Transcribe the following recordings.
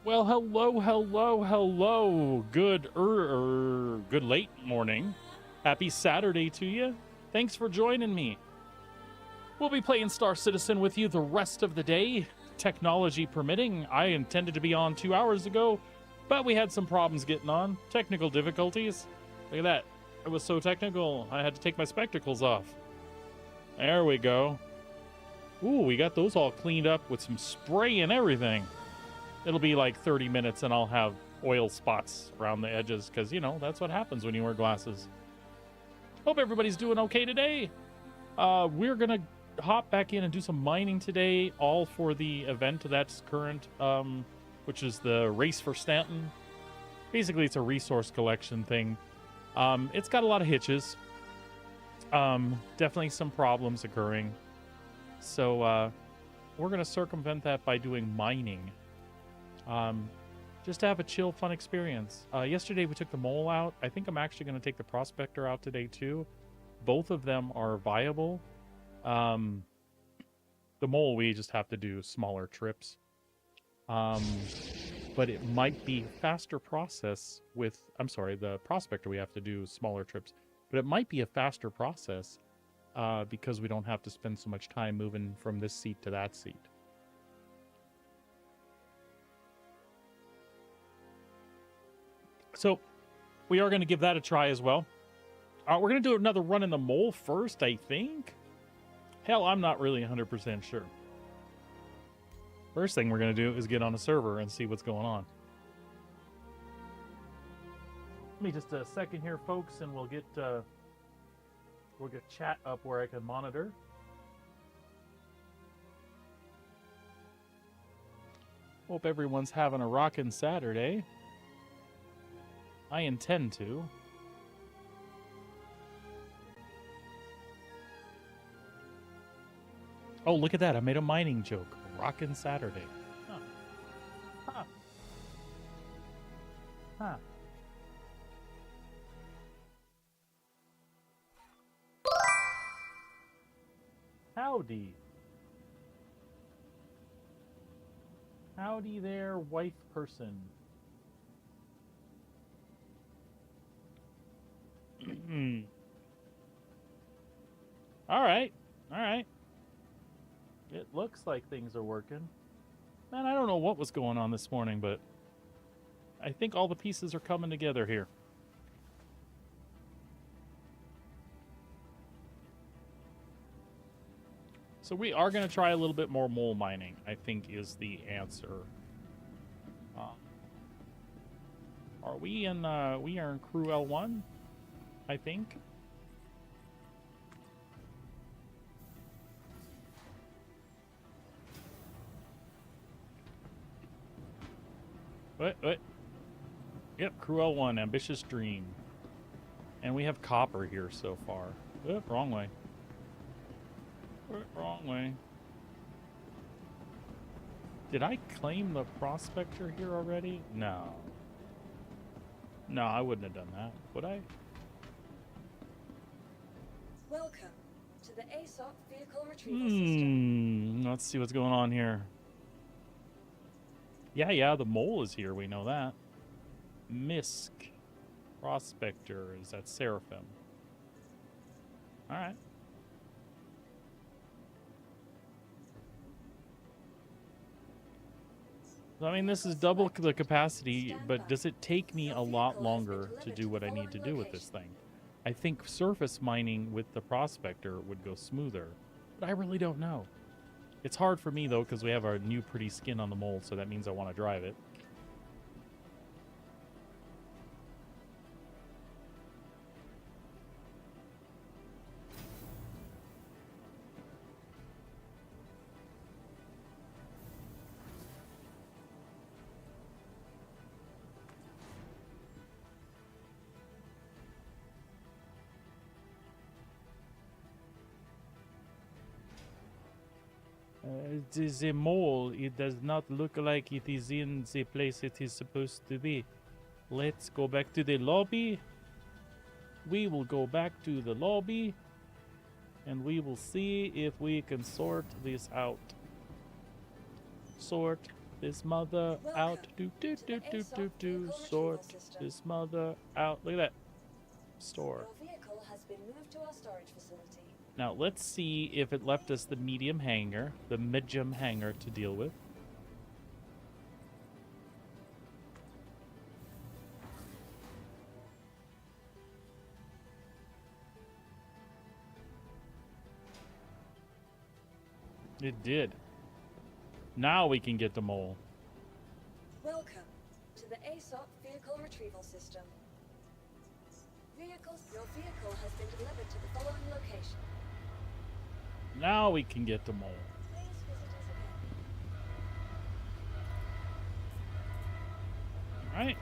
Well, hello, hello, hello. Good late morning. Happy Saturday to you. Thanks for joining me. We'll be playing Star Citizen with you the rest of the day, technology permitting. I intended to be on 2 hours ago, but we had some problems getting on. Technical difficulties. Look at that. It was so technical, I had to take my spectacles off. There we go. Ooh, we got those all cleaned up with some spray and everything. It'll be like 30 minutes and I'll have oil spots around the edges because, you know, that's what happens when you wear glasses. Hope everybody's doing okay today. We're going to hop back in and do some mining today, all for the event that's current, which is the Race for Stanton. Basically, it's a resource collection thing. It's got a lot of hitches. Definitely some problems occurring. So we're going to circumvent that by doing mining. Just to have a chill, fun experience. Yesterday we took the mole out. I think I'm actually going to take the prospector out today too. Both of them are viable. The mole we just have to do smaller trips. But it might be faster process with, I'm sorry, the prospector we have to do smaller trips. But it might be a faster process because we don't have to spend so much time moving from this seat to that seat. So we are going to give that a try as well. We're going to do another run in the mole first, I think. Hell, I'm not really 100% sure. First thing we're going to do is get on a server and see what's going on. Give me just a second here, folks, and we'll get chat up where I can monitor. Hope everyone's having a rockin' Saturday. I intend to. Oh, look at that. I made a mining joke. Rockin' Saturday. Huh. Huh. Huh. Howdy. Howdy there, wife person. All right. All right. It looks like things are working. Man, I don't know what was going on this morning, but I think all the pieces are coming together here. So we are going to try a little bit more mole mining, I think is the answer. Are we in, we are in Crew L1, I think. What? Yep, Crew L1, Ambitious Dream. And we have copper here so far. Oop, wrong way. Wrong way. Did I claim the prospector here already? No. No, I wouldn't have done that, would I? Welcome to the ASOP vehicle retrieval system. Let's see what's going on here. Yeah, the mole is here. We know that. Misk. Prospector is at Seraphim. All right. I mean, this is double the capacity, but does it take me a lot longer to do what I need to do with this thing? I think surface mining with the prospector would go smoother, but I really don't know. It's hard for me, though, because we have our new pretty skin on the mole, so that means I want to drive it. It is a mole. It does not look like it is in the place it is supposed to be. Let's go back to the lobby. We will go back to the lobby. And we will see if we can sort this out. Sort this mother out. Do do do do do do. Sort this mother out. Look at that. Store. Your vehicle has been moved to our storage facility. Now let's see if it left us the medium hanger, the medium hanger to deal with. It did. Now we can get the mole. Welcome to the ASOP Vehicle Retrieval System. Your vehicle has been delivered to the following location. Now we can get the mole. Please visit us again. All right.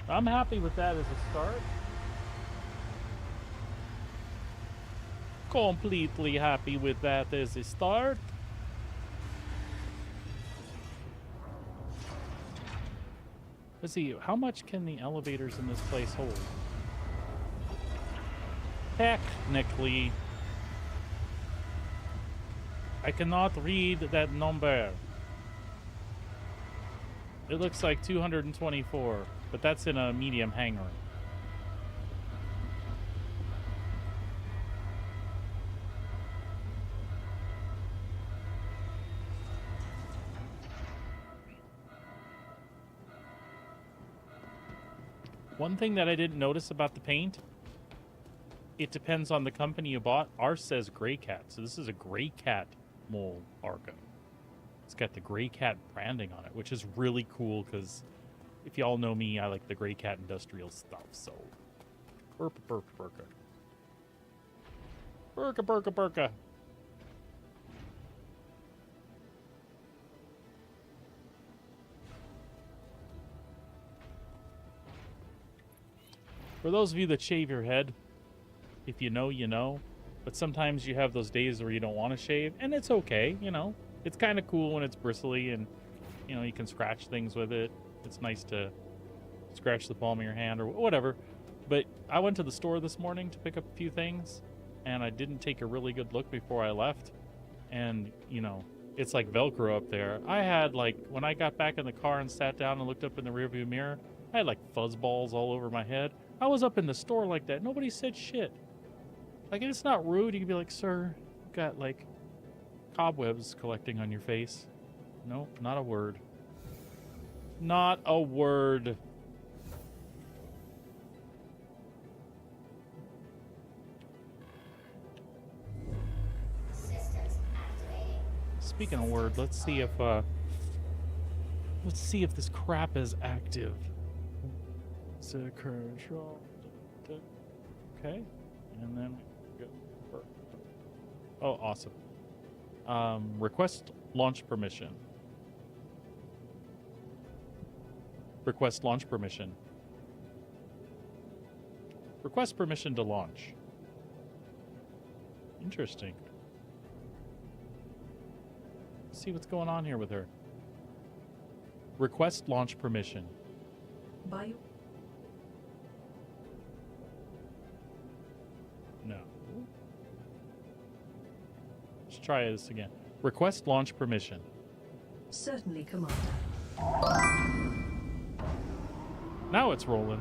I'm happy with that as a start. Completely happy with that as a start. Let's see, how much can the elevators in this place hold? Technically, I cannot read that number. It looks like 224, but that's in a medium hangar. One thing that I didn't notice about the paint, it depends on the company you bought. Ours says Gray Cat, so this is a Gray Cat mole Argo. It's got the Gray Cat branding on it, which is really cool because if y'all know me, I like the Gray Cat industrial stuff, so... Burka, burka, burka. Burka, burka, burka. For those of you that shave your head, if you know, you know. But sometimes you have those days where you don't want to shave, and it's okay, you know. It's kind of cool when it's bristly and, you know, you can scratch things with it. It's nice to scratch the palm of your hand or whatever. But I went to the store this morning to pick up a few things, and I didn't take a really good look before I left. And, you know, it's like Velcro up there. I had, like, when I got back in the car and sat down and looked up in the rearview mirror, I had, like, fuzz balls all over my head. I was up in the store like that. Nobody said shit. Like, it's not rude. You can be like, sir, you've got, like, cobwebs collecting on your face. No, not a word. Not a word. Systems activating. Speaking of word, let's see if this crap is active. So control. Okay, and then go. Oh, awesome. Request launch permission. Request launch permission. Request permission to launch. Interesting. Let's see what's going on here with her. Request launch permission. Bio. No. Let's try this again. Request launch permission. Certainly, Commander. Now it's rolling.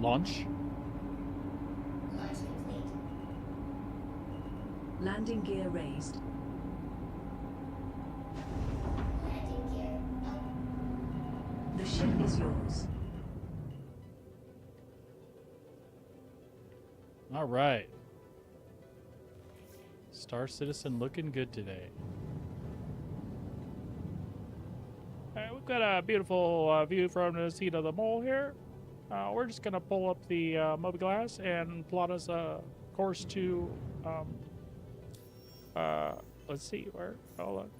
Launch. Launch complete. Landing gear raised. Landing gear up. The ship is yours. All right. Star Citizen looking good today. All right, we've got a beautiful view from the seat of the mole here. We're just going to pull up the mobiGlas and plot us a course to Let's see where. Hold on.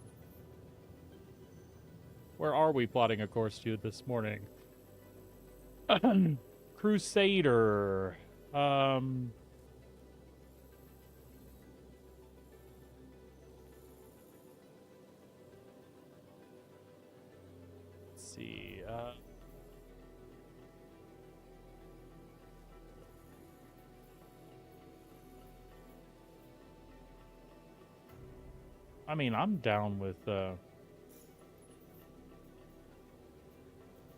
Where are we plotting a course to this morning? Crusader. Let's see. I mean, I'm down with.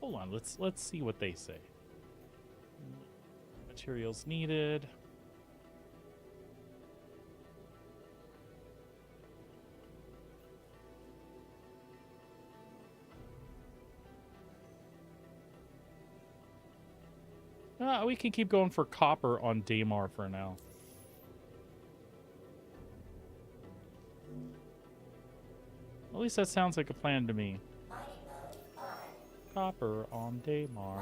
Hold on. Let's see what they say. Materials needed. We can keep going for copper on Daymar for now. At least that sounds like a plan to me. Copper on Daymar.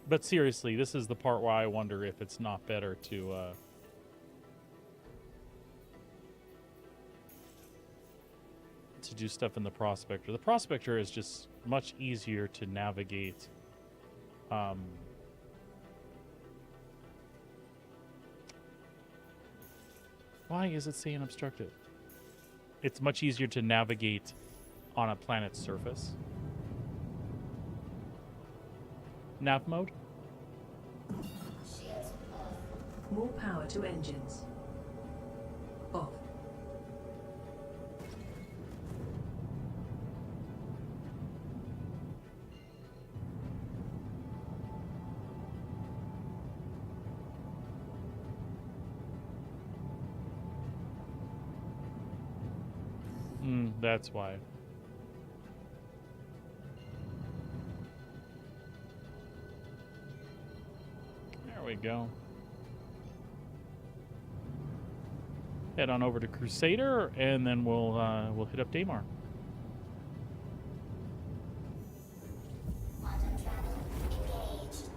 But seriously, this is the part where I wonder if it's not better to do stuff in the Prospector. The Prospector is just much easier to navigate. Why is it saying obstructed? It's much easier to navigate on a planet's surface. Nav mode? More power to engines. Off. That's why. There we go. Head on over to Crusader, and then we'll hit up Daymar. Quantum travel engaged.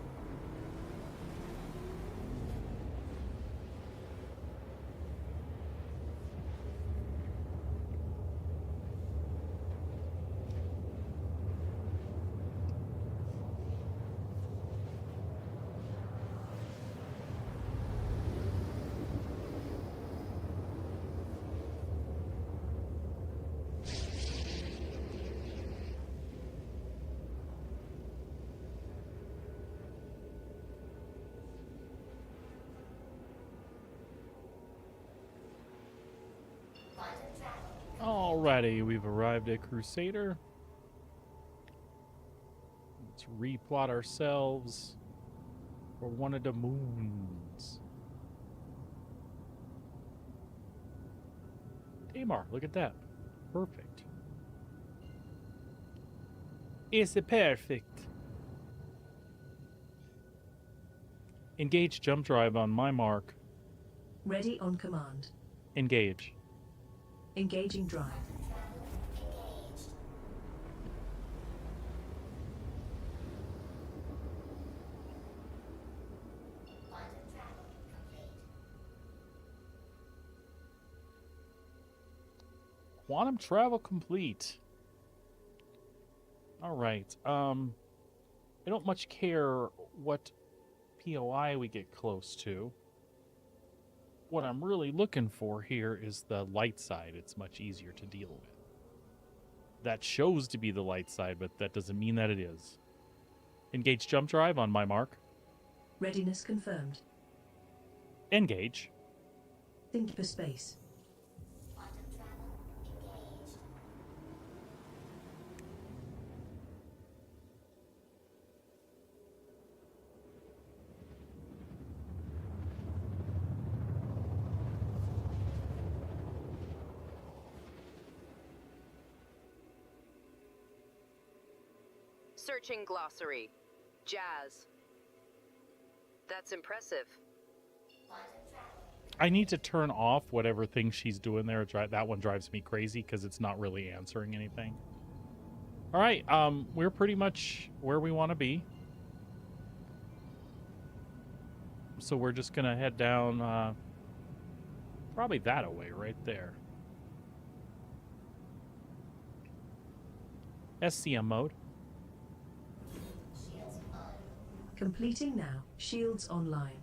Alrighty, we've arrived at Crusader. Let's replot ourselves for one of the moons. Daymar, look at that. Perfect. It's perfect. Engage jump drive on my mark. Ready on command. Engage. Engaging drive. Quantum travel complete. All right. I don't much care what POI we get close to. What I'm really looking for here is the light side. It's much easier to deal with. That shows to be the light side, but that doesn't mean that it is. Engage jump drive on my mark. Readiness confirmed. Engage. Think for space. Searching glossary. Jazz. That's impressive. I need to turn off whatever thing she's doing there. That one drives me crazy because it's not really answering anything. All right, we're pretty much where we want to be. so we're just gonna head down probably that away right there. SCM mode. Shields on. Completing now. Shields online.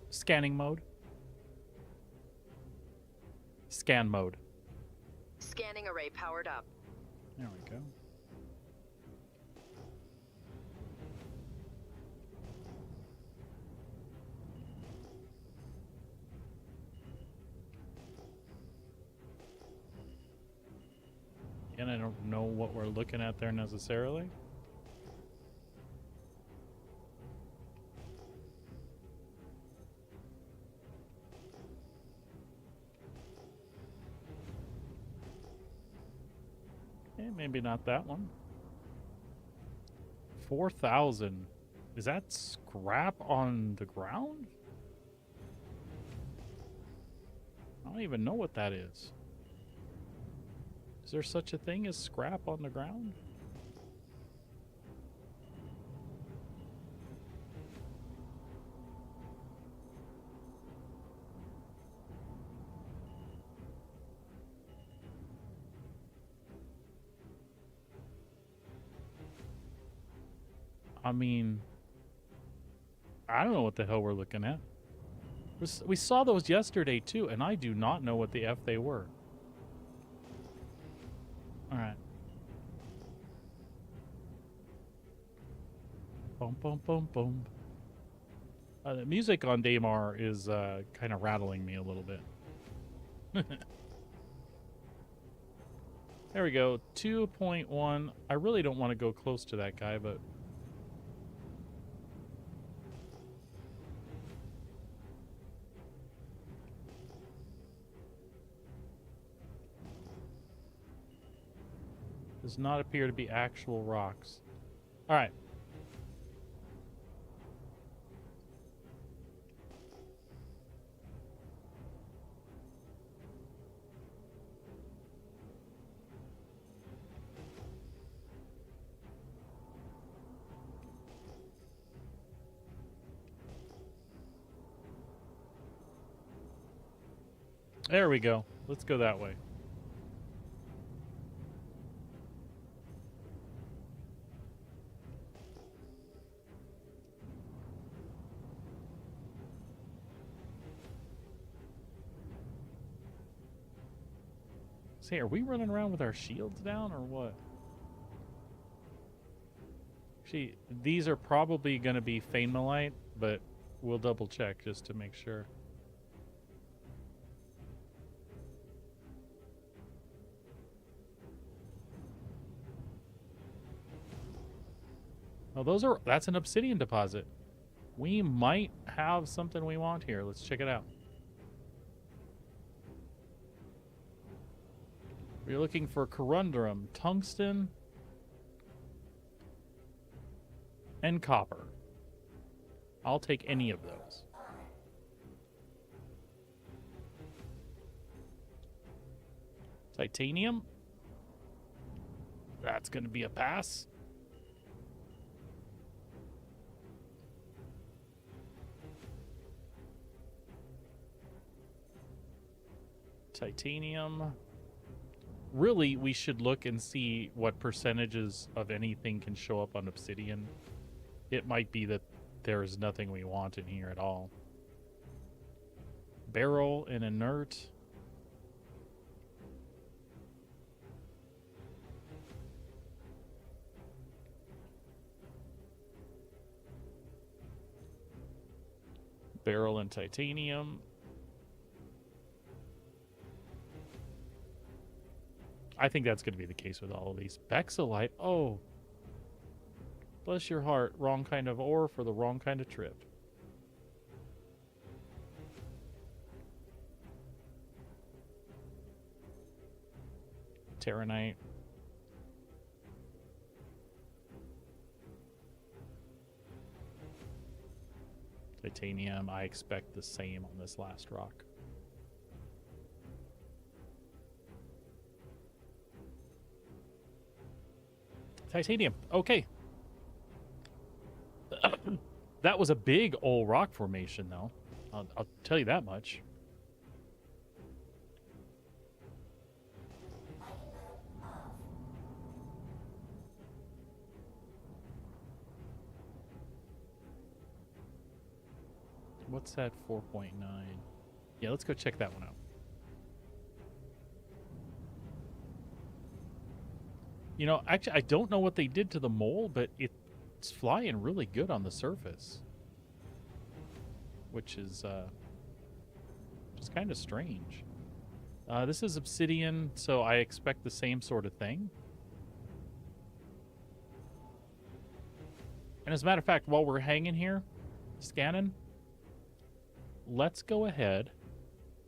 Scanning mode. Scan mode. Scanning array powered up. There we go. And I don't know what we're looking at there necessarily. Okay, maybe not that one. 4,000. Is that scrap on the ground? I don't even know what that is. Is there such a thing as scrap on the ground? I mean, I don't know what the hell we're looking at. We saw those yesterday too, and I do not know what the F they were. All right. Boom, boom, boom, boom. The music on Daymar is kind of rattling me a little bit. There we go. 2.1. I really don't want to go close to that guy, but... does not appear to be actual rocks. All right. There we go. Let's go that way. Say, are we running around with our shields down or what? Actually, these are probably going to be Fainmalite, but we'll double check just to make sure. Oh, that's an obsidian deposit. We might have something we want here. Let's check it out. We're looking for corundum, tungsten, and copper. I'll take any of those. Titanium. That's going to be a pass. Titanium. Really, we should look and see what percentages of anything can show up on obsidian. It might be that there is nothing we want in here at all. Barrel and inert. Barrel and titanium. I think that's going to be the case with all of these. Bexolite. Oh. Bless your heart. Wrong kind of ore for the wrong kind of trip. Terranite. Titanium. I expect the same on this last rock. Titanium. Okay. That was a big old rock formation, though. I'll tell you that much. What's that 4.9? Yeah, let's go check that one out. You know, actually, I don't know what they did to the mole, but it's flying really good on the surface. Which is just kind of strange. This is obsidian, so I expect the same sort of thing. And as a matter of fact, while we're hanging here, scanning, let's go ahead.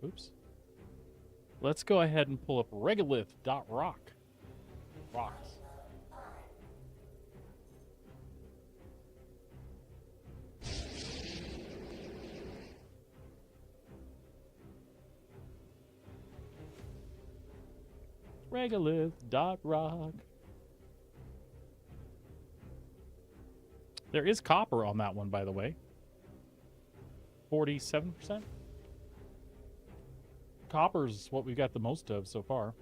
Oops. Let's go ahead and pull up regolith.rock. Rocks. Regolith.rock. There is copper on that one, by the way. 47%. Copper's what we've got the most of so far.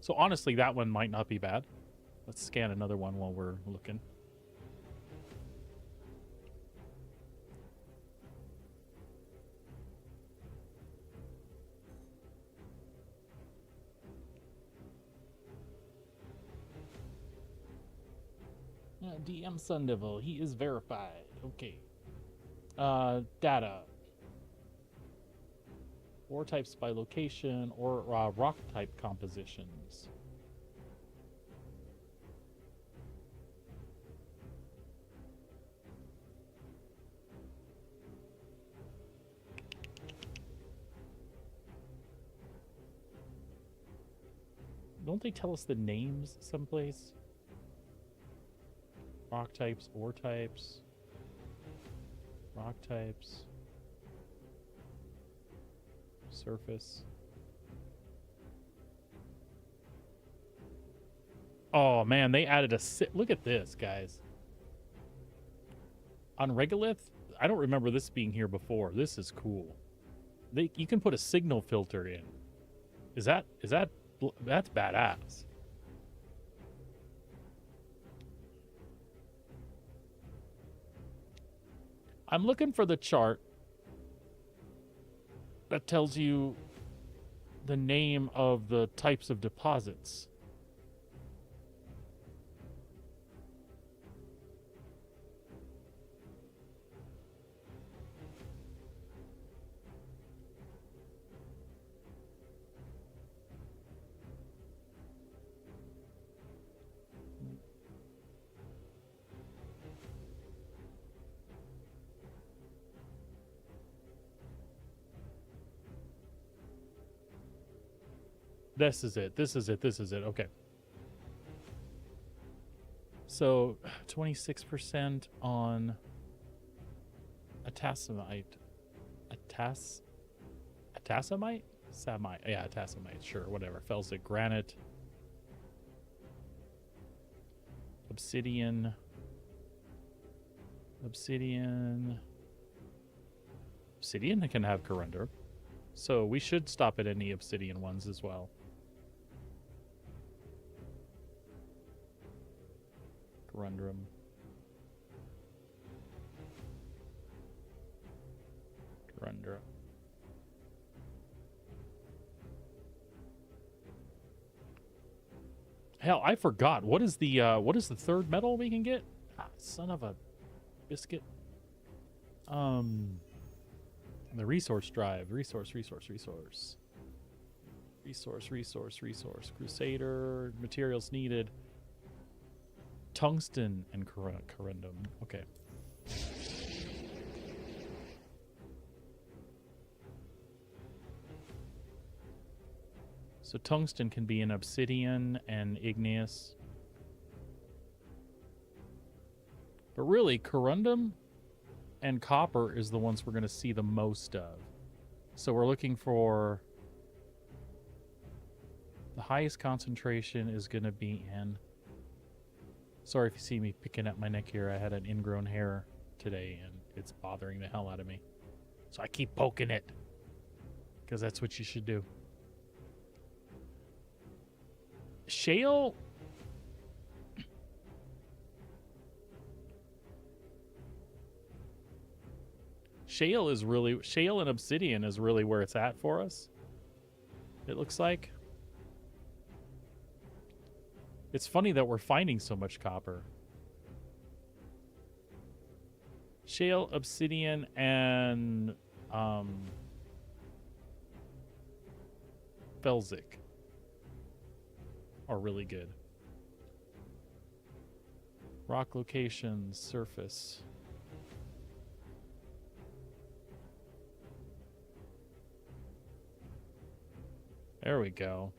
So honestly, that one might not be bad. Let's scan another one while we're looking. DM Sundevil, he is verified. Okay. Data. Ore types by location or rock type compositions. Don't they tell us the names someplace? Rock types, ore types, rock types, surface. Oh man, they added a look at this, guys. On Regolith, I don't remember this being here before. This is cool. You can put a signal filter in. That's badass. I'm looking for the chart that tells you the name of the types of deposits. This is it. This is it. This is it. Okay. So 26% on atasamite. Atasamite? Samite. Yeah, atasamite. Sure, whatever. Felsic granite. Obsidian. Obsidian can have corundum. So we should stop at any obsidian ones as well. Corundum. Corundum. Hell, I forgot. What is the third metal we can get? Ah, son of a biscuit. The resource drive. Resource. Crusader. Materials needed. Tungsten and corundum. Okay. So tungsten can be in obsidian and igneous. But really, corundum and copper is the ones we're going to see the most of. So we're looking for... The highest concentration is going to be in Sorry if you see me picking at my neck here. I had an ingrown hair today, and it's bothering the hell out of me. So I keep poking it. Because that's what you should do. Shale... Shale is really... Shale and Obsidian is really where it's at for us. It looks like. It's funny that we're finding so much copper. Shale, Obsidian, and... Felsic are really good. Rock locations, surface. There we go.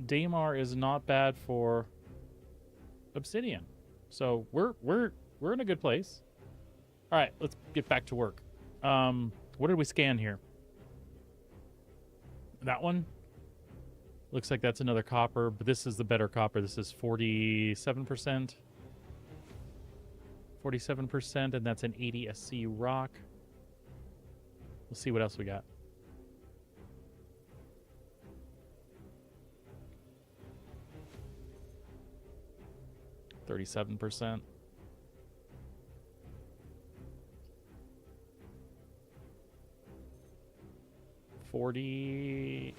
Daymar is not bad for Obsidian. So we're in a good place. All right, let's get back to work. What did we scan here? That one? Looks like that's another copper, but this is the better copper. This is 47%. 47%, and that's an 80 SC rock. We'll see what else we got. %. 40%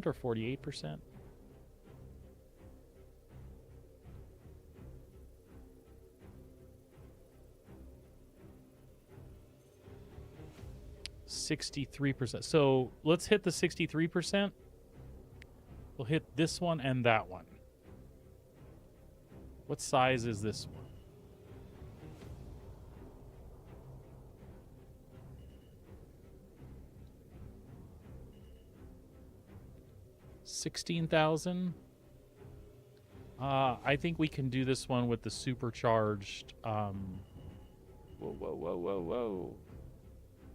or 48%? %. So let's hit the 63%. We'll hit this one and that one. What size is this one? $16,000. I think we can do this one with the supercharged. Whoa.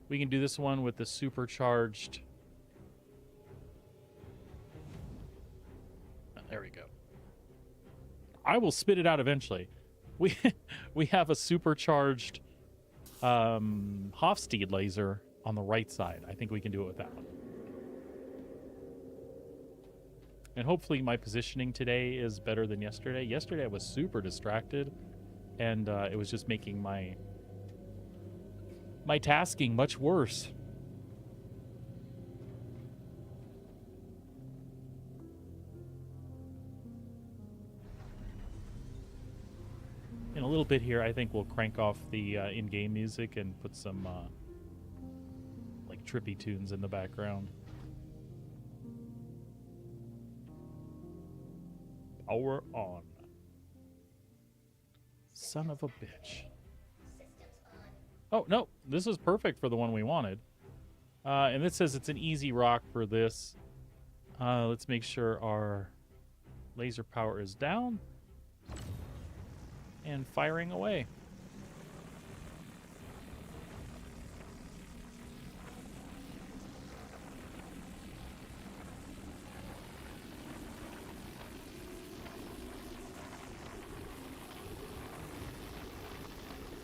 We can do this one with the supercharged. There we go. I will spit it out eventually. We have a supercharged Hofstede laser on the right side. I think we can do it with that one. And hopefully my positioning today is better than yesterday. Yesterday I was super distracted, and it was just making my tasking much worse. In a little bit here, I think we'll crank off the in-game music and put some like trippy tunes in the background. Power on. Son of a bitch. Oh, no. This is perfect for the one we wanted. And it says it's an easy rock for this. Let's make sure our laser power is down. And firing away.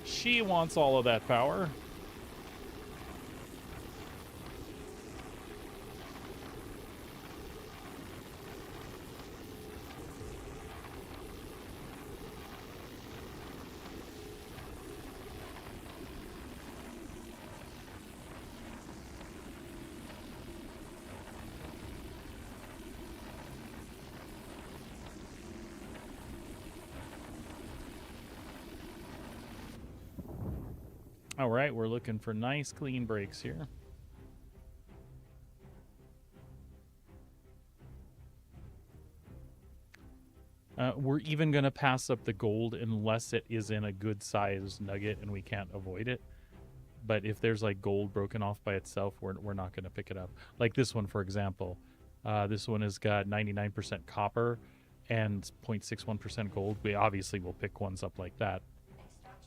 She wants all of that power. All right, we're looking for nice, clean breaks here. We're even going to pass up the gold unless it is in a good size nugget and we can't avoid it. But if there's like gold broken off by itself, we're not going to pick it up. Like this one, for example. This one has got 99% copper and 0.61% gold. We obviously will pick ones up like that.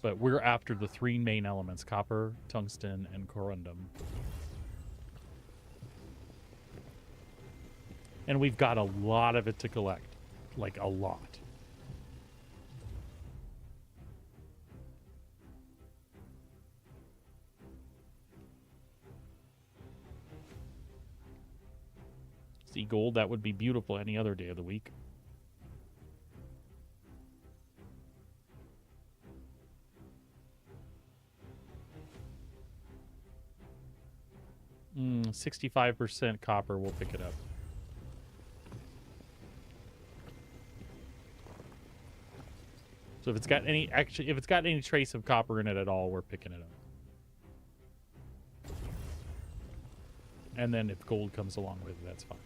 But we're after the three main elements, copper, tungsten, and corundum. And we've got a lot of it to collect. Like, a lot. See gold, that would be beautiful any other day of the week. 65% copper, we'll pick it up. So if it's got any, actually, if it's got any trace of copper in it at all, we're picking it up. And then if gold comes along with it, that's fine.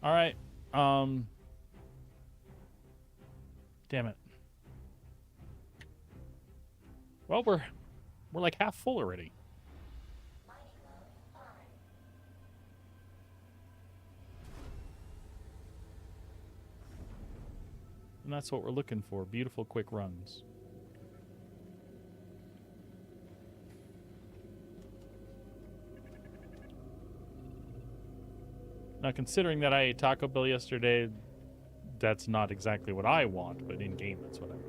All right. Damn it. Well, we're like half full already. And that's what we're looking for. Beautiful quick runs. Now, considering that I ate Taco Bell yesterday, that's not exactly what I want, but in-game, that's what I want.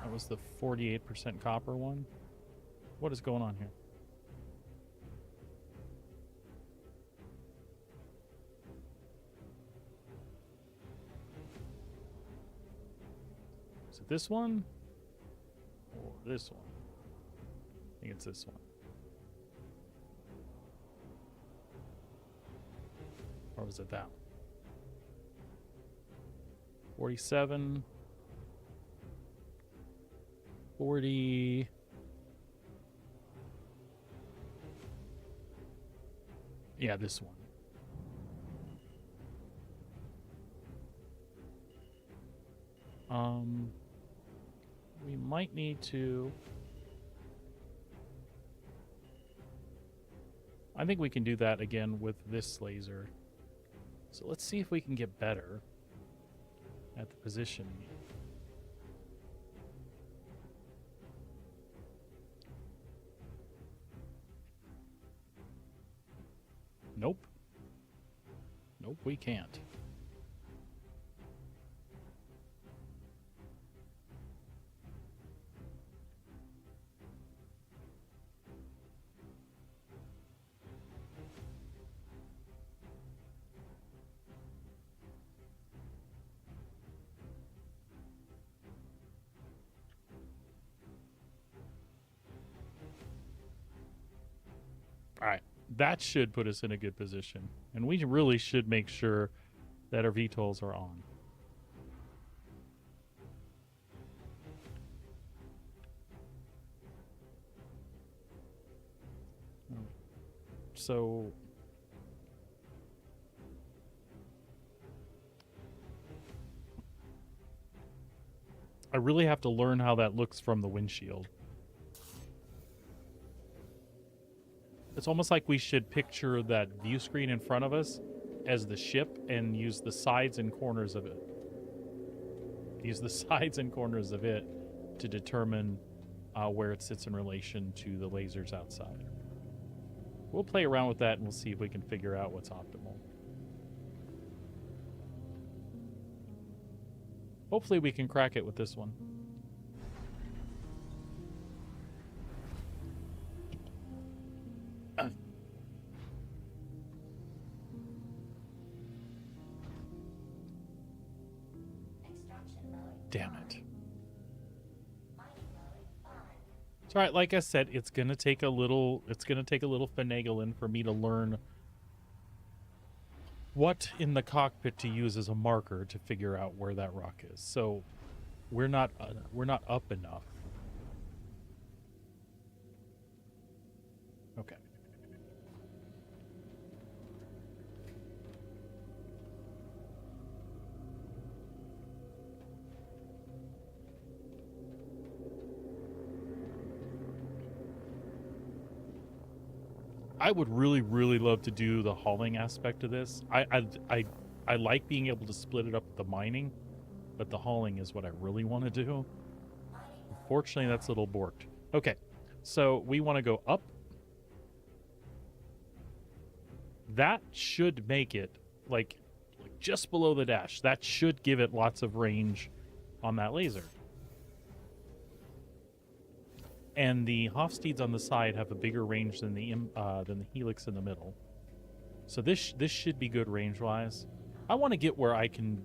That was the 48% copper one. What is going on here? Is it this one? Or this one? I think it's this one. Or was it that one? 47. 40. Yeah, this one. We might need to... I think we can do that again with this laser. So let's see if we can get better at the positioning. Nope. Nope, we can't. All right. That should put us in a good position. And we really should make sure that our VTOLs are on. So... I really have to learn how that looks from the windshield. It's almost like we should picture that view screen in front of us as the ship and use the sides and corners of it. Use the sides and corners of it to determine where it sits in relation to the lasers outside. We'll play around with that and we'll see if we can figure out what's optimal. Hopefully we can crack it with this one. It's all right. Like I said, it's gonna take a little finagling for me to learn what in the cockpit to use as a marker to figure out where that rock is. So we're not up enough. Okay. I would really, really love to do the hauling aspect of this. I like being able to split it up with the mining, but the hauling is what I really want to do. Unfortunately, that's a little borked. Okay, so we want to go up. That should make it like just below the dash. That should give it lots of range on that laser. And the Hofstedes on the side have a bigger range than the Helix in the middle. So this should be good range wise. I want to get where I can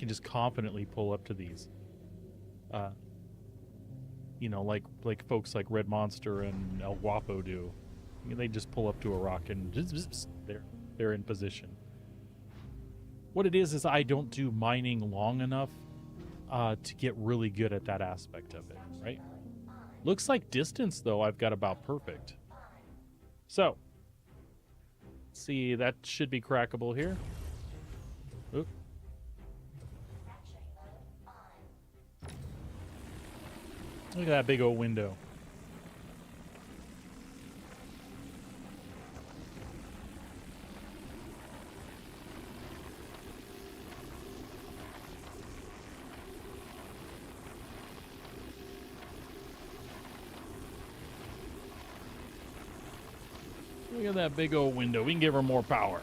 just confidently pull up to these. You know, like folks like Red Monster and El Guapo do. They just pull up to a rock and they're in position. What it is I don't do mining long enough to get really good at that aspect of it, right? Looks like distance, though, I've got about perfect. So, let's see, that should be crackable here. Oop. Look at that big old window. Look at that big old window. We can give her more power.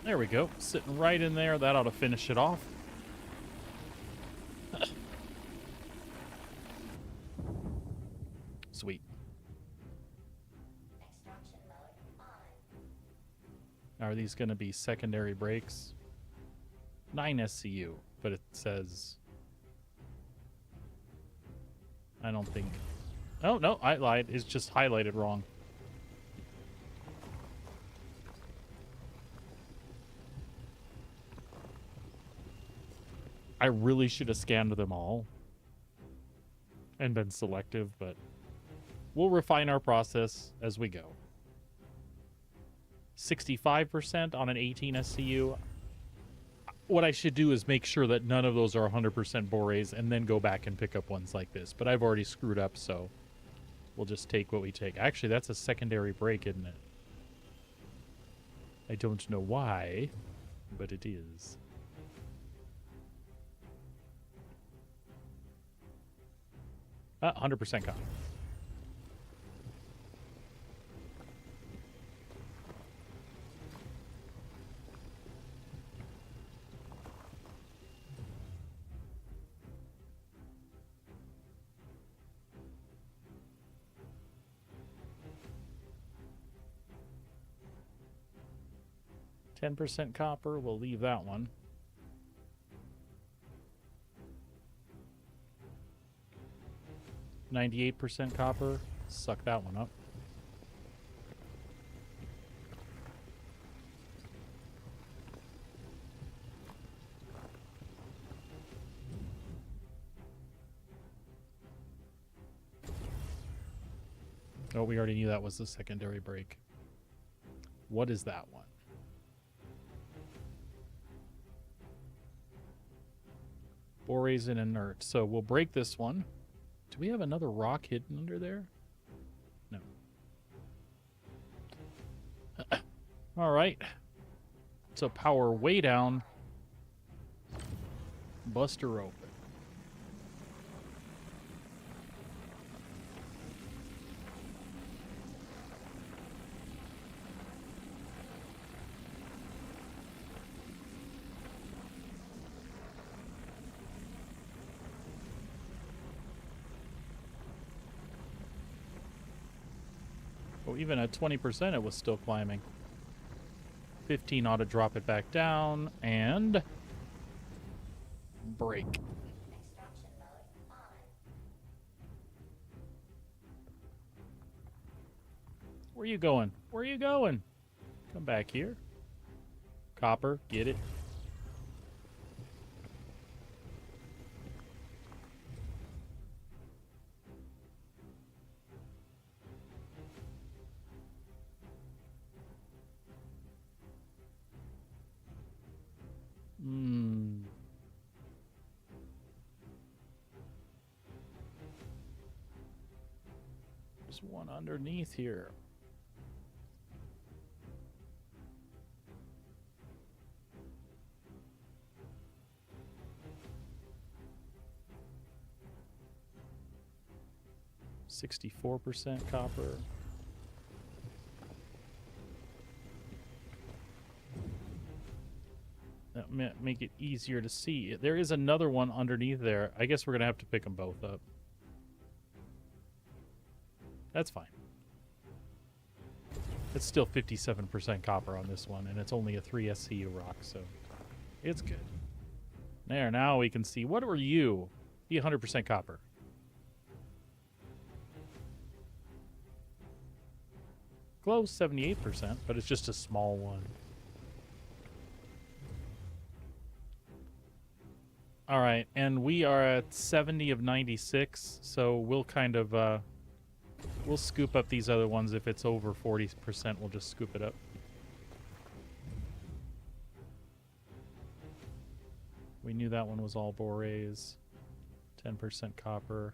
There we go. Sitting right in there. That ought to finish it off. Sweet. Are these going to be secondary brakes? 9 SCU, but it says... I don't think... Oh, no, I lied. It's just highlighted wrong. I really should have scanned them all and been selective, but we'll refine our process as we go. 65% on an 18 SCU. What I should do is make sure that none of those are 100% Bores and then go back and pick up ones like this. But I've already screwed up, so we'll just take what we take. Actually, that's a secondary brake, isn't it? I don't know why, but it is. 100% copy. %10 copper, we'll leave that one. 98% copper, suck that one up. Oh, we already knew that was the secondary brake. What is that one? Bores and inert. So we'll break this one. Do we have another rock hidden under there? No. All right. So power way down. Bust her open. Oh, even at 20%, it was still climbing. 15 ought to drop it back down, and break. Extraction mode on. Where you going? Where you going? Come back here. Copper, get it. There's one underneath here. %64 copper. That might make it easier to see. There is another one underneath there. I guess we're going to have to pick them both up. That's fine. It's still 57% copper on this one, and it's only a 3 SCU rock, so it's good. There, now we can see. What are you? Be 100% copper. Close, 78%, but it's just a small one. All right, and we are at 70 of 96, so we'll kind of we'll scoop up these other ones. If it's over 40%, we'll just scoop it up. We knew that one was all borays. 10% copper.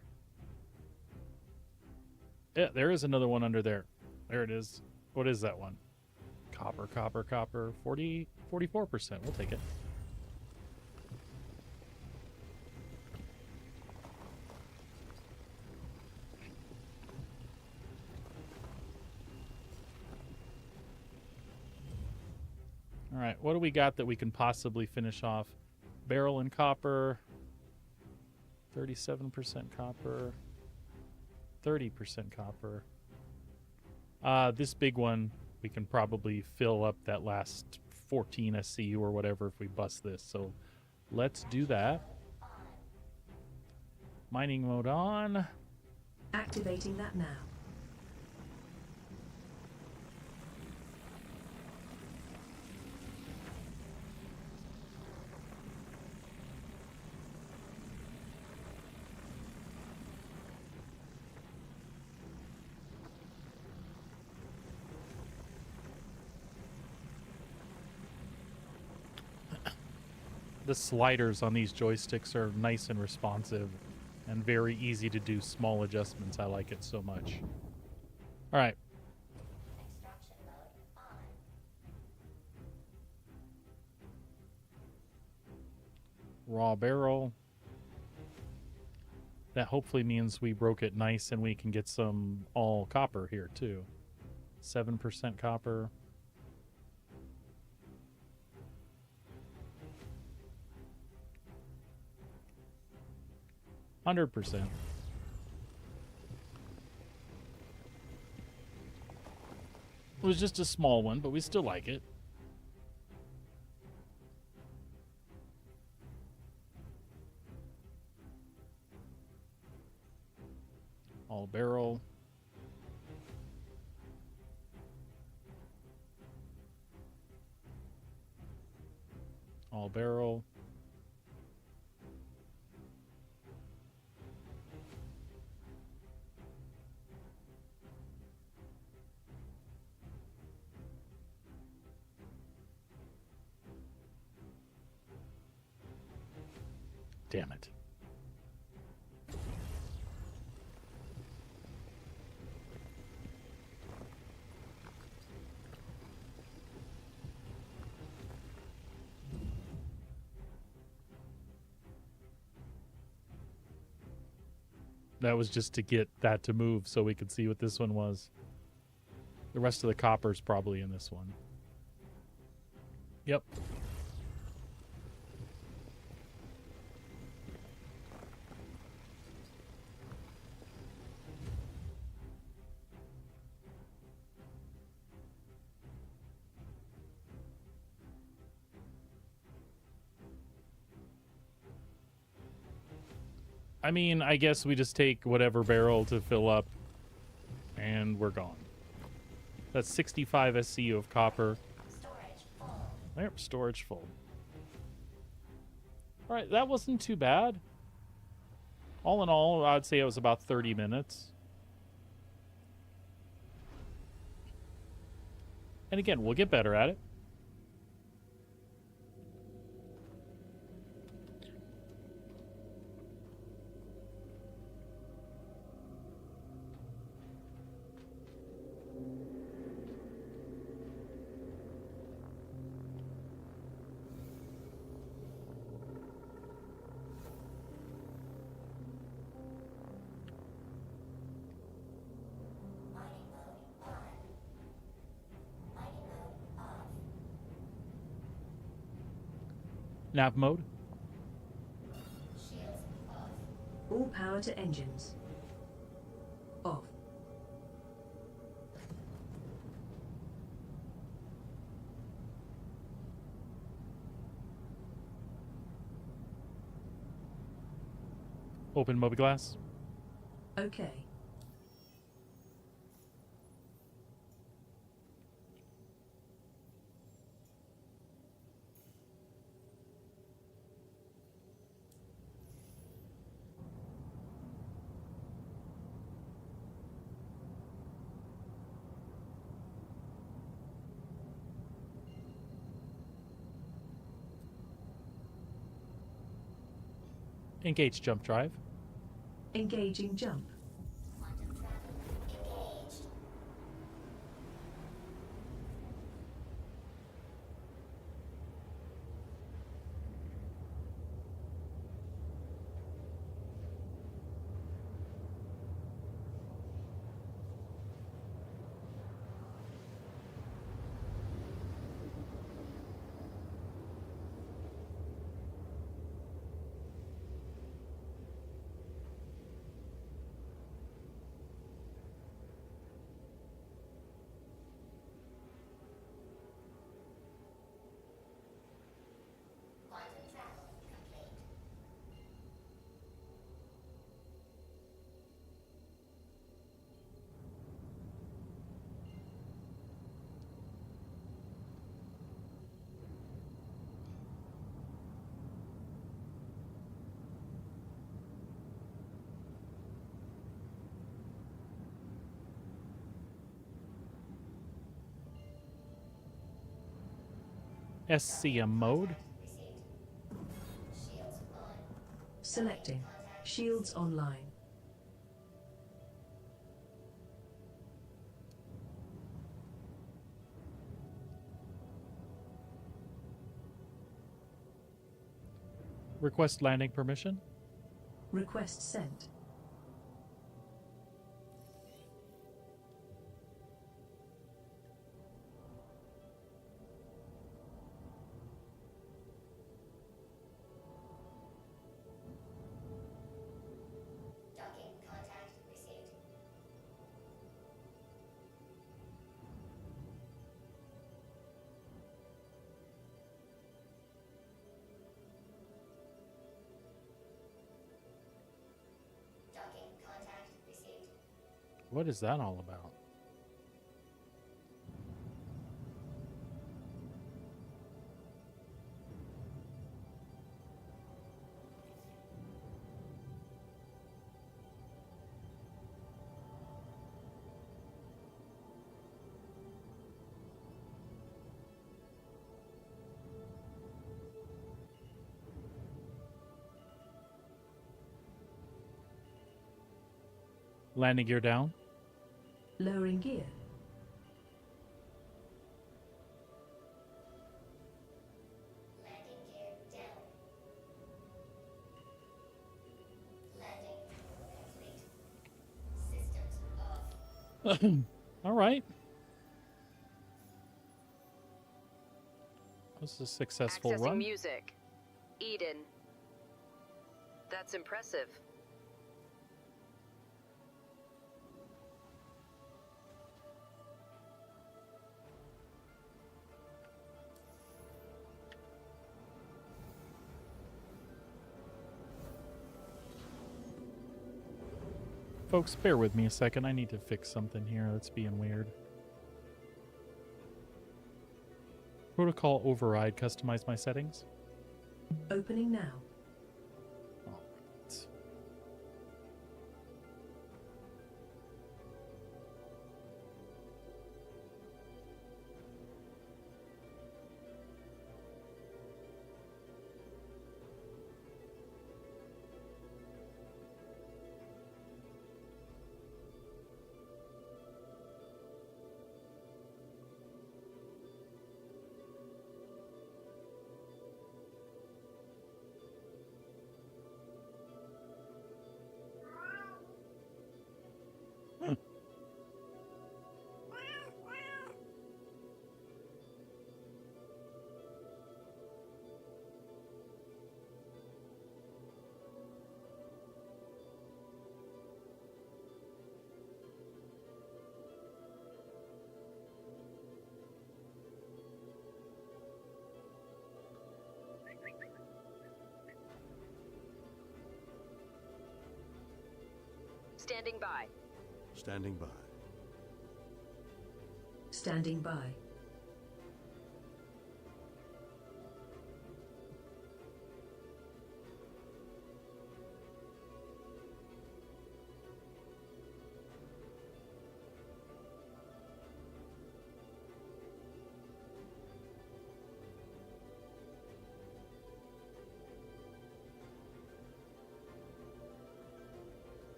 Yeah, there is another one under there. There it is. What is that one? Copper, copper, copper. 44%. We'll take it. All right, what do we got that we can possibly finish off? Barrel and copper. 37% copper. 30% copper. This big one, we can probably fill up that last 14 SCU or whatever if we bust this. So let's do that. Mining mode on. Activating that now. The sliders on these joysticks are nice and responsive and very easy to do small adjustments. I like it so much. All right. Extraction mode on. Raw barrel. That hopefully means we broke it nice and we can get some all copper here too. 7% copper. %. It was just a small one, but we still like it. All barrel. All barrel. Damn it. That was just to get that to move so we could see what this one was. The rest of the copper's probably in this one. Yep. I mean, I guess we just take whatever barrel to fill up, and we're gone. That's 65 SCU of copper. Storage full. Yep, storage full. All right, that wasn't too bad. All in all, I'd say it was about 30 minutes. And again, we'll get better at it. Mining mode on. Mining mode off. Nav mode. Shields off. All power to engines. Off. Open mobiGlas. Okay. Engage jump drive. Engaging jump. Quantum travel engaged. Quantum travel complete. SCM mode. Received. Shields on. Selecting. Shields online. Request landing permission. Request sent. Docking contact received. Docking contact received. What is that all about? Landing gear down. Lowering gear. Landing gear down. Landing complete. All right. This is a successful Accessing run. music. Eden. That's impressive. Folks, bear with me a second. I need to fix something here that's being weird. Protocol override. Customize my settings. Opening now. All right. Standing by. Standing by. Standing by.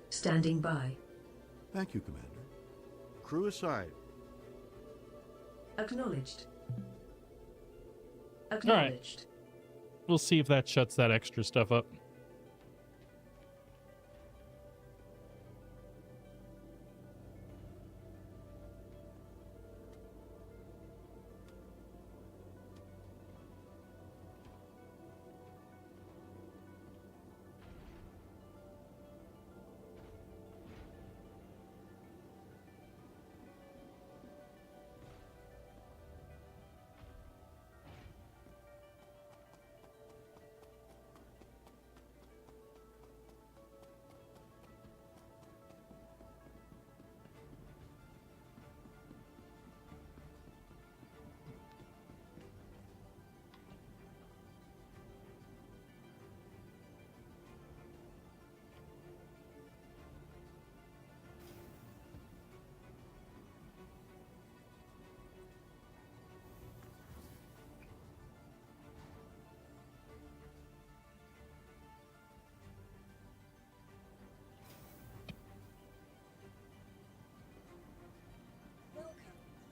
Standing by. Thank you, Commander. Crew aside. Acknowledged. Acknowledged. We'll see if that shuts that extra stuff up.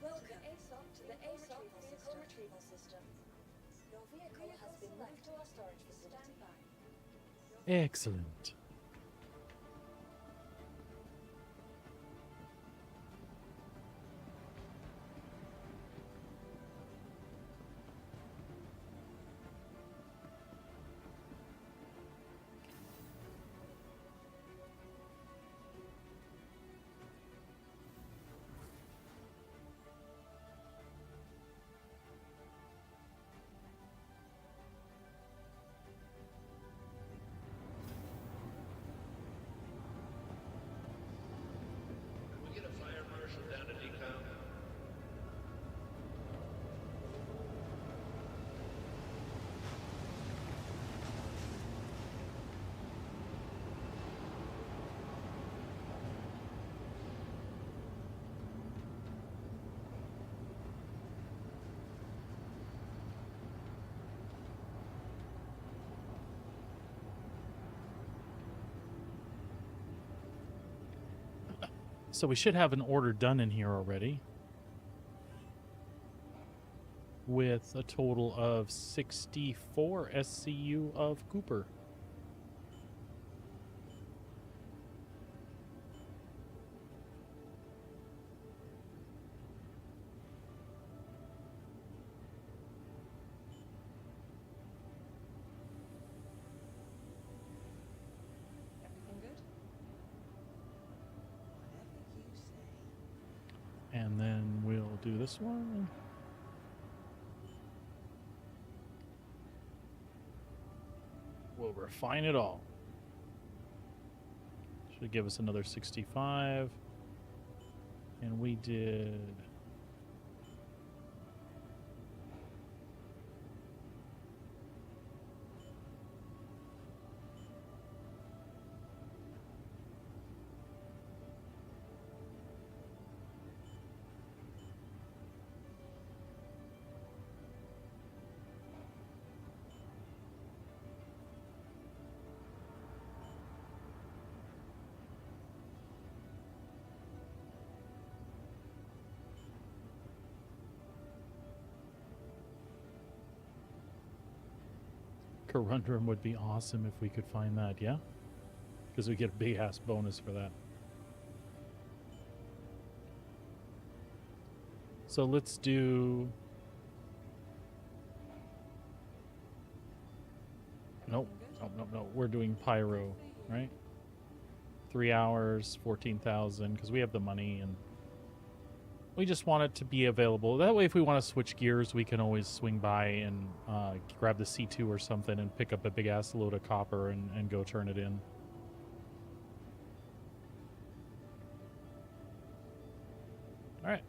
Welcome to the ASOP vehicle retrieval system. Your vehicle has been moved to our storage facility. Stand by. Excellent. So we should have an order done in here already, with a total of 64 SCU of Cooper. do this one. We'll refine it all. Should give us another 65. And we did... Corundrum would be awesome if we could find that, yeah? Because we get a big ass bonus for that. So let's do... Nope. No. We're doing Pyro, right? 3 hours, 14,000, because we have the money, and we just want it to be available. That way, if we want to switch gears, we can always swing by and grab the C2 or something and pick up a big-ass load of copper and go turn it in. All right.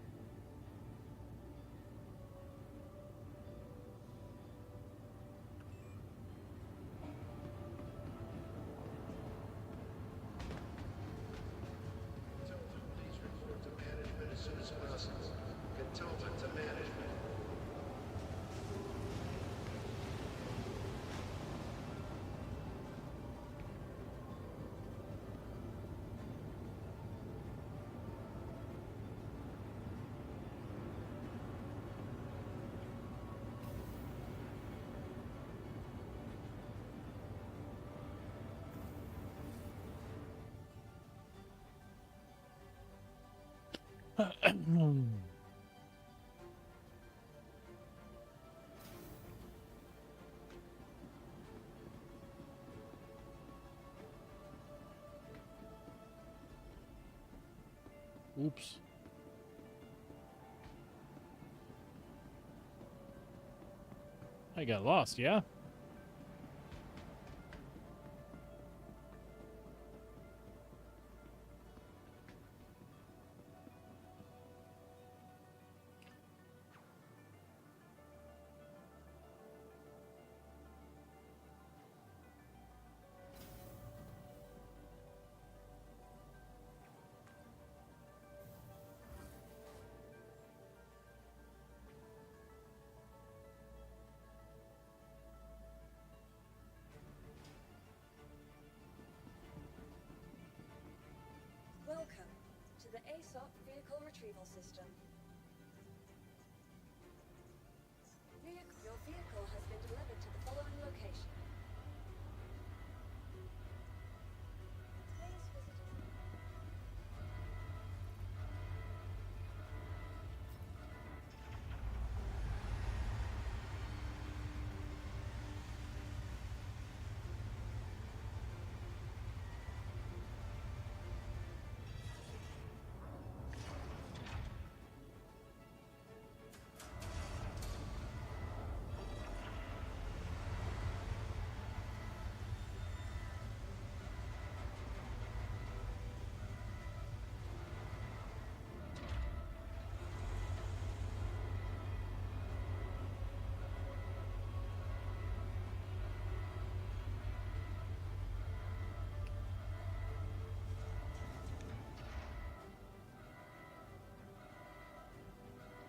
Please report to management as soon as possible. Cantonment to management. Oops. I got lost, yeah? Welcome to the ASOP Vehicle Retrieval System. Your vehicle has been delivered to the following location. Please visit us.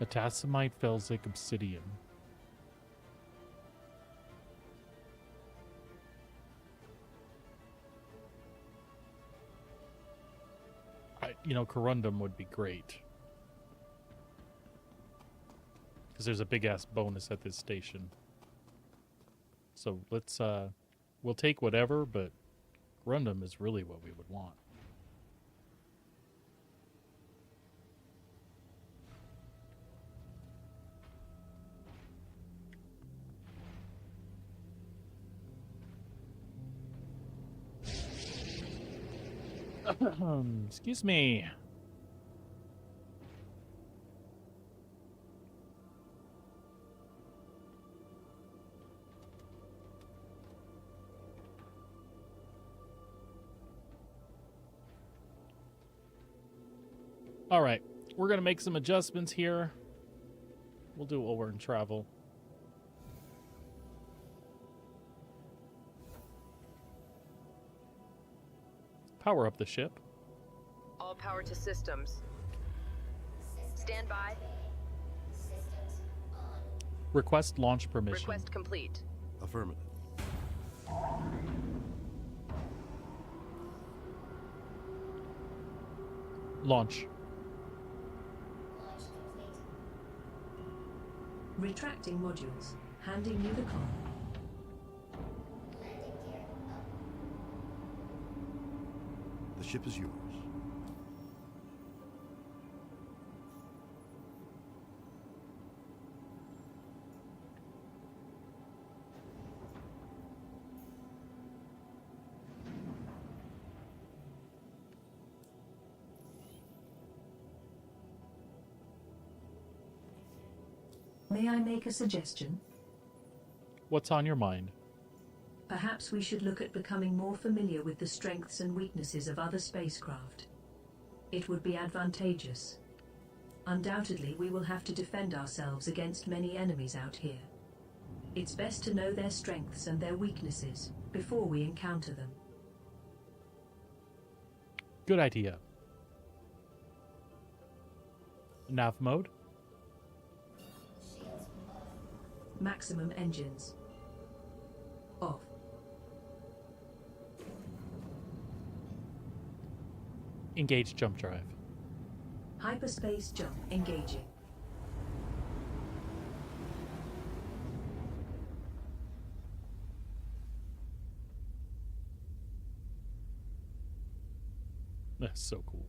Metasemite Felsic Obsidian. Corundum would be great. Because there's a big-ass bonus at this station. So let's, we'll take whatever, but Corundum is really what we would want. Excuse me. All right, we're gonna make some adjustments here. We'll do it while we're in travel. Power up the ship. All power to systems. Stand by. Systems on. Request launch permission. Request complete. Affirmative. Launch. Launch complete. Retracting modules. Handing you the com. Landing gear up. The ship is yours. May I make a suggestion? What's on your mind? Perhaps we should look at becoming more familiar with the strengths and weaknesses of other spacecraft. It would be advantageous. Undoubtedly, we will have to defend ourselves against many enemies out here. It's best to know their strengths and their weaknesses before we encounter them. Good idea. Nav mode. Shields off. Maximum engines. Off. Engage jump drive. Hyperspace jump engaging. That's so cool.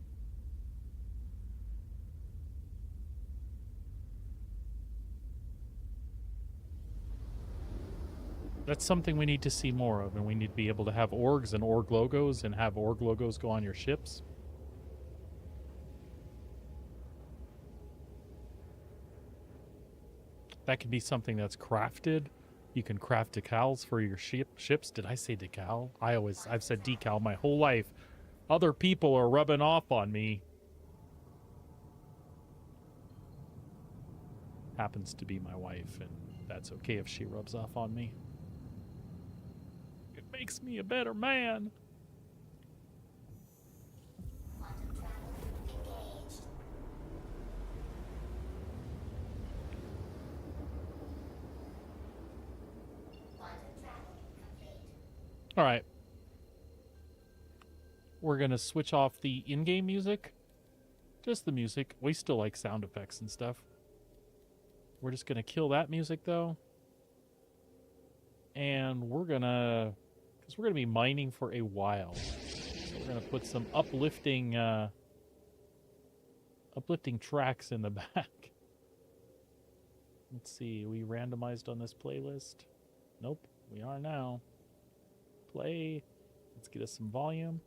That's something we need to see more of, and we need to be able to have orgs and org logos and have org logos go on your ships. That can be something that's crafted. You can craft decals for your ships. Did I say decal? I've said decal my whole life. Other people are rubbing off on me. Happens to be my wife, and that's okay if she rubs off on me. It makes me a better man. Quantum travel engaged. Quantum travel complete. All right. We're going to switch off the in-game music. Just the music. We still like sound effects and stuff. We're just going to kill that music, though. And we're going to... because we're going to be mining for a while. So we're going to put some uplifting... uplifting tracks in the back. Let's see. Are we randomized on this playlist? Nope. We are now. Play. Let's get us some volume.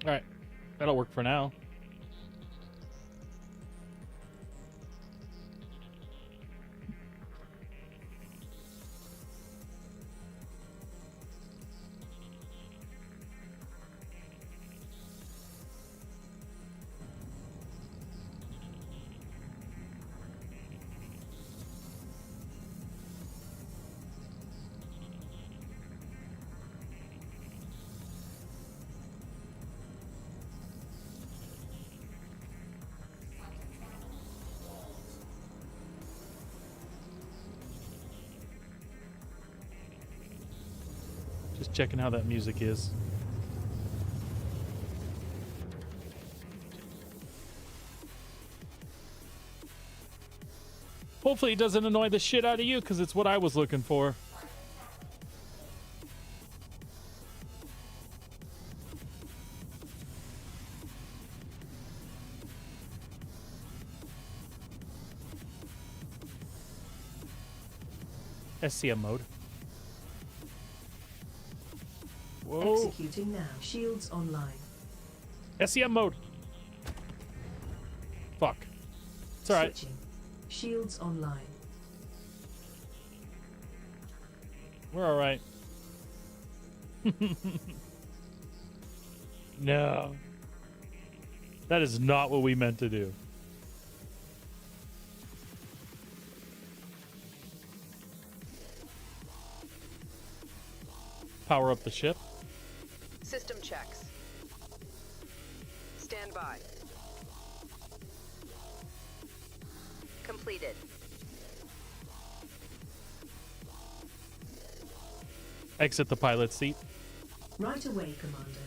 All right, that'll work for now. Just checking how that music is. Hopefully it doesn't annoy the shit out of you, because it's what I was looking for. SCM mode. Whoa. Executing now. Shields online. SCM mode. Fuck. It's all right. Switching. Shields online. We're all right. No. That is not what we meant to do. Power up the ship. System checks. Stand by. Completed. Exit the pilot seat. Right away, Commander.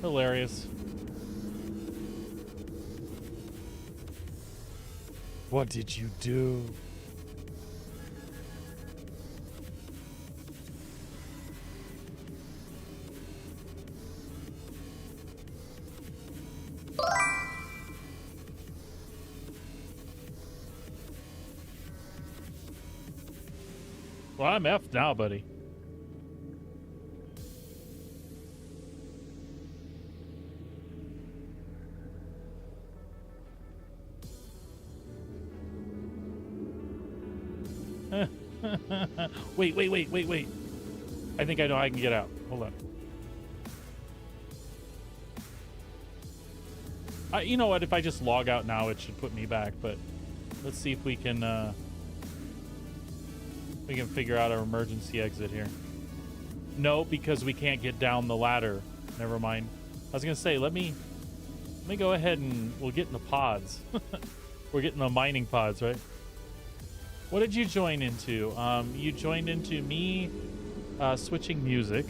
Hilarious. What did you do? Well, I'm F now, buddy. Wait. I think I know I can get out. Hold on. You know what? If I just log out now, it should put me back. But let's see if we can figure out our emergency exit here. No, because we can't get down the ladder. Never mind. I was gonna say, let me go ahead and we'll get in the pods. We're getting the mining pods, right? What did you join into? You joined into me switching music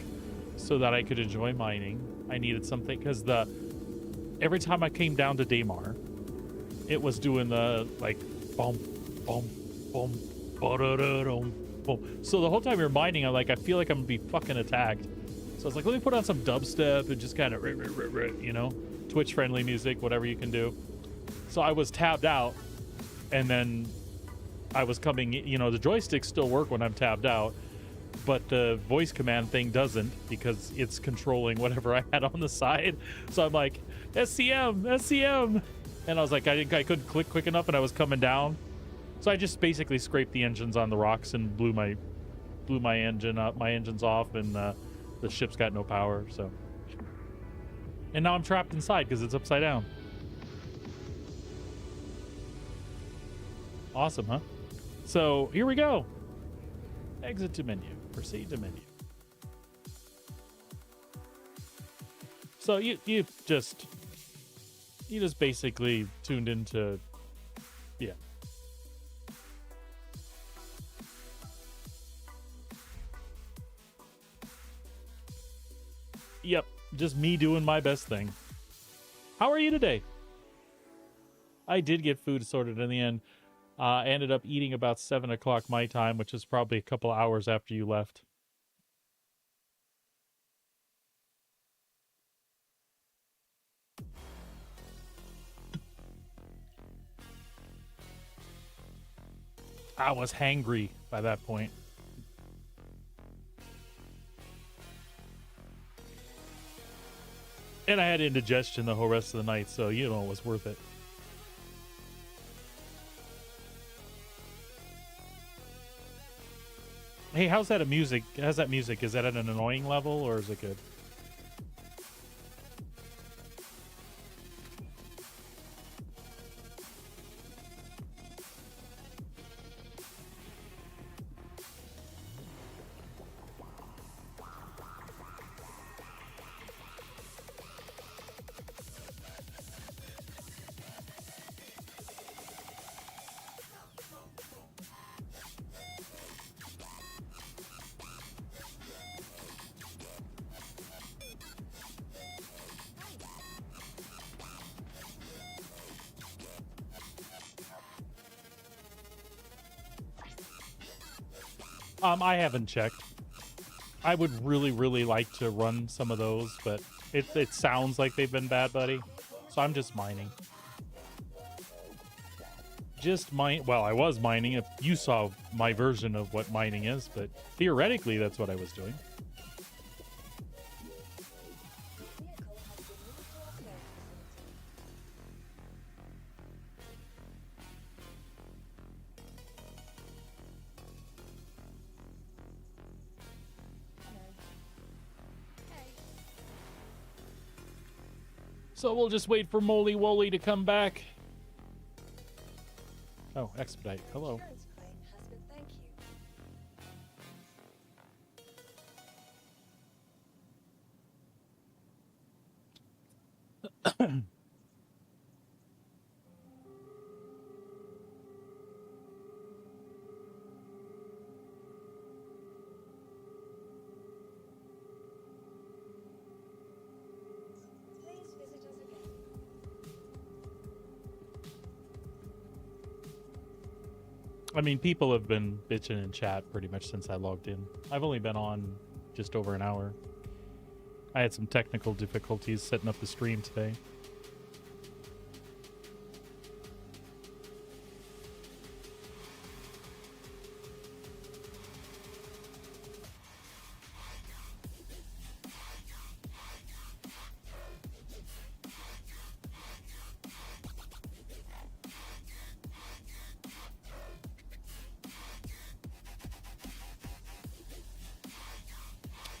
so that I could enjoy mining. I needed something because every time I came down to Daymar, it was doing the like boom, boom, boom, ba-da-da-dum, boom. So the whole time you're mining, I feel like I'm gonna be fucking attacked. So I was like, let me put on some dubstep and just kind of, you know, Twitch friendly music, whatever you can do. So I was tabbed out, and then I was coming, you know, the joysticks still work when I'm tabbed out, but the voice command thing doesn't because it's controlling whatever I had on the side. So I'm like, SCM. And I was like, I couldn't click quick enough, and I was coming down. So I just basically scraped the engines on the rocks and blew my engine up, my engine's off, and the ship's got no power. So, and now I'm trapped inside because it's upside down. Awesome, huh? So here we go. Exit to menu. Proceed to menu. So you just basically tuned into, yeah. Yep, just me doing my best thing. How are you today? I did get food sorted in the end. I ended up eating about 7 o'clock my time, which is probably a couple hours after you left. I was hangry by that point. And I had indigestion the whole rest of the night, so you know it was worth it. Hey, how's that music? How's that music? Is that at an annoying level or is it good? I haven't checked. I would really like to run some of those, but it sounds like they've been bad, buddy. So I'm just mining. Well, I was mining. If you saw my version of what mining is, but theoretically that's what I was doing. So we'll just wait for Moly Woly to come back. Oh, expedite. Hello. Insurance claim has been thank you. Please visit us again. I mean, people have been bitching in chat pretty much since I logged in. I've only been on just over an hour. I had some technical difficulties setting up the stream today.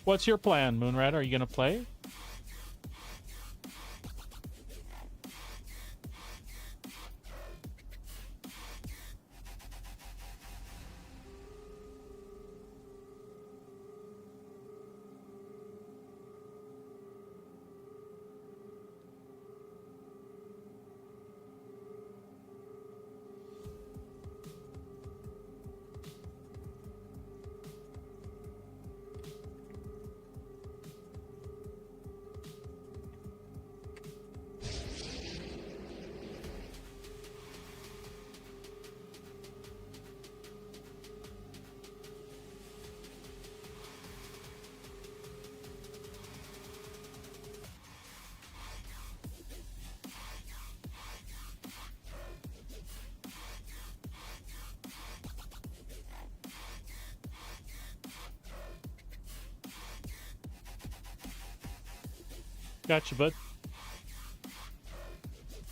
What's your plan, Moonrat? Are you going to play? Gotcha, bud.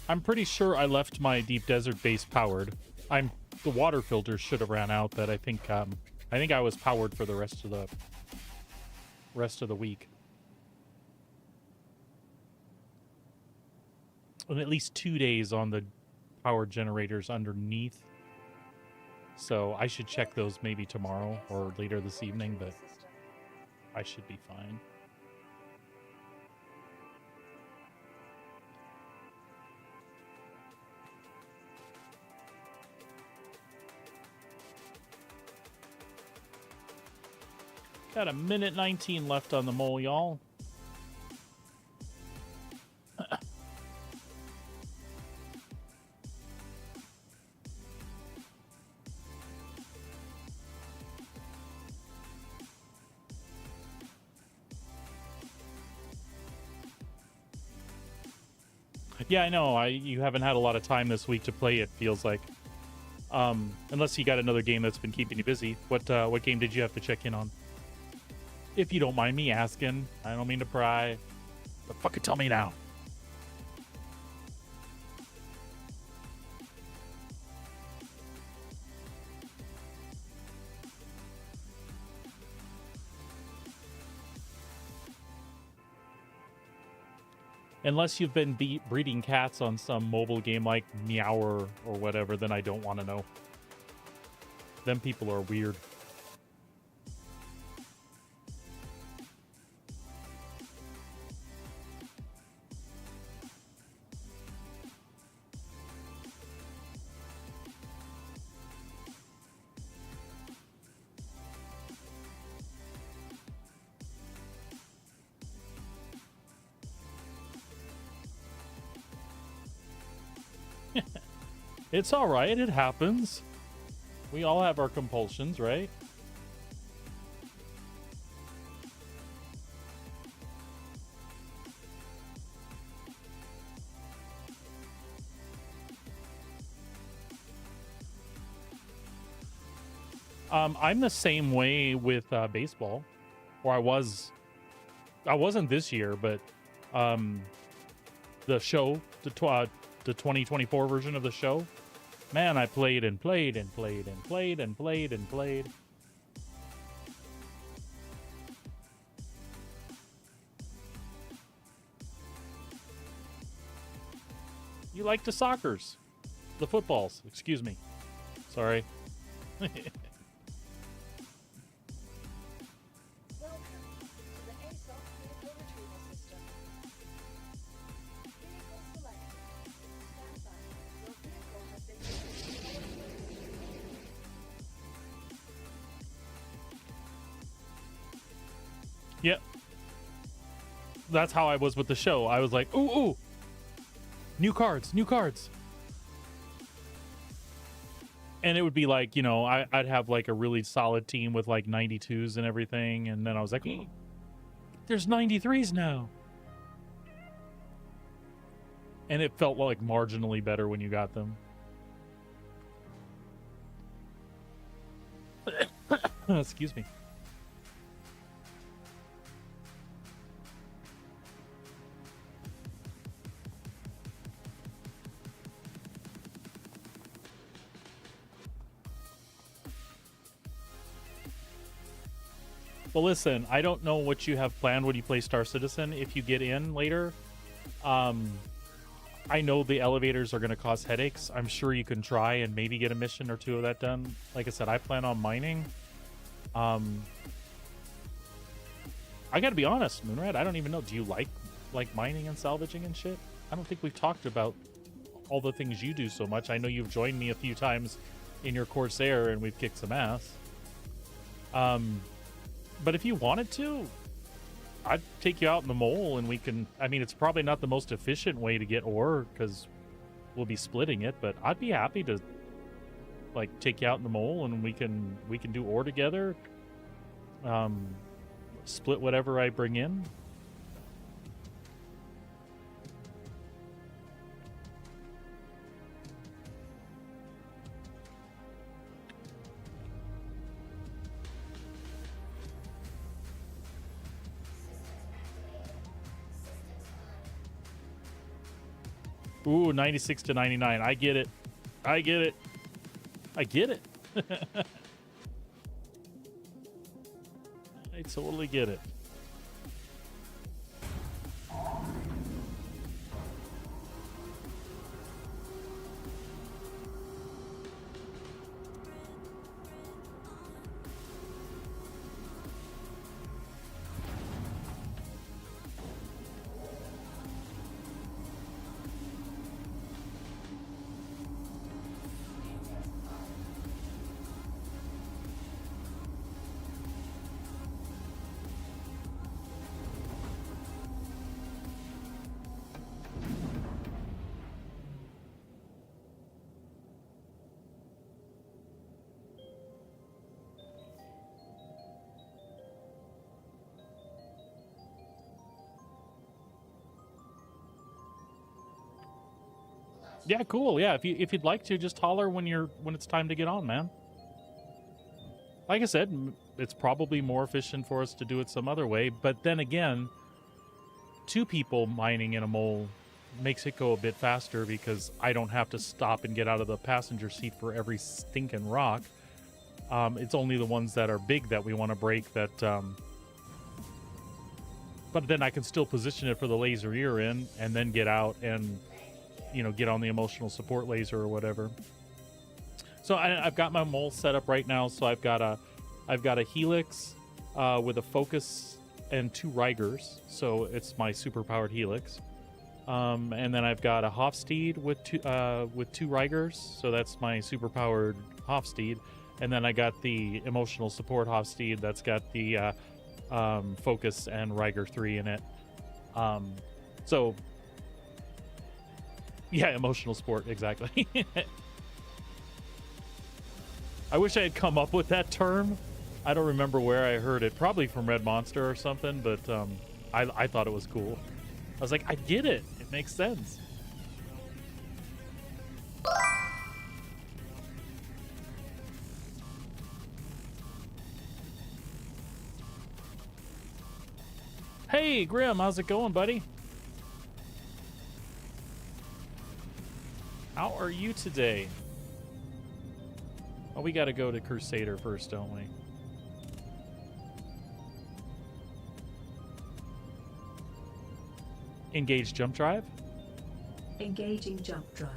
I'm pretty sure I left my deep desert base powered. The water filter should have ran out, but I think I was powered for the rest of the week. And at least 2 days on the power generators underneath. So I should check those maybe tomorrow or later this evening, but I should be fine. Got a minute 19 left on the mole, y'all. Yeah, I know. You haven't had a lot of time this week to play, it feels like. Unless you got another game that's been keeping you busy. What game did you have to check in on? If you don't mind me asking. I don't mean to pry. But fucking tell me now. Unless you've been breeding cats on some mobile game like Meower or whatever, then I don't want to know. Them people are weird. It's all right. It happens. We all have our compulsions, right? I'm the same way with baseball, or I wasn't this year, but the show, the 2024 version of the show, man, I played and played and played and played and played and played. You like the soccers. The footballs, excuse me. Sorry. Welcome to the ASOP Vehicle Retrieval System. Vehicle selected. Stand by. Your vehicle has been delivered to the following location. Yep. That's how I was with the show. I was like, ooh, ooh. New cards, new cards. And it would be like, you know, I'd have like a really solid team with like 92s and everything. And then I was like, "Oh, there's 93s now." And it felt like marginally better when you got them. Excuse me. Well, listen, I don't know what you have planned when you play Star Citizen. If you get in later, I know the elevators are going to cause headaches. I'm sure you can try and maybe get a mission or two of that done. Like I said, I plan on mining. I got to be honest, Moonrat, I don't even know. Do you like mining and salvaging and shit? I don't think we've talked about all the things you do so much. I know you've joined me a few times in your Corsair and we've kicked some ass. But if you wanted to, I'd take you out in the mole and we can... I mean, it's probably not the most efficient way to get ore because we'll be splitting it, but I'd be happy to, like, take you out in the mole and we can do ore together. Split whatever I bring in. Ooh, 96 to 99. I get it. I get it. I get it. I totally get it. Yeah, cool. Yeah, if you'd like to, just holler when it's time to get on, man. Like I said, it's probably more efficient for us to do it some other way, but then again, 2 people mining in a mole makes it go a bit faster because I don't have to stop and get out of the passenger seat for every stinking rock. It's only the ones that are big that we want to break that... but then I can still position it for the laser ear in and then get out and... you know, get on the emotional support laser or whatever. So I've got my mole set up right now. So I've got a Helix with a Focus and 2 Rigers. So it's my super powered Helix. And then I've got a Hofsteed with 2 Rigers. So that's my super powered Hofsteed. And then I got the emotional support Hofsteed that's got the Focus and Riger 3 in it. So yeah, emotional support, exactly. I wish I had come up with that term. I don't remember where I heard it. Probably from Red Monster or something, but I thought it was cool. I was like, I get it. It makes sense. Hey, Grim, how's it going, buddy? How are you today? Oh, we got to go to Crusader first, don't we? Engage jump drive? Engaging jump drive.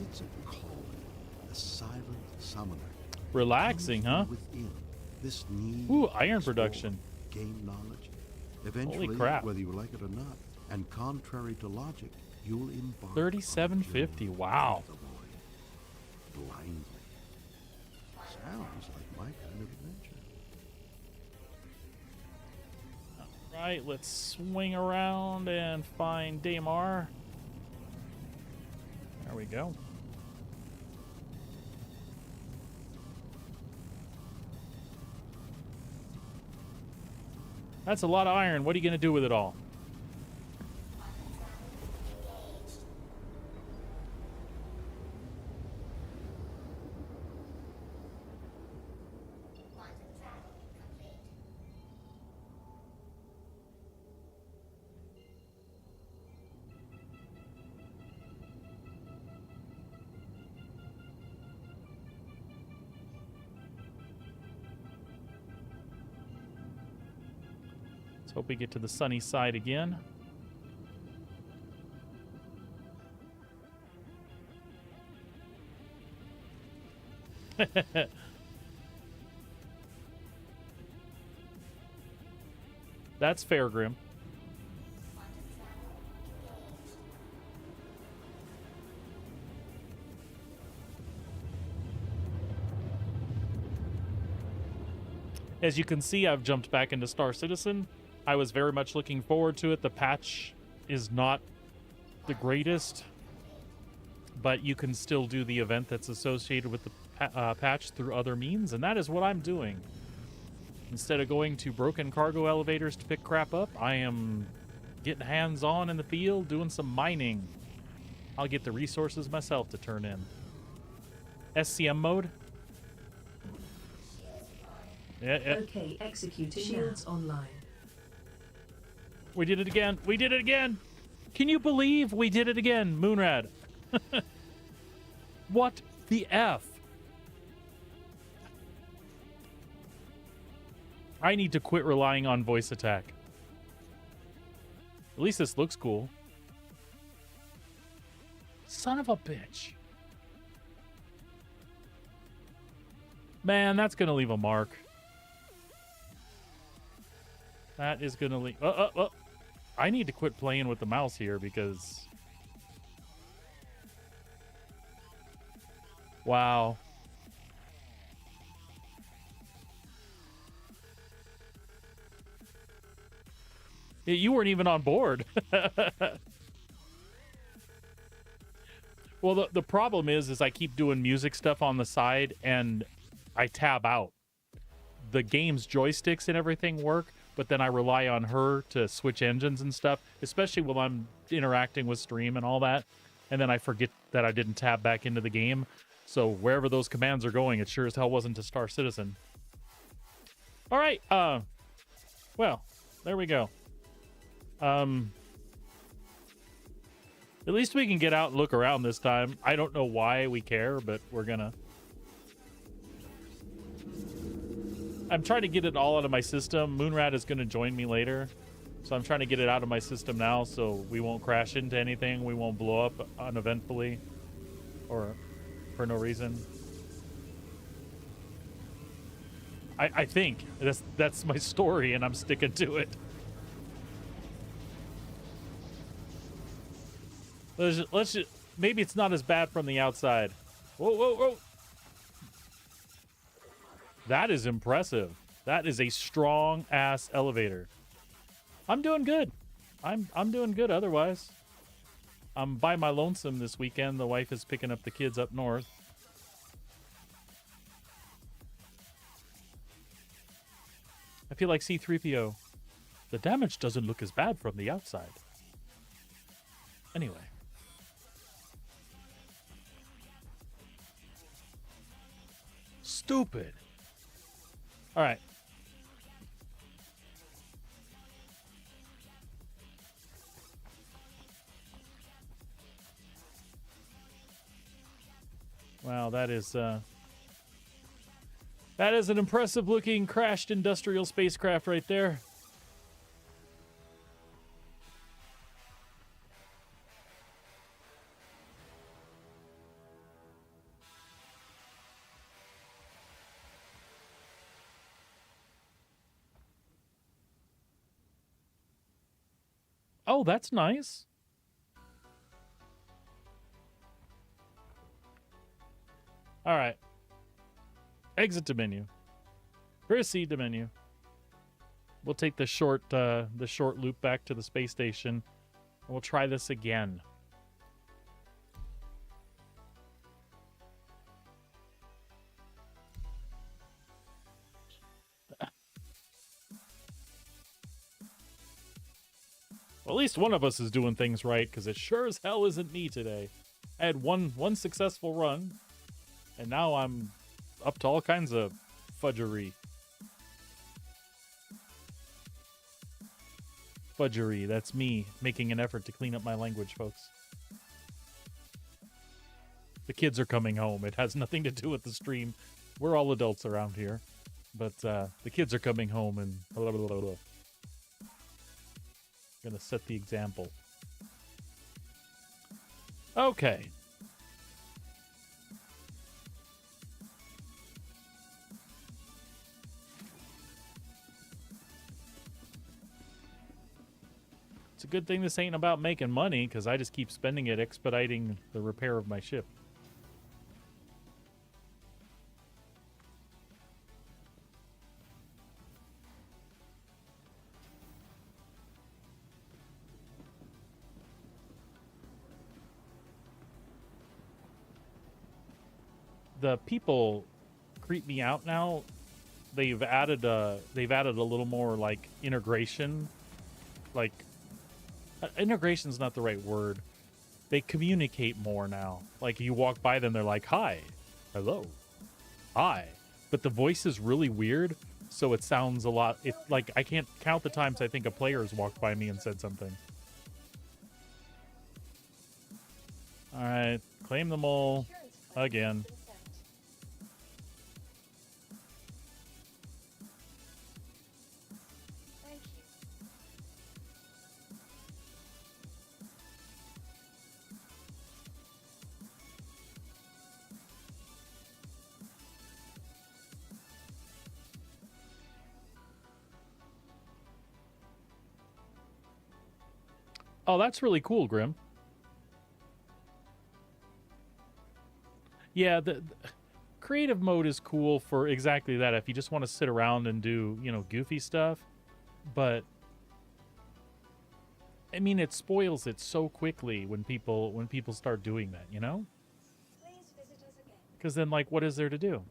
It's a calling, a silent summoner. Relaxing, huh? Comes from within. This need Ooh, to iron explore, production. gain knowledge. Eventually, crap. whether you like it or not, and contrary to logic, you'll embark on a 3750. journey Wow. into the void, blindly. Sounds like my kind of adventure. Right, let's swing around and find Daymar. There we go. That's a lot of iron. What are you going to do with it all? Quantum travel complete. Let's hope we get to the sunny side again. That's fair, Grim. As you can see, I've jumped back into Star Citizen. I was very much looking forward to it. The patch is not the greatest, but you can still do the event that's associated with the patch through other means, and that is what I'm doing. Instead of going to broken cargo elevators to pick crap up, I am getting hands-on in the field, doing some mining. I'll get the resources myself to turn in. SCM mode? Yeah. Okay, executing shields online. We did it again. We did it again. Can you believe we did it again, Moonrad? What the F? I need to quit relying on voice attack. At least this looks cool. Son of a bitch. Man, that's going to leave a mark. That is going to leave... I need to quit playing with the mouse here because... Wow. You weren't even on board. Well, the problem is I keep doing music stuff on the side and I tab out. The game's joysticks and everything work, but then I rely on her to switch engines and stuff, especially when I'm interacting with stream and all that. And then I forget that I didn't tab back into the game. So wherever those commands are going, it sure as hell wasn't to Star Citizen. All right. Well, there we go. At least we can get out and look around this time. I don't know why we care, but we're gonna. I'm trying to get it all out of my system. Moonrat is gonna join me later. So I'm trying to get it out of my system now so we won't crash into anything. We won't blow up uneventfully or for no reason. I think that's my story and I'm sticking to it. Let's just, maybe it's not as bad from the outside. Whoa, whoa, whoa. That is impressive. That is a strong ass elevator. I'm doing good. I'm doing good otherwise. I'm by my lonesome this weekend. The wife is picking up the kids up north. I feel like C-3PO. The damage doesn't look as bad from the outside. Anyway. Stupid. All right. Wow, that is an impressive looking crashed industrial spacecraft right there. Oh, that's nice. All right. Exit to menu. Proceed to menu. We'll take the short loop back to the space station, and we'll try this again. Well, at least one of us is doing things right, because it sure as hell isn't me today. I had one successful run, and now I'm up to all kinds of fudgery. Fudgery, that's me making an effort to clean up my language, folks. The kids are coming home. It has nothing to do with the stream. We're all adults around here. But the kids are coming home and blah, blah, blah, blah. Gonna set the example. Okay. It's a good thing this ain't about making money, because I just keep spending it expediting the repair of my ship. The people creep me out now. They've added a little more like integration. Like integration's not the right word. They communicate more now. Like you walk by them, they're like, "Hi, hello, hi," but the voice is really weird, so it sounds a lot. It like I can't count the times I think a player has walked by me and said something. All right, claim the mole again. Oh, that's really cool, Grim. Yeah, the creative mode is cool for exactly that. If you just want to sit around and do, goofy stuff. But I mean, it spoils it so quickly when people start doing that, Please visit us again. Because then, like, what is there to do?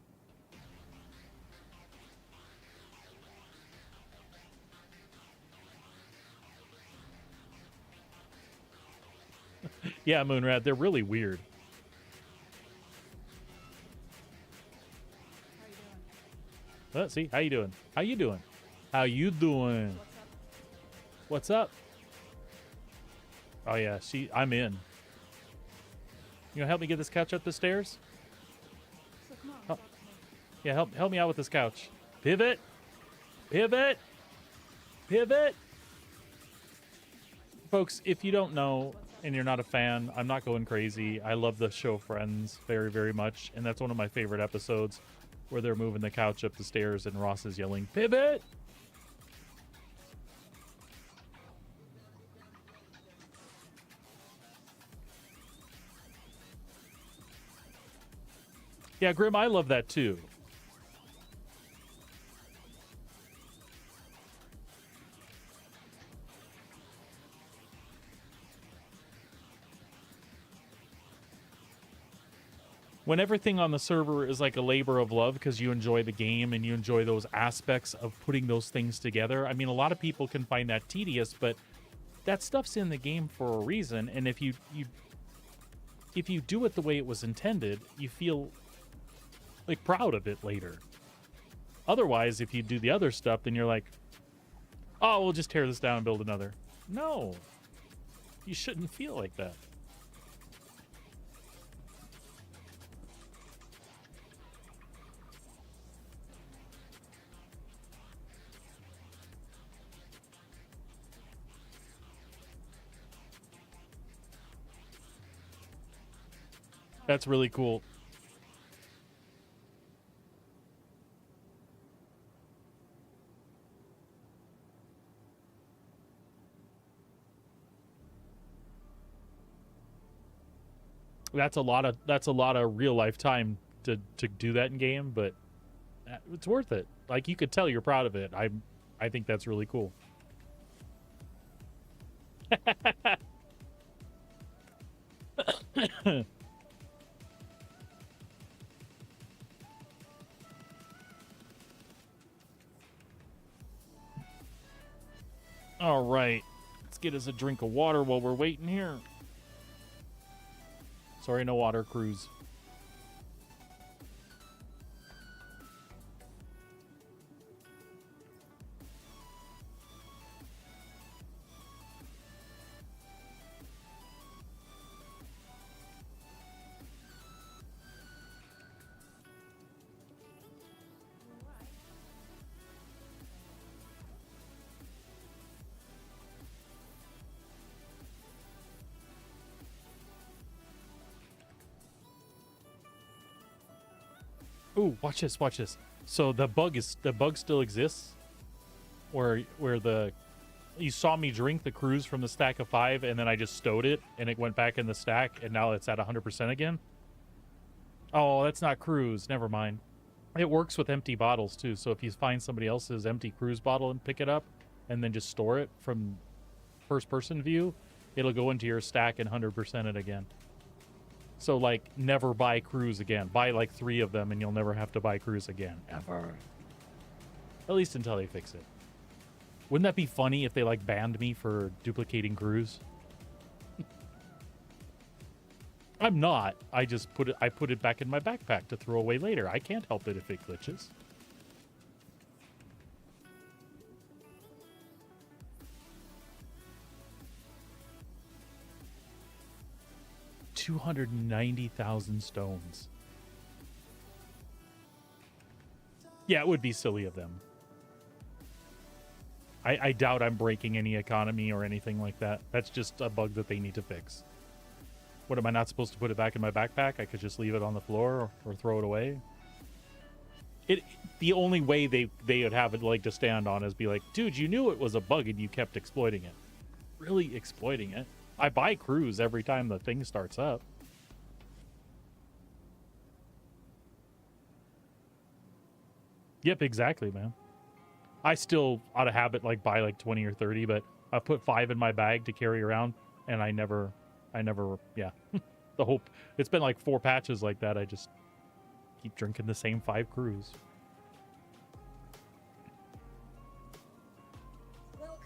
Yeah, Moonrat, they're really weird. Let's see. How you doing? How you doing? How you doing? What's up? Oh yeah, I'm in. You gonna help me get this couch up the stairs? Oh. Yeah, help me out with this couch. Pivot. Pivot. Pivot. Folks, if you don't know and you're not a fan, I'm not going crazy. I love the show Friends very, very much, and that's one of my favorite episodes where they're moving the couch up the stairs and Ross is yelling, "Pivot!" Yeah, Grim, I love that too. When everything on the server is like a labor of love because you enjoy the game and you enjoy those aspects of putting those things together. I mean, a lot of people can find that tedious, but that stuff's in the game for a reason. And if you do it the way it was intended, you feel like proud of it later. Otherwise, if you do the other stuff, then you're like, "Oh, we'll just tear this down and build another." No, you shouldn't feel like that. That's really cool. That's a lot of real life time to do that in game, but it's worth it. Like, you could tell you're proud of it. I think that's really cool. All right, let's get us a drink of water while we're waiting here. Sorry, no water cruise. Ooh, watch this, watch this. So the bug still exists, where you saw me drink the cruise from the stack of 5, and then I just stowed it, and it went back in the stack, and now it's at 100% again. Oh, that's not cruise. Never mind. It works with empty bottles too. So if you find somebody else's empty cruise bottle and pick it up, and then just store it from first-person view, it'll go into your stack and 100% it again. So, like, never buy cruise again. Buy, like, 3 of them, and you'll never have to buy cruise again. Ever. At least until they fix it. Wouldn't that be funny if they, like, banned me for duplicating cruise? I'm not. I put it back in my backpack to throw away later. I can't help it if it glitches. $290,000 stones. Yeah, it would be silly of them. I doubt I'm breaking any economy or anything like that. That's just a bug that they need to fix. What, am I not supposed to put it back in my backpack? I could just leave it on the floor or throw it away? The only way they would have it, like, to stand on is be like, dude, you knew it was a bug and you kept exploiting it. Really exploiting it. I buy cruise every time the thing starts up. Yep, exactly, man. I still, out of habit, like, buy like 20 or 30, but I put 5 in my bag to carry around, and I never, yeah. It's been like 4 patches like that. I just keep drinking the same 5 cruise. Welcome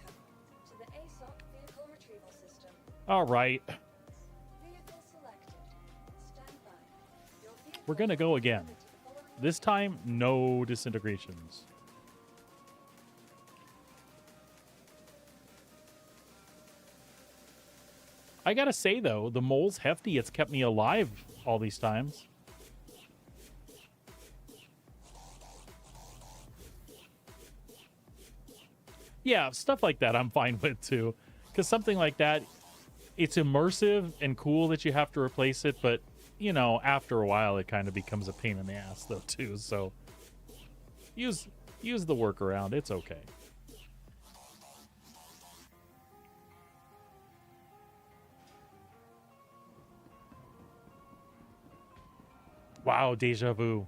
to the ASOP vehicle retrieval system. All right. Vehicle selected. Stand by. Your vehicle We're gonna go is again. delivered to the following This time, no disintegrations. I gotta say, though, the mole's hefty. It's kept me alive all these times. Yeah, stuff like that I'm fine with, too. Because something like that, it's immersive and cool that you have to replace it, but, you know, after a while, it kind of becomes a pain in the ass, though, too. So, use the workaround. It's okay. Wow, deja vu.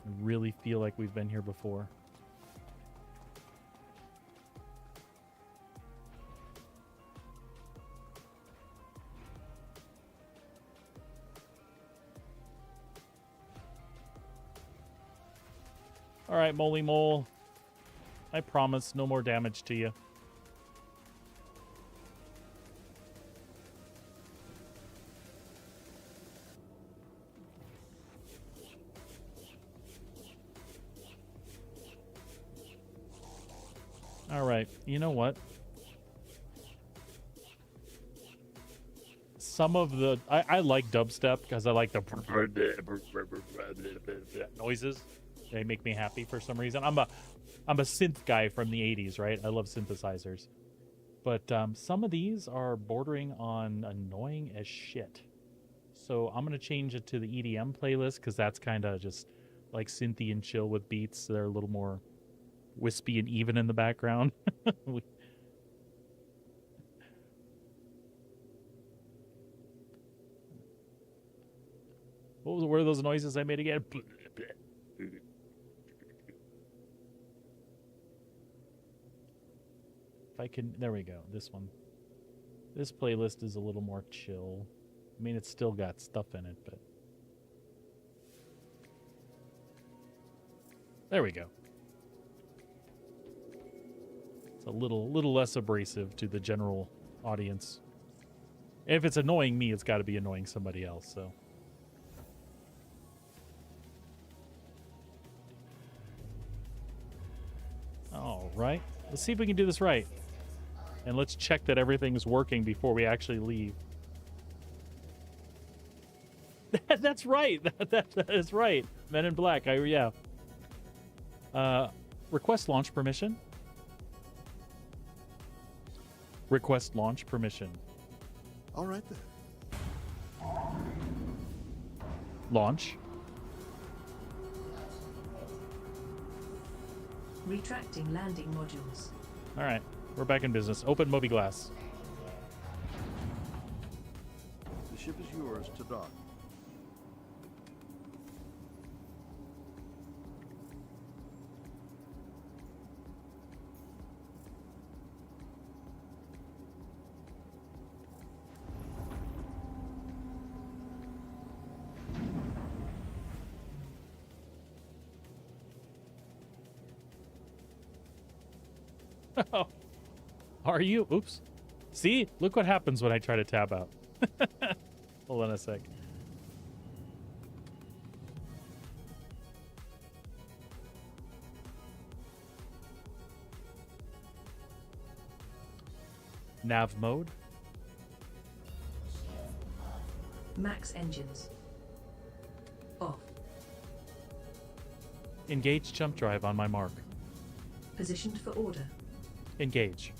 I really feel like we've been here before. All right, Moly Mole. I promise no more damage to you. All right, you know what? Some of the... I like dubstep because I like the noises. They make me happy for some reason. I'm a synth guy from the 80s, right? I love synthesizers. But some of these are bordering on annoying as shit. So I'm going to change it to the EDM playlist because that's kind of just like synthy and chill with beats. They're a little more wispy and even in the background. What were those noises I made again? If I can, there we go. This one. This playlist is a little more chill. I mean, it's still got stuff in it, but there we go. It's a little less abrasive to the general audience. If it's annoying me, it's got to be annoying somebody else, so. All right. Let's see if we can do this right. And let's check that everything's working before we actually leave. That's right. That is right. Men in Black. Yeah. Request launch permission. Request launch permission. All right then. Launch. Retracting landing modules. All right. We're back in business. Open Mobi-Glass. The ship is yours to dock. Are you? Oops. See? Look what happens when I try to tab out. Hold on a sec. Nav mode. Max engines. Off. Engage jump drive on my mark. Positioned for order. Engage.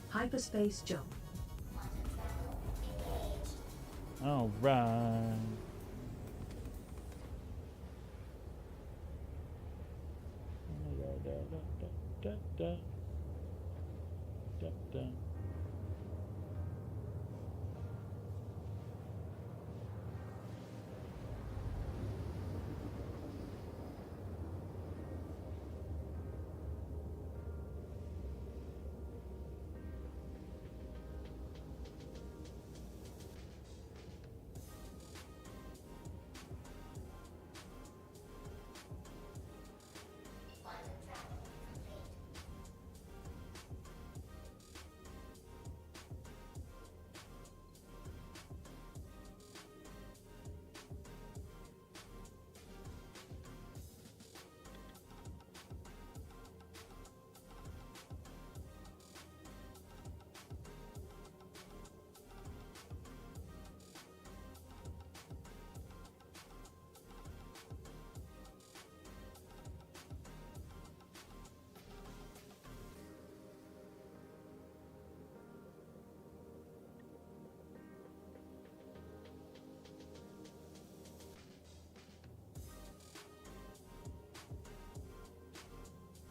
Hyperspace jump. All right.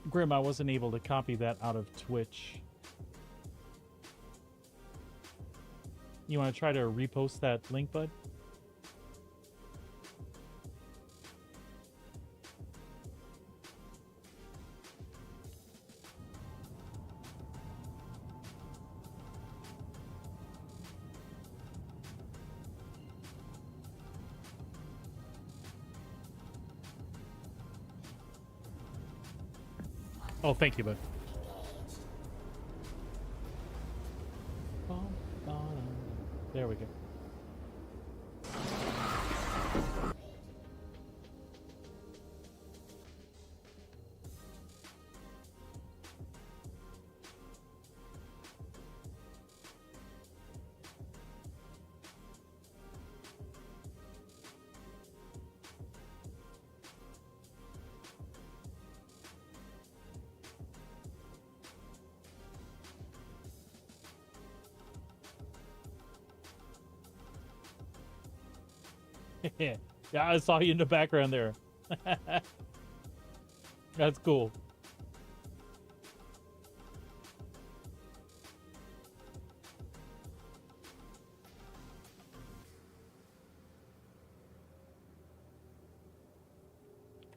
Grim, I wasn't able to copy that out of Twitch. You want to try to repost that link, bud? Oh, thank you, bud. There we go. Yeah, I saw you in the background there. That's cool.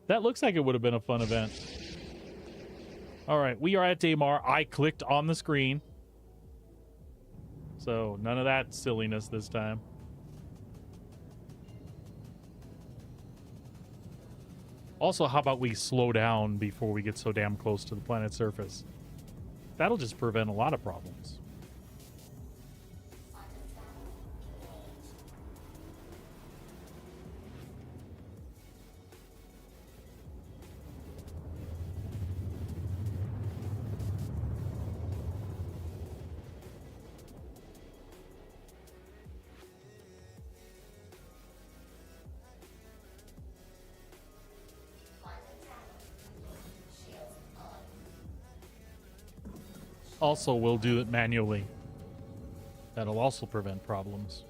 That looks like it would have been a fun event. All right, we are at Daymar. I clicked on the screen. So none of that silliness this time. Also, how about we slow down before we get so damn close to the planet's surface? That'll just prevent a lot of problems. Also, we'll do it manually. That'll also prevent problems.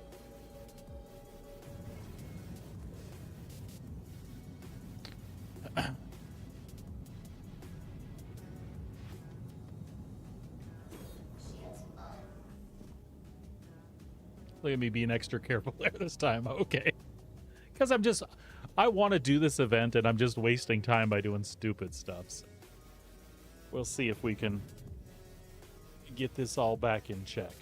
Look at me being extra careful there this time. Okay. Because I want to do this event and I'm just wasting time by doing stupid stuff. So we'll see if we can get this all back in check.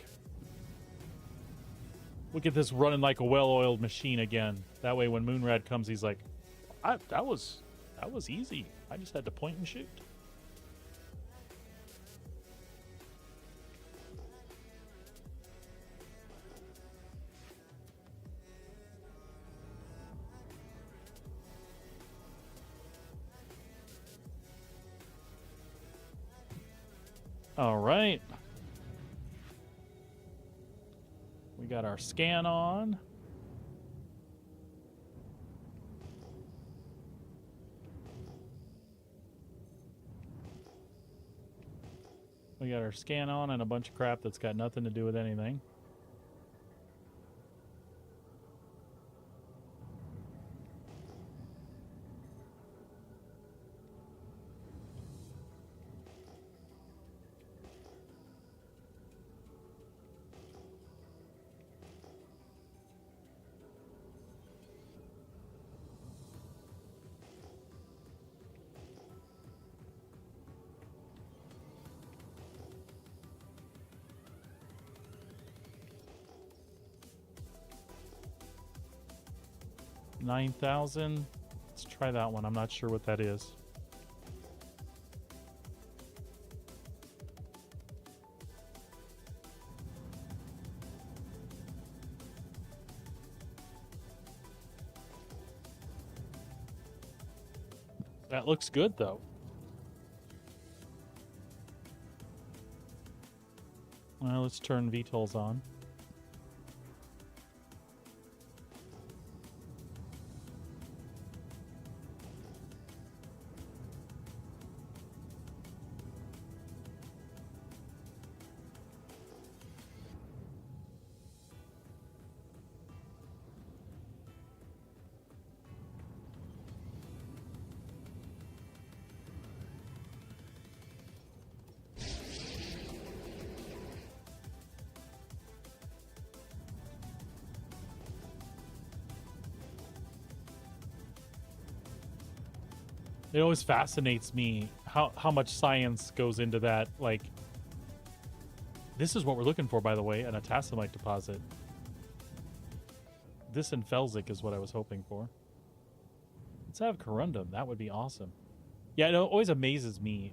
We'll get this running like a well-oiled machine again. That way when Moonrad comes, he's like, that was easy. I just had to point and shoot. All right. We got our scan on. We got our scan on and a bunch of crap that's got nothing to do with anything. $9,000. Let's try that one. I'm not sure what that is. That looks good, though. Well, let's turn VTOLs on. It always fascinates me how much science goes into that. Like, this is what we're looking for, by the way, an atasamite deposit. This and Felsic is what I was hoping for. Let's have corundum. That would be awesome. Yeah, it always amazes me,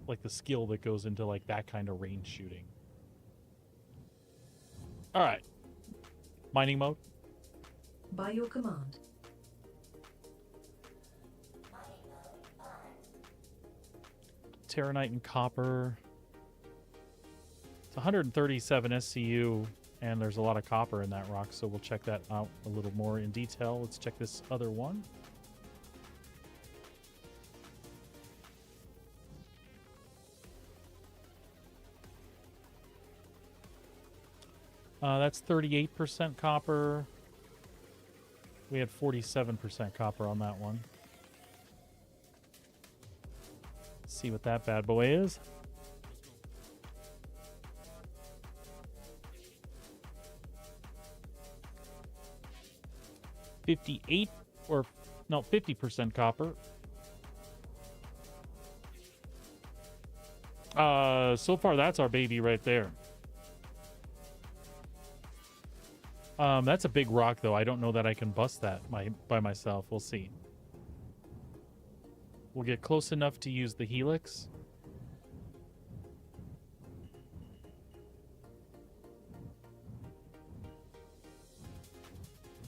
like the skill that goes into like that kind of range shooting. All right, mining mode. By your command. Terranite and copper. It's 137 SCU, and there's a lot of copper in that rock, so we'll check that out a little more in detail. Let's check this other one. That's 38% copper. We had 47% copper on that one. Let's see what that bad boy is. $58 or no, 50% copper. So far that's our baby right there. That's a big rock though. I don't know that I can bust that by myself. We'll see. We'll get close enough to use the helix.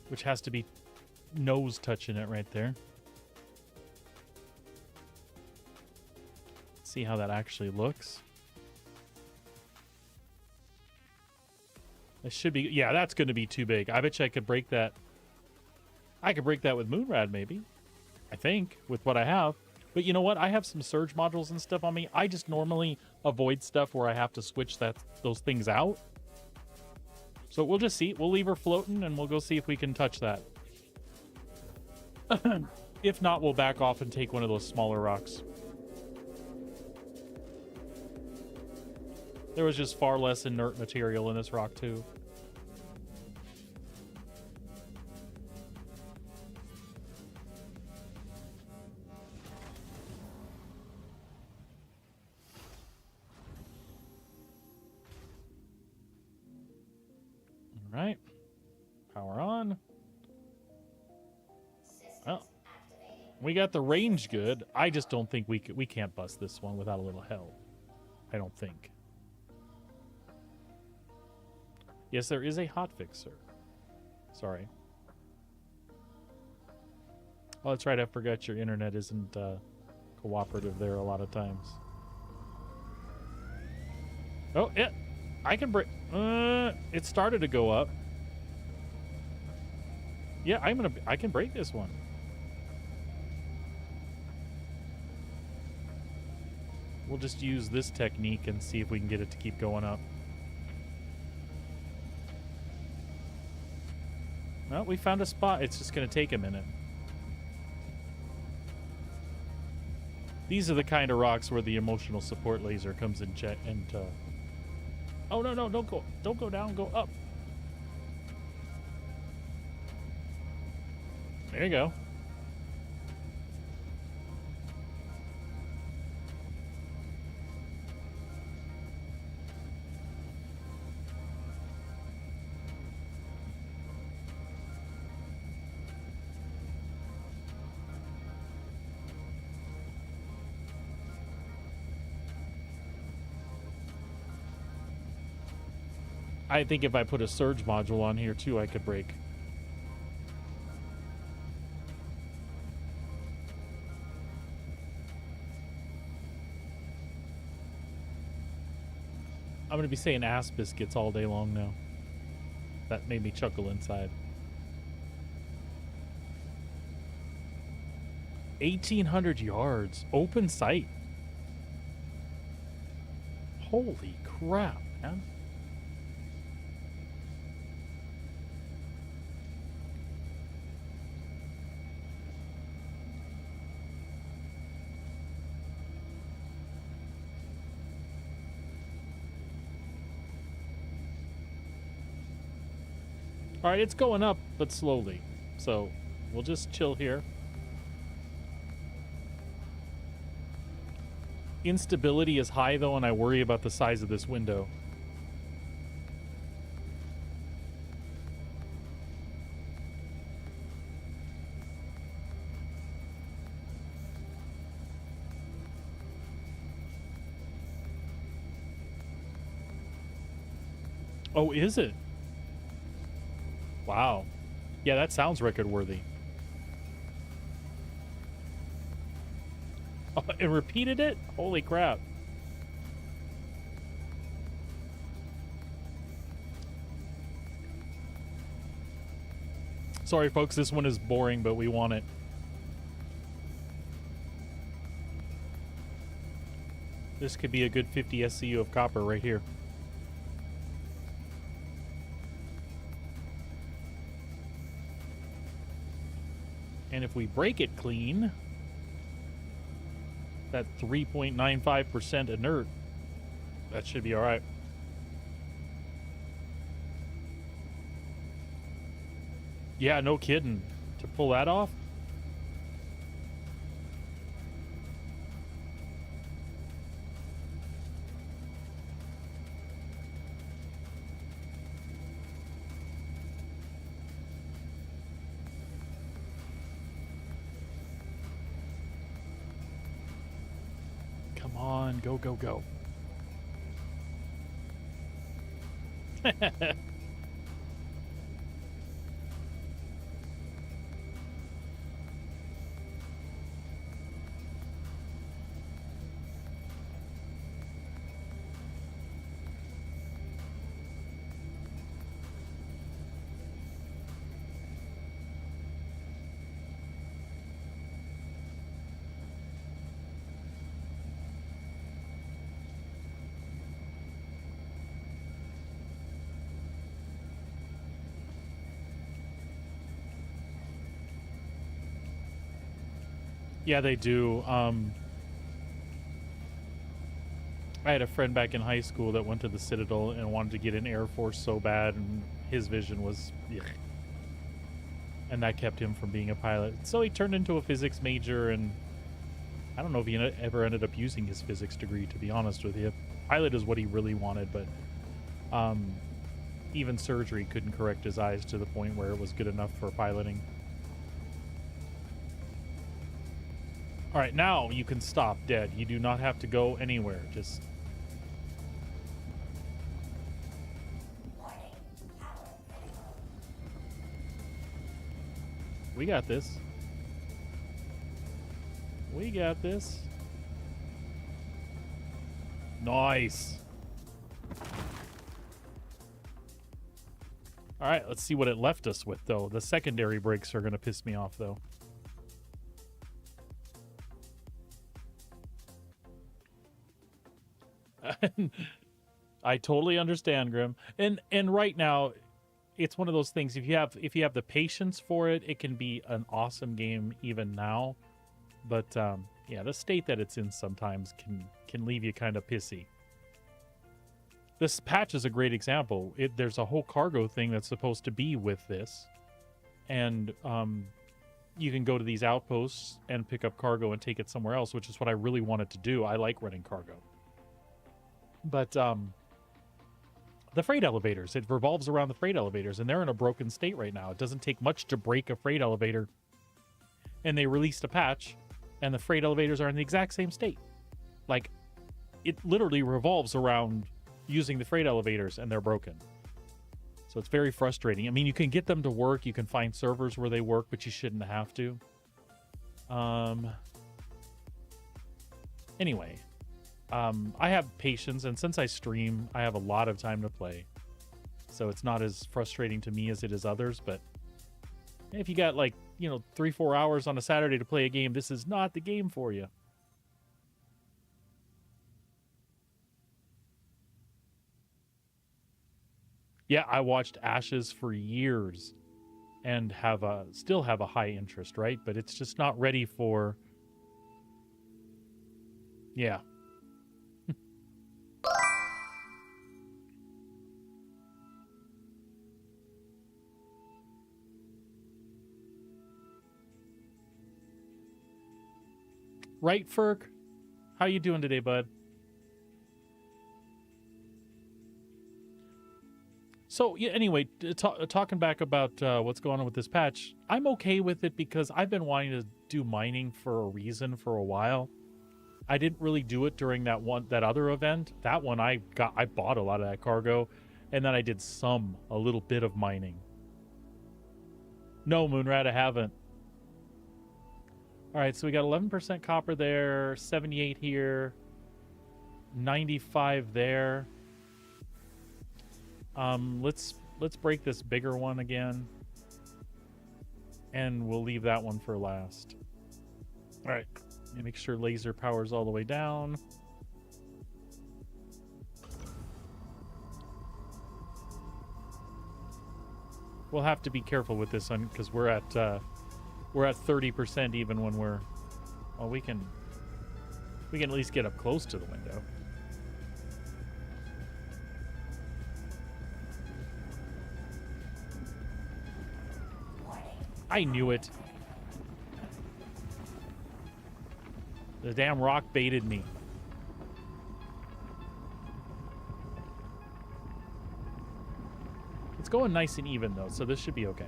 Which has to be nose touching it right there. See how that actually looks. It should be, yeah, that's going to be too big. I bet you I could break that. I could break that with Moonrad maybe. I think, with what I have. But you know what? I have some surge modules and stuff on me. I just normally avoid stuff where I have to switch those things out. So we'll just see. We'll leave her floating and we'll go see if we can touch that. If not, we'll back off and take one of those smaller rocks. There was just far less inert material in this rock too. All right. Power on. Well, we got the range good. I just don't think we can't bust this one without a little help. I don't think. Yes, there is a hotfix, sir. Sorry. Oh, that's right. I forgot your internet isn't cooperative there a lot of times. Oh, yeah. I can break. It started to go up. Yeah, I can break this one. We'll just use this technique and see if we can get it to keep going up. Well, we found a spot. It's just going to take a minute. These are the kind of rocks where the emotional support laser comes in check and oh no, don't go down, go up. There you go. I think if I put a surge module on here too, I could break. I'm going to be saying ass biscuits all day long now. That made me chuckle inside. 1,800 yards. Open sight. Holy crap, man. All right, it's going up, but slowly. So we'll just chill here. Instability is high, though, and I worry about the size of this window. Oh, is it? Wow. Yeah, that sounds record worthy. Oh, it repeated it? Holy crap. Sorry, folks, this one is boring, but we want it. This could be a good 50 SCU of copper right here. And if we break it clean, that 3.95% inert, that should be all right. Yeah, no kidding. To pull that off? Come on, go, go, go. Yeah, they do. I had a friend back in high school that went to the Citadel and wanted to get in Air Force so bad, and his vision was, ugh. And that kept him from being a pilot. So he turned into a physics major, and I don't know if he ever ended up using his physics degree, to be honest with you. Pilot is what he really wanted, but even surgery couldn't correct his eyes to the point where it was good enough for piloting. All right, now you can stop dead. You do not have to go anywhere. Just... We got this. We got this. Nice. All right, let's see what it left us with, though. The secondary brakes are going to piss me off, though. I totally understand, Grim. And right now, it's one of those things. If you have the patience for it, it can be an awesome game even now. But yeah, the state that it's in sometimes can leave you kind of pissy. This patch is a great example. There's a whole cargo thing that's supposed to be with this, and you can go to these outposts and pick up cargo and take it somewhere else, which is what I really wanted to do. I like running cargo. But the freight elevators, it revolves around the freight elevators, and they're in a broken state right now. It doesn't take much to break a freight elevator. And they released a patch, and the freight elevators are in the exact same state. Like, it literally revolves around using the freight elevators, and they're broken. So it's very frustrating. I mean, you can get them to work. You can find servers where they work, but you shouldn't have to. Anyway. I have patience, and since I stream, I have a lot of time to play. So it's not as frustrating to me as it is others, but if you got, like, 3-4 hours on a Saturday to play a game, this is not the game for you. Yeah, I watched Ashes for years and still have a high interest, right? But it's just not ready for... Yeah. Right, Ferk? How you doing today, bud? So, yeah, anyway, talking back about what's going on with this patch, I'm okay with it because I've been wanting to do mining for a reason for a while. I didn't really do it during that other event. That one I bought a lot of that cargo, and then I did a little bit of mining. No, Moonrat, I haven't. All right, so we got 11% copper there, 78 here, 95 there. Let's break this bigger one again, and we'll leave that one for last. All right, make sure laser power's all the way down. We'll have to be careful with this one because we're at we're at 30% even when we're, well, we can at least get up close to the window. I knew it. The damn rock baited me. It's going nice and even though, so this should be okay.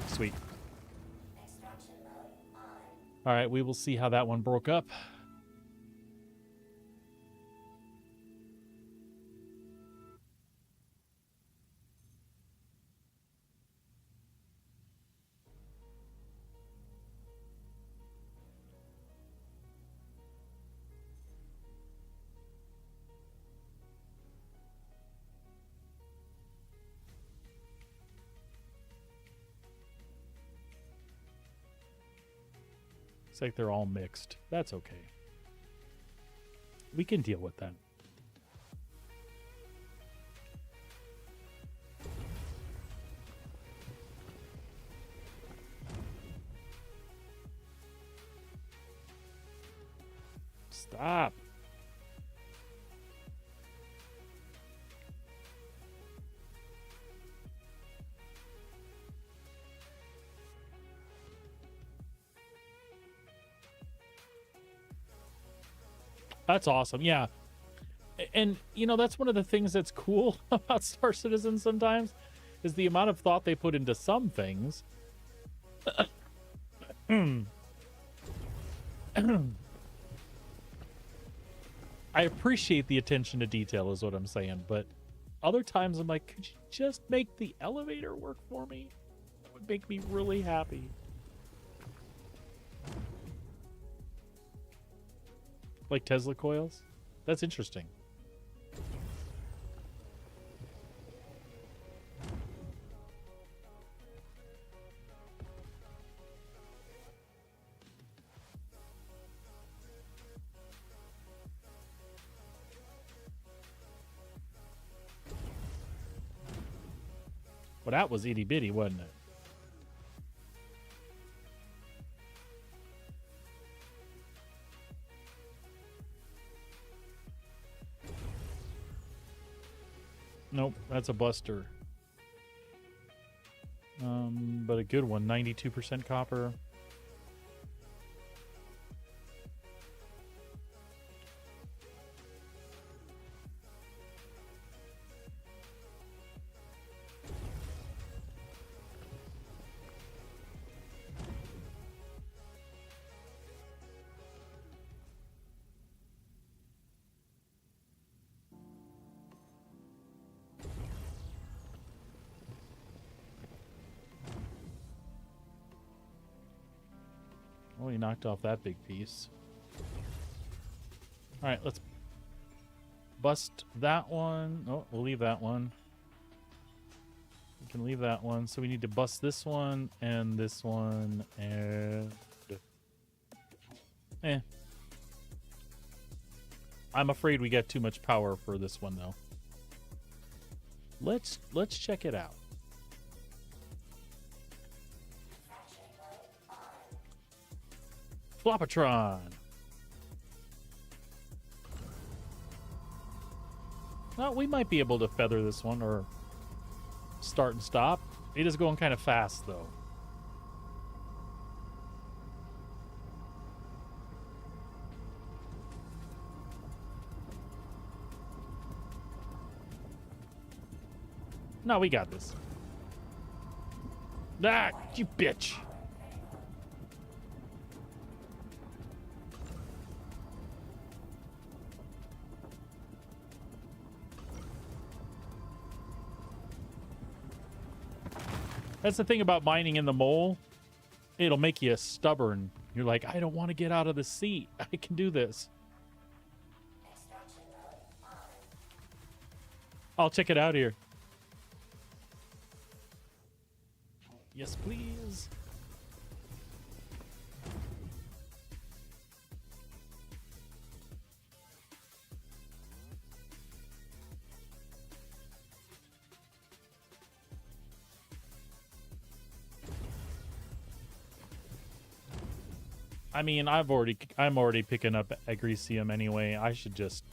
Sweet. All right, we will see how that one broke up. Looks like they're all mixed. That's okay. We can deal with that. Stop. That's awesome. Yeah. And, you know, that's one of the things that's cool about Star Citizen sometimes is the amount of thought they put into some things. I appreciate the attention to detail is what I'm saying, but other times I'm like, could you just make the elevator work for me? That would make me really happy. Like Tesla coils? That's interesting. Well, that was itty bitty, wasn't it? Nope, that's a buster. But a good one, 92% copper. Oh, he knocked off that big piece. All right, let's bust that one. Oh, we'll leave that one. We can leave that one. So we need to bust this one and this one and... I'm afraid we got too much power for this one though. Let's check it out. Flopatron. Well, we might be able to feather this one or start and stop. It is going kind of fast though. No, we got this. Ah, you bitch. That's the thing about mining in the mole. It'll make you stubborn. You're like, I don't want to get out of the seat. I can do this. I'll check it out here. Yes, please. I mean, I'm already picking up Agricium anyway. I should just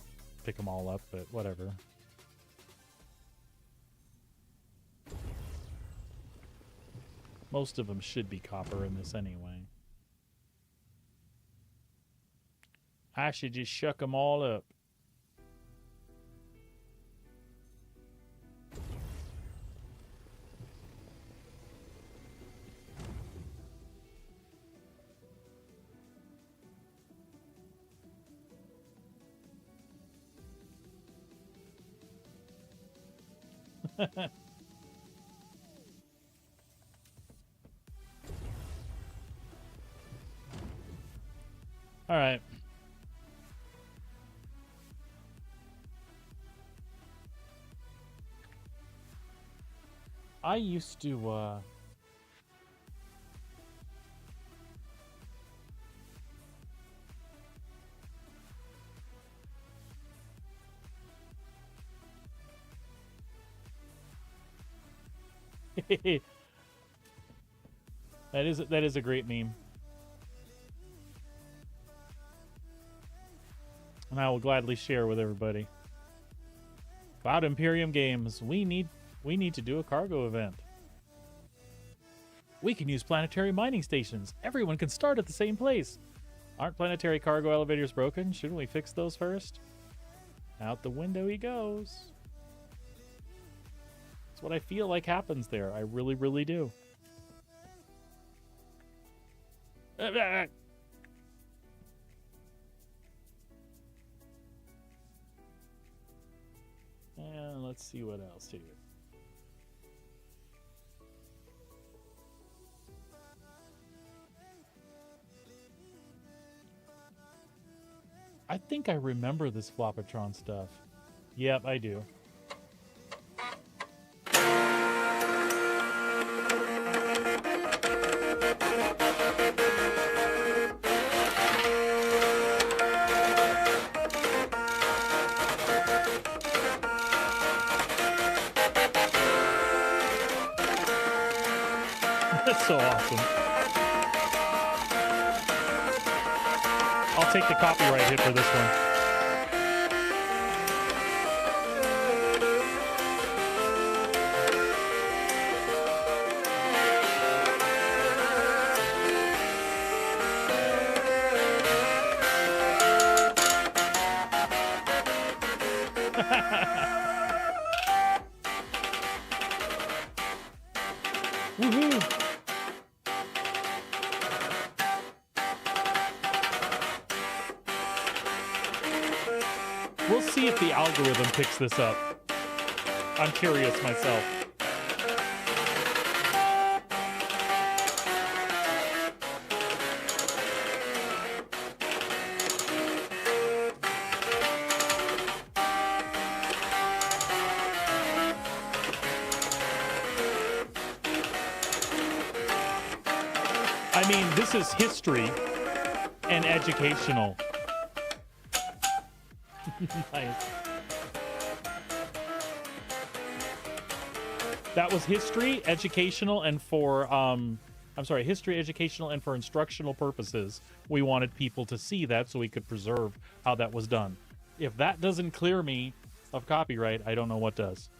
pick them all up, but whatever. Most of them should be copper in this anyway. I should just shuck them all up. All right. I used to that is a great meme. And I will gladly share with everybody. Cloud Imperium Games, we need to do a cargo event. We can use planetary mining stations. Everyone can start at the same place. Aren't planetary cargo elevators broken? Shouldn't we fix those first? Out the window he goes. That's what I feel like happens there. I really, really do. And let's see what else here. I think I remember this Flopatron stuff. Yep, I do. That's so awesome. I'll take the copyright hit for this one. Woohoo! We'll see if the algorithm picks this up. I'm curious myself. I mean, this is history and educational. Nice. That was history, educational, and for history, educational, and for instructional purposes. We wanted people to see that so we could preserve how that was done. If that doesn't clear me of copyright, I don't know what does.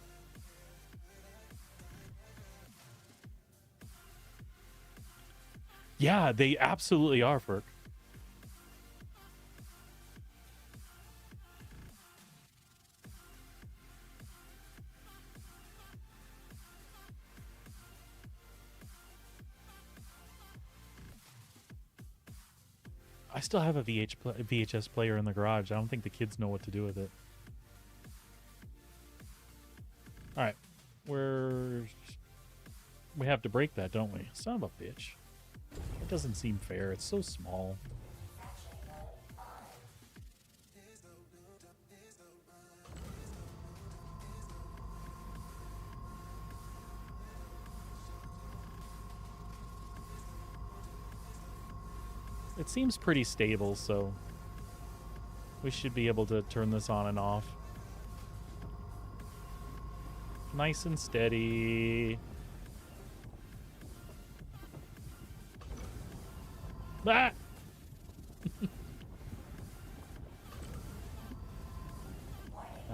Yeah, they absolutely are, Ferk. I still have a VHS player in the garage. I don't think the kids know what to do with it. All right. We have to break that, don't we? Son of a bitch. It doesn't seem fair. It's so small. It seems pretty stable, so we should be able to turn this on and off. Nice and steady. Ah!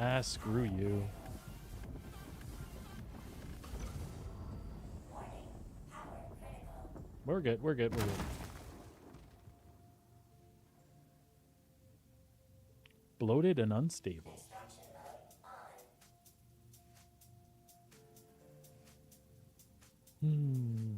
Ah, screw you. We're good, we're good, we're good. Bloated and unstable. Hmm.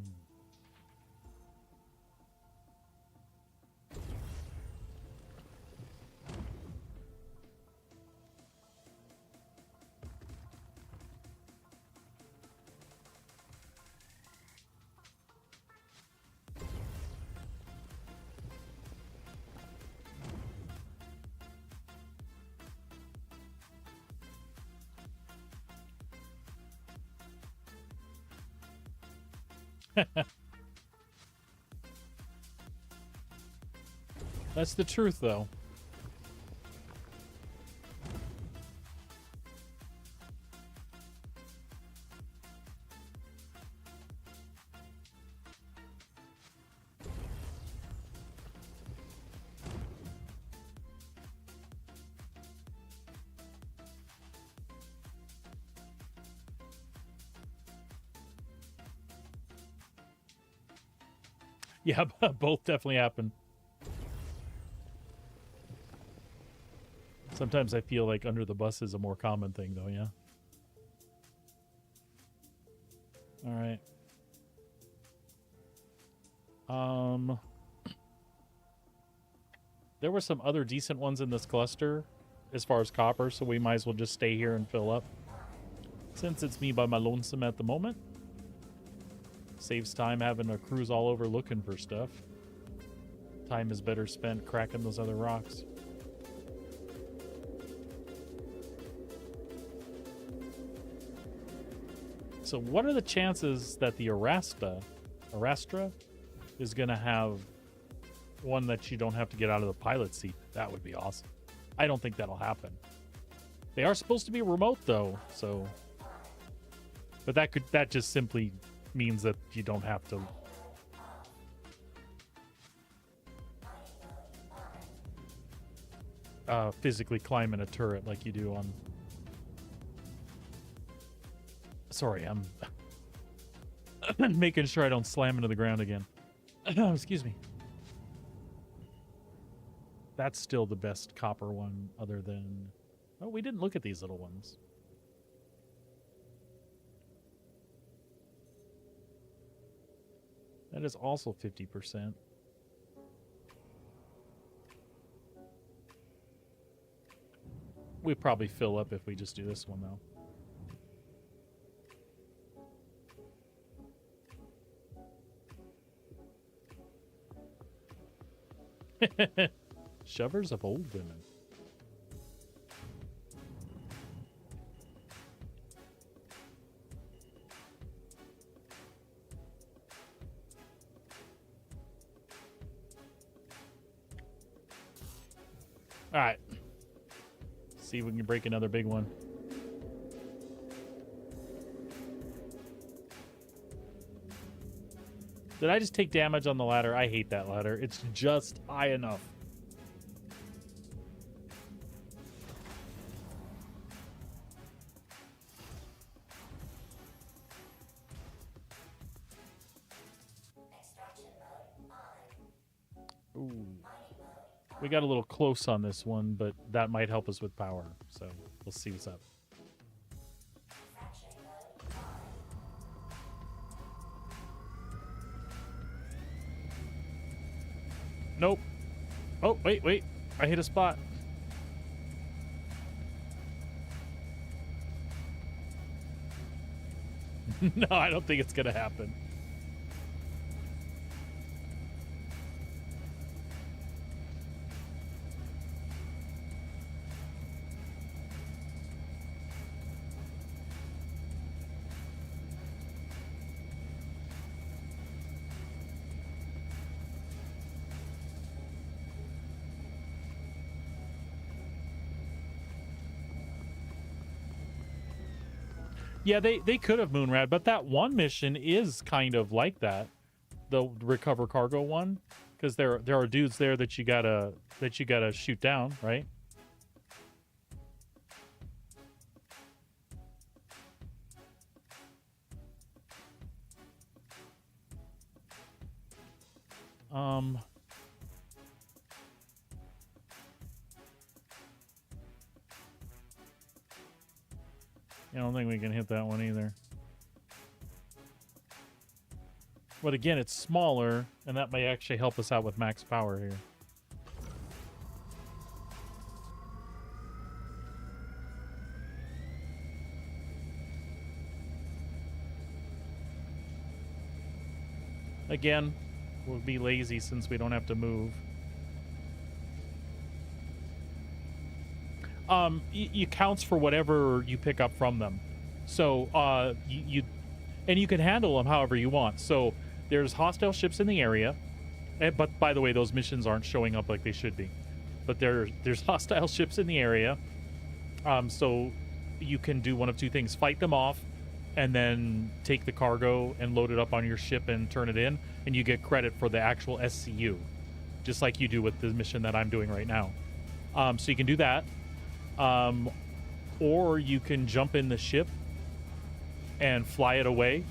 That's the truth, though. Yeah, both definitely happen. Sometimes I feel like under the bus is a more common thing, though, yeah. All right. There were some other decent ones in this cluster as far as copper, so we might as well just stay here and fill up. Since it's me by my lonesome at the moment. Saves time having to cruise all over looking for stuff. Time is better spent cracking those other rocks. So what are the chances that the Arastra is going to have one that you don't have to get out of the pilot seat? That would be awesome. I don't think that'll happen. They are supposed to be remote though, so but that just simply means that you don't have to physically climb in a turret like you do on... Sorry, I'm making sure I don't slam into the ground again. Excuse me. That's still the best copper one other than... Oh, we didn't look at these little ones. That is also 50%. We probably fill up if we just do this one, though. Shovers of old women. All right. See if we can break another big one. Did I just take damage on the ladder? I hate that ladder. It's just high enough. Ooh. We got a little close on this one, but that might help us with power. So we'll see what's up. Nope. Oh, wait. I hit a spot. No, I don't think it's going to happen. Yeah, they could have Moonrad, but that one mission is kind of like that, the recover cargo one, because there are dudes there that you gotta shoot down, right? I don't think we can hit that one either. But again, it's smaller, and that may actually help us out with max power here. Again, we'll be lazy since we don't have to move. You counts for whatever you pick up from them. So, you can handle them however you want. So, there's hostile ships in the area. But, by the way, those missions aren't showing up like they should be. But there's hostile ships in the area. So, you can do one of two things. Fight them off, and then take the cargo and load it up on your ship and turn it in. And you get credit for the actual SCU. Just like you do with the mission that I'm doing right now. So, you can do that. Or you can jump in the ship and fly it away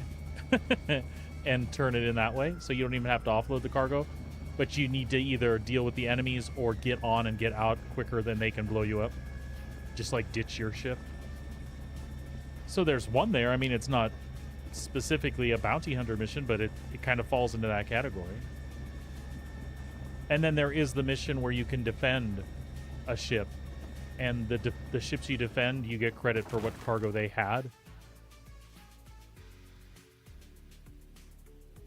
and turn it in that way. So you don't even have to offload the cargo, but you need to either deal with the enemies or get on and get out quicker than they can blow you up. Just like ditch your ship. So there's one there. I mean, it's not specifically a bounty hunter mission, but it kind of falls into that category. And then there is the mission where you can defend a ship. And the ships you defend, you get credit for what cargo they had.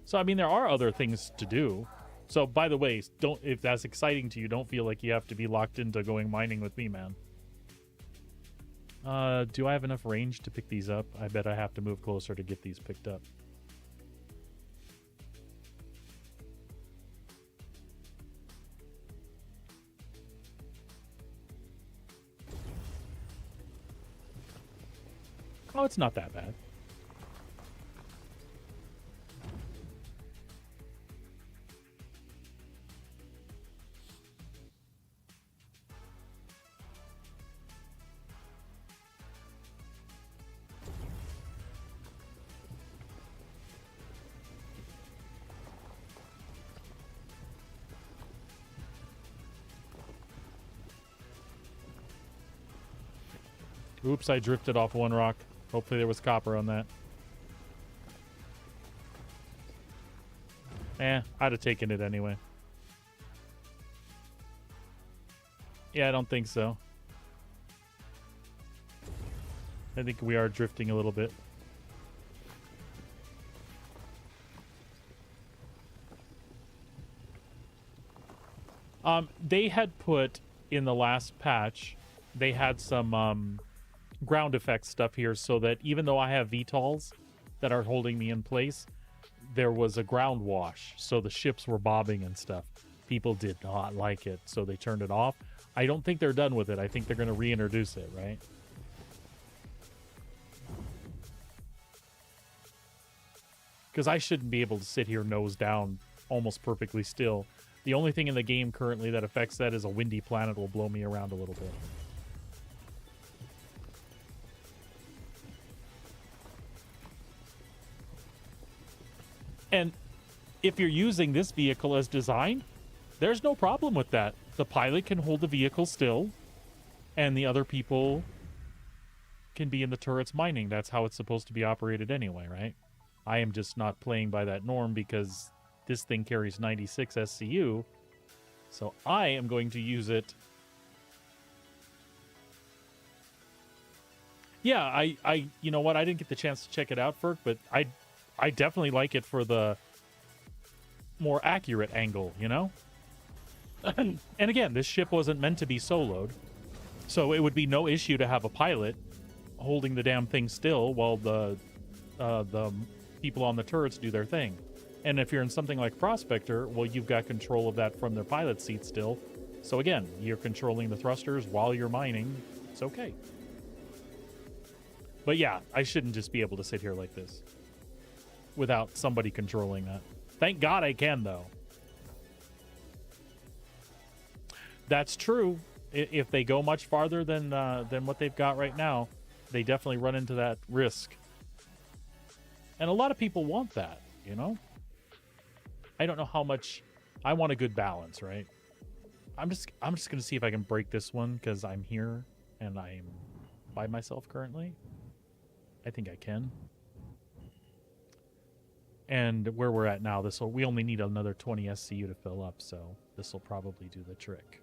So, I mean, there are other things to do. So, by the way, if that's exciting to you, don't feel like you have to be locked into going mining with me, man. Do I have enough range to pick these up? I bet I have to move closer to get these picked up. Oh, it's not that bad. Oops, I drifted off one rock. Hopefully there was copper on that. I'd have taken it anyway. Yeah, I don't think so. I think we are drifting a little bit. They had put in the last patch, they had some ground effect stuff here so that even though I have VTOLs that are holding me in place, there was a ground wash. So the ships were bobbing and stuff. People did not like it, so they turned it off. I don't think they're done with it. I think they're going to reintroduce it, right? Because I shouldn't be able to sit here nose down almost perfectly still. The only thing in the game currently that affects that is a windy planet will blow me around a little bit. And if you're using this vehicle as designed, there's no problem with that. The pilot can hold the vehicle still, and the other people can be in the turrets mining. That's how it's supposed to be operated anyway, right? I am just not playing by that norm because this thing carries 96 SCU, so I am going to use it. Yeah, I you know what? I didn't get the chance to check it out, Ferk, but I definitely like it for the more accurate angle, you know? And again, this ship wasn't meant to be soloed, so it would be no issue to have a pilot holding the damn thing still while the people on the turrets do their thing. And if you're in something like Prospector, well, you've got control of that from their pilot seat still. So again, you're controlling the thrusters while you're mining. It's okay. But yeah, I shouldn't just be able to sit here like this without somebody controlling that. Thank God I can, though. That's true. If they go much farther than what they've got right now, they definitely run into that risk. And a lot of people want that, you know? I don't know how much I want a good balance, right? I'm just gonna see if I can break this one because I'm here and I'm by myself currently. I think I can. And where we're at now, we only need another 20 SCU to fill up, so this will probably do the trick.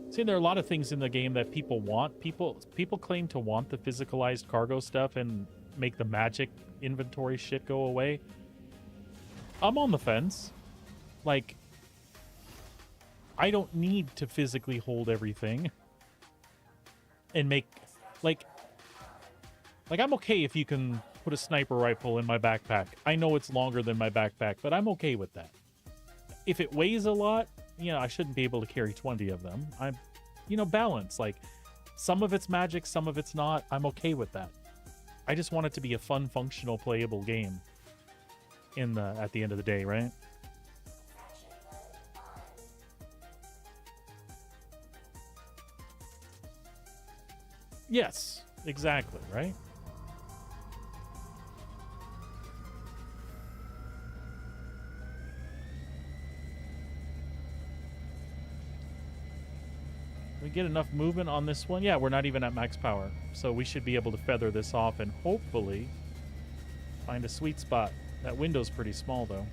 See, there are a lot of things in the game that people want. People claim to want the physicalized cargo stuff and make the magic inventory shit go away. I'm on the fence. Like, I don't need to physically hold everything and make like I'm okay if you can put a sniper rifle in my backpack. I know it's longer than my backpack, but I'm okay with that. If it weighs a lot, I shouldn't be able to carry 20 of them. I'm, balance. Like, some of it's magic, some of it's not. I'm okay with that. I just want it to be a fun, functional, playable game at the end of the day, right? Yes, exactly, right? We get enough movement on this one. Yeah, we're not even at max power. So we should be able to feather this off and hopefully find a sweet spot. That window's pretty small, though.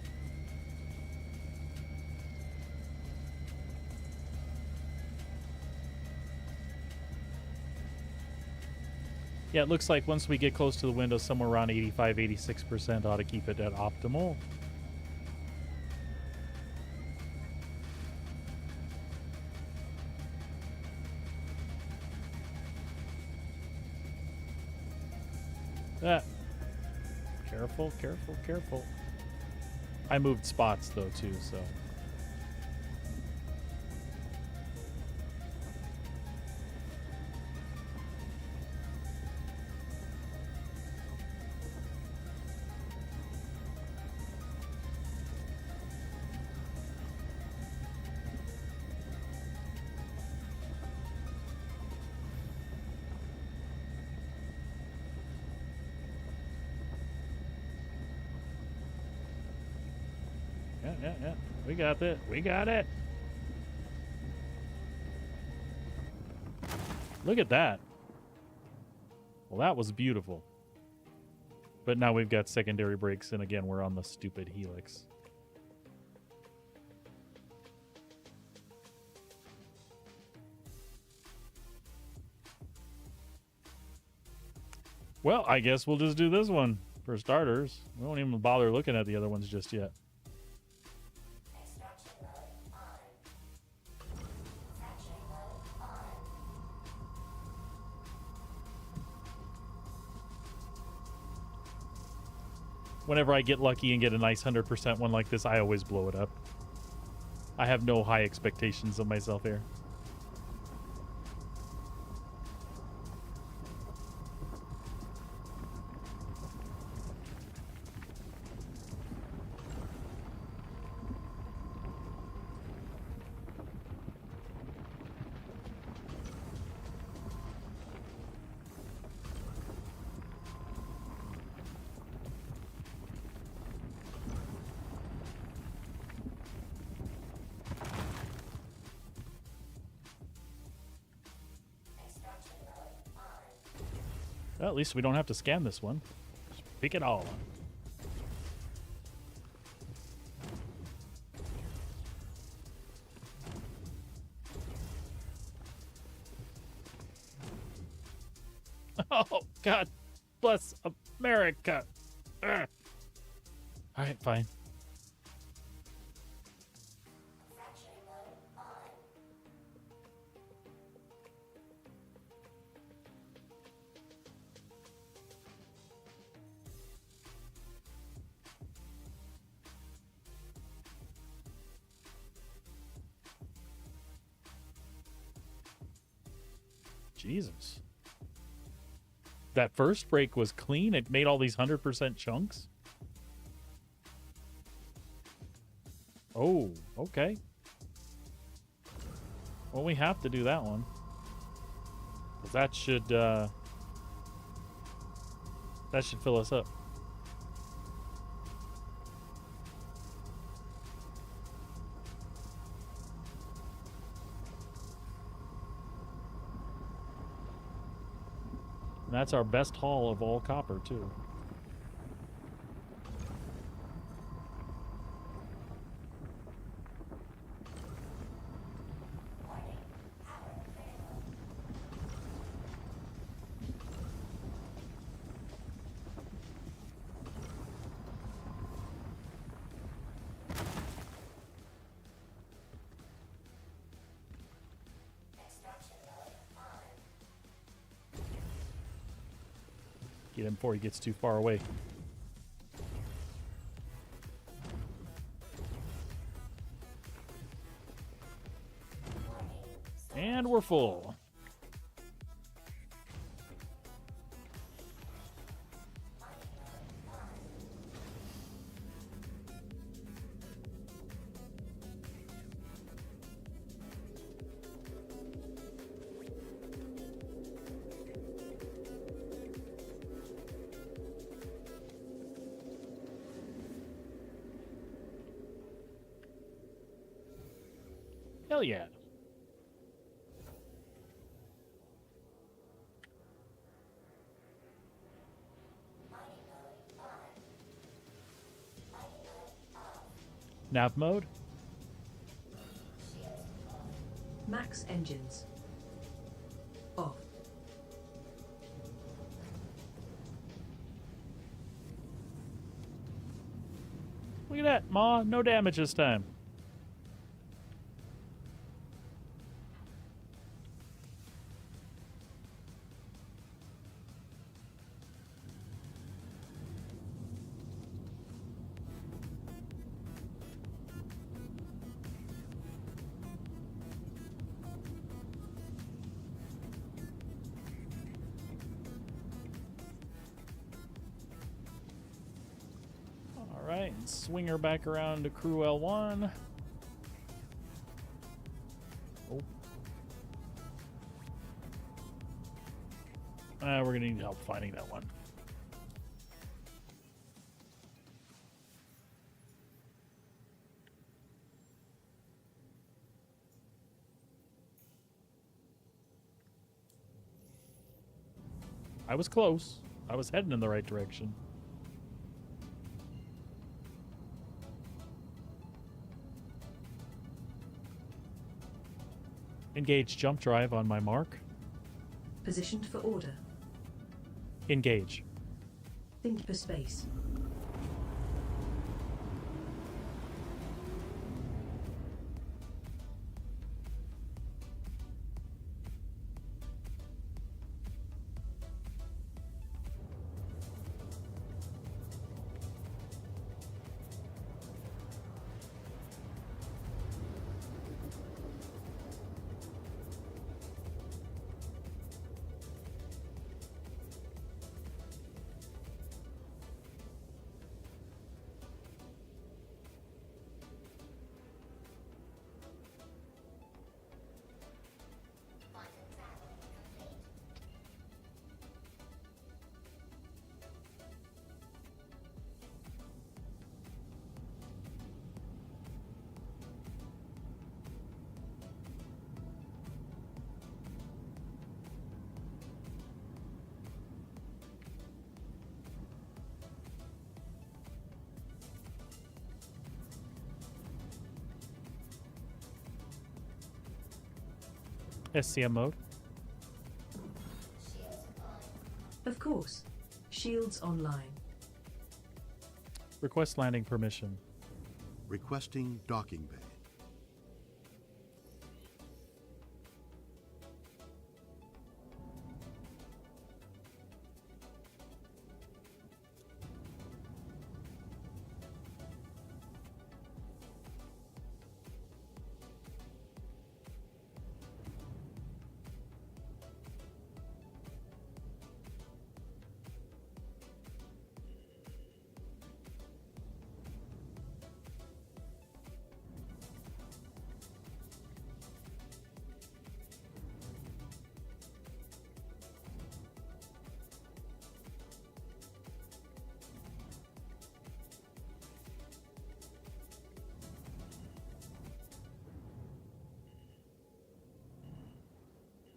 Yeah, it looks like once we get close to the window, somewhere around 85, 86% ought to keep it at optimal. Careful, careful, careful. I moved spots, though, too, so... Yeah. We got it. We got it. Look at that. Well, that was beautiful. But now we've got secondary brakes, and again, we're on the stupid helix. Well, I guess we'll just do this one for starters. We won't even bother looking at the other ones just yet. Whenever I get lucky and get a nice 100% one like this, I always blow it up. I have no high expectations of myself here. Well, at least we don't have to scan this one. Just pick it all up. Oh, God bless America. Ugh. All right, fine. Jesus. That first break was clean. It made all these 100% chunks. Oh, okay. Well, we have to do that one. 'Cause that should fill us up. And that's our best haul of all copper, too. Get him before he gets too far away. And we're full. Hell yeah. Nav mode? Max engines. Off. Look at that, Ma. No damage this time. Alright, and swing her back around to crew L1. Oh. We're going to need help finding that one. I was close. I was heading in the right direction. Engage jump drive on my mark. Positioned for order. Engage. Think for space. SCM mode. Of course. Shields online. Request landing permission. Requesting docking bay.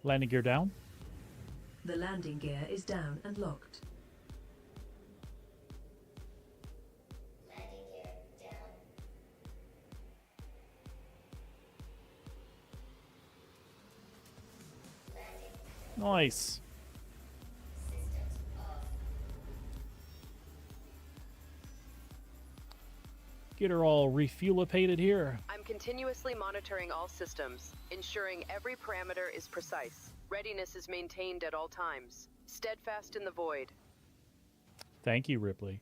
Landing gear down. The landing gear is down and locked. Landing gear down. Landing Nice. systems off. Get her all refuelipated here. I'm continuously monitoring all systems, ensuring every parameter is precise. Readiness is maintained at all times. Steadfast in the void. Thank you, Ripley.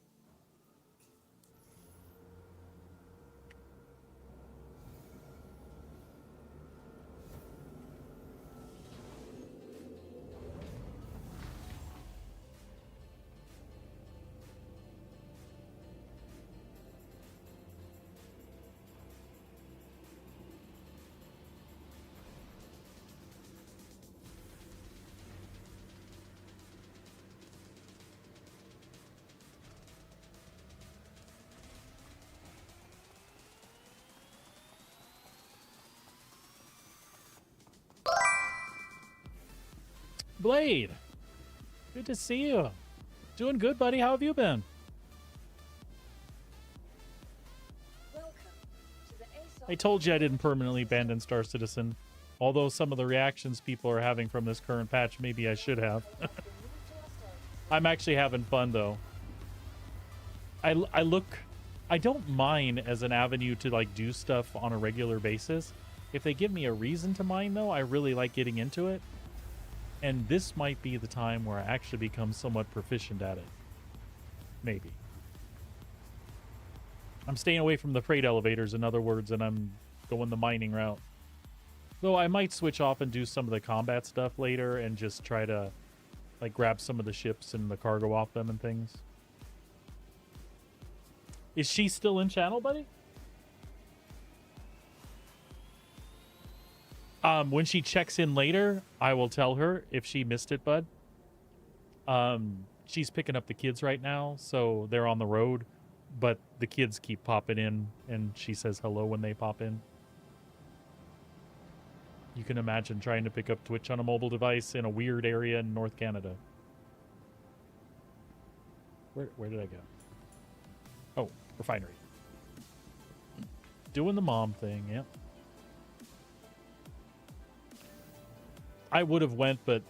Blade, good to see you. Doing good, buddy. How have you been? Welcome to the ASOP. I told you I didn't permanently abandon Star Citizen. Although some of the reactions people are having from this current patch, maybe I should have. I'm actually having fun, though. I don't mind as an avenue to, like, do stuff on a regular basis. If they give me a reason to mind, though, I really like getting into it. And this might be the time where I actually become somewhat proficient at it. Maybe. I'm staying away from the freight elevators, in other words, and I'm going the mining route. Though I might switch off and do some of the combat stuff later and just try to, like, grab some of the ships and the cargo off them and things. Is she still in channel, buddy? When she checks in later, I will tell her if she missed it, bud. She's picking up the kids right now, so they're on the road, but the kids keep popping in, and she says hello when they pop in. You can imagine trying to pick up Twitch on a mobile device in a weird area in North Canada. Where did I go? Oh, refinery. Doing the mom thing, yep. I would have went, but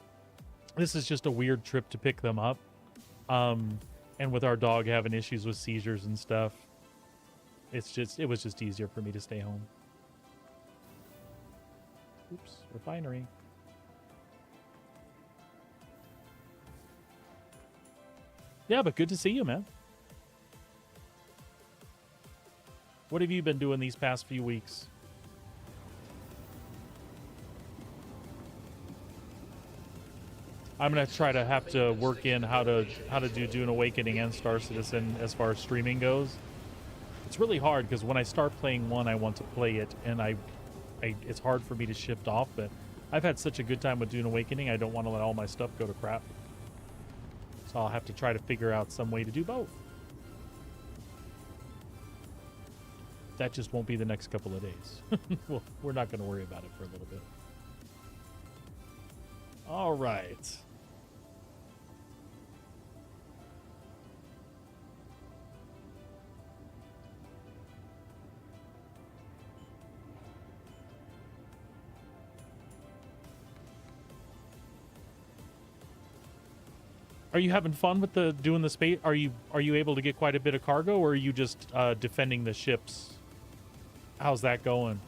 this is just a weird trip to pick them up. And with our dog having issues with seizures and stuff, it was just easier for me to stay home. Oops, refinery. Yeah, but good to see you, man. What have you been doing these past few weeks? I'm gonna try to have to work in how to do Dune Awakening and Star Citizen as far as streaming goes. It's really hard because when I start playing one, I want to play it, and it's hard for me to shift off. But I've had such a good time with Dune Awakening, I don't want to let all my stuff go to crap. So I'll have to try to figure out some way to do both. That just won't be the next couple of days. Well, we're not going to worry about it for a little bit. All right. Are you having fun with doing the space? Are you able to get quite a bit of cargo, or are you just defending the ships? How's that going?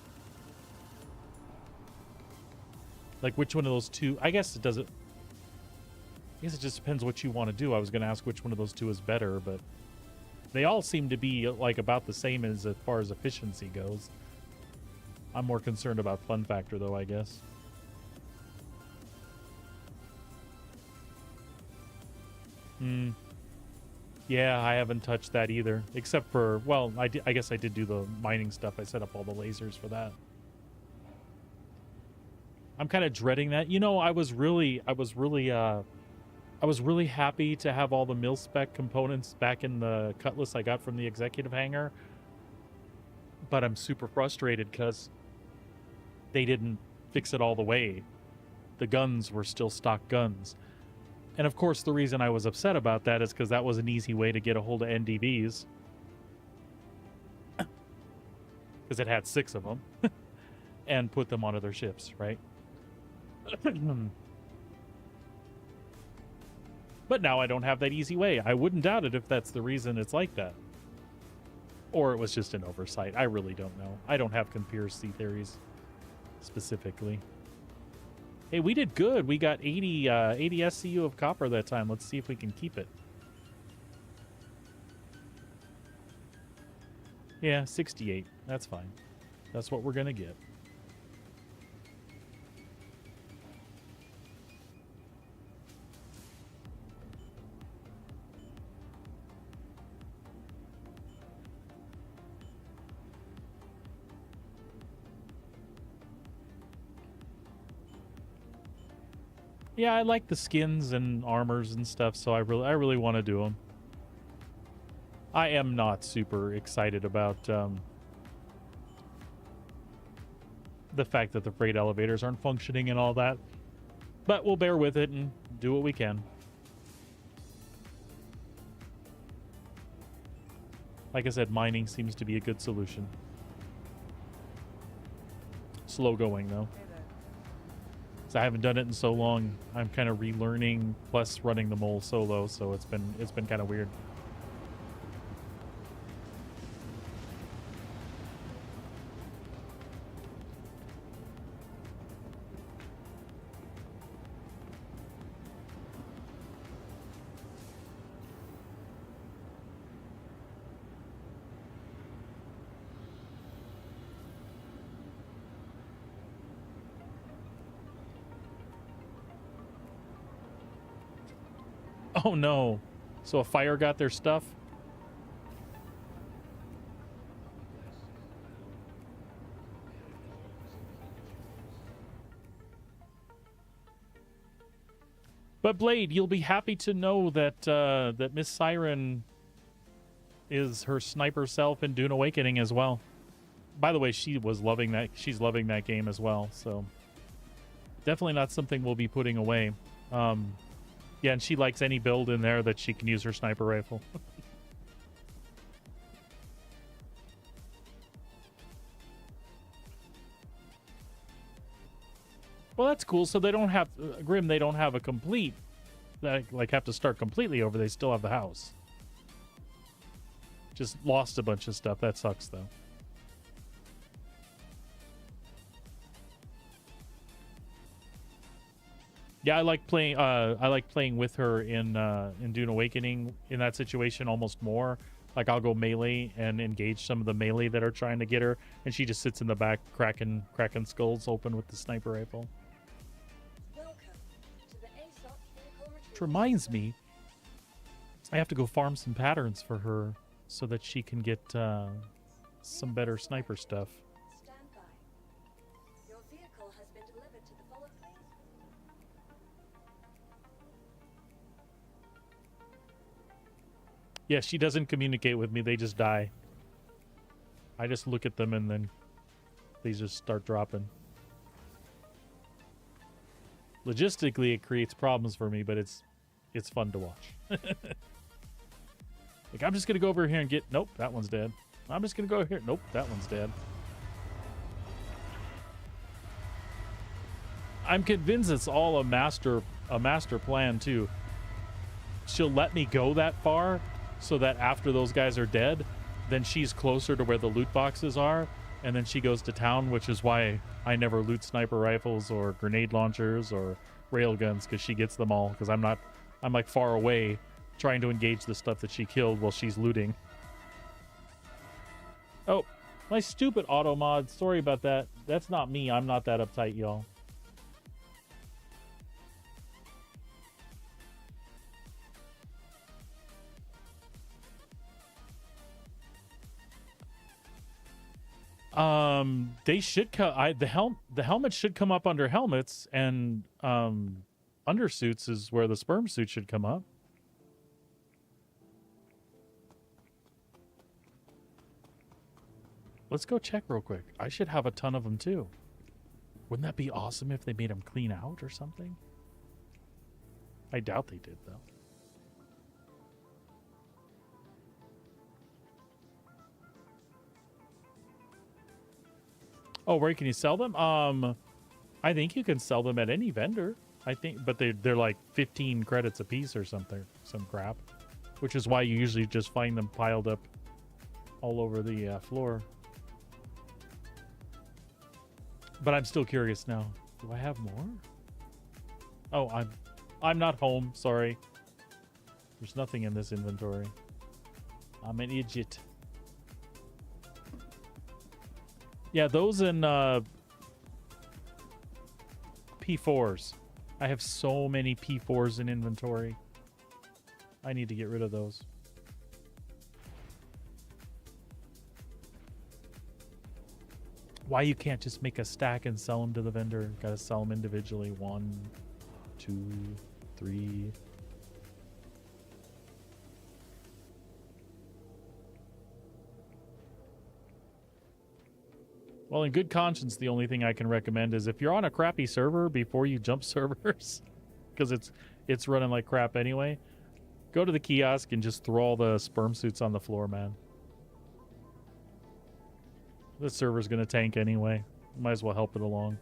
Like, which one of those two? I guess it doesn't. I guess it just depends what you want to do. I was going to ask which one of those two is better, but they all seem to be like about the same as far as efficiency goes. I'm more concerned about fun factor, though, I guess. Yeah, I haven't touched that either, except for, well, I guess I did do the mining stuff. I set up all the lasers for that. I'm kind of dreading that. You know, I was really happy to have all the mil-spec components back in the Cutlass I got from the executive hangar, but I'm super frustrated because they didn't fix it all the way. the guns were still stock guns. And of course, the reason I was upset about that is because that was an easy way to get a hold of NDVs. Because it had 6 of them. And put them onto their ships, right? But now I don't have that easy way. I wouldn't doubt it if that's the reason it's like that. Or it was just an oversight. I really don't know. I don't have conspiracy theories specifically. Hey, we did good. We got 80 SCU of copper that time. Let's see if we can keep it. Yeah, 68. That's fine. That's what we're going to get. Yeah, I like the skins and armors and stuff, so I really want to do them. I am not super excited about the fact that the freight elevators aren't functioning and all that, but we'll bear with it and do what we can. Like I said, mining seems to be a good solution. Slow going though. I haven't done it in so long. I'm kind of relearning plus running the mole solo, so it's been kind of weird. Oh no. So a fire got their stuff? But Blade, you'll be happy to know that that Miss Siren is her sniper self in Dune Awakening as well. By the way, she was loving that. She's loving that game as well. So definitely not something we'll be putting away. Yeah, and she likes any build in there that she can use her sniper rifle. Well, that's cool. So they don't have Grim. They don't have a complete, like have to start completely over. They still have the house. Just lost a bunch of stuff. That sucks, though. Yeah, I like playing. I like playing with her in Dune Awakening in that situation almost more. Like I'll go melee and engage some of the melee that are trying to get her, and she just sits in the back cracking skulls open with the sniper rifle. Welcome to the ASOP vehicle Which reminds me, I have to go farm some patterns for her so that she can get some better sniper stuff. Stand by. Your vehicle has been delivered to the following. Yeah, she doesn't communicate with me. They just die. I just look at them and then they just start dropping. Logistically, it creates problems for me, but it's fun to watch. Like, I'm just going to go over here and get... Nope, that one's dead. I'm just going to go over here. Nope, that one's dead. I'm convinced it's all a master plan, too. She'll let me go that far so that after those guys are dead, then she's closer to where the loot boxes are, and then she goes to town, which is why I never loot sniper rifles or grenade launchers or railguns, because she gets them all, because I'm like far away trying to engage the stuff that she killed while she's looting. Oh, my stupid auto mod. Sorry about that. That's not me. I'm not that uptight, y'all. They should the helmet should come up under helmets, and undersuits is where the sperm suit should come up. Let's go check real quick. I should have a ton of them too. Wouldn't that be awesome if they made them clean out or something? I doubt they did, though. Oh, where can you sell them? I think you can sell them at any vendor. I think, but they're like 15 credits a piece or something, some crap, which is why you usually just find them piled up all over the floor. But I'm still curious now. Do I have more? Oh, I'm not home. Sorry. There's nothing in this inventory. I'm an idiot. Yeah, those in P4s. I have so many P4s in inventory. I need to get rid of those. Why you can't just make a stack and sell them to the vendor? Gotta sell them individually. 1, 2, 3. Well, in good conscience, the only thing I can recommend is if you're on a crappy server before you jump servers, because it's running like crap anyway, go to the kiosk and just throw all the sperm suits on the floor, man. The server's gonna tank anyway. Might as well help it along.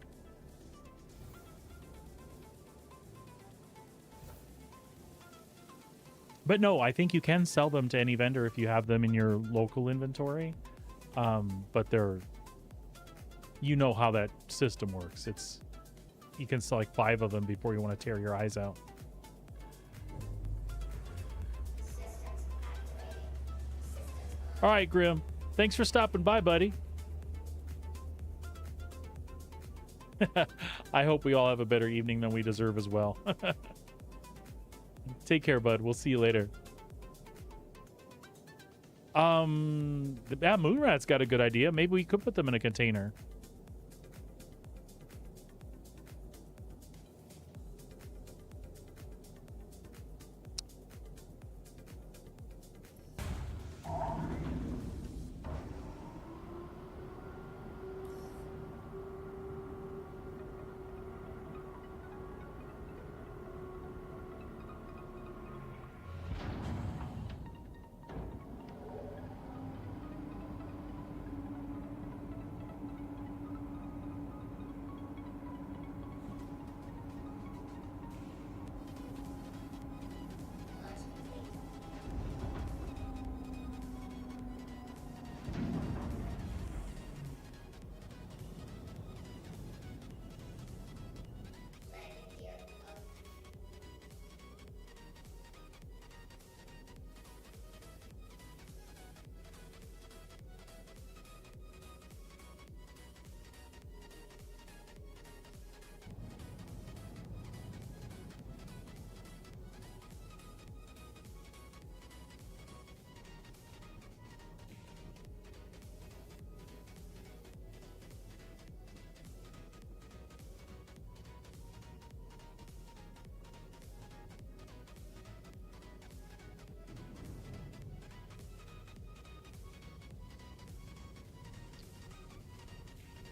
But no, I think you can sell them to any vendor if you have them in your local inventory. But they're... You know how that system works. You can sell like 5 of them before you want to tear your eyes out. All right, Grim. Thanks for stopping by, buddy. I hope we all have a better evening than we deserve as well. Take care, bud. We'll see you later. Moonrat's got a good idea. Maybe we could put them in a container.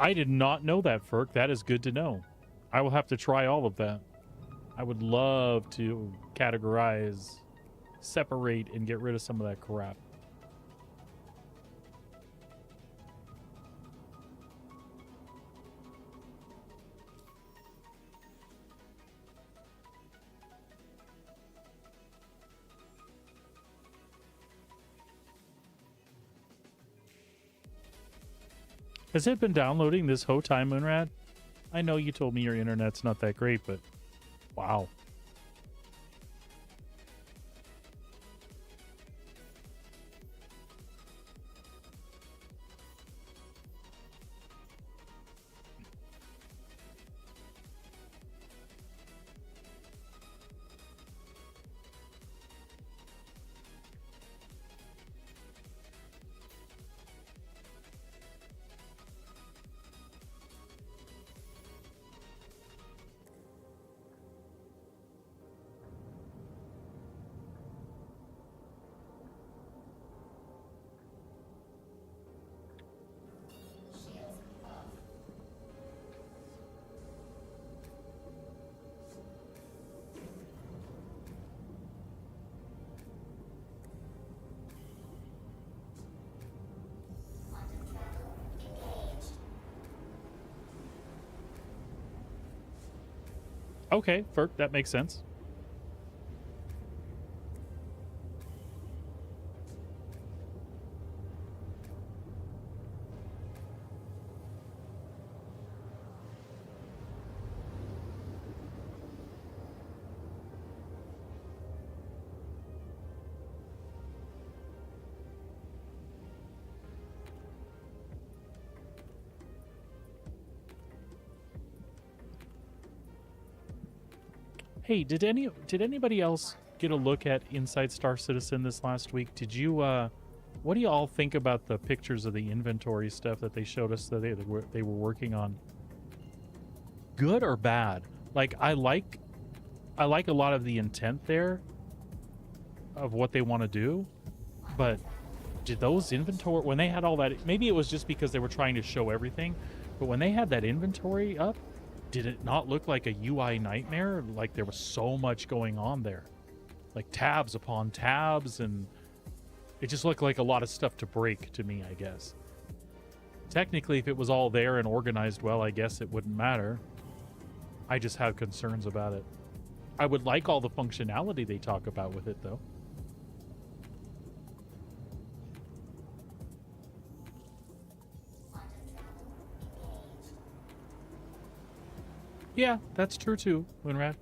I did not know that, Ferk. That is good to know. I will have to try all of that. I would love to categorize, separate, and get rid of some of that crap. Has it been downloading this whole time, Moonrat? I know you told me your internet's not that great, but wow. Okay, Ferk, that makes sense. Hey, did anybody else get a look at Inside Star Citizen this last week? Did you what do you all think about the pictures of the inventory stuff that they showed us that they were working on? Good or bad? Like I like a lot of the intent there of what they want to do, but did those inventory, when they had all that, maybe it was just because they were trying to show everything, but when they had that inventory up, did it not look like a UI nightmare? Like there was so much going on there, like tabs upon tabs, and it just looked like a lot of stuff to break to me, I guess. Technically, if it was all there and organized well, I guess it wouldn't matter. I just have concerns about it. I would like all the functionality they talk about with it, though. Yeah, that's true too, Winrad.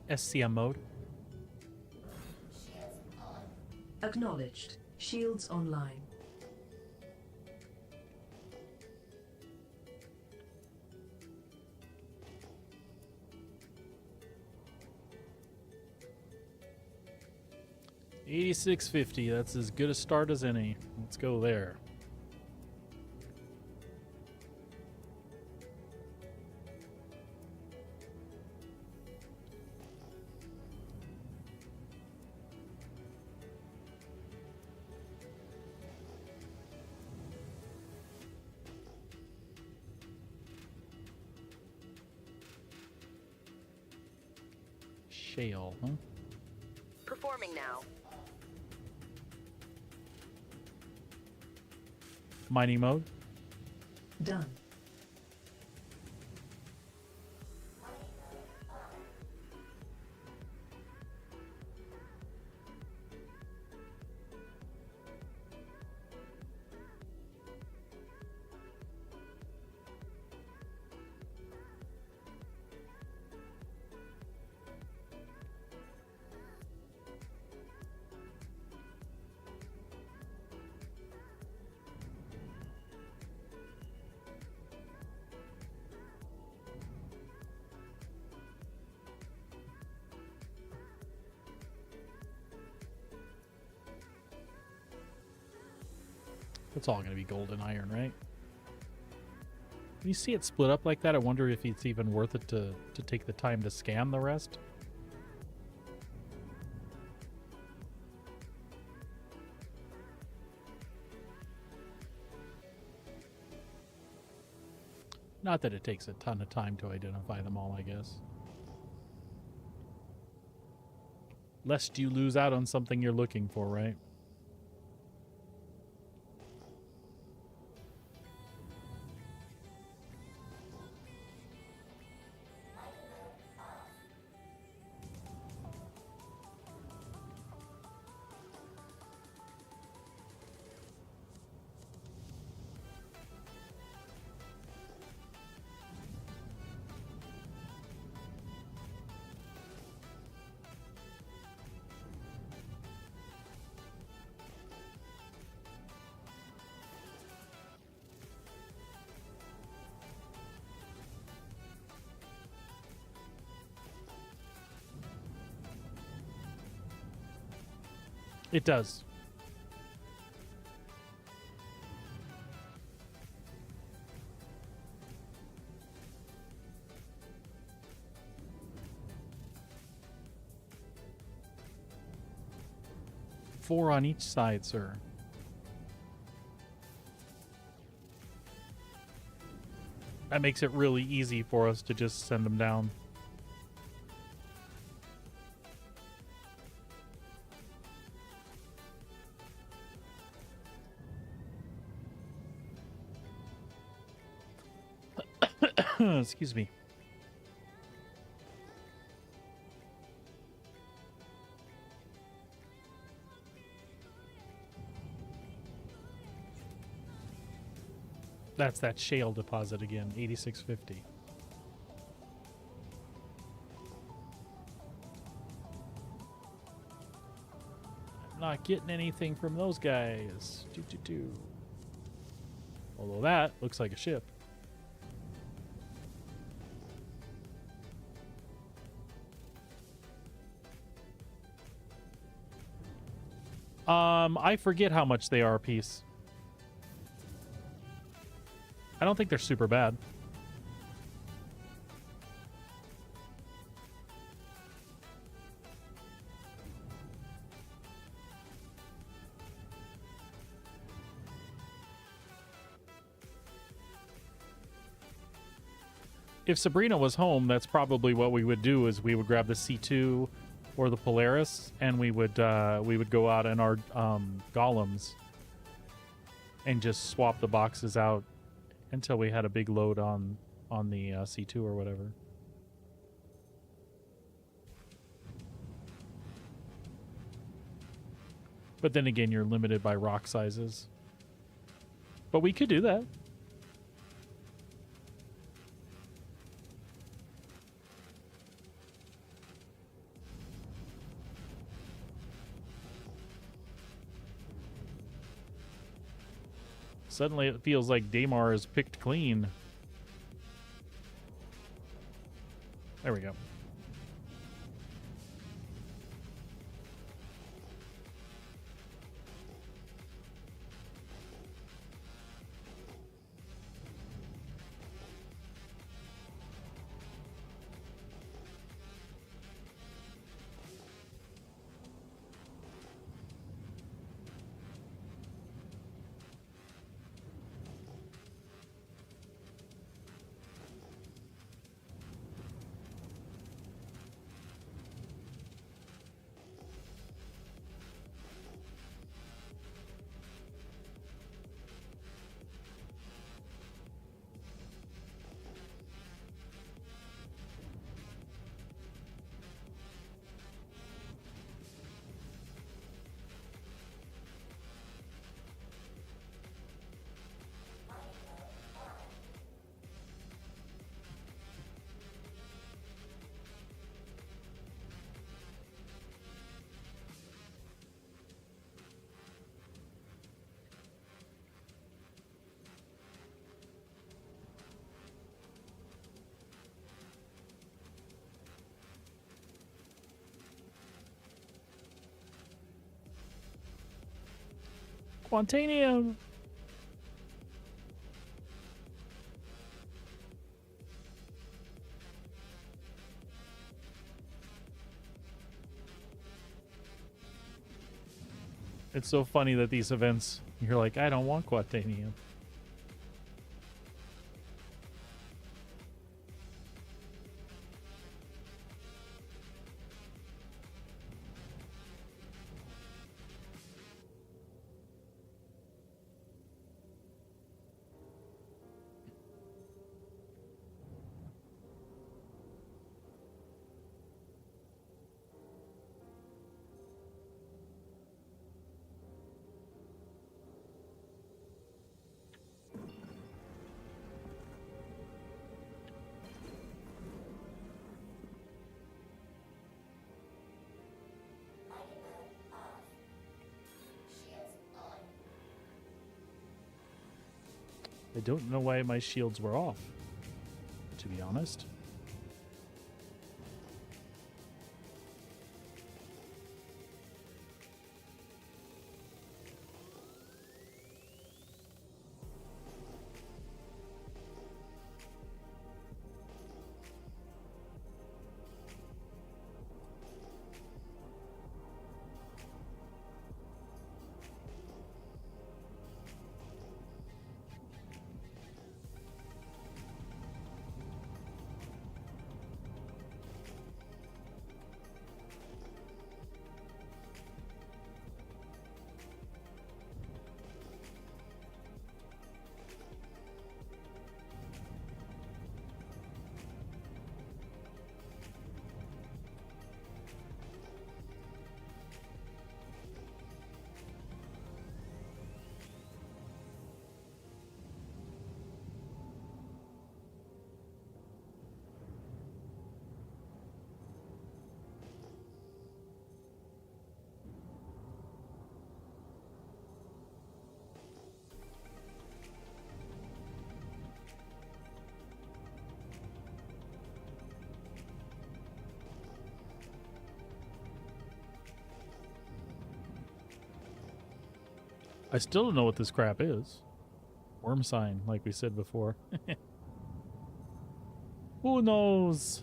SCM mode. Acknowledged. Shields online. $86.50. That's as good a start as any. Let's go there. Shale, huh? Performing now. Mining mode. Done. It's all going to be gold and iron, right? When you see it split up like that, I wonder if it's even worth it to take the time to scan the rest. Not that it takes a ton of time to identify them all, I guess. Lest you lose out on something you're looking for, right? It does. 4 on each side, sir. That makes it really easy for us to just send them down. Excuse me. That's that shale deposit again, 8650. I'm not getting anything from those guys. Doo. Although that looks like a ship. I forget how much they are a piece. I don't think they're super bad. If Sabrina was home, that's probably what we would do. Is we would grab the C2 or the Polaris, and we would go out in our golems and just swap the boxes out until we had a big load on the C2 or whatever. But then again, you're limited by rock sizes. But we could do that. Suddenly it feels like Daymar is picked clean. There we go. Quantanium. It's so funny that these events, you're like, I don't want Quantanium. I don't know why my shields were off, to be honest. I still don't know what this crap is. Worm sign, like we said before. Who knows?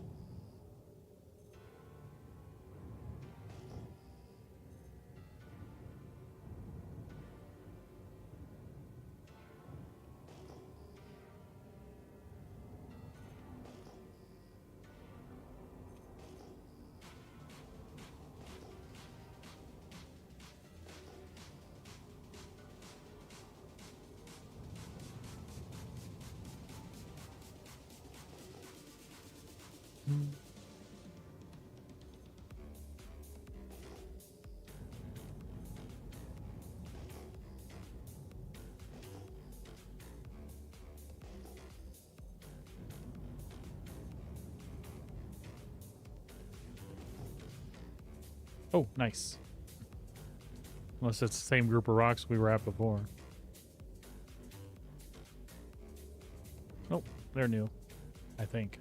Oh, nice. Unless it's the same group of rocks we were at before. Nope, they're new, I think.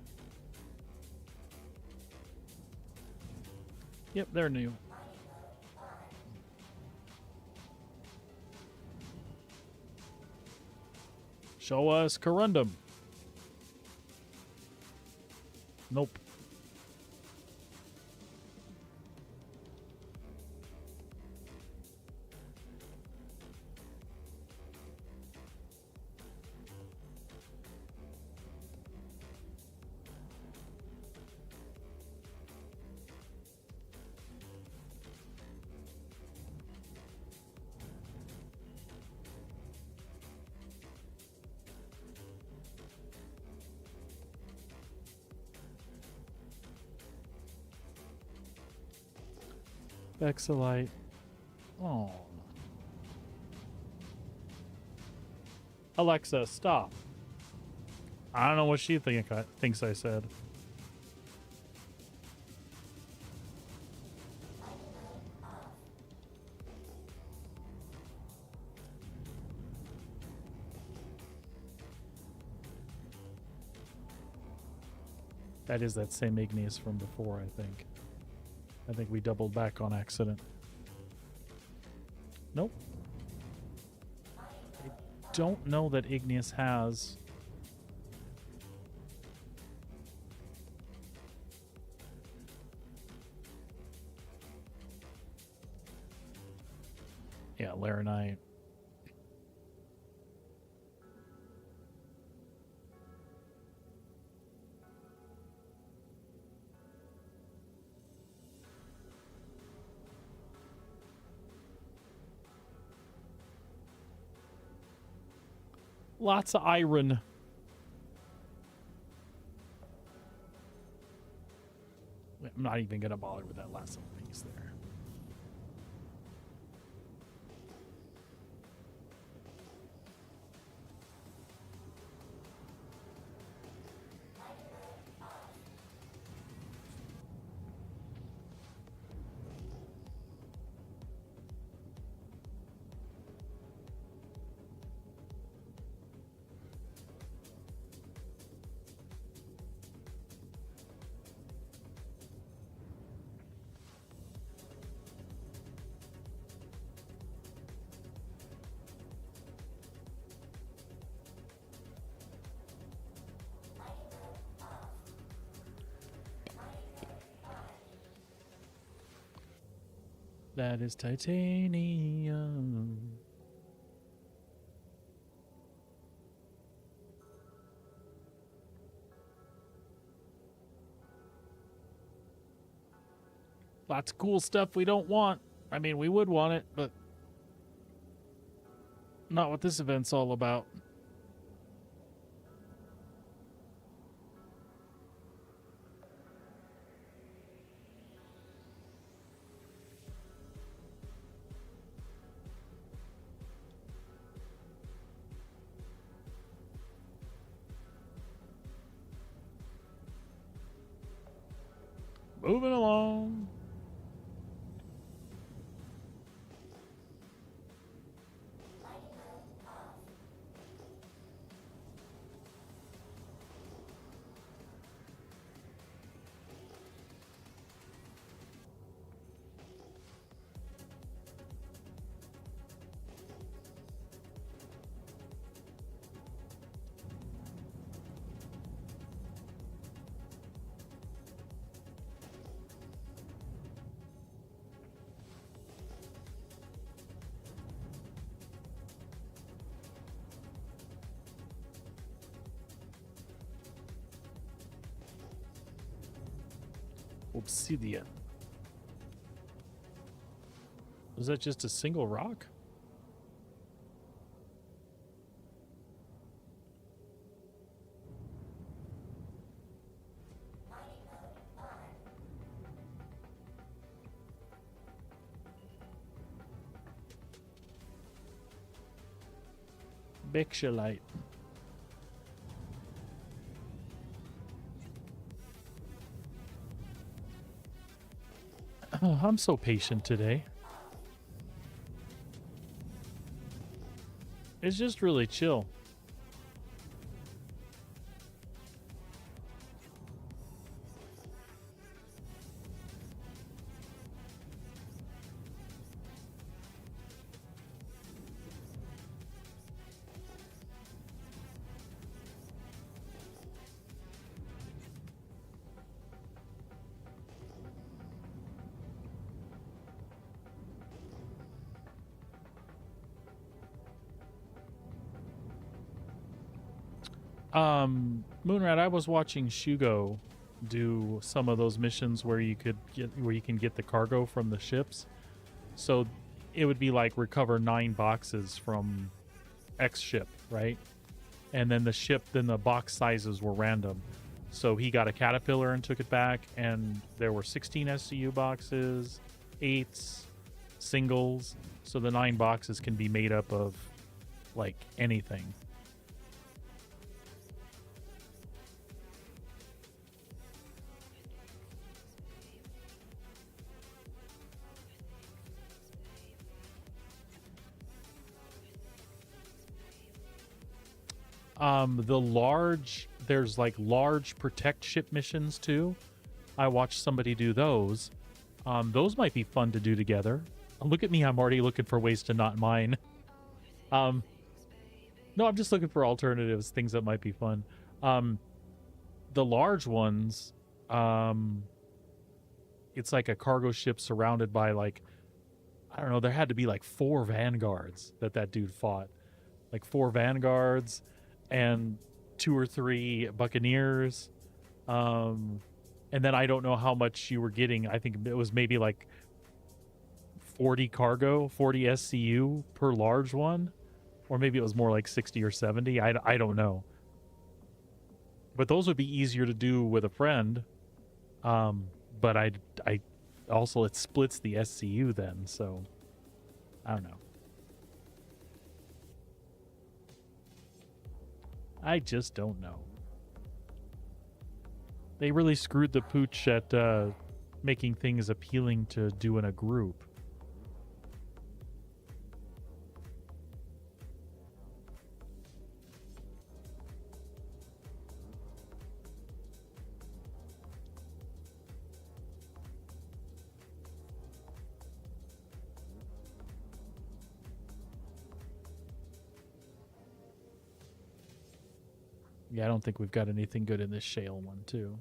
Yep, they're new. Show us Corundum. Nope. Vexilite. Oh. Alexa, stop. I don't know what she thinks I said. That is that same igneous from before, I think. I think we doubled back on accident. Nope. I don't know that igneous has... Yeah, Laranite. Lots of iron. I'm not even gonna bother with that last little piece there. That is titanium. Lots of cool stuff we don't want. I mean, we would want it, but not what this event's all about. Moving along. Obsidian. Was that just a single rock? Bixelite. Oh, I'm so patient today. It's just really chill. Moonrat, I was watching Shugo do some of those missions where you can get the cargo from the ships. So it would be like recover 9 boxes from X ship, right? And then the box sizes were random. So he got a caterpillar and took it back, and there were 16 SCU boxes, 8s, singles. So the 9 boxes can be made up of like anything. There's like large protect ship missions too. I watched somebody do those. Those might be fun to do together. Look at me, I'm already looking for ways to not mine. No, I'm just looking for alternatives, things that might be fun. The large ones, it's like a cargo ship surrounded by like, I don't know, there had to be like 4 vanguards that dude fought. Like 4 vanguards and 2 or 3 buccaneers. And then I don't know how much you were getting. I think it was maybe like 40 cargo, 40 SCU per large one. Or maybe it was more like 60 or 70. I don't know. But those would be easier to do with a friend. But I also, it splits the SCU then. So I don't know. I just don't know. They really screwed the pooch at making things appealing to do in a group. Yeah, I don't think we've got anything good in this shale one, too.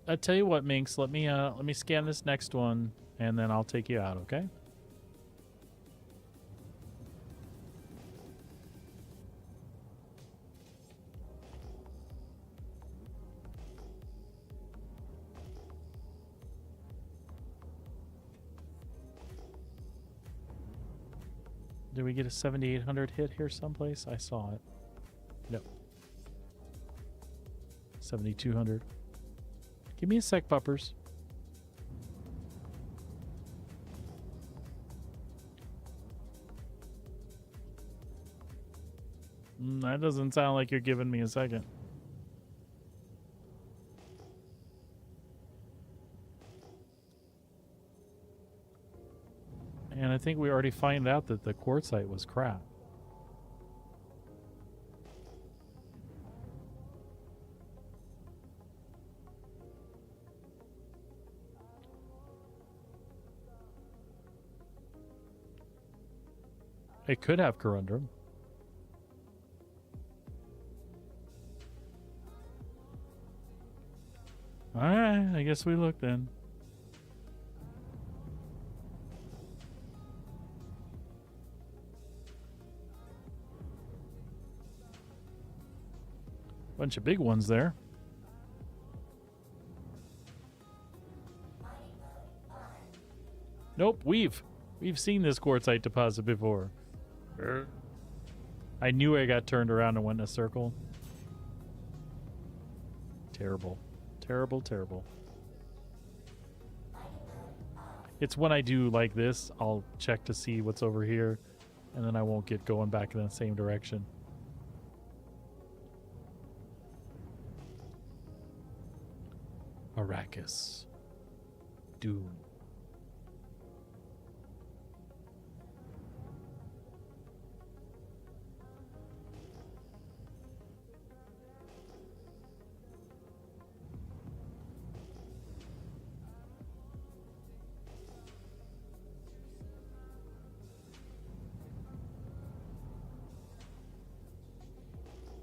I tell you what, Minx, let me scan this next one, and then I'll take you out, okay? Did we get a 7800 hit here someplace? I saw it. Nope. 7200. Give me a sec, puppers. That doesn't sound like you're giving me a second. And I think we already find out that the quartzite was crap. It could have corundum. All right, I guess we look then. Bunch of big ones there. Nope, we've seen this quartzite deposit before. I knew I got turned around and went in a circle. Terrible. Terrible, terrible. It's when I do like this, I'll check to see what's over here, and then I won't get going back in the same direction. Arrakis. Doom.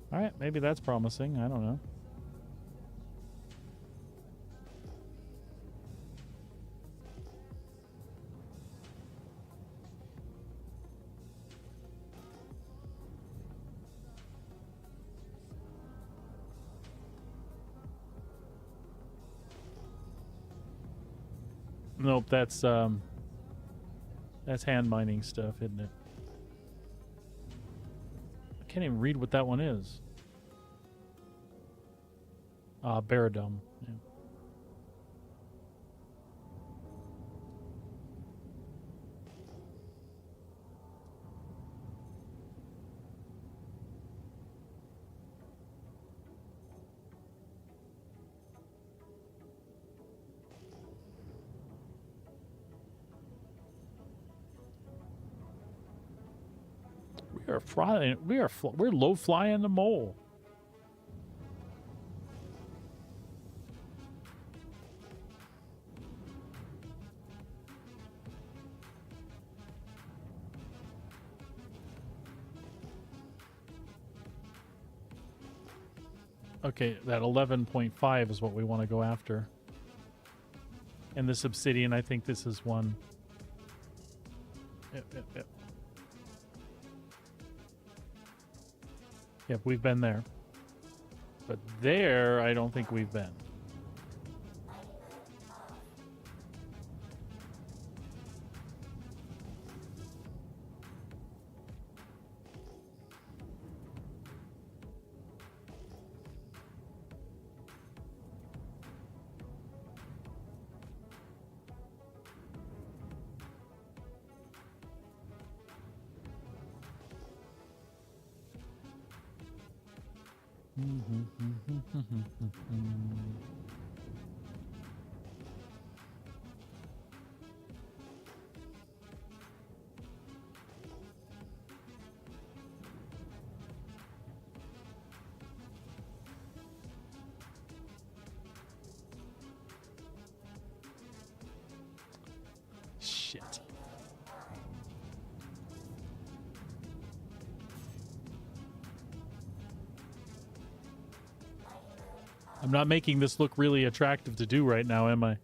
All right, maybe that's promising. I don't know. Nope, that's hand mining stuff, isn't it? I can't even read what that one is. Baradum. Yeah. We're low flying the mole. Okay, that 11.5 is what we want to go after. And this obsidian, I think this is one. Yep. Yep, we've been there. But there, I don't think we've been. Shit. I'm not making this look really attractive to do right now, am I?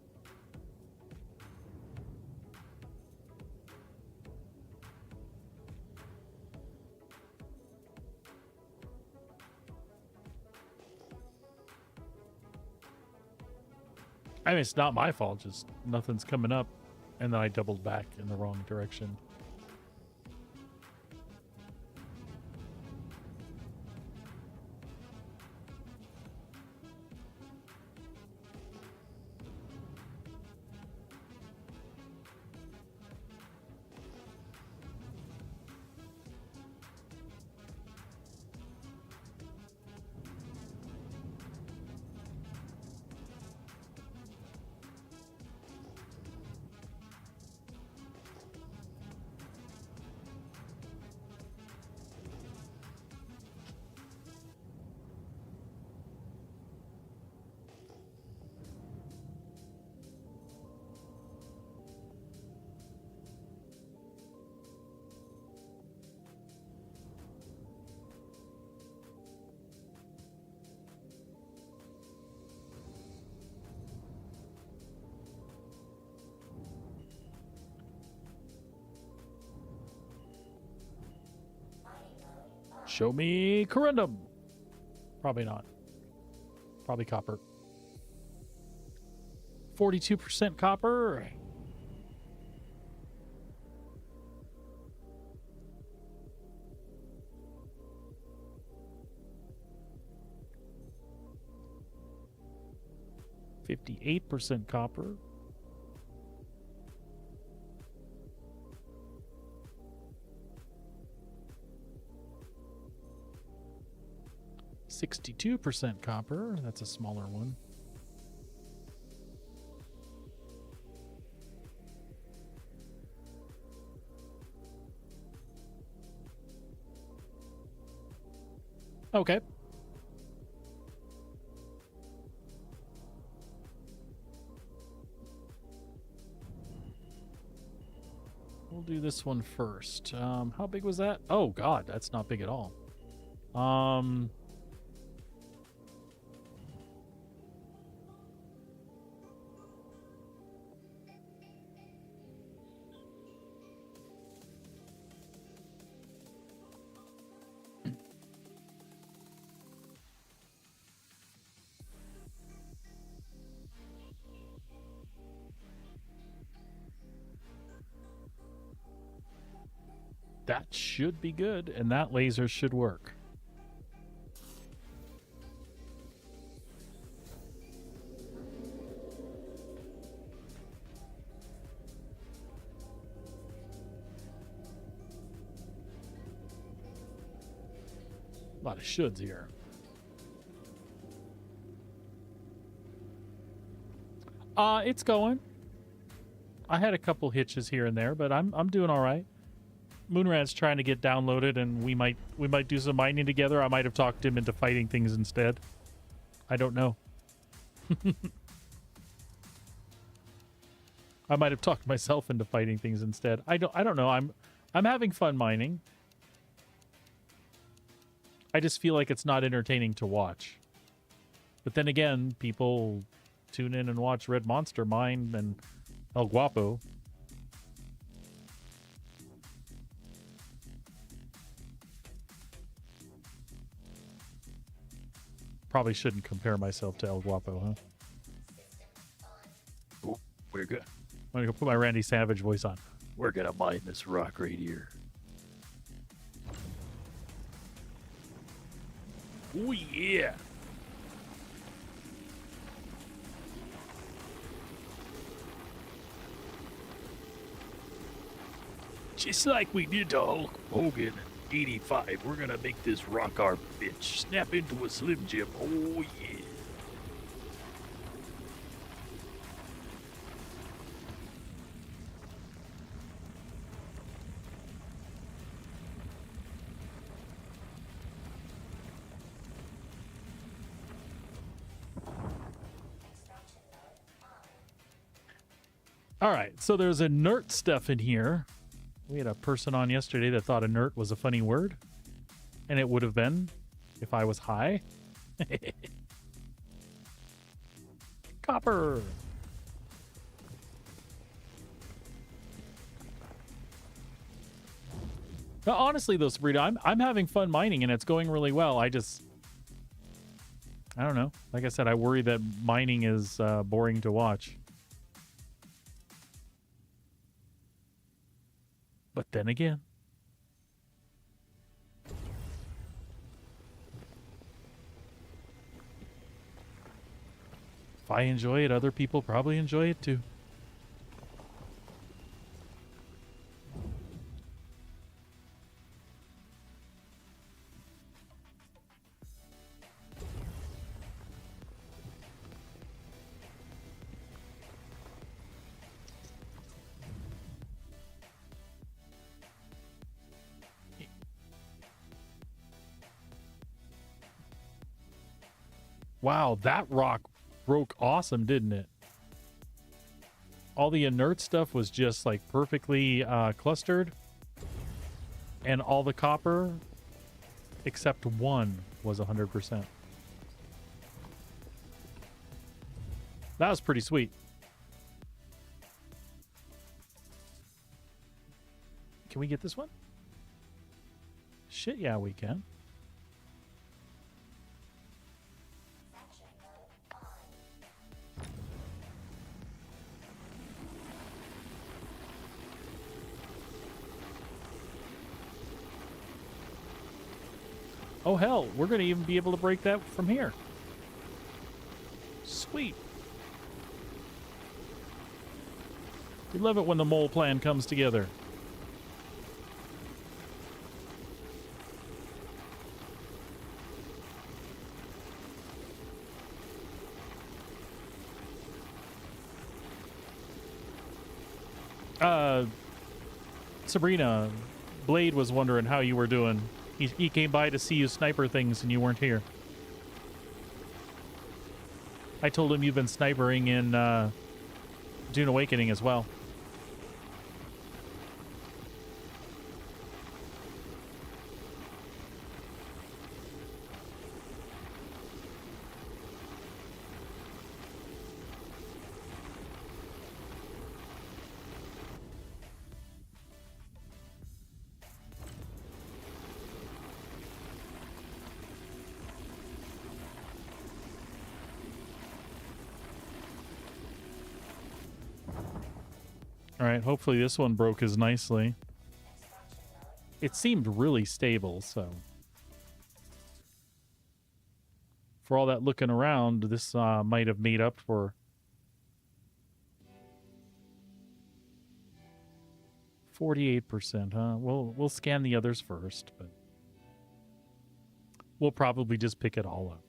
I mean, it's not my fault, just nothing's coming up. And then I doubled back in the wrong direction. Show me corundum. Probably not. Probably copper. 42% copper. %58 copper. %62 copper. That's a smaller one. Okay. We'll do this one first. How big was that? Oh God, that's not big at all. That should be good, and that laser should work. A lot of shoulds here. It's going. I had a couple hitches here and there, but I'm doing all right. Moonrat's trying to get downloaded, and we might do some mining together. I might have talked him into fighting things instead. I don't know. I might have talked myself into fighting things instead. I don't know. I'm having fun mining. I just feel like it's not entertaining to watch. But then again, people tune in and watch Red Monster mine and El Guapo. Probably shouldn't compare myself to El Guapo, huh? Oh, we're good. I'm gonna go put my Randy Savage voice on. We're gonna mine this rock right here. Oh yeah. Just like we did to Hulk Hogan. 85, we're gonna make this rock our bitch. Snap into a Slim Jim. Oh yeah. All right, so there's inert stuff in here. We had a person on yesterday that thought inert was a funny word, and it would have been if I was high. Copper. Now, honestly, though, Sabrina, I'm having fun mining, and it's going really well. I don't know. Like I said, I worry that mining is boring to watch. But then again, if I enjoy it, other people probably enjoy it too. Wow, that rock broke awesome, didn't it? All the inert stuff was just like perfectly clustered. And all the copper, except one, was 100%. That was pretty sweet. Can we get this one? Shit, yeah, we can. Oh, hell, we're going to even be able to break that from here. Sweet. We love it when the mole plan comes together. Sabrina, Blade was wondering how you were doing. He came by to see you sniper things and you weren't here. I told him you've been snipering in Dune Awakening as well. Alright, hopefully this one broke as nicely. It seemed really stable, so... For all that looking around, this might have made up for... 48%, huh? We'll scan the others first, but... We'll probably just pick it all up.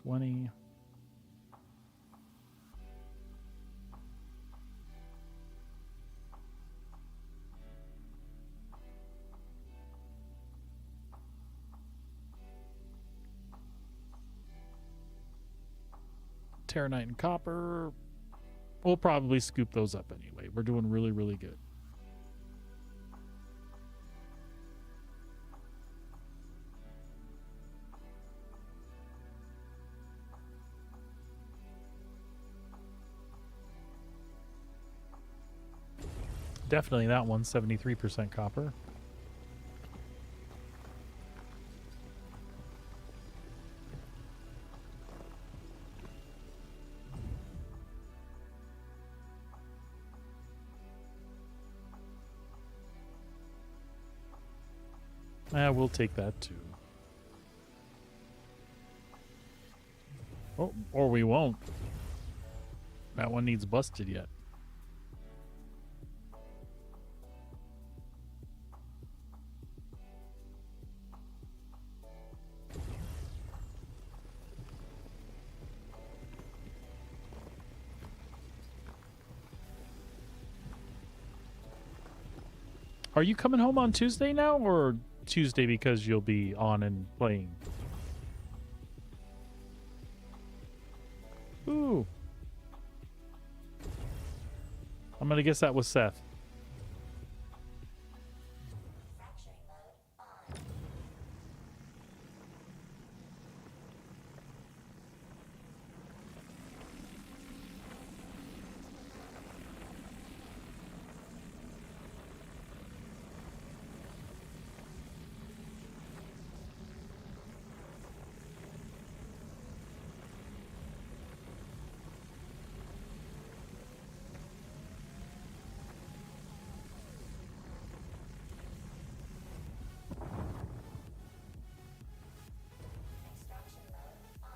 $20. Terranite and copper. We'll probably scoop those up anyway. We're doing really, really good. Definitely that one, 73% copper. We'll take that too. Oh, or we won't. That one needs busted yet. Are you coming home on Tuesday now, or Tuesday because you'll be on and playing? Ooh. I'm gonna guess that was Seth. Fracturing mode on. Extraction mode on.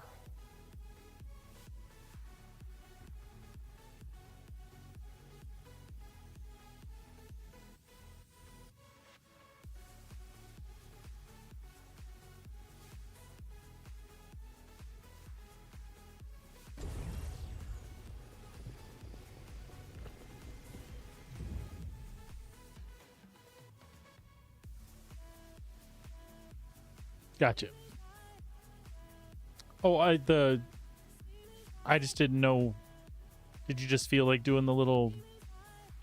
Gotcha. Oh, I just didn't know. Did you just feel like doing the little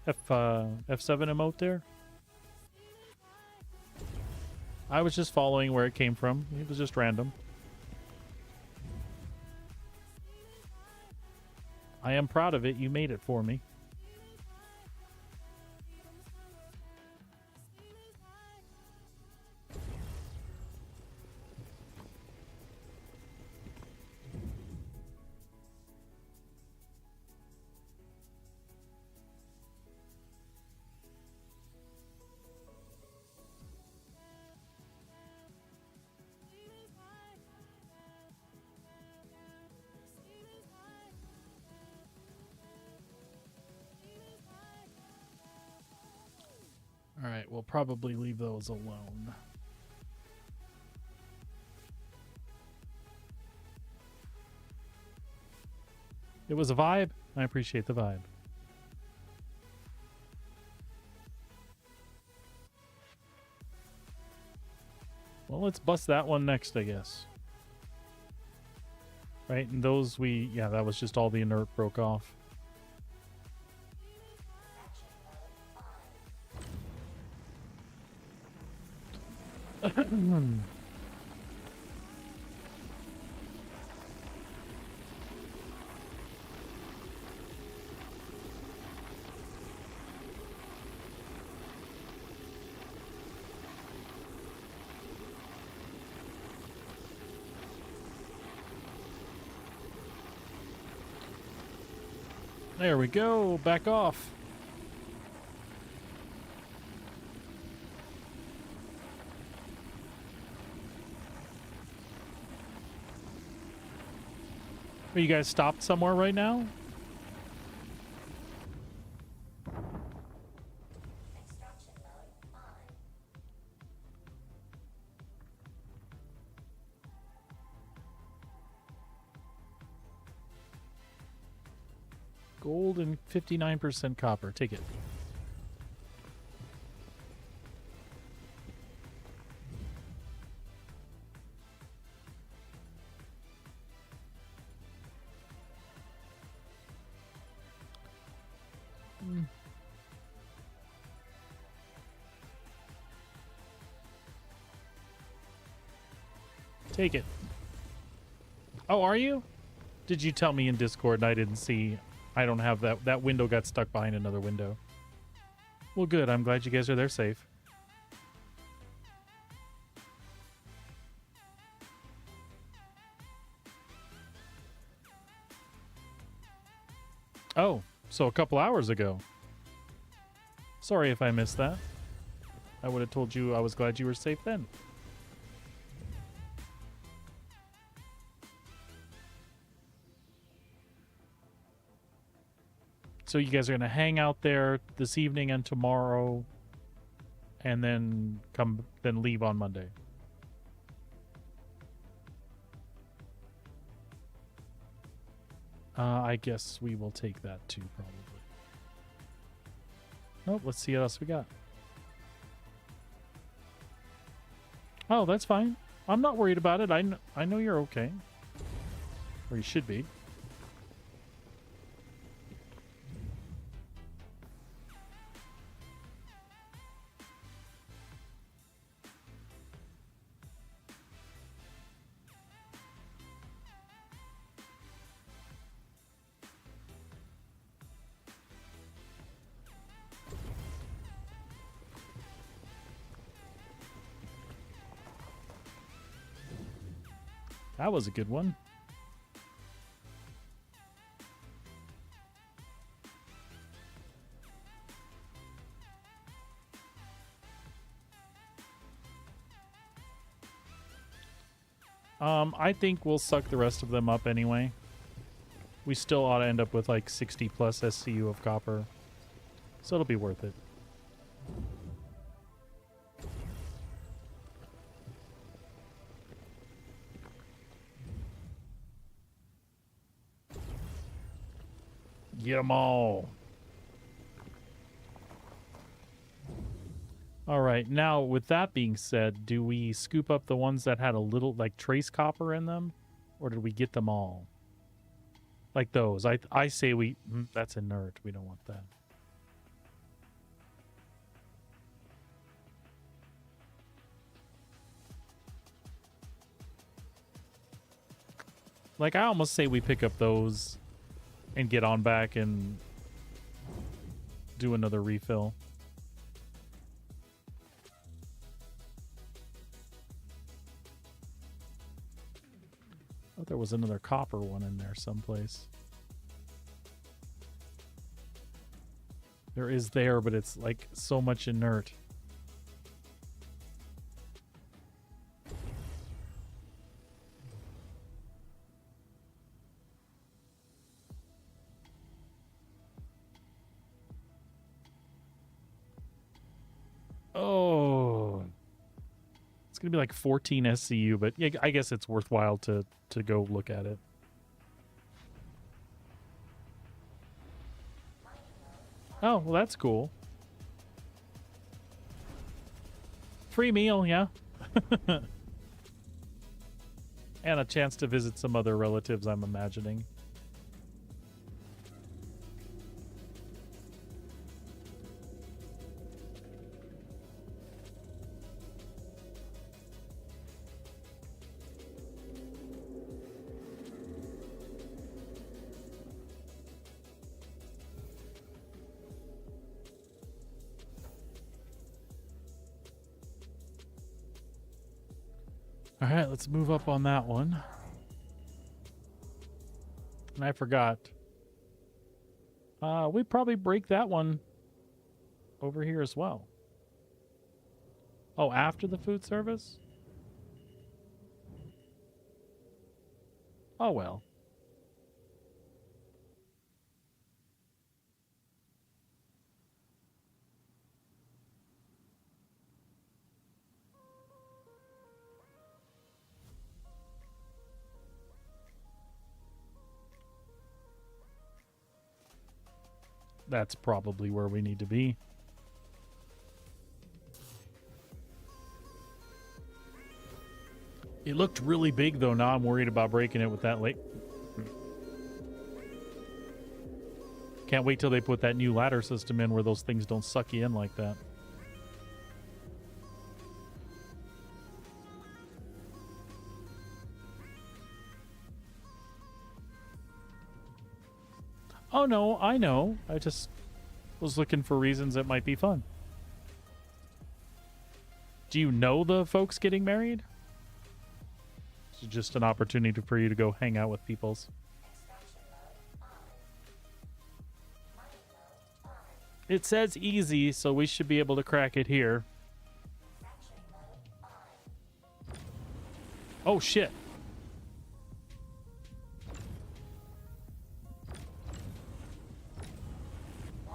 F7 emote there? I was just following where it came from. It was just random. I am proud of it. You made it for me. All right, we'll probably leave those alone. It was a vibe. I appreciate the vibe. Well, let's bust that one next, I guess. Right, and those yeah, that was just all the inert broke off. There we go. Back off. Are you guys stopped somewhere right now? Extraction mode on. Gold and 59% copper. Take it. Take it. Oh, are you? Did you tell me in Discord and I didn't see? I don't have that. That window got stuck behind another window. Well, good. I'm glad you guys are there safe. Oh, so a couple hours ago. Sorry if I missed that. I would have told you I was glad you were safe then. So you guys are going to hang out there this evening and tomorrow and then leave on Monday. I guess we will take that too, probably. Nope, let's see what else we got. Oh, that's fine. I'm not worried about it. I know you're okay. Or you should be. That was a good one. I think we'll suck the rest of them up anyway. We still ought to end up with like 60 plus SCU of copper. So it'll be worth it. Get them all. All right. Now, with that being said, do we scoop up the ones that had a little, like, trace copper in them? Or did we get them all? Like those. I say that's inert. We don't want that. Like, I almost say we pick up those and get on back and do another refill. Oh, there was another copper one in there someplace. There is there, but it's like so much inert. Oh, it's gonna be like 14 SCU, but yeah, I guess it's worthwhile to go look at it. Oh, well, that's cool. Free meal, yeah. And a chance to visit some other relatives, I'm imagining. All right, let's move up on that one. And I forgot. We probably break that one over here as well. Oh, after the food service? Oh, well. That's probably where we need to be. It looked really big, though. Now I'm worried about breaking it with that late. Can't wait till they put that new ladder system in where those things don't suck you in like that. Oh, no, I know. I just was looking for reasons that might be fun. Do you know the folks getting married? It's just an opportunity for you to go hang out with peoples. It says easy, so we should be able to crack it here. Oh, shit.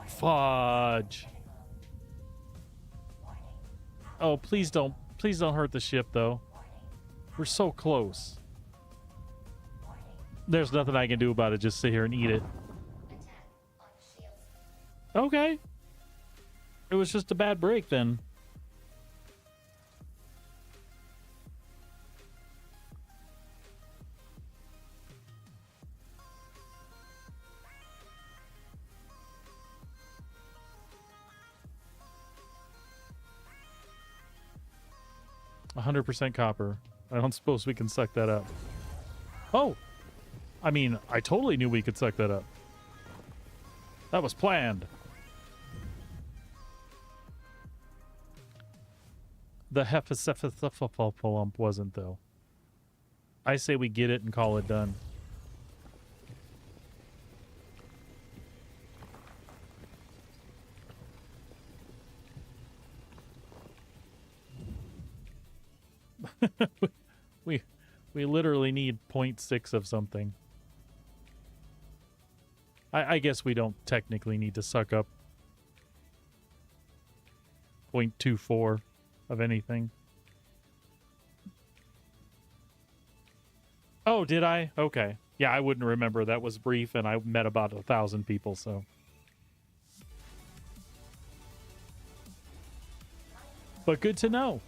Fudge. Oh, please don't hurt the ship, though. We're so close. There's nothing I can do about it. Just sit here and eat it. Okay. It was just a bad break then. %100 copper. I don't suppose we can suck that up. Oh! I mean, I totally knew we could suck that up. That was planned. The Hephacephalump wasn't, though. I say we get it and call it done. we literally need 0.6 of something. I guess we don't technically need to suck up 0.24 of anything. Oh, did I? Okay. Yeah, I wouldn't remember. That was brief, and I met about 1,000 people, so. But good to know.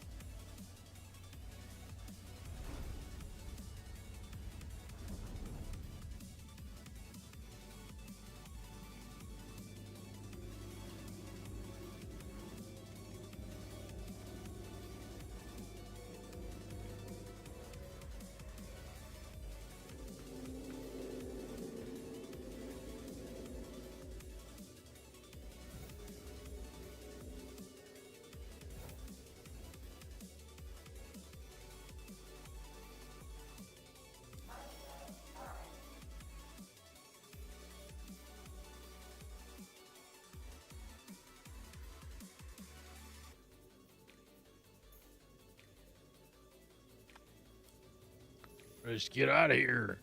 Let's get out of here.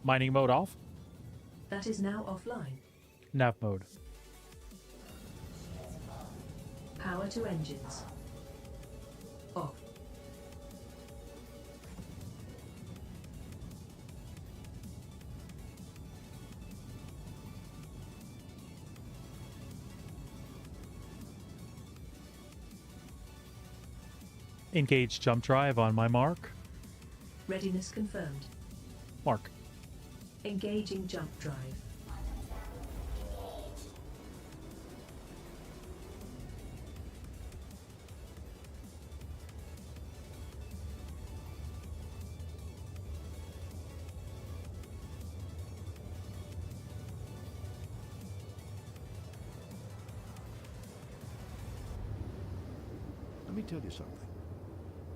Mining mode off. That is now offline. Nav mode. Power to engines. Off. Engage jump drive on my mark. Readiness confirmed. Mark. Engaging jump drive. Let me tell you something.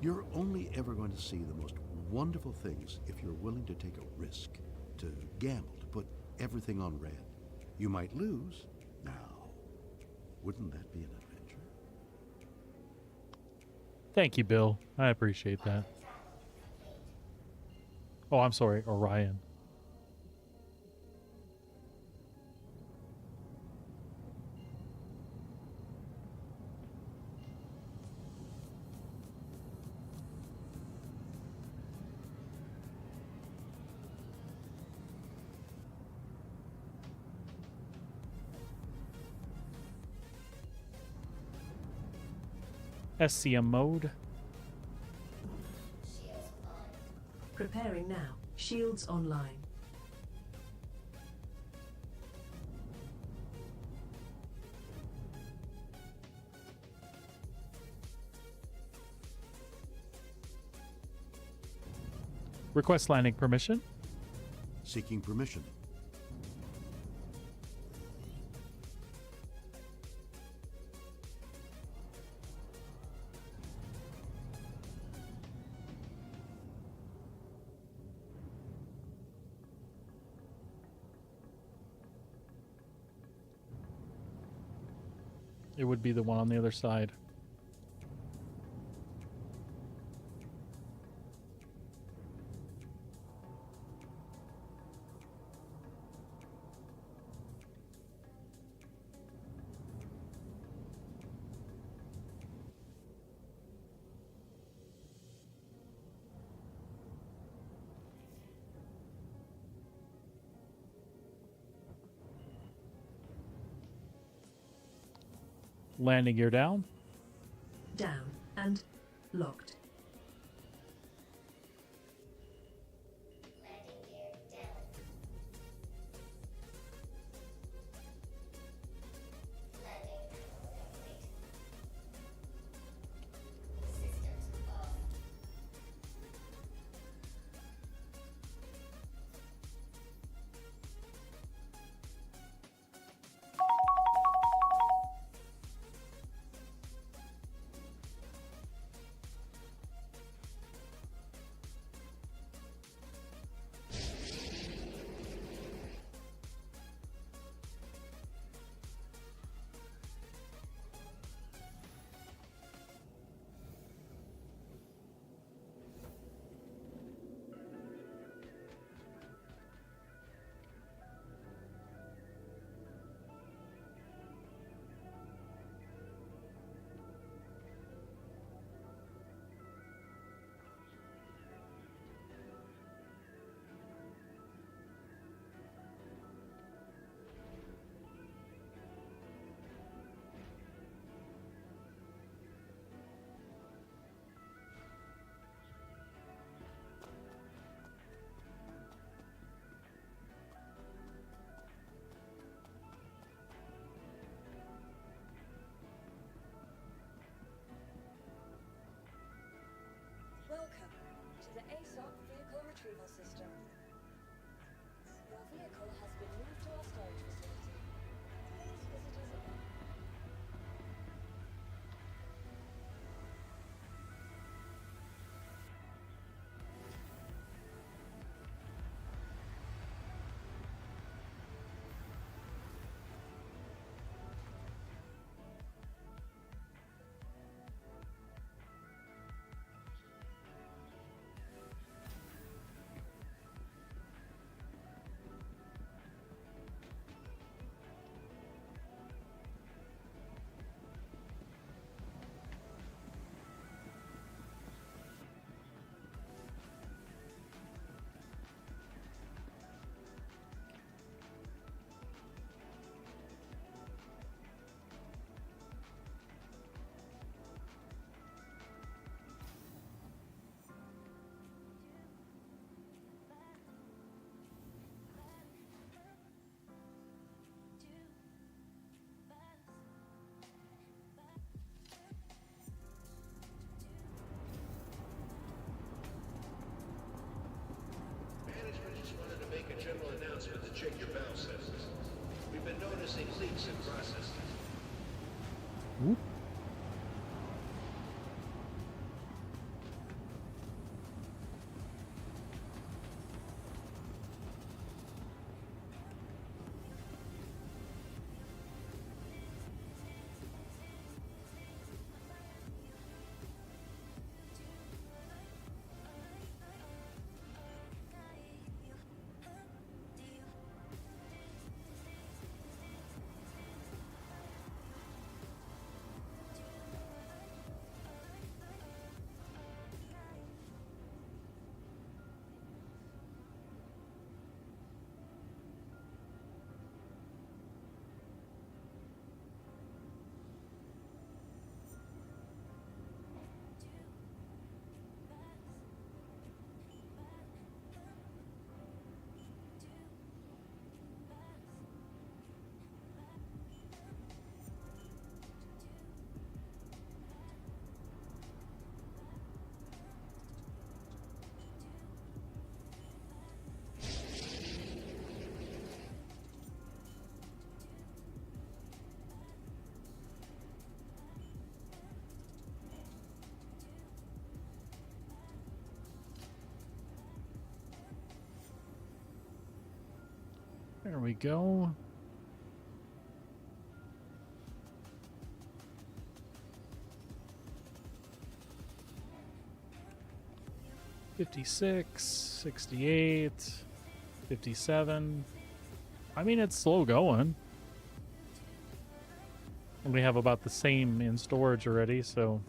You're only ever going to see the most wonderful things if you're willing to take a risk, to gamble, to put everything on red. You might lose. Now, wouldn't that be an adventure? Thank you, Bill. I appreciate that. Oh, I'm sorry, Orion. SCM mode. Preparing now. Shields online. Request landing permission. Seeking permission. It would be the one on the other side. Landing gear down. Down and locked. Landing gear down. Landing complete. Systems off. announcement to check your valve sensors. We've been noticing leaks in processes. Whoop. There we go. $56, $68, $57. I mean, it's slow going. And we have about the same in storage already, so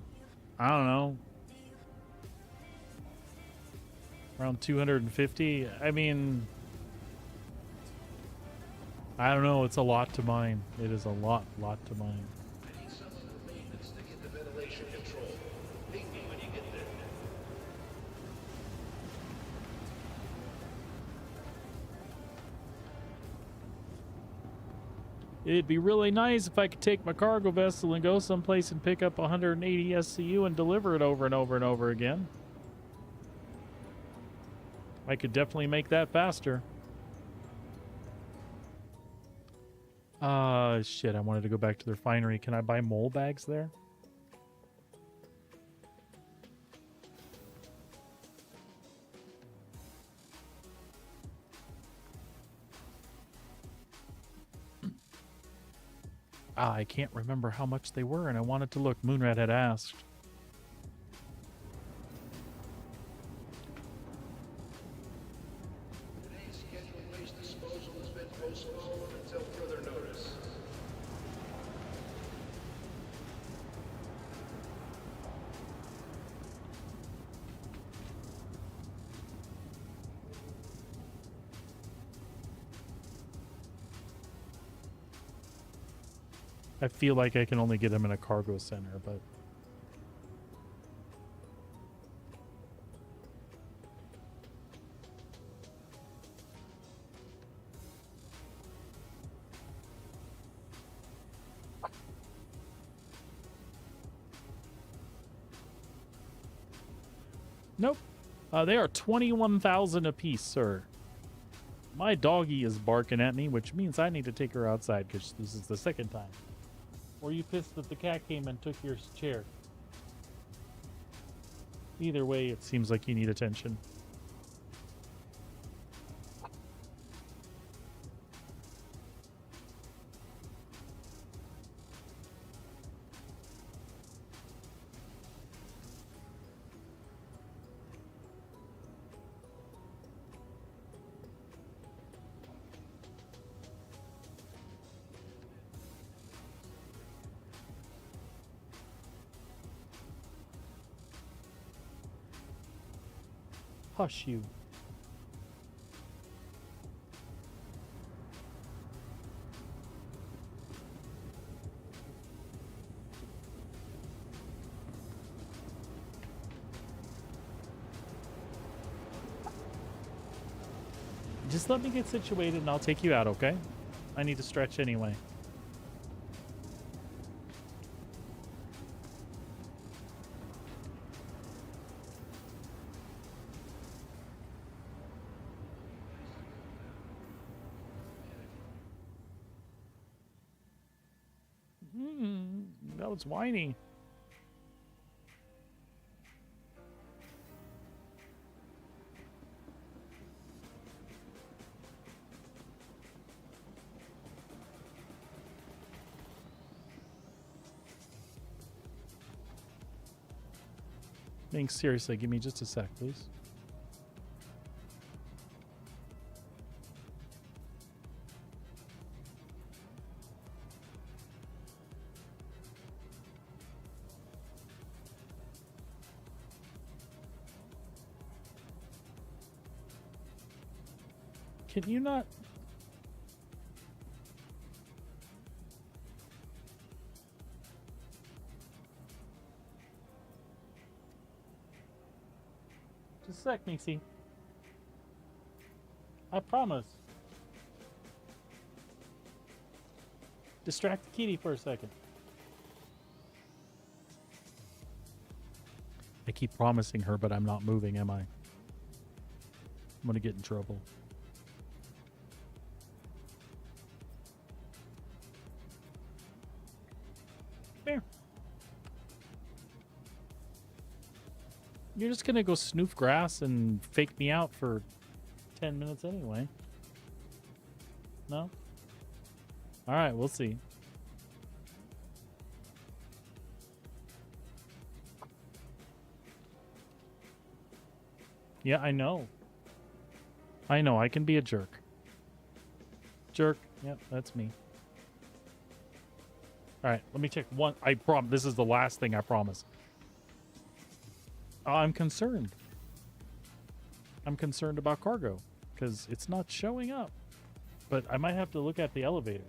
I don't know. Around 250. I mean, I don't know. It's a lot to mine. It is a lot to mine. I need someone from maintenance to get the ventilation control. Ping me when you get there. It'd be really nice if I could take my cargo vessel and go someplace and pick up 180 SCU and deliver it over and over and over again. I could definitely make that faster. Shit, I wanted to go back to the refinery. Can I buy mole bags there? I can't remember how much they were, and I wanted to look. Moonrat had asked. Today's scheduled waste disposal has been postponed until further notice. I feel like I can only get them in a cargo center, but... Nope. They are 21,000 apiece, sir. My doggy is barking at me, which means I need to take her outside because this is the second time. Or are you pissed that the cat came and took your chair? Either way, it seems like you need attention. Hush you. Just let me get situated and I'll take you out, okay? I need to stretch anyway. Oh, it's whiny. Thanks, seriously, give me just a sec, please. Can you not? Just a sec, Nixie. I promise. Distract the kitty for a second. I keep promising her, but I'm not moving, am I? I'm gonna get in trouble. There. You're just gonna go snoof grass and fake me out for 10 minutes anyway. No? Alright, we'll see. Yeah, I know. I know, I can be a jerk. Jerk. Yep, that's me. Alright, let me check one. I promise. This is the last thing I promise. I'm concerned. I'm concerned about cargo because it's not showing up. But I might have to look at the elevator.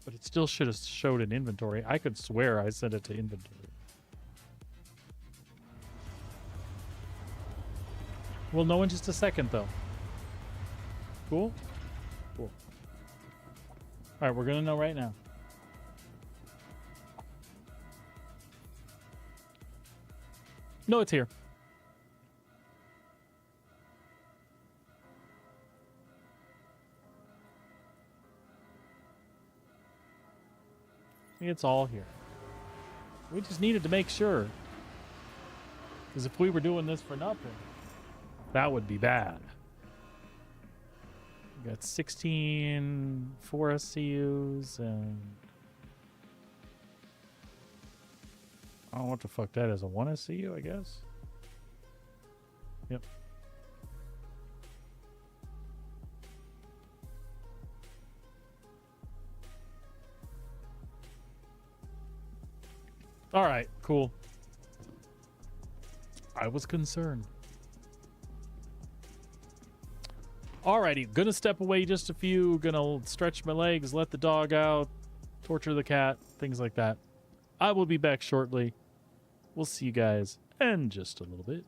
But it still should have showed an inventory. I could swear I sent it to inventory. We'll know in just a second, though. Cool? Cool. All right, we're going to know right now. No, it's here. It's all here. We just needed to make sure. Because if we were doing this for nothing, that would be bad. We got 16 4 SCUs and I don't know what the fuck that is. A 1 SCU, I guess? Yep. All right, cool. I was concerned. Alrighty, gonna step away just a few. Gonna stretch my legs, let the dog out, torture the cat, things like that. I will be back shortly. We'll see you guys in just a little bit.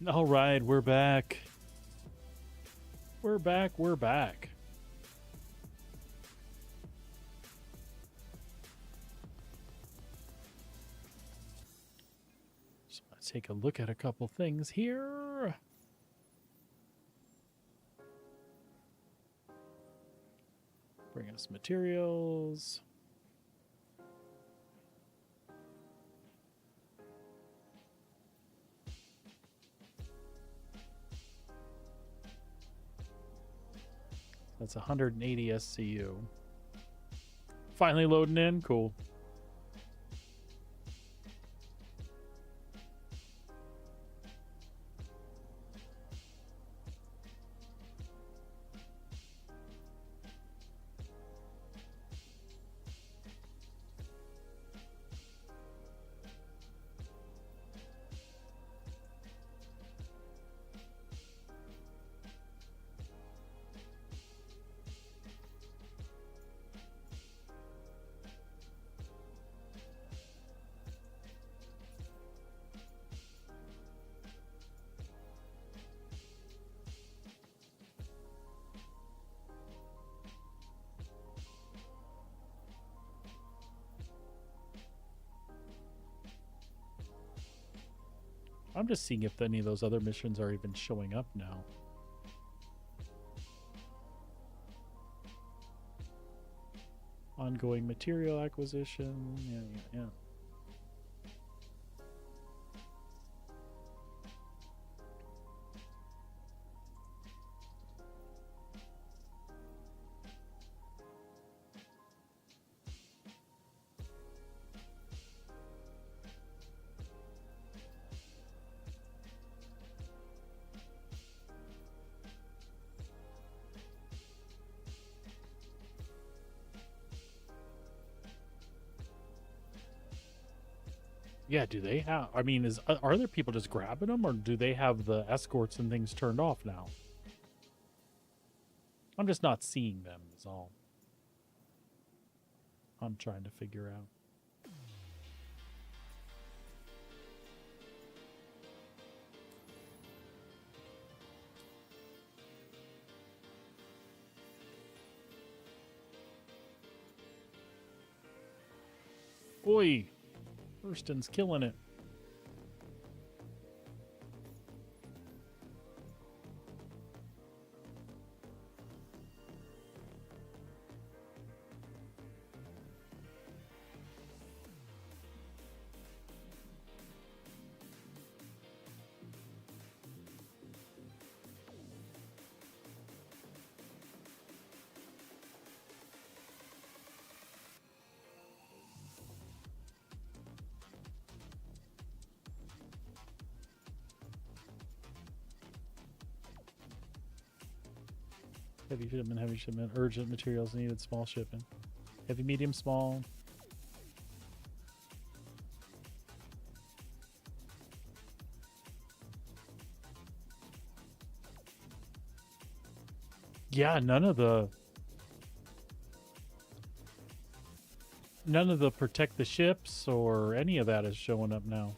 All right, we're back. We're back. We're back. So let's take a look at a couple things here. Bring us materials. That's 180 SCU. Finally loading in. Cool. I'm just seeing if any of those other missions are even showing up now. Ongoing material acquisition. Yeah. Yeah, do they have, I mean, are there people just grabbing them, or do they have the escorts and things turned off now? I'm just not seeing them is all I'm trying to figure out. Boy, Hurston's killing it. Heavy shipment, urgent materials needed, small shipping. Heavy, medium, small. Yeah, none of the protect the ships or any of that is showing up now.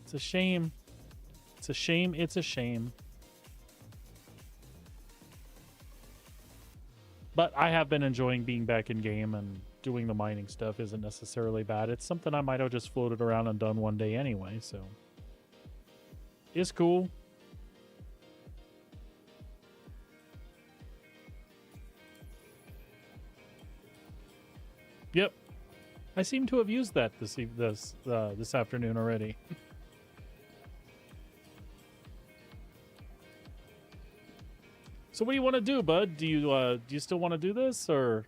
It's a shame. It's a shame. It's a shame. But I have been enjoying being back in game, and doing the mining stuff isn't necessarily bad. It's something I might have just floated around and done one day anyway, so it's cool. Yep. I seem to have used that this afternoon already. So what do you want to do, bud? Do you still want to do this, or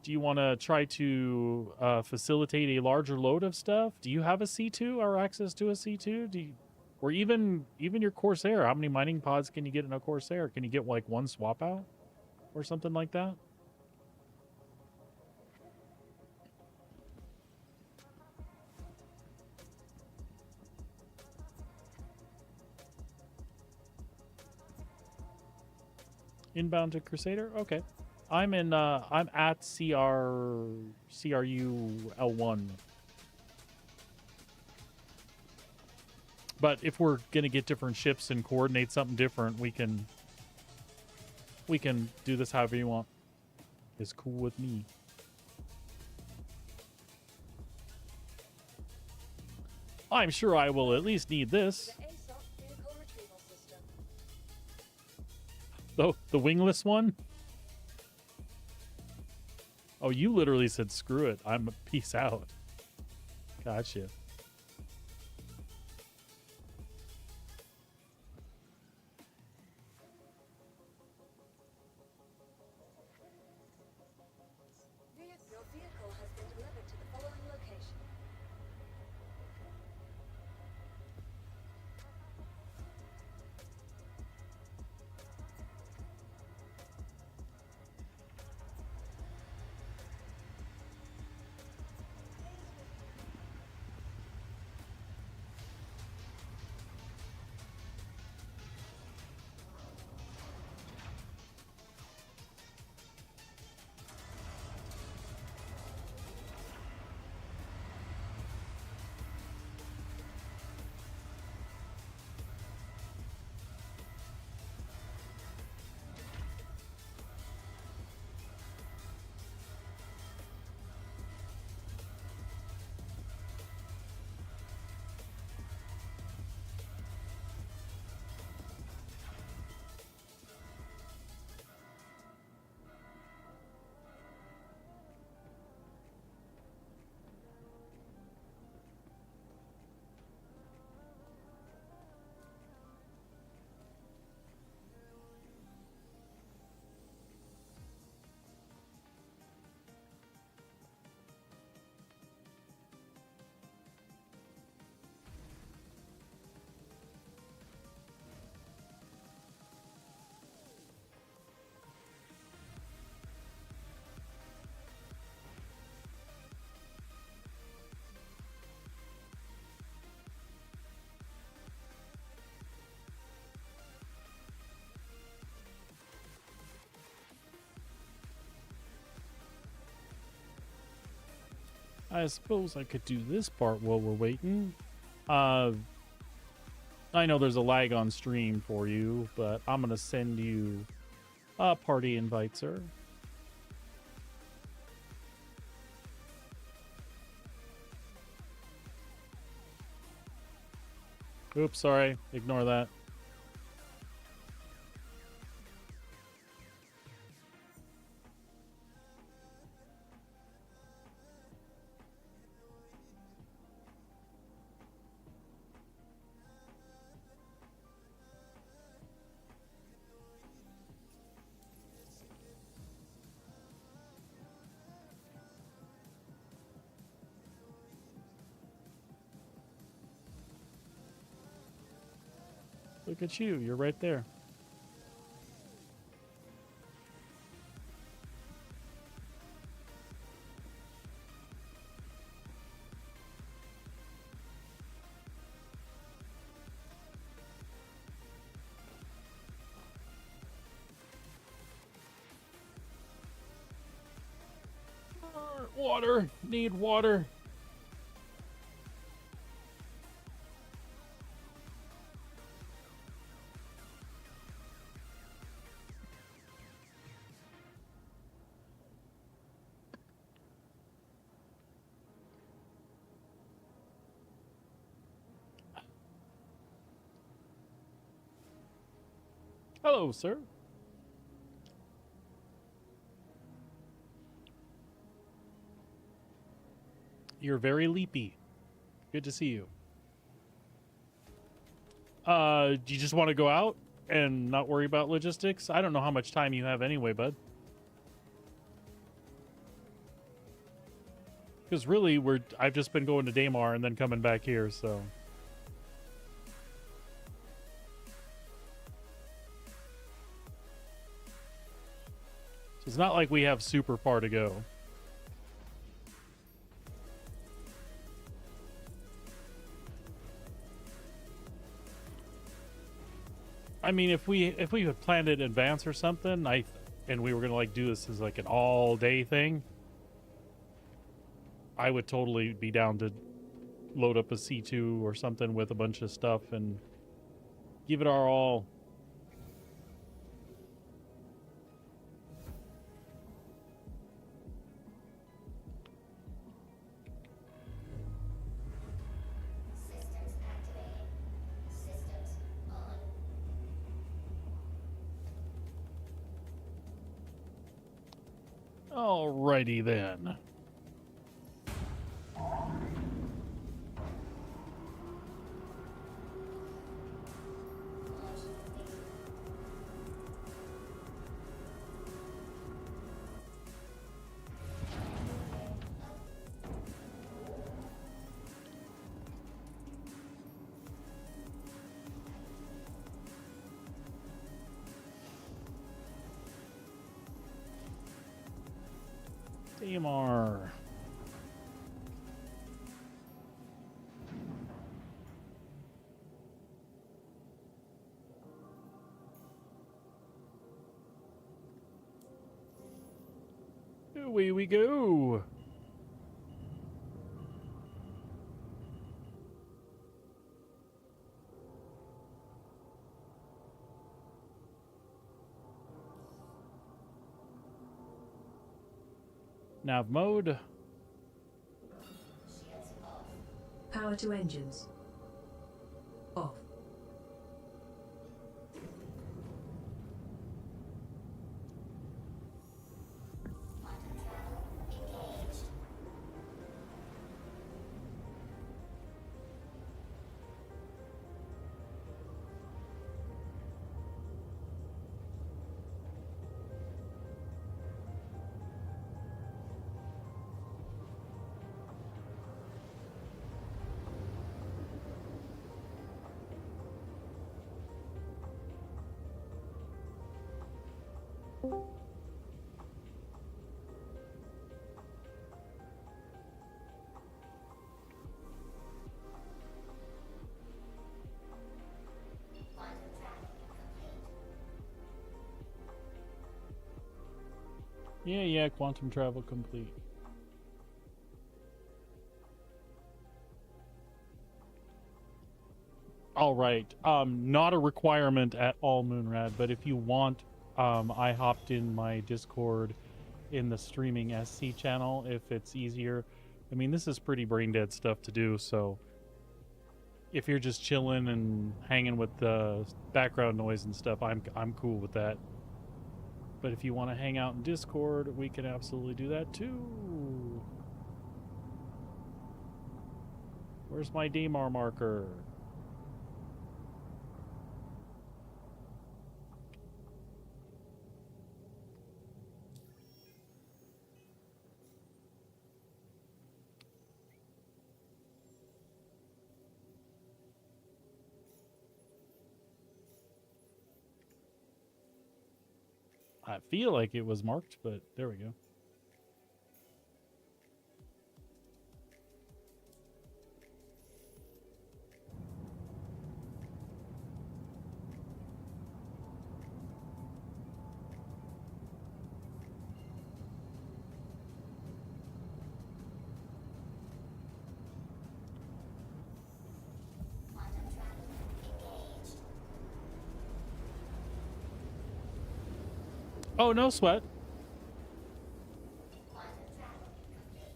do you want to try to facilitate a larger load of stuff? Do you have a C2 or access to a C2? Do you, or even your Corsair? How many mining pods can you get in a Corsair? Can you get like one swap out or something like that? Inbound to Crusader? Okay. I'm in. I'm at CRU L1. But if we're gonna get different ships and coordinate something different, we can do this however you want. It's cool with me. I'm sure I will at least need this. The ASOP vehicle retrieval system. The wingless one? Oh, you literally said screw it. I'm peace out. Gotcha. Your vehicle has been delivered to the following location. I suppose I could do this part while we're waiting. I know there's a lag on stream for you, but I'm gonna send you a party invite, sir. Oops, sorry. Ignore that. Look at you. You're right there. Water. Need water. Hello, sir. You're very leapy. Good to see you. Do you just want to go out and not worry about logistics? I don't know how much time you have anyway, bud. Because really, I've just been going to Daymar and then coming back here, so. So it's not like we have super far to go. I mean, if we had planned it in advance or something, I and we were gonna like do this as like an all day thing, I would totally be down to load up a C2 or something with a bunch of stuff and give it our all. Systems activated. Systems on. Alrighty then. Damar. Away we go. Nav mode. Shields off. Power to engines. Off. Quantum travel engaged. Quantum travel complete. Yeah, quantum travel complete. All right. Not a requirement at all, Moonrad, but if you want, I hopped in my Discord in the streaming SC channel if it's easier. I mean, this is pretty brain dead stuff to do, so if you're just chilling and hanging with the background noise and stuff, I'm cool with that. But if you want to hang out in Discord, we can absolutely do that too. Where's my Damar marker? I feel like it was marked, but there we go. Quantum travel engaged. Oh, no sweat. Quantum travel complete.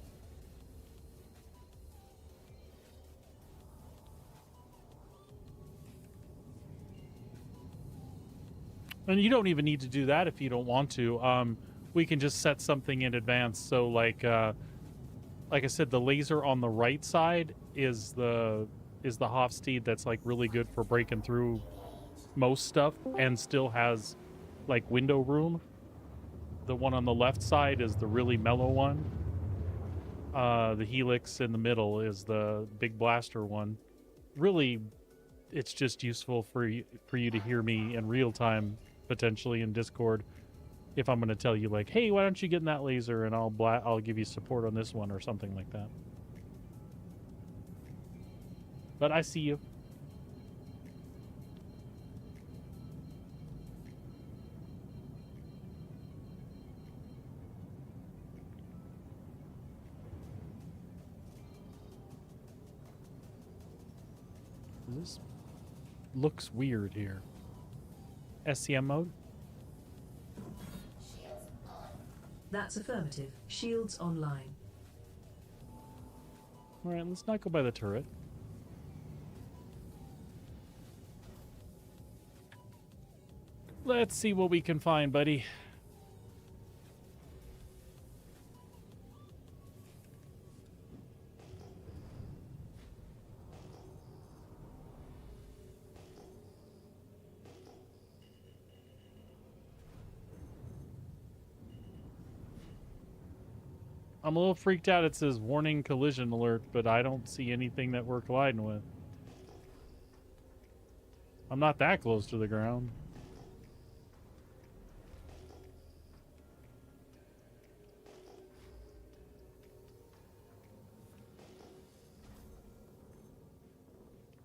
And you don't even need to do that if you don't want to. We can just set something in advance. So like I said, the laser on the right side is the Hofstede that's like really good for breaking through most stuff and still has like window room. The one on the left side is the really mellow one. The Helix in the middle is the big blaster one. Really, it's just useful for you to hear me in real time, potentially in Discord. If I'm going to tell you like, hey, why don't you get in that laser and I'll give you support on this one or something like that. But I see you. This looks weird here. SCM mode? That's affirmative. Shields online. Alright, let's not go by the turret. Let's see what we can find, buddy. I'm a little freaked out. It says warning collision alert, but I don't see anything that we're colliding with. I'm not that close to the ground.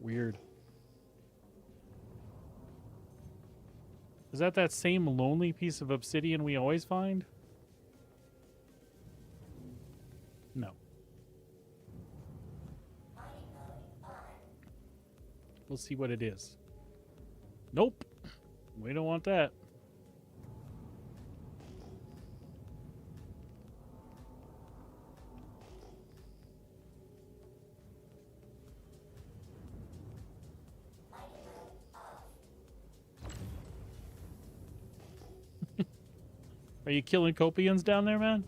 Weird. Is that same lonely piece of obsidian we always find? No. We'll see what it is. Nope. We don't want that. Are you killing Copians down there, man?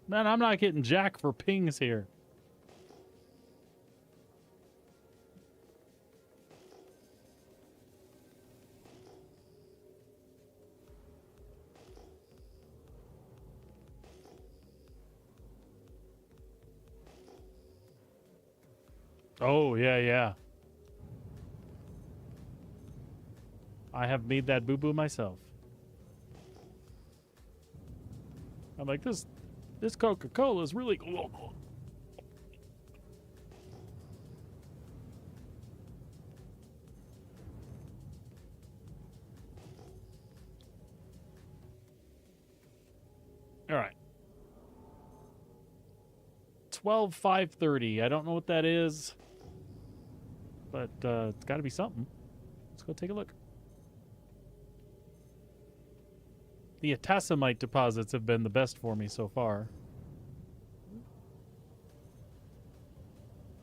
Man, I'm not getting jack for pings here. Oh, yeah. I have made that boo-boo myself. I'm like, this Coca-Cola is really cool. All right. 12:5:30. I don't know what that is, but it's got to be something. Let's go take a look. The atasamite deposits have been the best for me so far.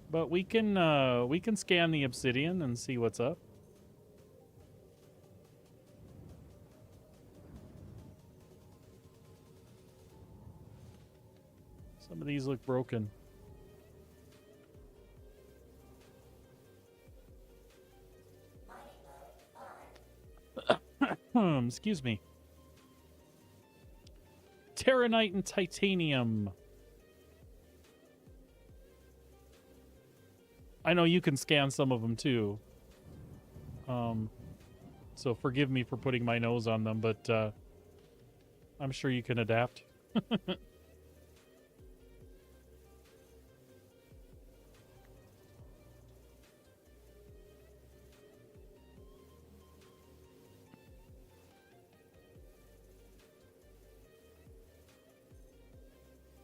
But we can scan the obsidian and see what's up. Some of these look broken. Excuse me. Terranite and titanium. I know you can scan some of them too. So forgive me for putting my nose on them, but I'm sure you can adapt.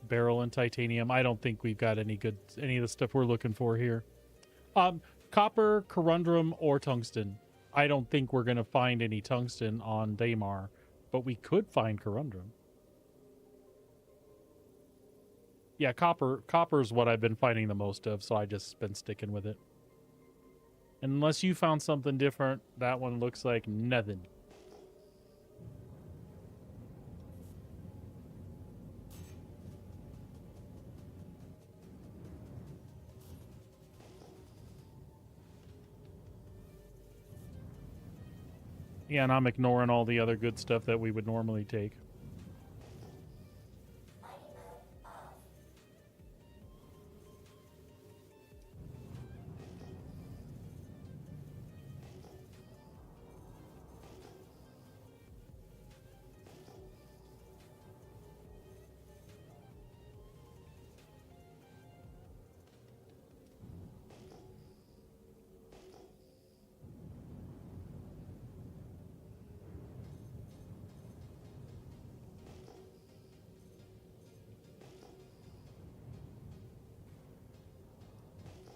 Beryl and titanium. I don't think we've got any of the stuff we're looking for here. Copper, corundum, or tungsten. I don't think we're going to find any tungsten on Daymar, but we could find corundum. Yeah, copper's what I've been finding the most of, so I just been sticking with it. Unless you found something different, that one looks like nothing. Yeah, and I'm ignoring all the other good stuff that we would normally take.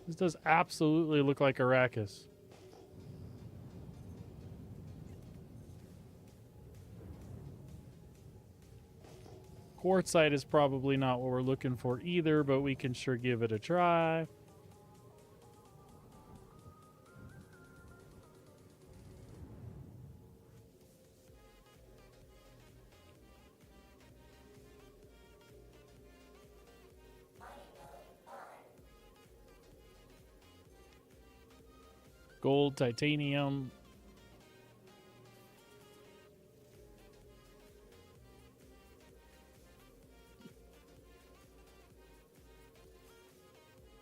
This does absolutely look like Arrakis. Quartzite is probably not what we're looking for either, but we can sure give it a try. Gold, titanium.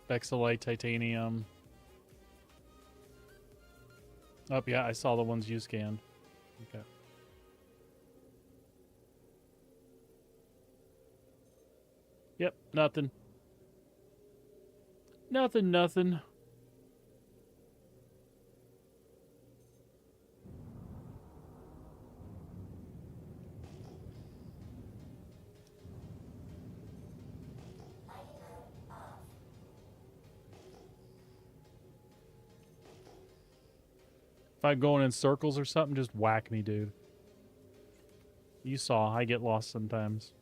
Bexalite, titanium. Oh, yeah, I saw the ones you scanned. Okay. Yep, nothing. Nothing. If I'm going in circles or something, just whack me, dude. You saw, I get lost sometimes.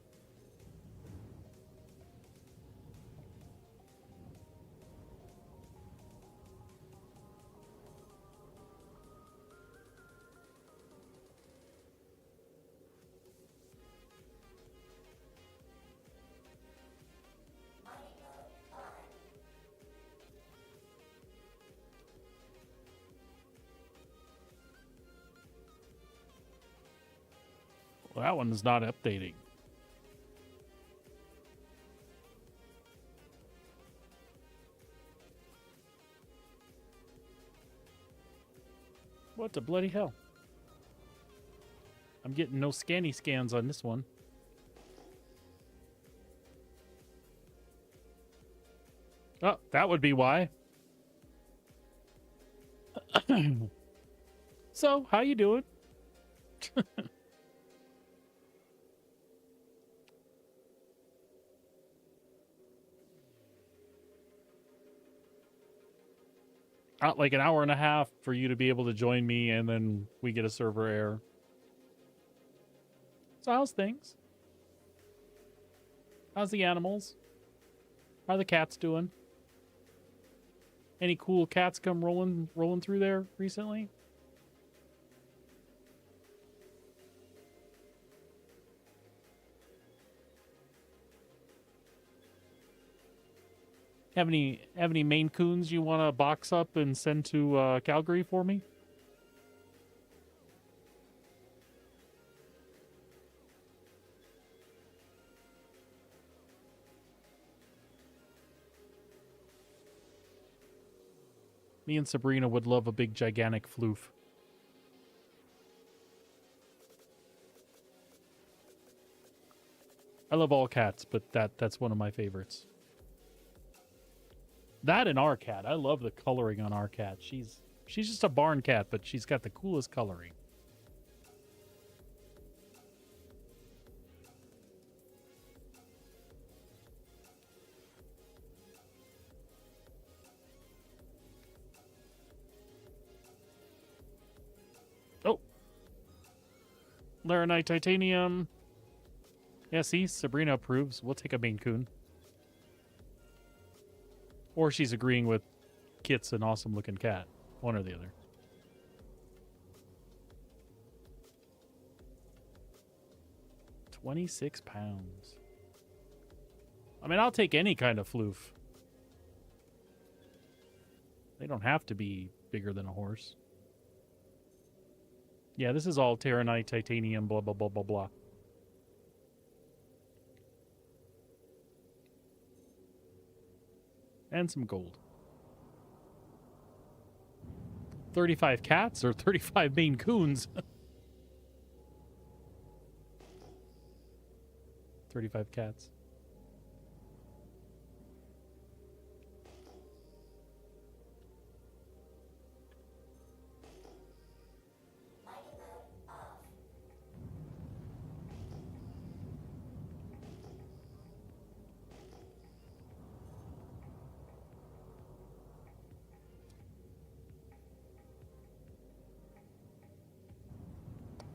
Well, that one is not updating. What the bloody hell? I'm getting no scanny scans on this one. Oh, that would be why. So, how you doing? Like an hour and a half for you to be able to join me, and then we get a server error. So how's things? How's the animals? How are the cats doing? Any cool cats come rolling through there recently? Have any Maine Coons you want to box up and send to Calgary for me? Me and Sabrina would love a big gigantic floof. I love all cats, but that's one of my favorites. That and our cat. I love the coloring on our cat. She's just a barn cat, but she's got the coolest coloring. Oh. Laranite titanium. Yeah, see? Sabrina approves. We'll take a Maine Coon. Or she's agreeing with Kit's an awesome looking cat. One or the other. £26. I mean, I'll take any kind of floof. They don't have to be bigger than a horse. Yeah, this is all Terranite, titanium, blah, blah, blah, blah, blah. And some gold. 35 cats or 35 Maine Coons? 35 cats.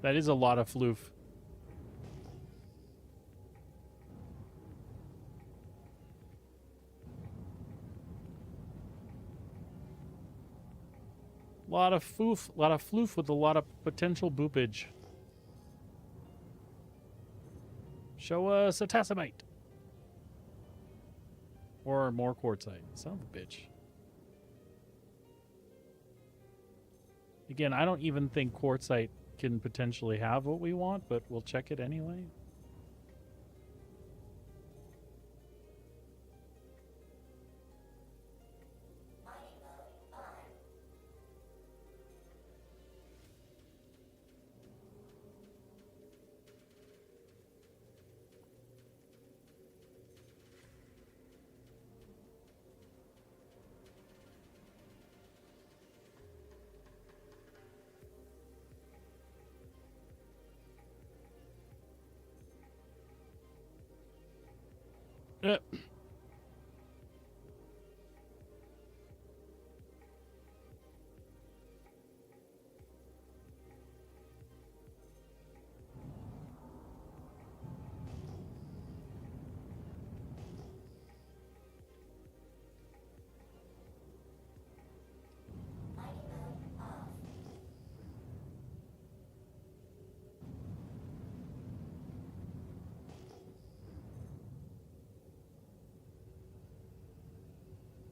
That is a lot of floof. Lot of floof with a lot of potential boopage. Show us a tassamite. Or more quartzite. Son of a bitch. Again, I don't even think quartzite can potentially have what we want, but we'll check it anyway. Yep.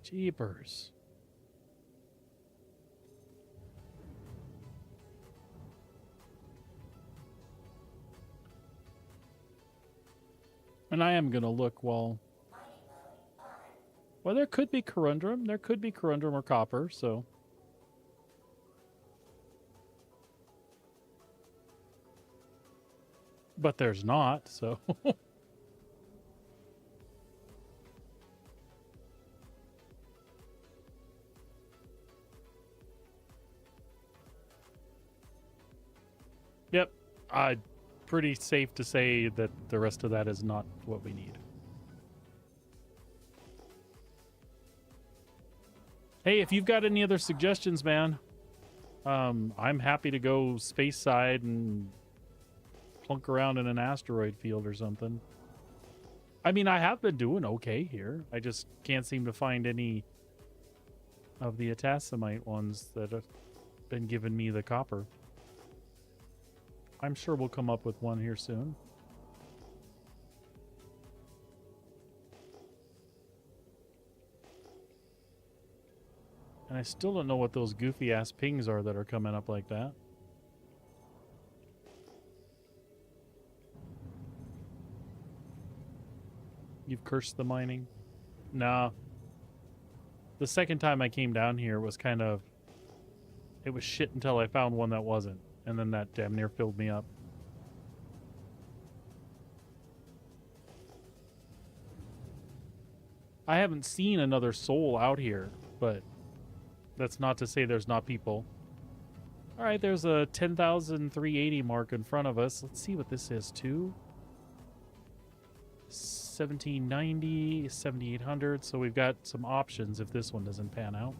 Jeepers. And I am going to look while... Well, there could be corundum. There could be corundum or copper, so... But there's not, so... Yep. Pretty safe to say that the rest of that is not what we need. Hey, if you've got any other suggestions, man, I'm happy to go space side and plunk around in an asteroid field or something. I mean, I have been doing okay here. I just can't seem to find any of the atassamite ones that have been giving me the copper. I'm sure we'll come up with one here soon. And I still don't know what those goofy ass pings are that are coming up like that. You've cursed the mining? Nah. The second time I came down here was kind of... It was shit until I found one that wasn't. And then that damn near filled me up. I haven't seen another soul out here, but that's not to say there's not people. All right, there's a 10,380 mark in front of us. Let's see what this is, too. 1790, 7800. So we've got some options if this one doesn't pan out.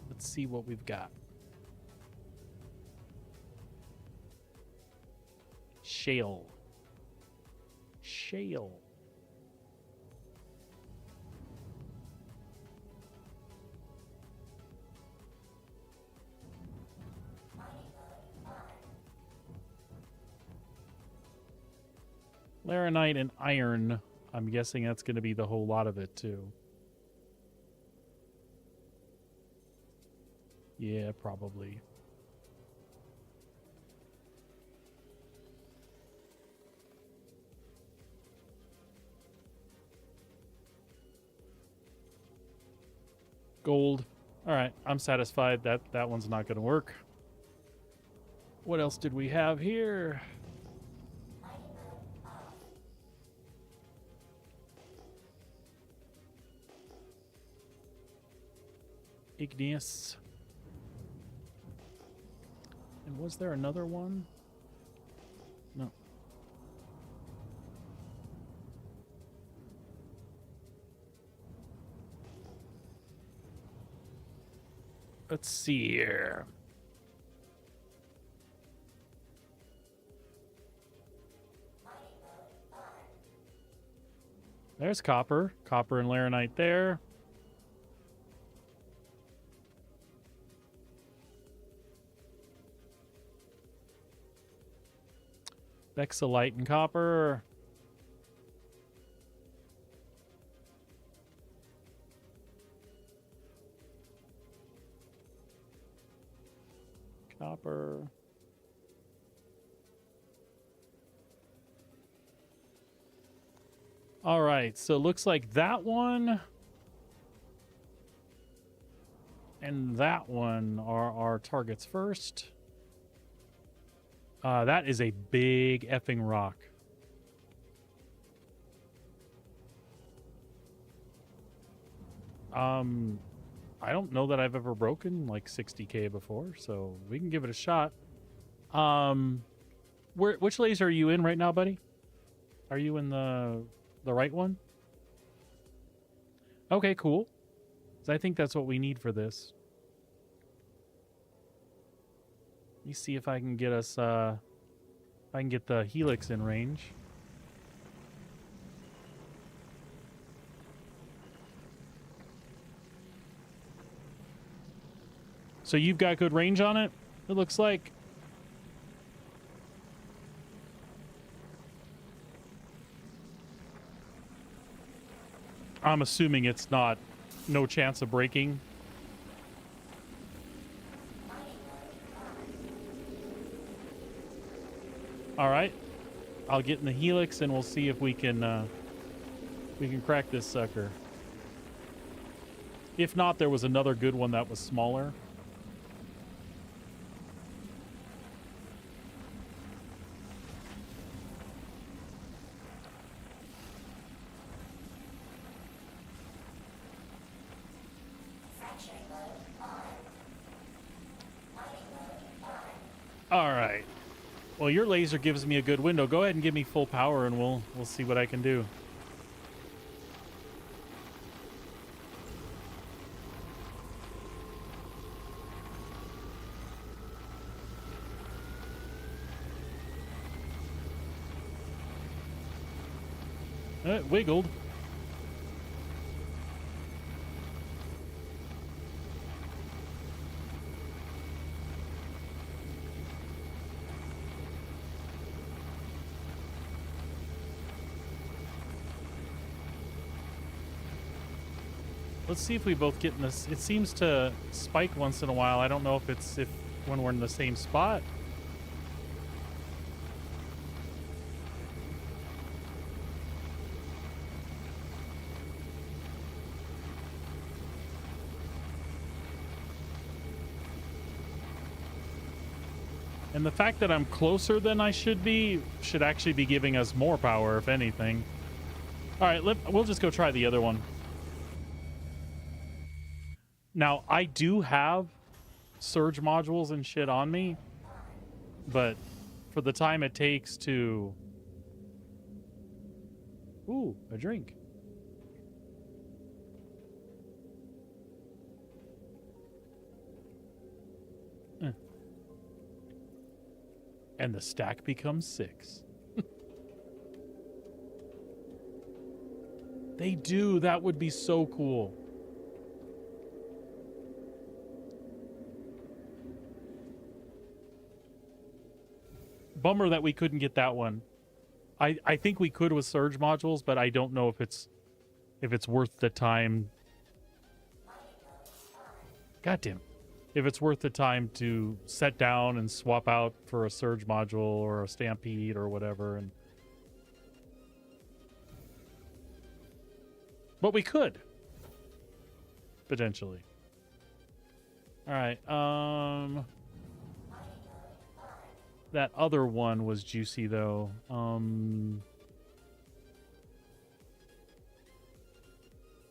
Let's see what we've got. Shale. Shale. Laranite and iron. I'm guessing that's going to be the whole lot of it, too. Yeah, probably. Gold. All right, I'm satisfied that that one's not going to work. What else did we have here? Igneous. And was there another one? No. Let's see here. There's copper. Copper and laranite there. Vexillite and copper. Copper. All right, so it looks like that one and that one are our targets first. That is a big effing rock. I don't know that I've ever broken like 60k before, so we can give it a shot. Which laser are you in right now, buddy? Are you in the right one? Okay, cool. 'Cause I think that's what we need for this. Let me see if I can get us if I can get the helix in range. So you've got good range on it, it looks like. I'm assuming it's not no chance of breaking. All right, I'll get in the helix and we'll see if we can crack this sucker. If not, there was another good one that was smaller. All right. Well, your laser gives me a good window. Go ahead and give me full power, and we'll see what I can do. It wiggled. Let's see if we both get in this. It seems to spike once in a while. I don't know if it's when we're in the same spot. And the fact that I'm closer than I should be should actually be giving us more power, if anything. All right, we'll just go try the other one. Now, I do have surge modules and shit on me, but for the time it takes to... Ooh, a drink. And the stack becomes 6. They do. That would be so cool. Bummer that we couldn't get that one. I think we could with surge modules, but I don't know if it's worth the time. Goddamn. If it's worth the time to set down and swap out for a surge module or a stampede or whatever. But we could. Potentially. All right. That other one was juicy though.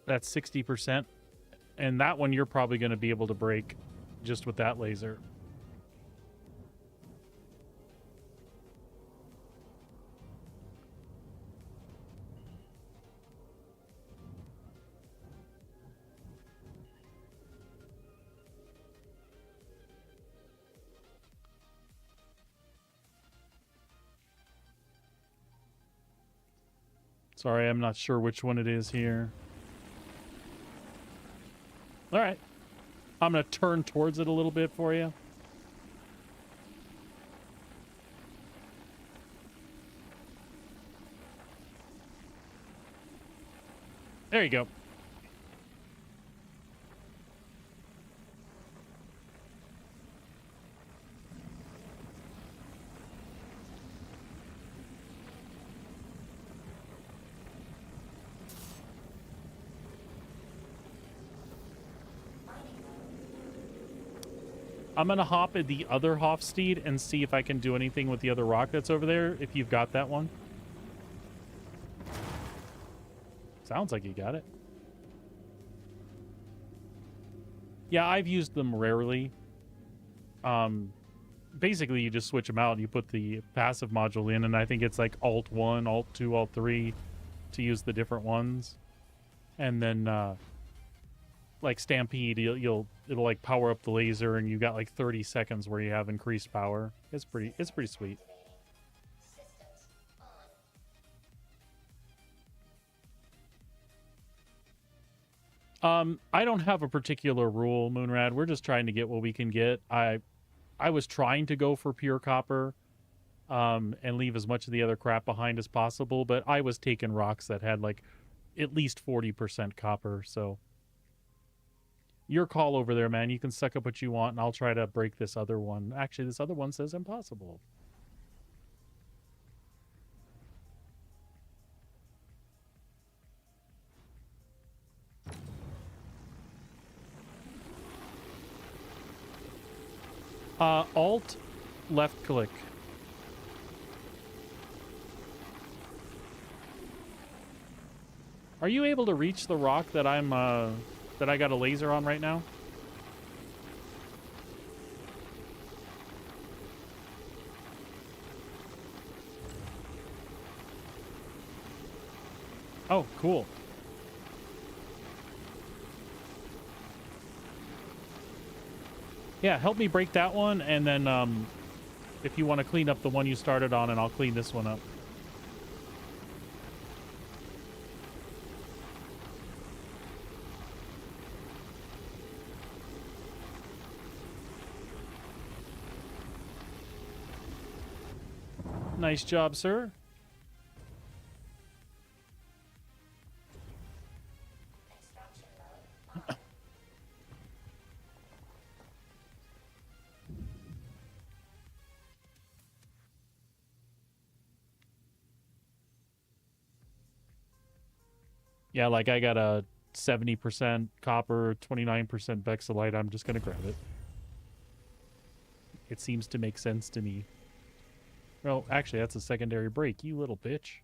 That's 60%. And that one you're probably going to be able to break just with that laser. Sorry, I'm not sure which one it is here. All right. I'm going to turn towards it a little bit for you. There you go. I'm going to hop at the other Hofsteed and see if I can do anything with the other rock that's over there, if you've got that one. Sounds like you got it. Yeah, I've used them rarely. Basically, you just switch them out and you put the passive module in, and I think it's like Alt 1, Alt 2, Alt 3 to use the different ones. And then, like Stampede, it'll like power up the laser, and you got like 30 seconds where you have increased power. It's pretty sweet. Systems on. I don't have a particular rule, Moonrad. We're just trying to get what we can get. I was trying to go for pure copper, and leave as much of the other crap behind as possible, but I was taking rocks that had like at least 40% copper, so your call over there, man. You can suck up what you want, and I'll try to break this other one. Actually, this other one says impossible. Alt, left click. Are you able to reach the rock that I'm, that I got a laser on right now? Oh, cool. Yeah, help me break that one, and then if you want to clean up the one you started on, and I'll clean this one up. Nice job, sir. Extraction mode on. Yeah, like I got a 70% copper, 29% Bexolite. I'm just going to grab it. It seems to make sense to me. Well, actually, that's a secondary break, you little bitch.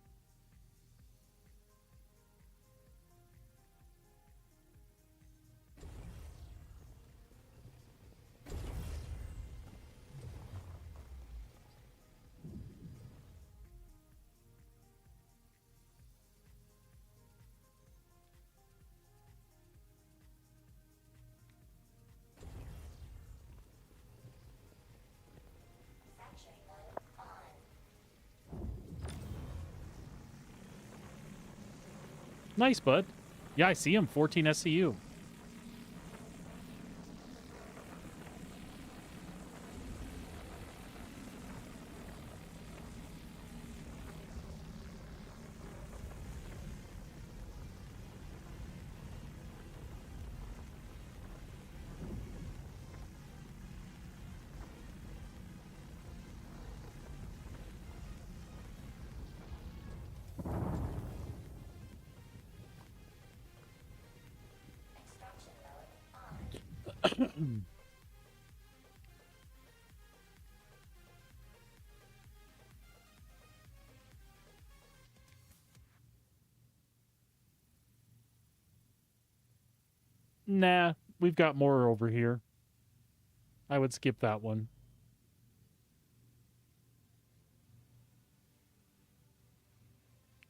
Fracturing mode on. Nice, bud. Yeah, I see him. 14 SCU. Extraction mode on. Nah, we've got more over here. I would skip that one.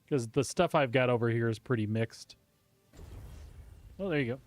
Because the stuff I've got over here is pretty mixed. Oh, there you go.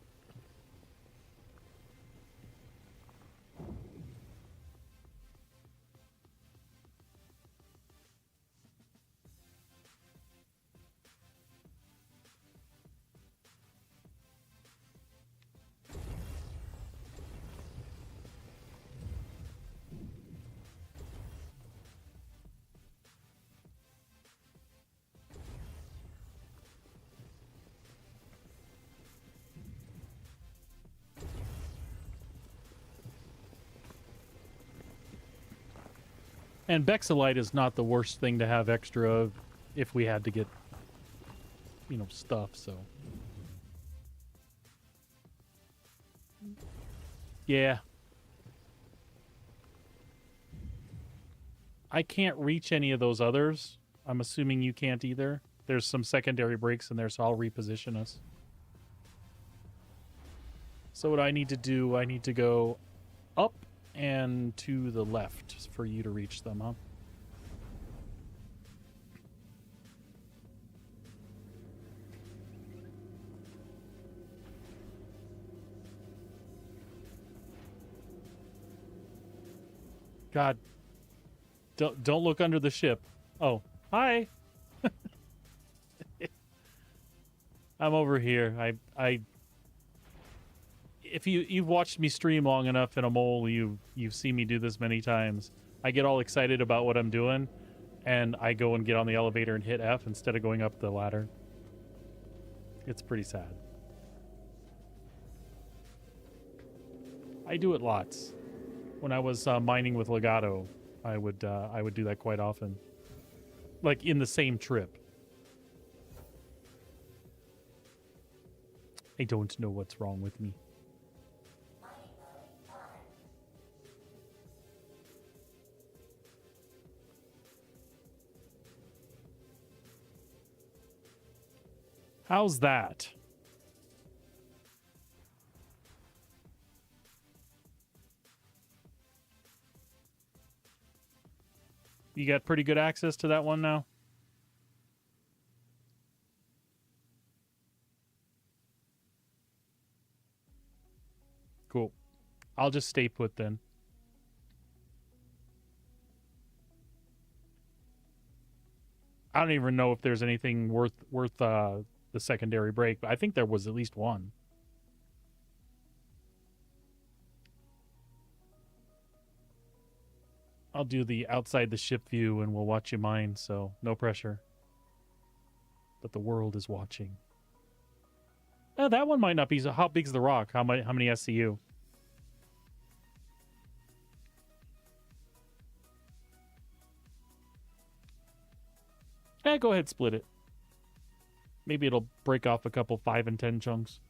And Bexalite is not the worst thing to have extra of if we had to get, you know, stuff, so. Yeah. I can't reach any of those others. I'm assuming you can't either. There's some secondary breaks in there, so I'll reposition us. So what I need to do, I need to go up and to the left for you to reach them, huh? God. Don't look under the ship. Oh, hi. I'm over here. If you've watched me stream long enough in a mole, you've seen me do this many times. I get all excited about what I'm doing, and I go and get on the elevator and hit F instead of going up the ladder. It's pretty sad. I do it lots. When I was mining with Legato, I would do that quite often, like in the same trip. I don't know what's wrong with me. How's that? You got pretty good access to that one now? Cool. I'll just stay put then. I don't even know if there's anything worth the secondary break, but I think there was at least one. I'll do the outside the ship view and we'll watch you mine, so no pressure. But the world is watching. Oh, that one might not be so. How big's the rock? How many SCU? Go ahead, split it. Maybe it'll break off a couple 5 and 10 chunks.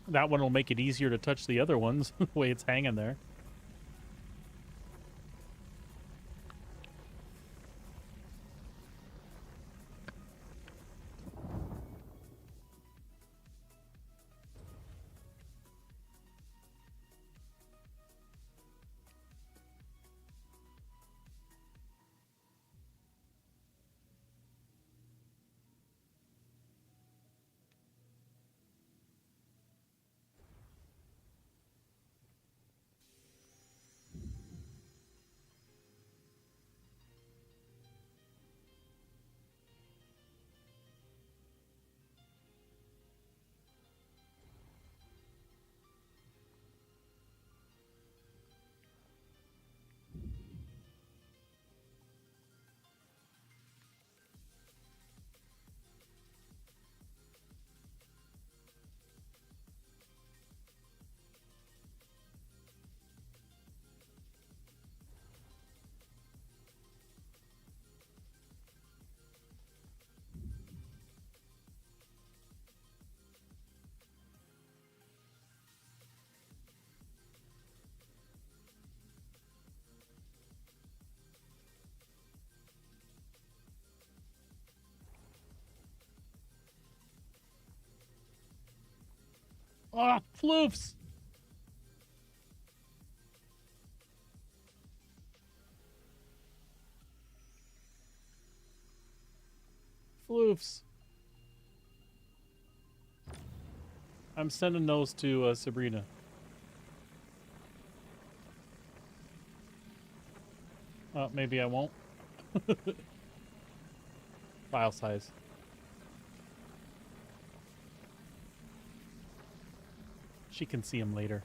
That one will make it easier to touch the other ones, the way it's hanging there. Ah, floofs! floofs. I'm sending those to Sabrina. Maybe I won't. File size. She can see them later.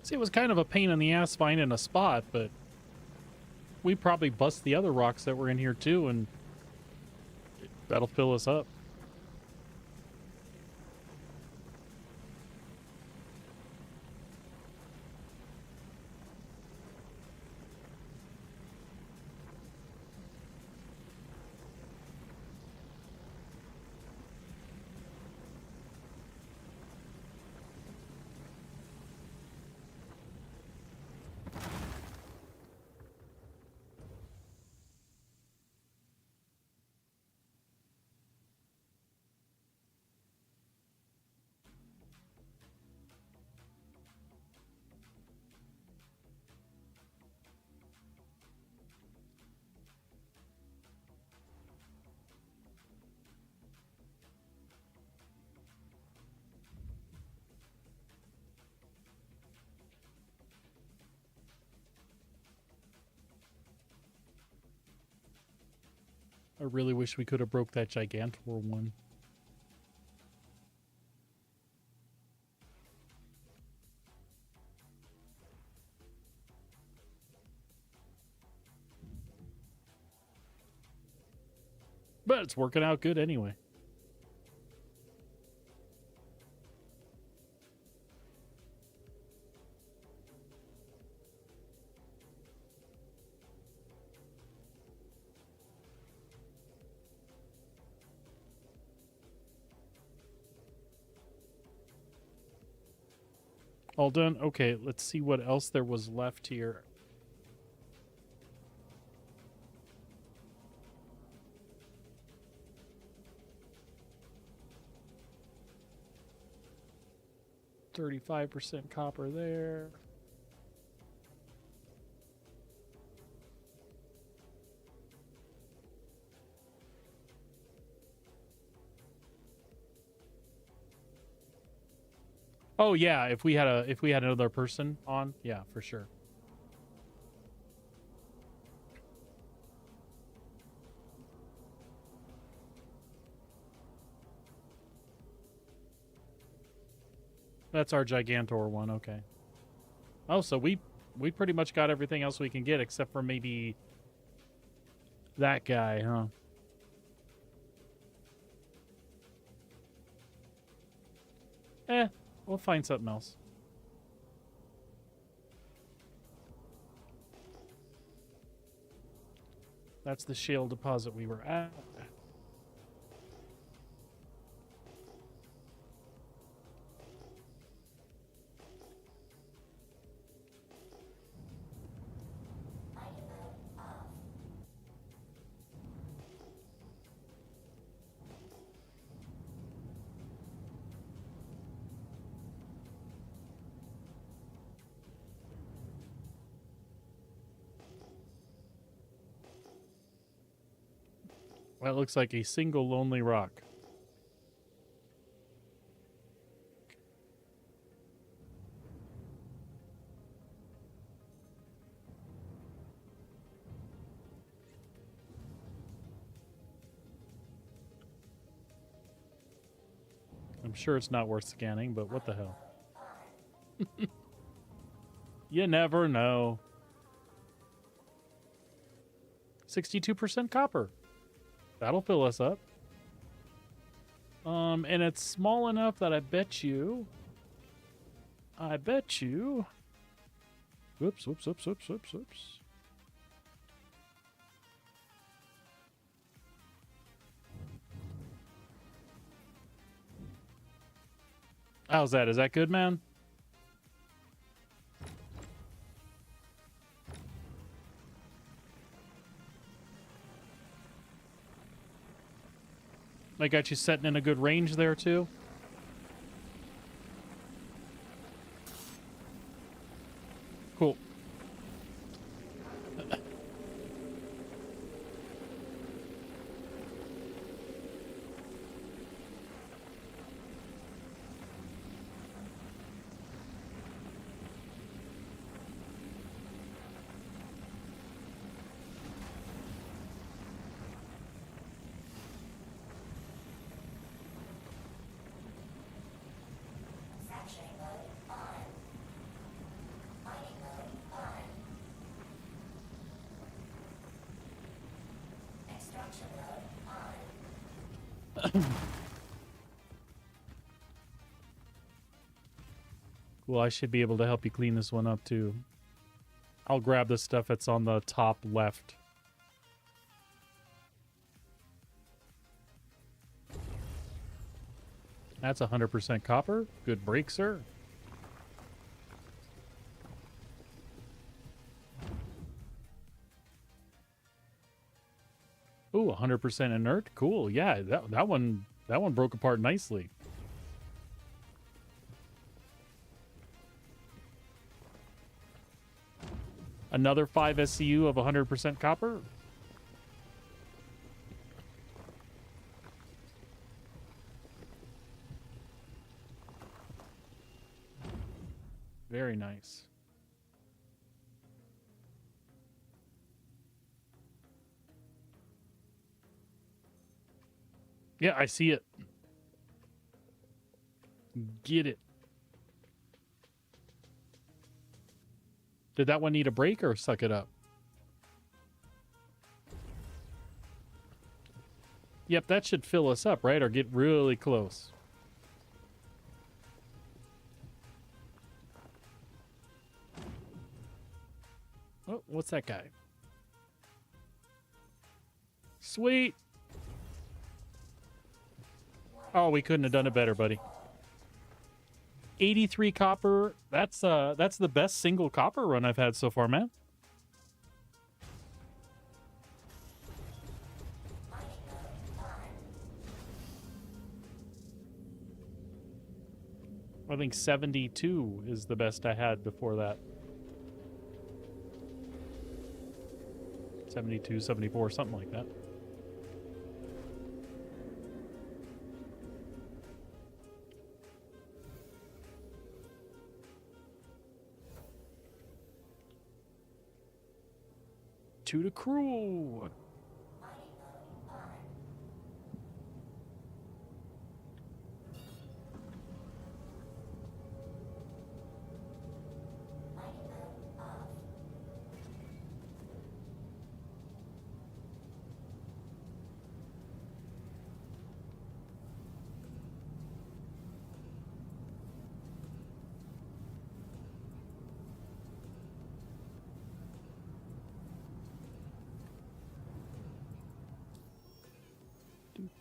See, it was kind of a pain in the ass finding a spot, but we probably bust the other rocks that were in here too, and that'll fill us up. I really wish we could have broke that Gigantor one. But it's working out good anyway. All done? Okay, let's see what else there was left here. %35 copper there. Oh yeah, if we had another person on, yeah, for sure. That's our Gigantor one, okay. Oh, so we we pretty much got everything else we can get except for maybe that guy, huh? We'll find something else. That's the shale deposit we were at. That looks like a single lonely rock. I'm sure it's not worth scanning, but what the hell? You never know. 62% copper. That'll fill us up. And it's small enough that I bet you. Whoops. How's that? Is that good, man? I got you setting in a good range there, too. Cool. Manufacturing mode on. Mining mode on. Extraction mode on. Well, I should be able to help you clean this one up, too. I'll grab the stuff that's on the top left. That's 100% copper. Good break, sir. Ooh, 100% inert. Cool. Yeah, that one broke apart nicely. Another 5 SCU of 100% copper. Very nice. Yeah, I see it. Get it. Did that one need a break or suck it up? Yep, that should fill us up, right? Or get really close. Oh, what's that guy? Sweet. Oh, we couldn't have done it better, buddy. 83 copper. That's the best single copper run I've had so far, man. I think 72 is the best I had before that. 72, 74, something like that. To the crew.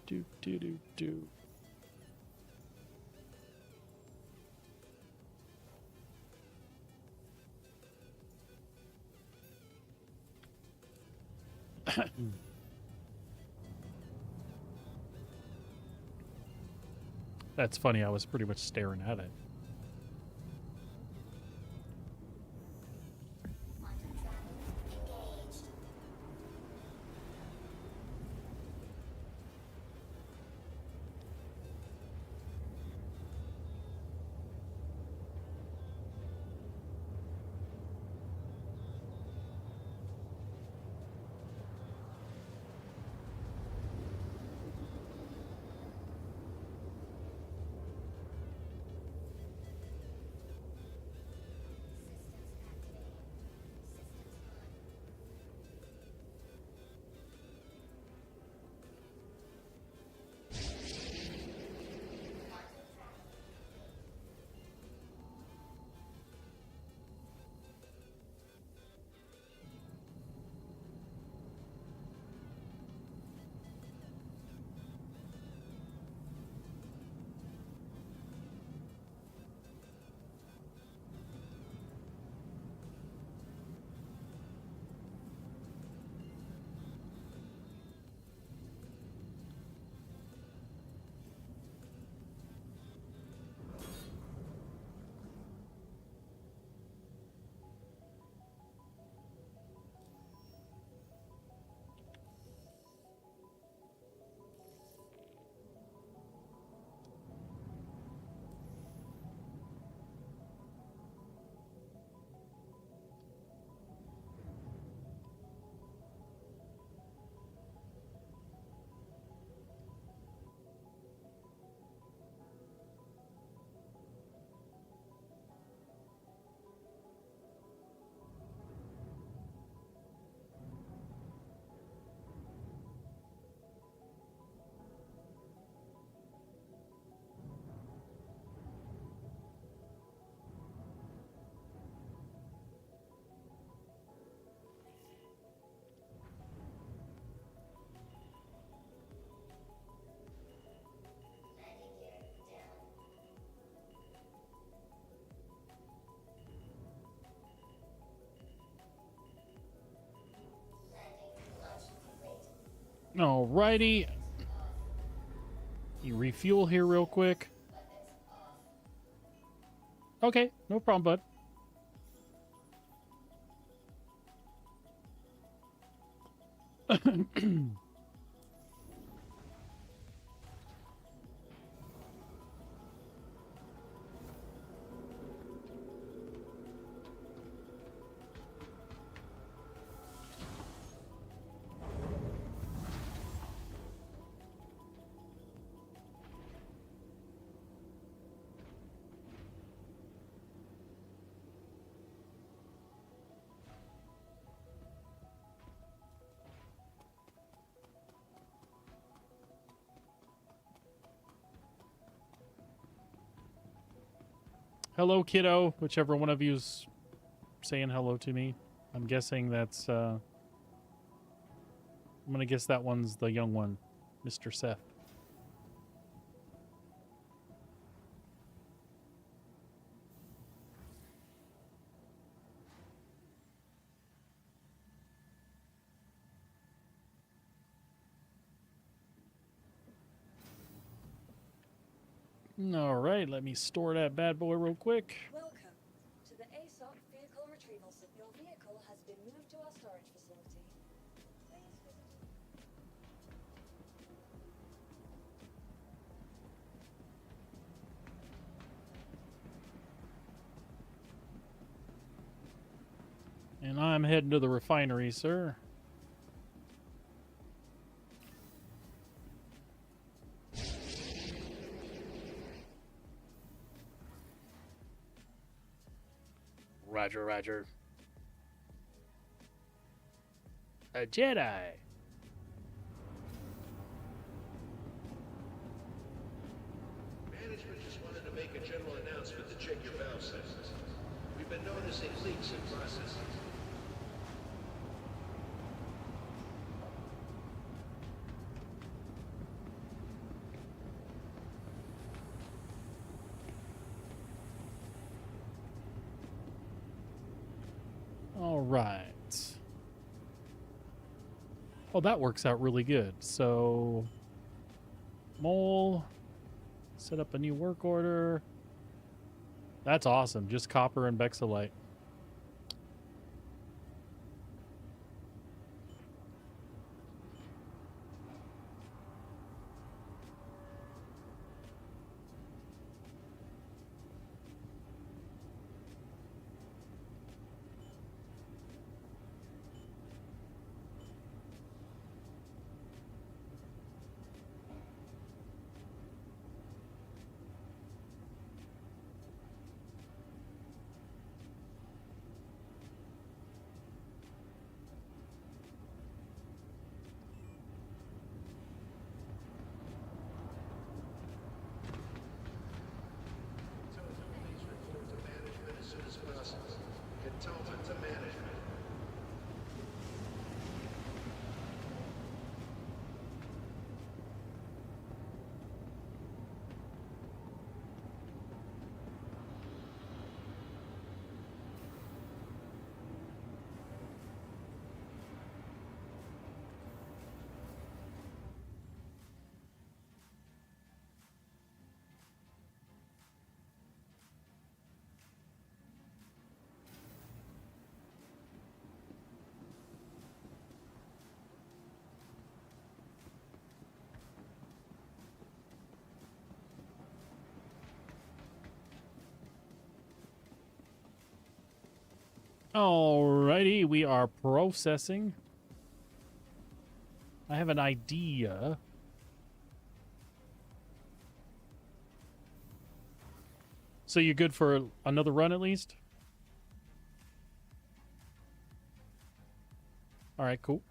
Do do do do. That's funny. I was pretty much staring at it. Quantum travel engaged. Landing gear down. Landing launch complete. Alrighty. You refuel here real quick. Okay, no problem, bud. Hello, kiddo. Whichever one of you's saying hello to me. I'm guessing that's, I'm gonna guess that one's the young one, Mr. Seth. All right, let me store that bad boy real quick. Welcome to the ASOP Vehicle Retrieval System. Your vehicle has been moved to our storage facility. Please visit. And I'm heading to the refinery, sir. Roger, roger. A Jedi. Management just wanted to make a general announcement to check your valve settings. We've been noticing leaks in processing. right. Oh, that works out really good. So, mole, set up a new work order. That's awesome. Just copper and Bexalite. Please report to management as soon as possible. Cantonment to management. Alrighty, we are processing. I have an idea. So you're good for another run at least? Alright, cool.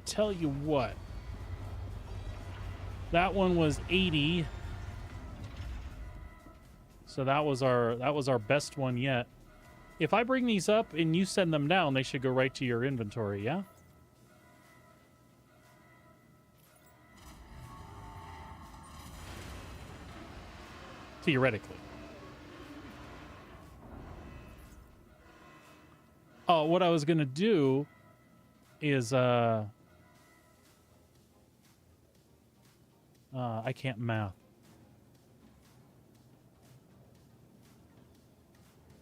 Tell you what. That one was 80. So that was our best one yet. If I bring these up and you send them down, they should go right to your inventory, yeah? Theoretically. Oh, what I was gonna do is I can't math.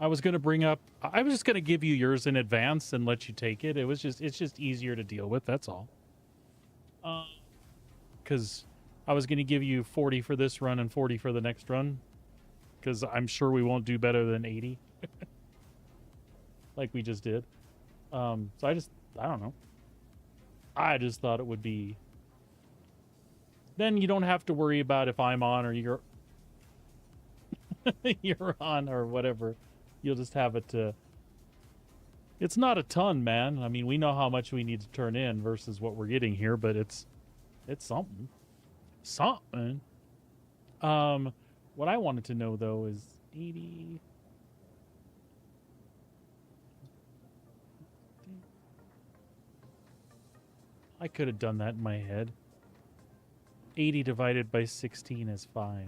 I was going to bring up, I was just going to give you yours in advance and let you take it. It's just easier to deal with. That's all. Because I was going to give you 40 for this run and 40 for the next run. Because I'm sure we won't do better than 80. Like we just did. So I don't know. I just thought it would be. Then you don't have to worry about if I'm on or you're you're on or whatever. You'll just have it to. It's not a ton, man. I mean, we know how much we need to turn in versus what we're getting here, but it's something. Something. What I wanted to know though is 80. I could have done that in my head. 80 divided by 16 is 5.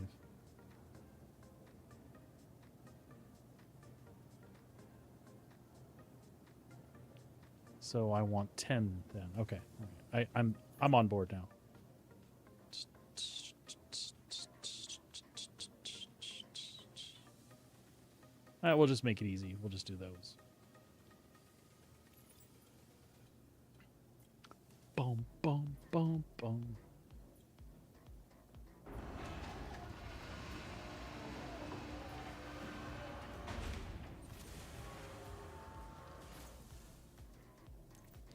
So I want 10 then. Okay. All right. I'm on board now. All right, we'll just make it easy. We'll just do those. Boom, boom, boom, boom.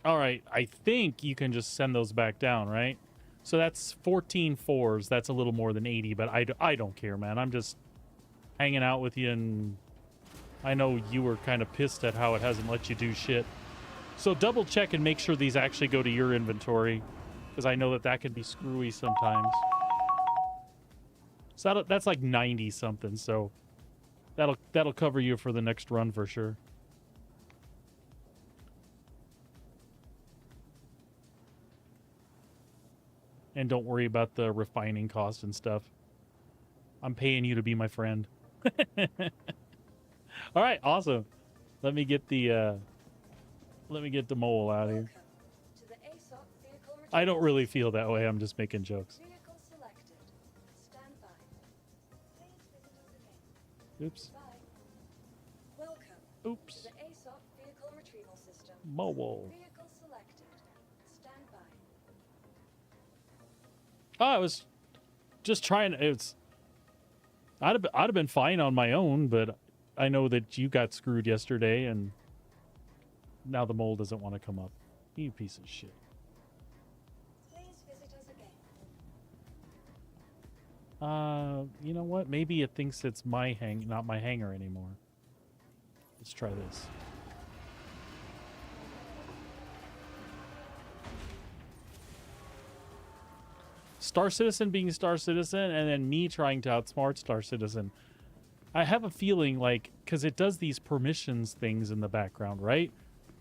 All right, I think you can just send those back down, right? So that's 14 fours. That's a little more than 80, but I don't care, man. I'm just hanging out with you, and I know you were kind of pissed at how it hasn't let you do shit. So double check and make sure these actually go to your inventory, because I know that can be screwy sometimes. So that's like 90 something. So that'll cover you for the next run for sure. And don't worry about the refining cost and stuff. I'm paying you to be my friend. All right, awesome. Let me get the mole out of here. Welcome to the ASOP vehicle retrieval I don't really system. feel that way. I'm just making jokes. Vehicle selected. Stand by. Please visit us again. Oops. Bye. Welcome Oops. to the ASOP vehicle retrieval system. Mole. Vehicle selected. Stand by. Oh, I was just trying. I'd have been fine on my own, but I know that you got screwed yesterday, and now the mole doesn't want to come up. You piece of shit. Please visit us again. You know what? Maybe it thinks it's not my hanger anymore. Let's try this. Star Citizen being Star Citizen, and then me trying to outsmart Star Citizen. I have a feeling like, because it does these permissions things in the background, right?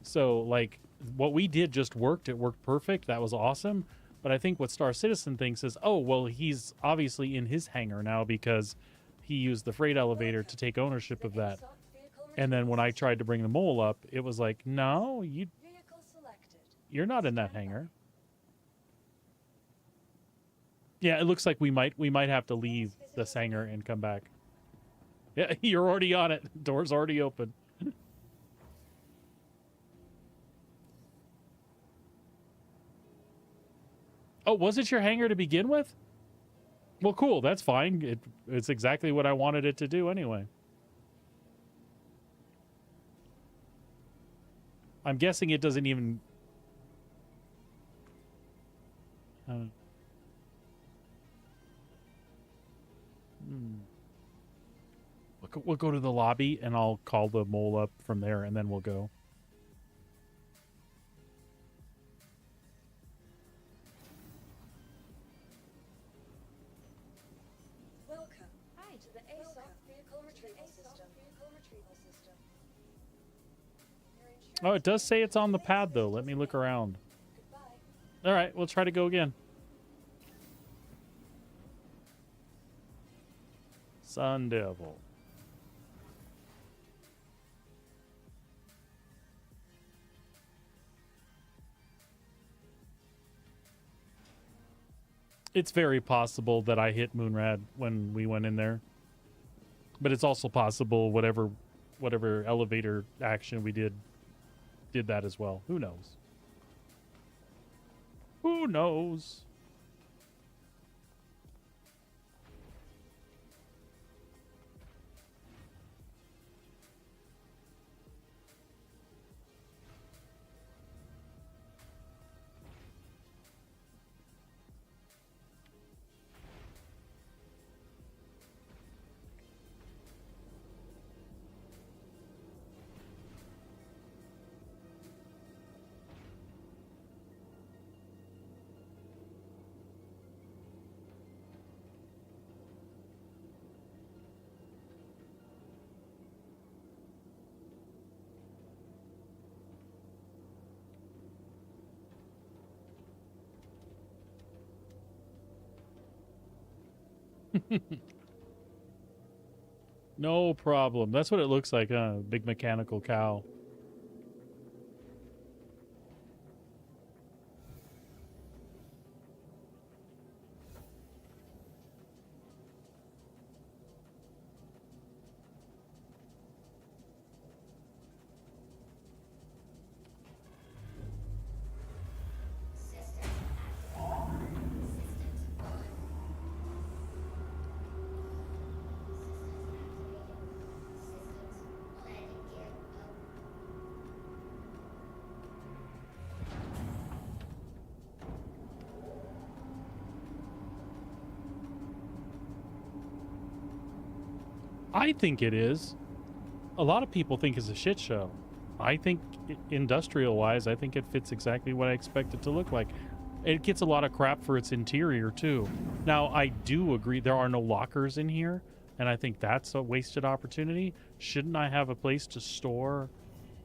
So, like, what we did just worked. It worked perfect. That was awesome. But I think what Star Citizen thinks is, oh, well, he's obviously in his hangar now because he used the freight elevator to take ownership of that. ASOP vehicle And then when I retrieval tried to bring the mole up, it was like, no, system. Vehicle selected. you're not in that hangar. Yeah, it looks like we might have to leave this hangar and come back. Yeah, you're already on it. Door's already open. Oh, was it your hangar to begin with? Well, cool. That's fine. It's exactly what I wanted it to do anyway. I'm guessing it doesn't even... We'll go to the lobby, and I'll call the mole up from there, and then we'll go. Welcome to the ASOP vehicle retrieval system. Oh, it does say it's on the pad, though. Let me look around. Goodbye. All right, we'll try to go again. Sun Devil. It's very possible that I hit Moonrad when we went in there. But it's also possible whatever elevator action we did that as well. Who knows? Who knows? No problem. That's what it looks like, huh? Big mechanical cow. I think it is. A lot of people think it's a shit show. I think, industrial-wise, I think it fits exactly what I expect it to look like. It gets a lot of crap for its interior, too. Now, I do agree there are no lockers in here, and I think that's a wasted opportunity. Shouldn't I have a place to store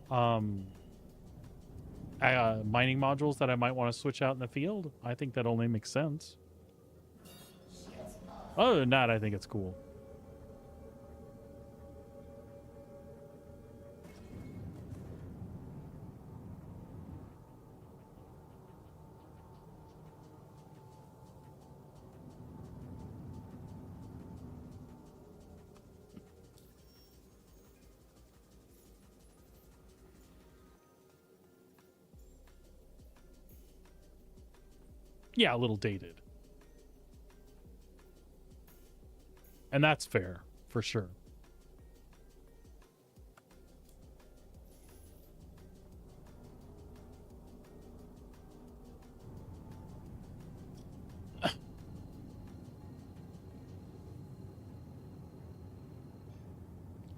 mining modules that I might want to switch out in the field? I think that only makes sense. Other than that, I think it's cool. Yeah, a little dated. And that's fair, for sure.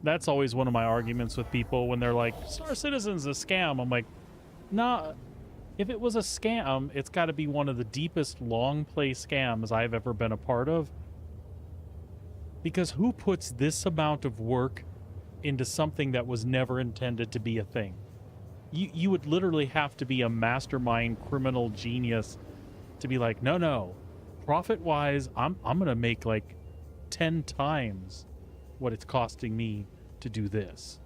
That's always one of my arguments with people when they're like, Star Citizen's a scam. I'm like, nah, if it was a scam, it's got to be one of the deepest long play scams I've ever been a part of. Because who puts this amount of work into something that was never intended to be a thing? You would literally have to be a mastermind criminal genius to be like, no, profit-wise, I'm going to make like 10 times what it's costing me to do this.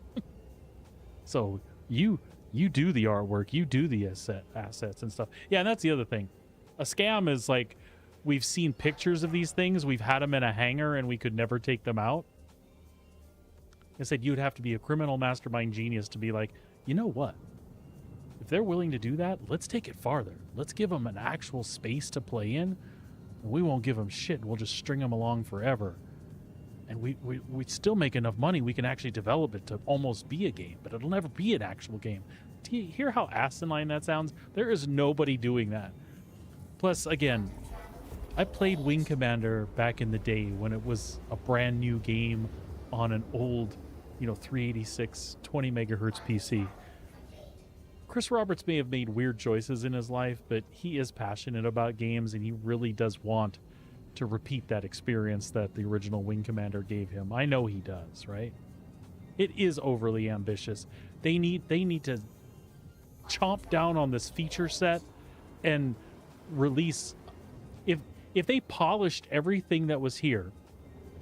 So you do the artwork, you do the assets and stuff. Yeah, and that's the other thing. A scam is like, we've seen pictures of these things, we've had them in a hangar, and we could never take them out. I said you'd have to be a criminal mastermind genius to be like, you know what? If they're willing to do that, let's take it farther. Let's give them an actual space to play in. We won't give them shit. We'll just string them along forever. And we'd still make enough money, we can actually develop it to almost be a game, but it'll never be an actual game. Do you hear how asinine that sounds? There is nobody doing that. Plus, again, I played Wing Commander back in the day when it was a brand new game on an old, 386, 20 megahertz PC. Chris Roberts may have made weird choices in his life, but he is passionate about games, and he really does want to repeat that experience that the original Wing Commander gave him. I know he does, right? It is overly ambitious. They need to chomp down on this feature set and release. If they polished everything that was here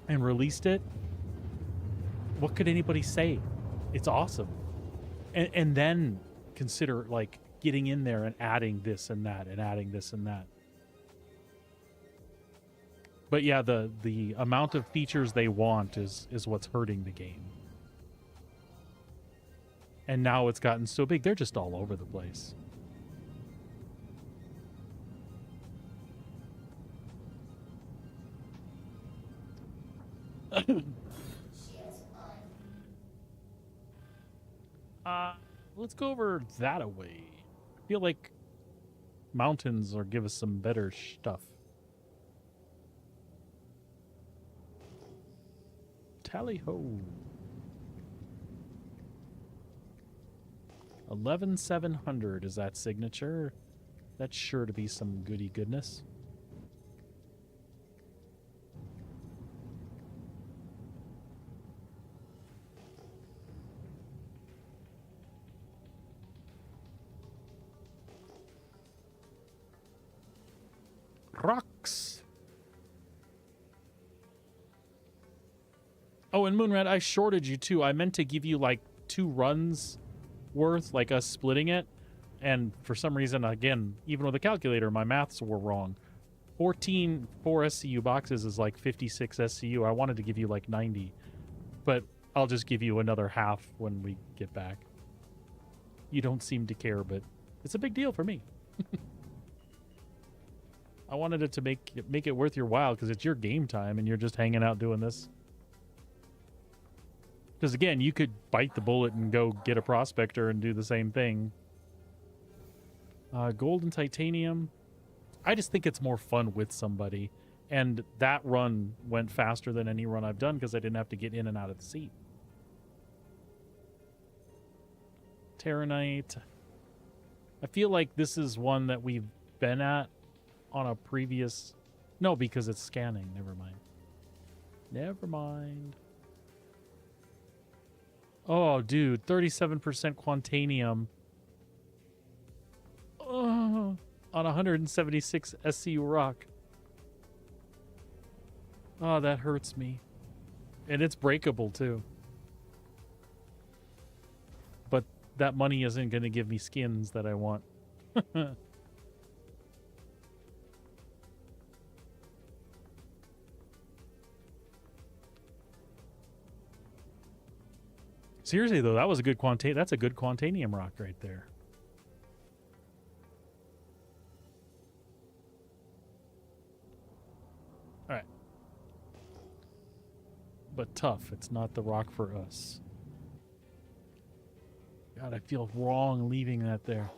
and released it, what could anybody say? It's awesome. And then consider like getting in there and adding this and that and adding this and that. But yeah, the amount of features they want is what's hurting the game. And now it's gotten so big, they're just all over the place. Let's go over that away. I feel like mountains or give us some better stuff. Tally ho. 11,700 is that signature. That's sure to be some goody goodness. Rocks. Oh, and Moonrat, I shorted you too. I meant to give you like 2 runs worth, like us splitting it. And for some reason, again, even with a calculator, my maths were wrong. 14 4 SCU boxes is like 56 SCU. I wanted to give you like 90. But I'll just give you another half when we get back. You don't seem to care, but it's a big deal for me. I wanted it to make it worth your while because it's your game time and you're just hanging out doing this. Because again, you could bite the bullet and go get a prospector and do the same thing. Gold and titanium. I just think it's more fun with somebody. And that run went faster than any run I've done because I didn't have to get in and out of the seat. Terranite. I feel like this is one that we've been at on a previous... No, because it's scanning. Never mind. Never mind. Oh, dude. 37% Quantanium. Oh, on 176 SCU rock. Oh, that hurts me. And it's breakable, too. But that money isn't going to give me skins that I want. Seriously, though, that was a good that's a good Quantanium rock right there. All right. But tough. It's not the rock for us. God, I feel wrong leaving that there.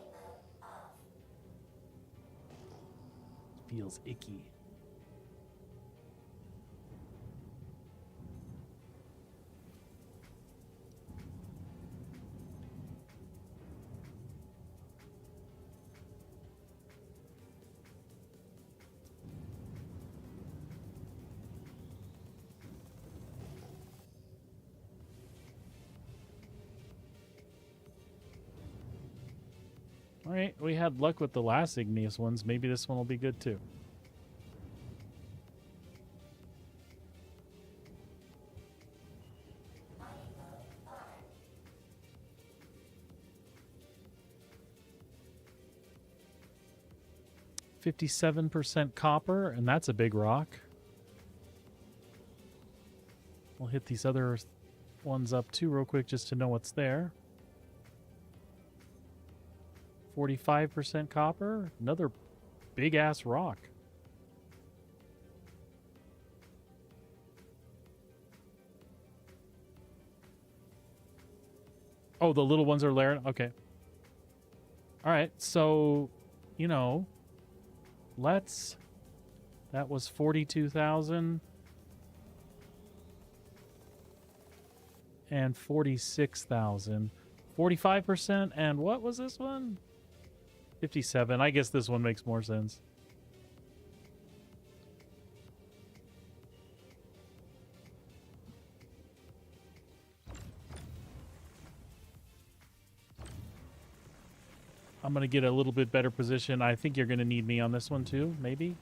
Feels icky. All right, we had luck with the last igneous ones. Maybe this one will be good too. %57 copper, and that's a big rock. We'll hit these other ones up too real quick just to know what's there. 45% copper, another big ass rock. Oh, the little ones are layering. Okay. All right. So, you know, let's. That was 42,000 and 46,000. 45%, and what was this one? 57. I guess this one makes more sense. I'm going to get a little bit better position. I think you're going to need me on this one too, maybe?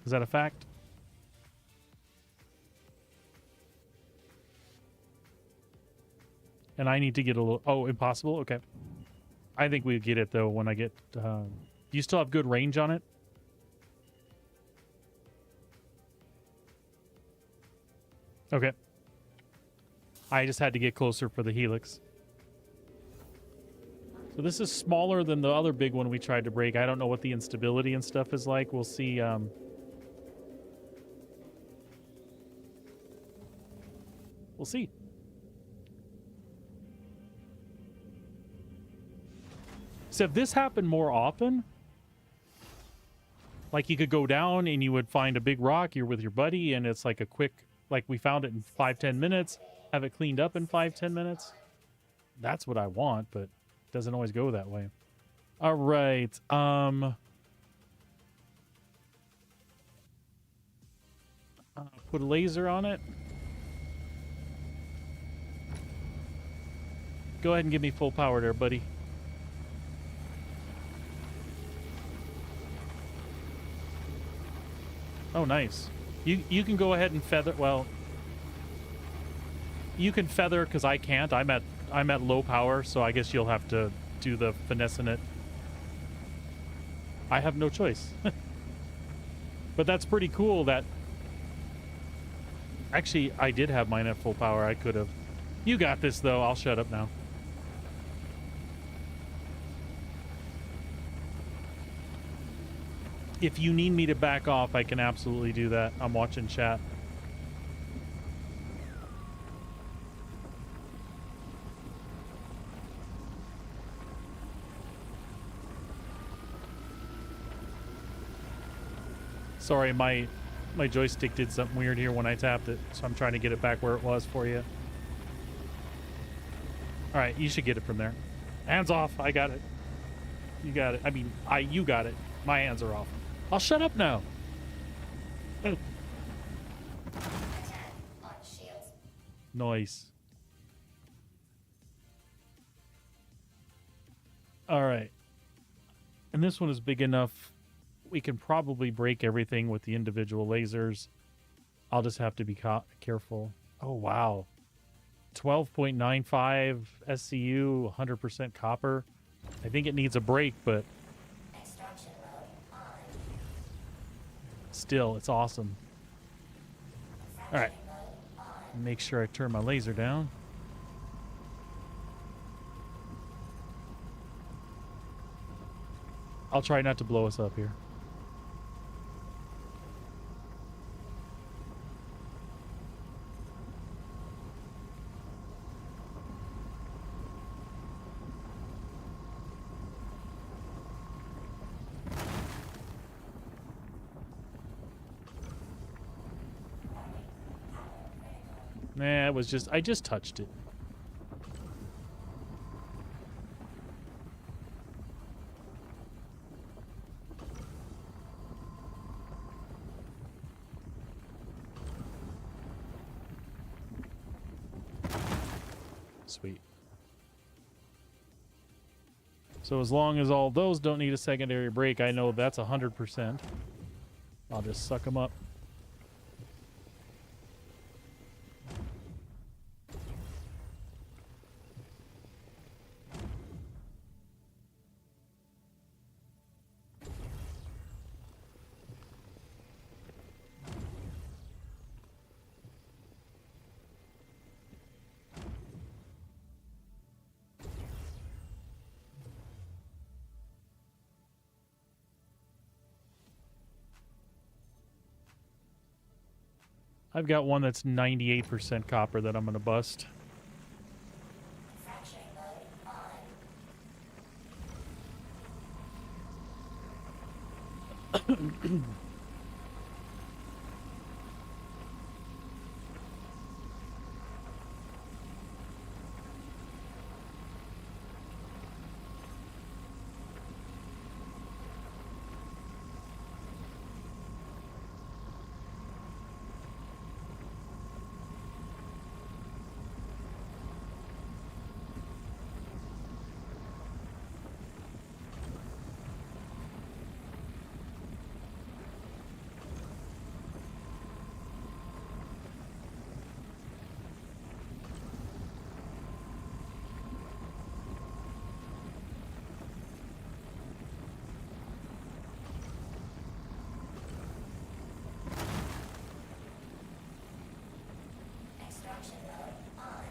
Is that a fact? And I need to get a little... Oh, impossible? Okay. I think we get it, though, when I get... do you still have good range on it? Okay. I just had to get closer for the helix. So this is smaller than the other big one we tried to break. I don't know what the instability and stuff is like. We'll see. We'll see. So if this happened more often, like you could go down and you would find a big rock, you're with your buddy, and it's like a quick, like we found it in 5-10 minutes, have it cleaned up in 5-10 minutes. That's what I want, but it doesn't always go that way. All right. Put a laser on it. Go ahead and give me full power there, buddy. Oh, nice. You can go ahead and feather. Well, you can feather because I can't. I'm at low power, so I guess you'll have to do the finesse in it. I have no choice. But that's pretty cool. That actually I did have mine at full power. I could have. You got this though. I'll shut up now. If you need me to back off, I can absolutely do that. I'm watching chat. Sorry, my joystick did something weird here when I tapped it, so I'm trying to get it back where it was for you. All right, you should get it from there. Hands off. I got it. You got it. I mean, you got it. My hands are off. I'll shut up now. Attack on shields. Nice. All right. And this one is big enough. We can probably break everything with the individual lasers. I'll just have to be careful. Oh, wow. 12.95 SCU, 100% copper. I think it needs a break, but Extraction mode on. still, it's awesome. All right. Mode on. Make sure I turn my laser down. I'll try not to blow us up here. Nah, it was just... I just touched it. Sweet. So as long as all those don't need a secondary brake, I know that's 100%. I'll just suck them up. I've got one that's 98% copper that I'm going to bust. Fracturing mode on. Extraction mode on.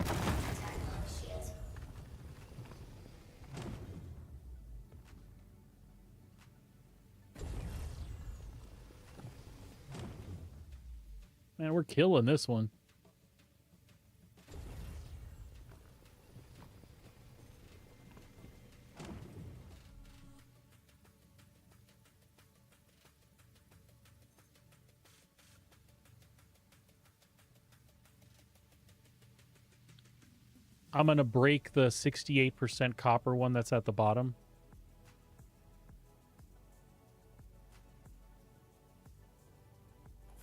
Attack on shield. Man, we're killing this one. I'm going to break the 68% copper one that's at the bottom.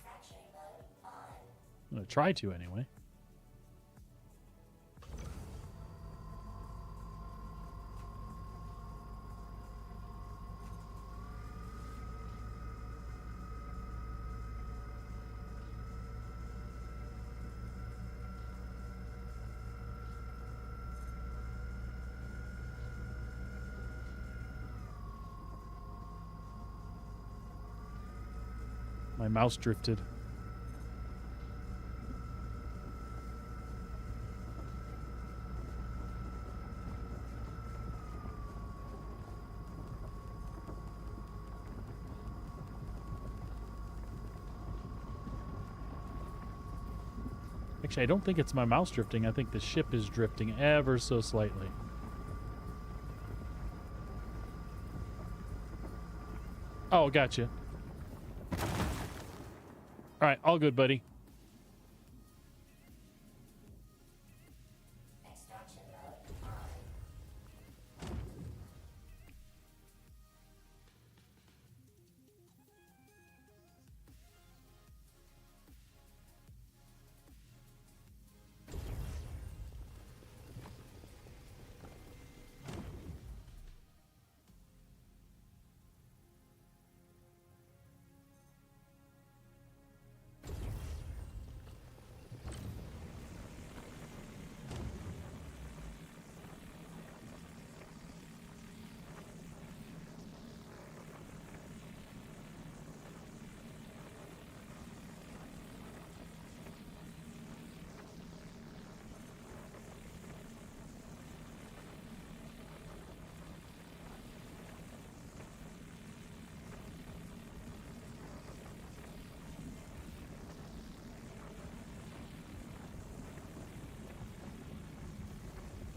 Fracturing mode on. I'm going to try to anyway. My mouse drifted. Actually, I don't think it's my mouse drifting. I think the ship is drifting ever so slightly. Oh, gotcha. All right, all good, buddy. Extraction mode on.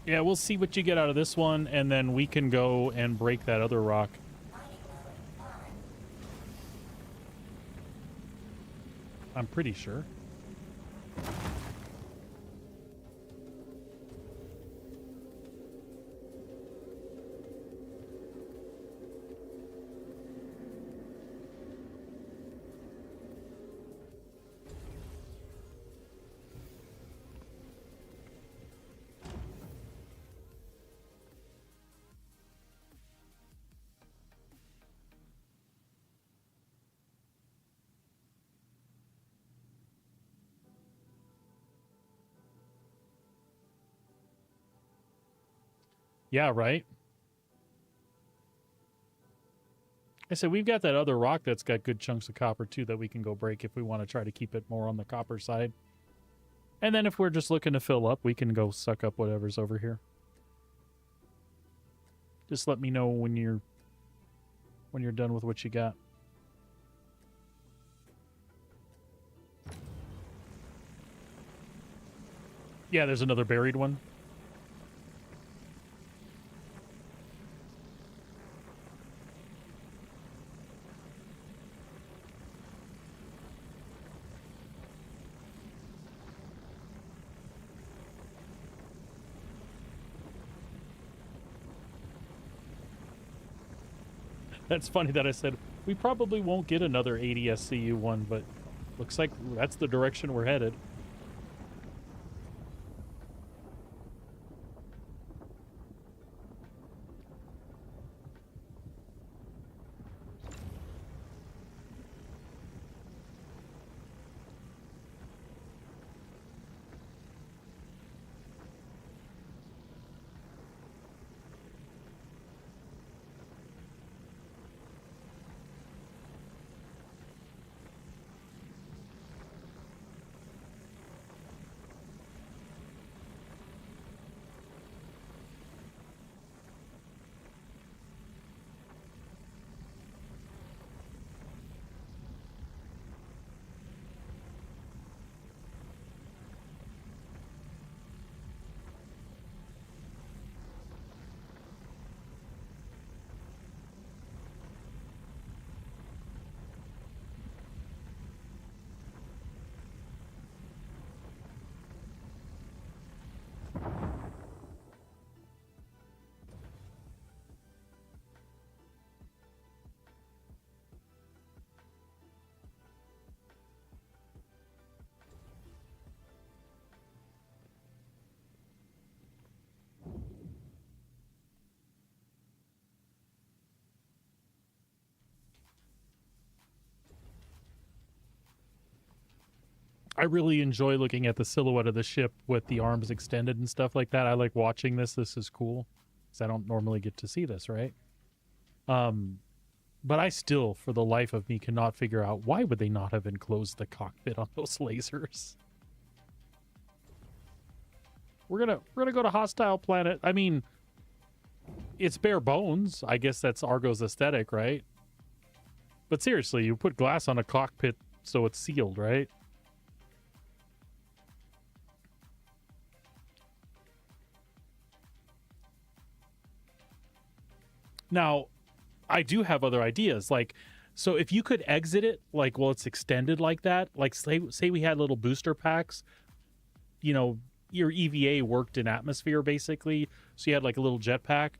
Yeah, we'll see what you get out of this one, and then we can go and break that other rock. I'm pretty sure. Yeah, right. I said we've got that other rock that's got good chunks of copper too that we can go break if we want to try to keep it more on the copper side. And then if we're just looking to fill up, we can go suck up whatever's over here. Just let me know when you're done with what you got. Yeah, there's another buried one. That's funny that I said we probably won't get another ADSCU one, but looks like that's the direction we're headed. I really enjoy looking at the silhouette of the ship with the arms extended and stuff like that. I like watching this. This is cool because I don't normally get to see this, right? But I still, for the life of me, cannot figure out why would they not have enclosed the cockpit on those lasers. We're gonna go to hostile planet. I mean, it's bare bones. I guess that's Argo's aesthetic, right? But seriously, you put glass on a cockpit so it's sealed, right? Now, I do have other ideas. Like, so if you could exit it, like, well, it's extended like that. Like, say we had little booster packs. You know, your EVA worked in atmosphere, basically. So you had, like, a little jetpack.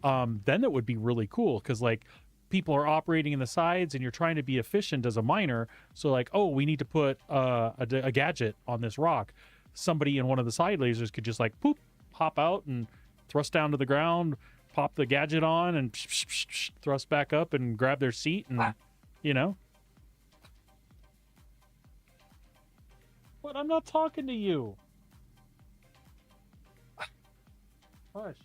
Then that would be really cool. Because, like, people are operating in the sides and you're trying to be efficient as a miner. So, like, oh, we need to put a gadget on this rock. Somebody in one of the side lasers could just, like, poop, hop out and thrust down to the ground, pop the gadget on and thrust back up and grab their seat and, you know. But I'm not talking to you. Hush.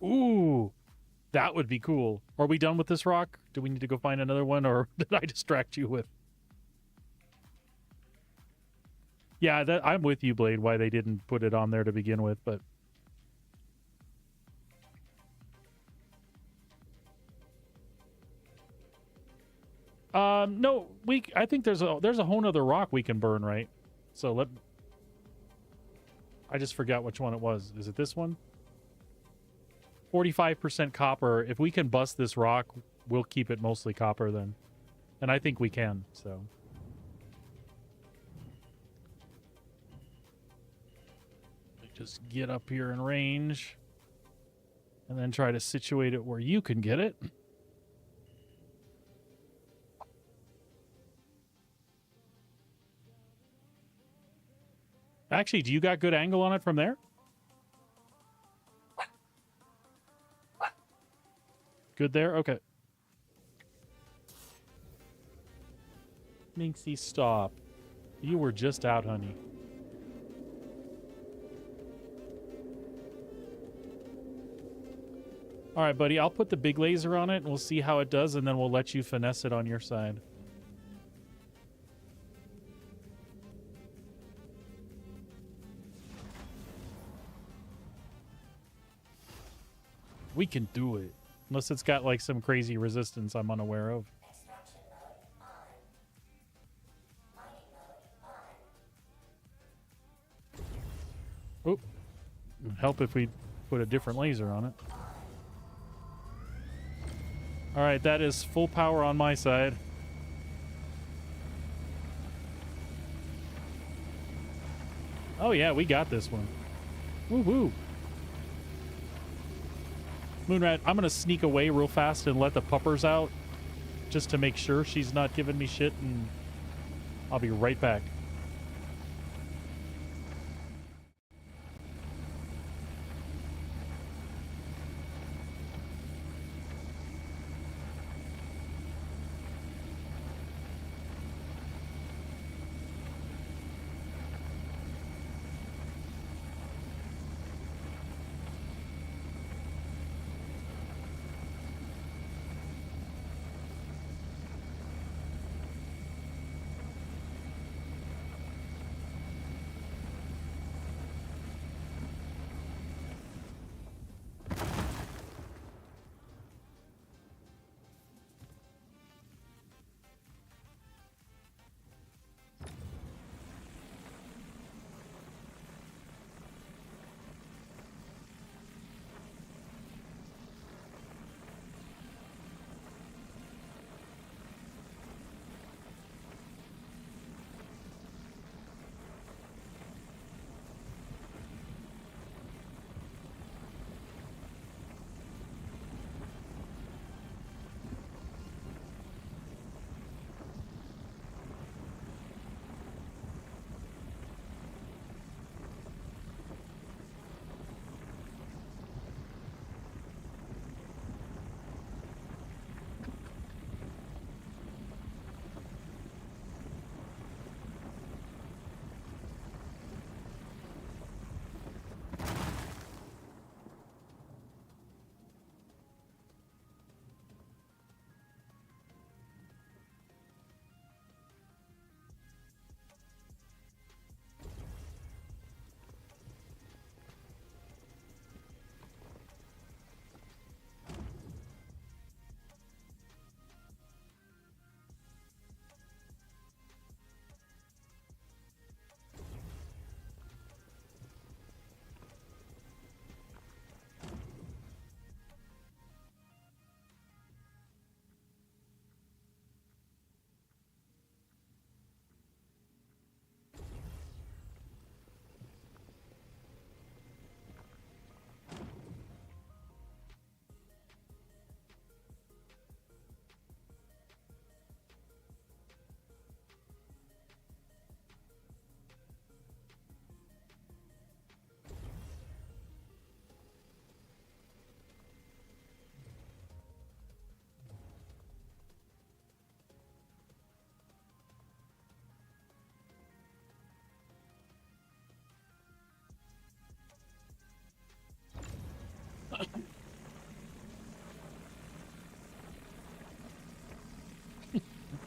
Ooh, that would be cool. Are we done with this rock? Do we need to go find another one, or did I distract you with? Yeah, I'm with you, Blade, why they didn't put it on there to begin with, but... No, I think there's a whole nother rock we can burn, right? So I just forgot which one it was. Is it this one? 45% copper. If we can bust this rock, we'll keep it mostly copper then. And I think we can, so. Just get up here in range. And then try to situate it where you can get it. Actually, do you got good angle on it from there? Good there? Okay. Minxie, stop. You were just out, honey. All right, buddy. I'll put the big laser on it, and we'll see how it does, and then we'll let you finesse it on your side. We can do it. Unless it's got, like, some crazy resistance I'm unaware of. Extraction mode on. Mining mode on. Oop. It'd help if we put a different laser on it. All right, that is full power on my side. Oh yeah, we got this one. Woo-hoo. Moonrat, I'm gonna sneak away real fast and let the puppers out just to make sure she's not giving me shit, and I'll be right back.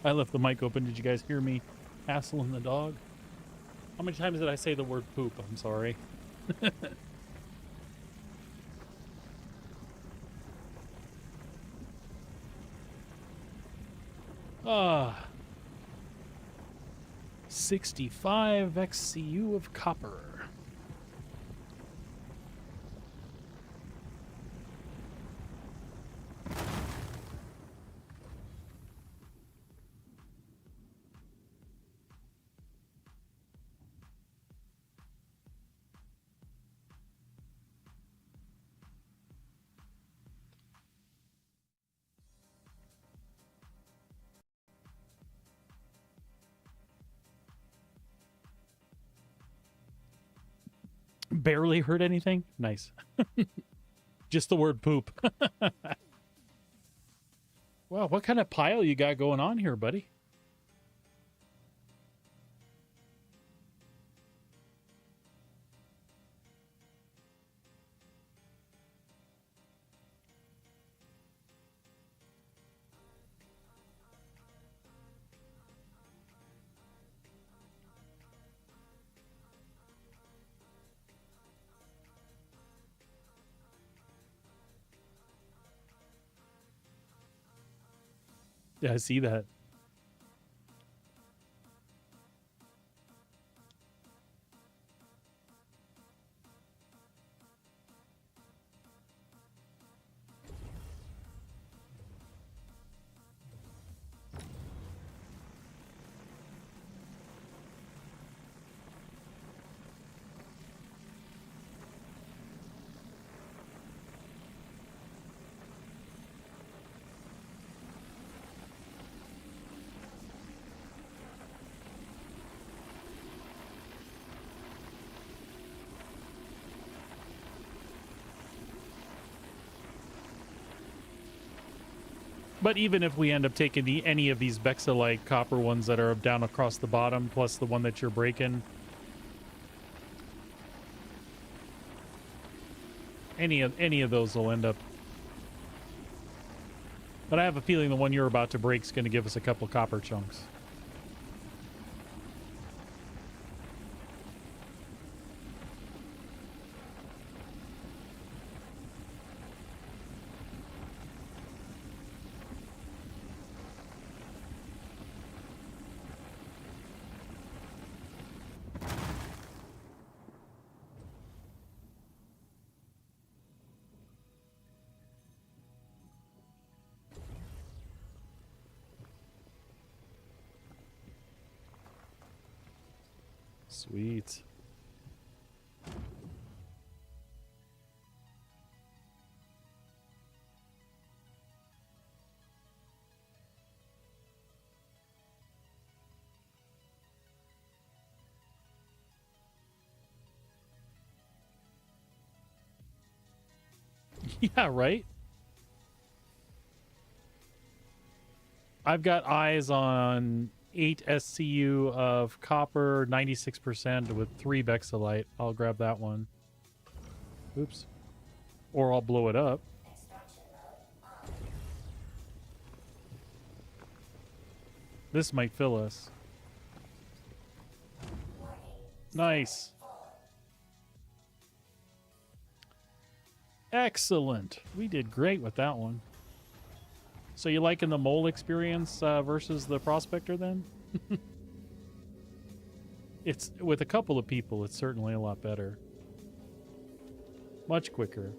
I left the mic open. Did you guys hear me hassling the dog? How many times did I say the word poop? I'm sorry. 65 XCU of copper. Barely heard anything? Nice. Just the word poop. Wow, what kind of pile you got going on here, buddy? Yeah, I see that. But even if we end up taking any of these Bexalite copper ones that are down across the bottom, plus the one that you're breaking, any of those will end up. But I have a feeling the one you're about to break is going to give us a couple copper chunks. Sweet. Yeah, right? I've got eyes on 8 SCU of copper, 96% with 3 Bexalite. I'll grab that one. Oops. Or I'll blow it up. This might fill us. Nice. Excellent. We did great with that one. So you liking the mole experience versus the prospector then? It's with a couple of people, it's certainly a lot better. Much quicker.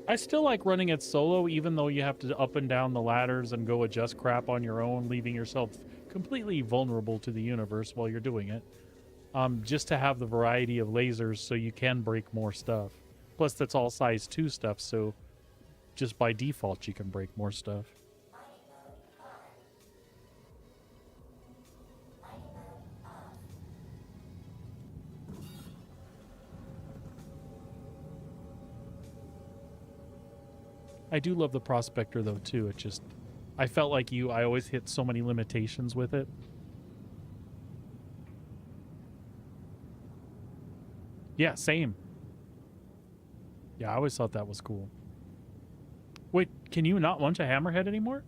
I still like running it solo, even though you have to up and down the ladders and go adjust crap on your own, leaving yourself completely vulnerable to the universe while you're doing it. Just to have the variety of lasers so you can break more stuff. Plus, that's all size 2 stuff, so just by default you can break more stuff. I do love the prospector though too. It just, I felt like I always hit so many limitations with it. Yeah, same. Yeah, I always thought that was cool. Wait, can you not launch a hammerhead anymore?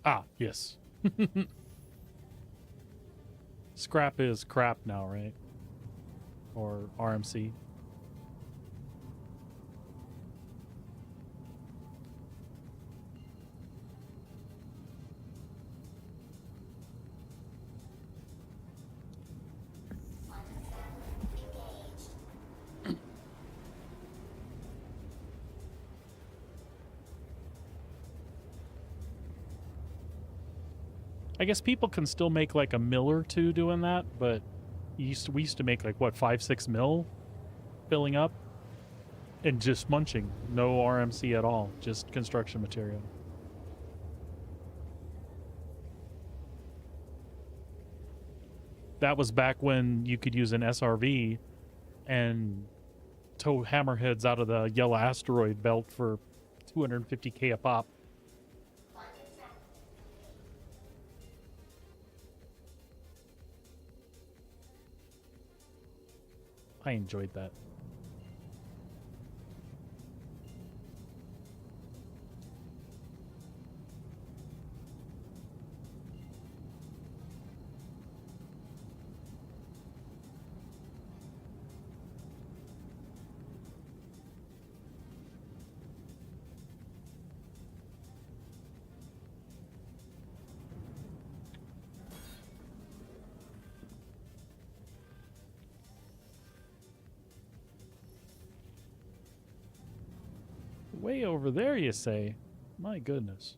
Ah, yes. Scrap is crap now, right? Or RMC. I guess people can still make like a mil or two doing that, but we used to make like what 5-6 mil filling up and just munching, no RMC at all, just construction material. That was back when you could use an SRV and tow hammerheads out of the yellow asteroid belt for 250K a pop. I enjoyed that. Way over there, you say? My goodness.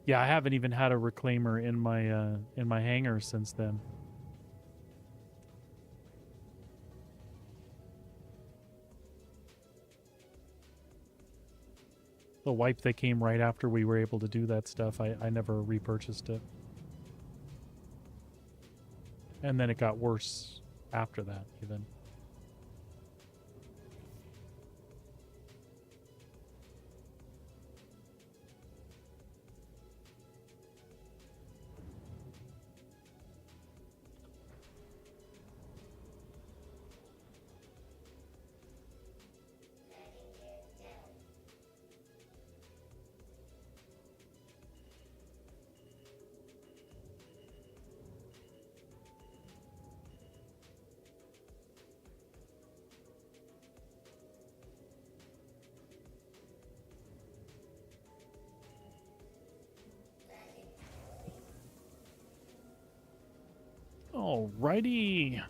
Yeah, I haven't even had a reclaimer in my hangar since then. The wipe that came right after we were able to do that stuff, I never repurchased it. And then it got worse after that, even. Alrighty.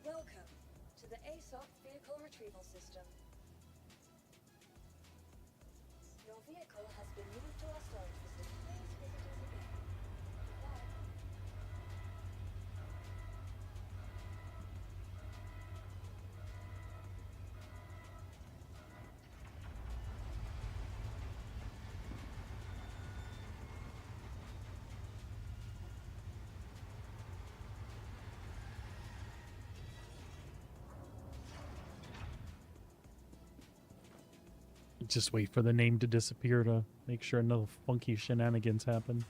Welcome to the ASOP Vehicle Retrieval System. Your vehicle has been moved to our storage facility. Please visit us again. Goodbye. Just wait for the name to disappear to make sure no funky shenanigans happen.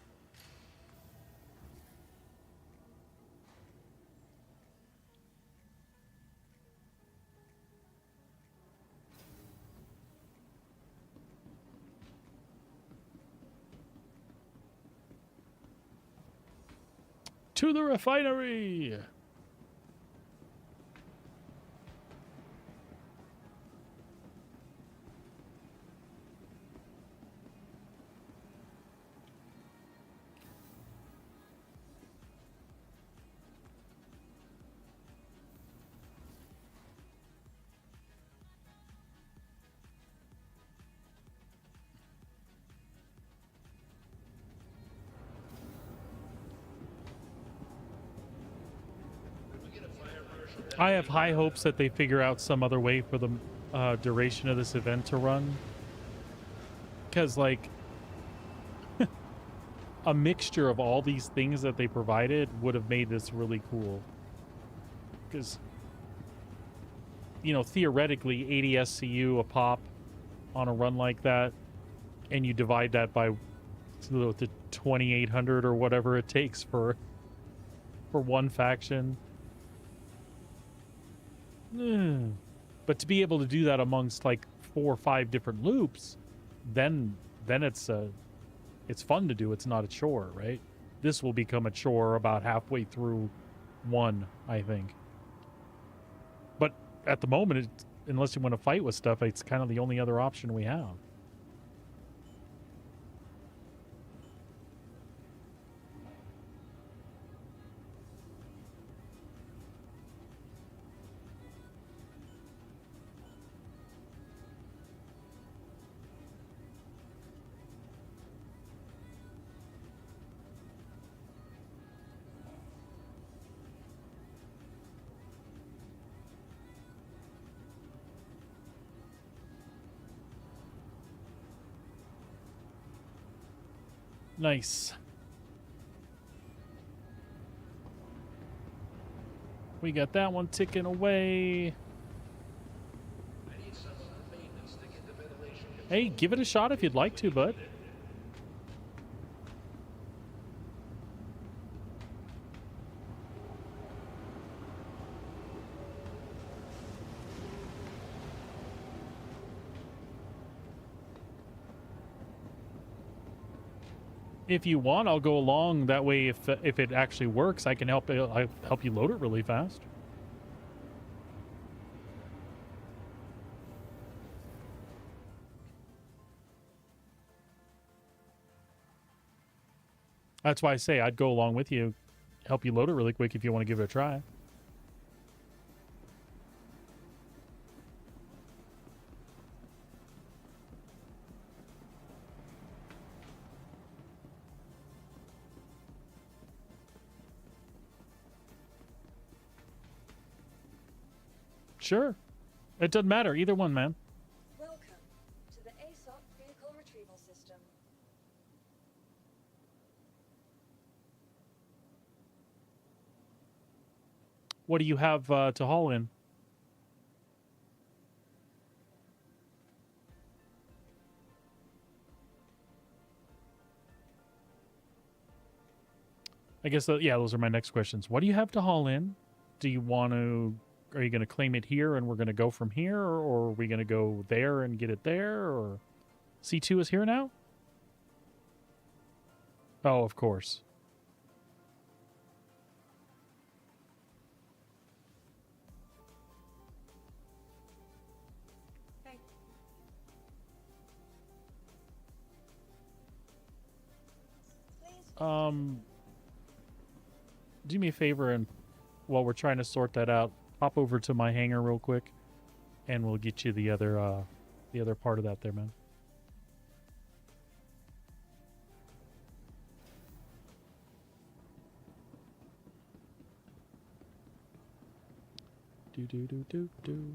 To the refinery! I have high hopes that they figure out some other way for the duration of this event to run. Because, like, a mixture of all these things that they provided would have made this really cool. Because, you know, theoretically, 80 SCU a pop on a run like that, and you divide that by the 2,800 or whatever it takes for one faction. But to be able to do that amongst like 4 or 5 different loops, then it's fun to do. It's not a chore, right? This will become a chore about halfway through one, I think. But at the moment, unless you want to fight with stuff, it's kind of the only other option we have. Nice. We got that one ticking away. Hey, give it a shot if you'd like to, bud. If you want, I'll go along. That way, if it actually works, I can help you load it really fast. That's why I say I'd go along with you, help you load it really quick if you want to give it a try. Sure. It doesn't matter. Either one, man. Welcome to the ASOP Vehicle Retrieval System. What do you have to haul in? I guess, yeah, those are my next questions. What do you have to haul in? Do you want to... Are you going to claim it here and we're going to go from here? Or are we going to go there and get it there? Or C2 is here now? Oh, of course. Thank Please. Do me a favor, and while we're trying to sort that out, hop over to my hangar real quick, and we'll get you the other part of that there, man. Do.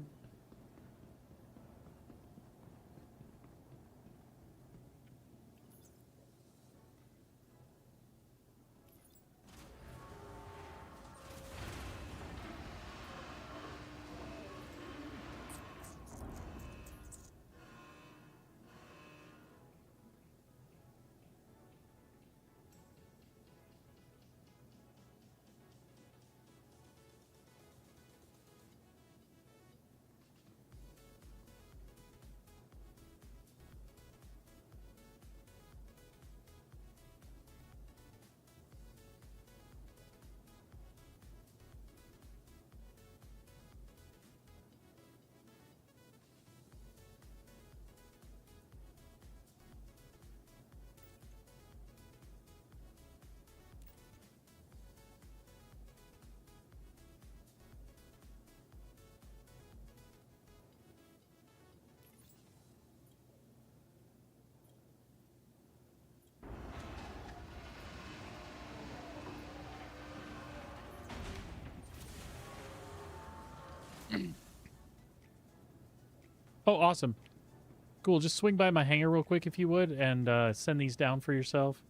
Oh, awesome. Cool. Just swing by my hangar real quick if you would, and send these down for yourself.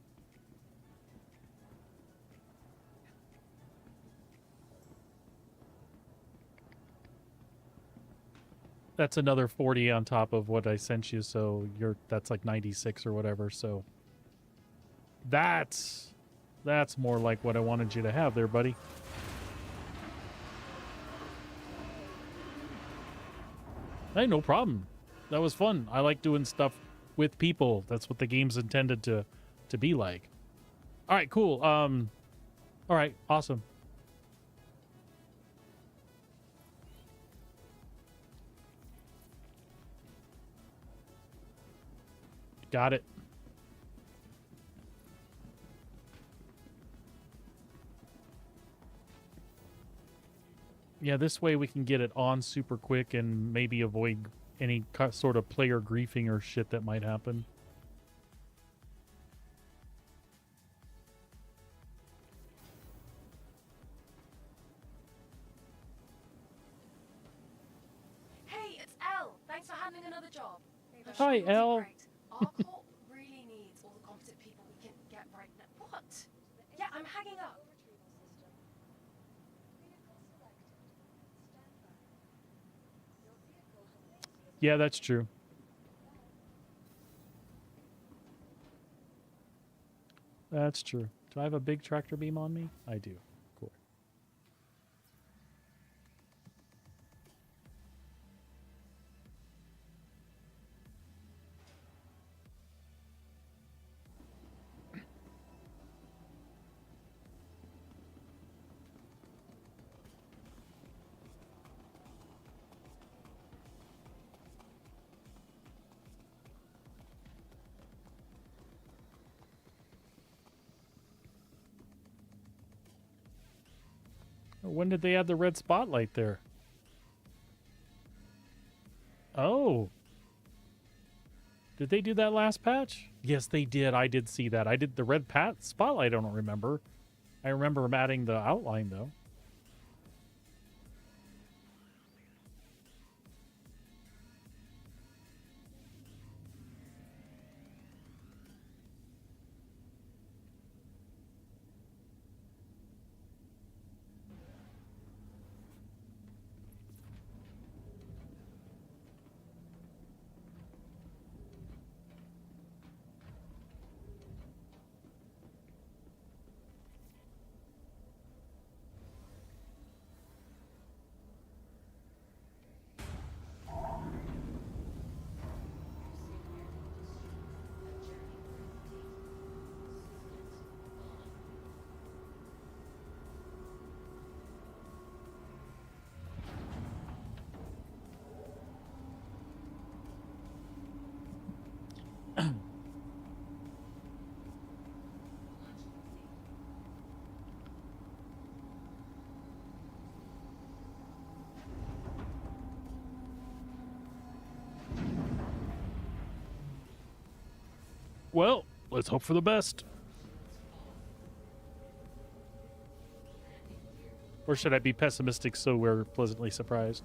That's another 40 on top of what I sent you, so that's like 96 or whatever. So that's more like what I wanted you to have there, buddy. Hey, no problem. That was fun. I like doing stuff with people. That's what the game's intended to be like. All right, cool. All right, awesome. Got it. Yeah, this way we can get it on super quick and maybe avoid any sort of player griefing or shit that might happen. Hey, it's Elle. Thanks for handling another job. I'm Hi, sure you'll do Elle. great. Our corp really needs all the competent people we can get right now. What? Yeah, I'm hanging up. Yeah, that's true. That's true. Do I have a big tractor beam on me? I do. Cool. When did they add the red spotlight there? Oh. Did they do that last patch? Yes, they did. I did see that. I did the red spotlight. I don't remember. I remember them adding the outline, though. Well, let's hope for the best. Or should I be pessimistic so we're pleasantly surprised?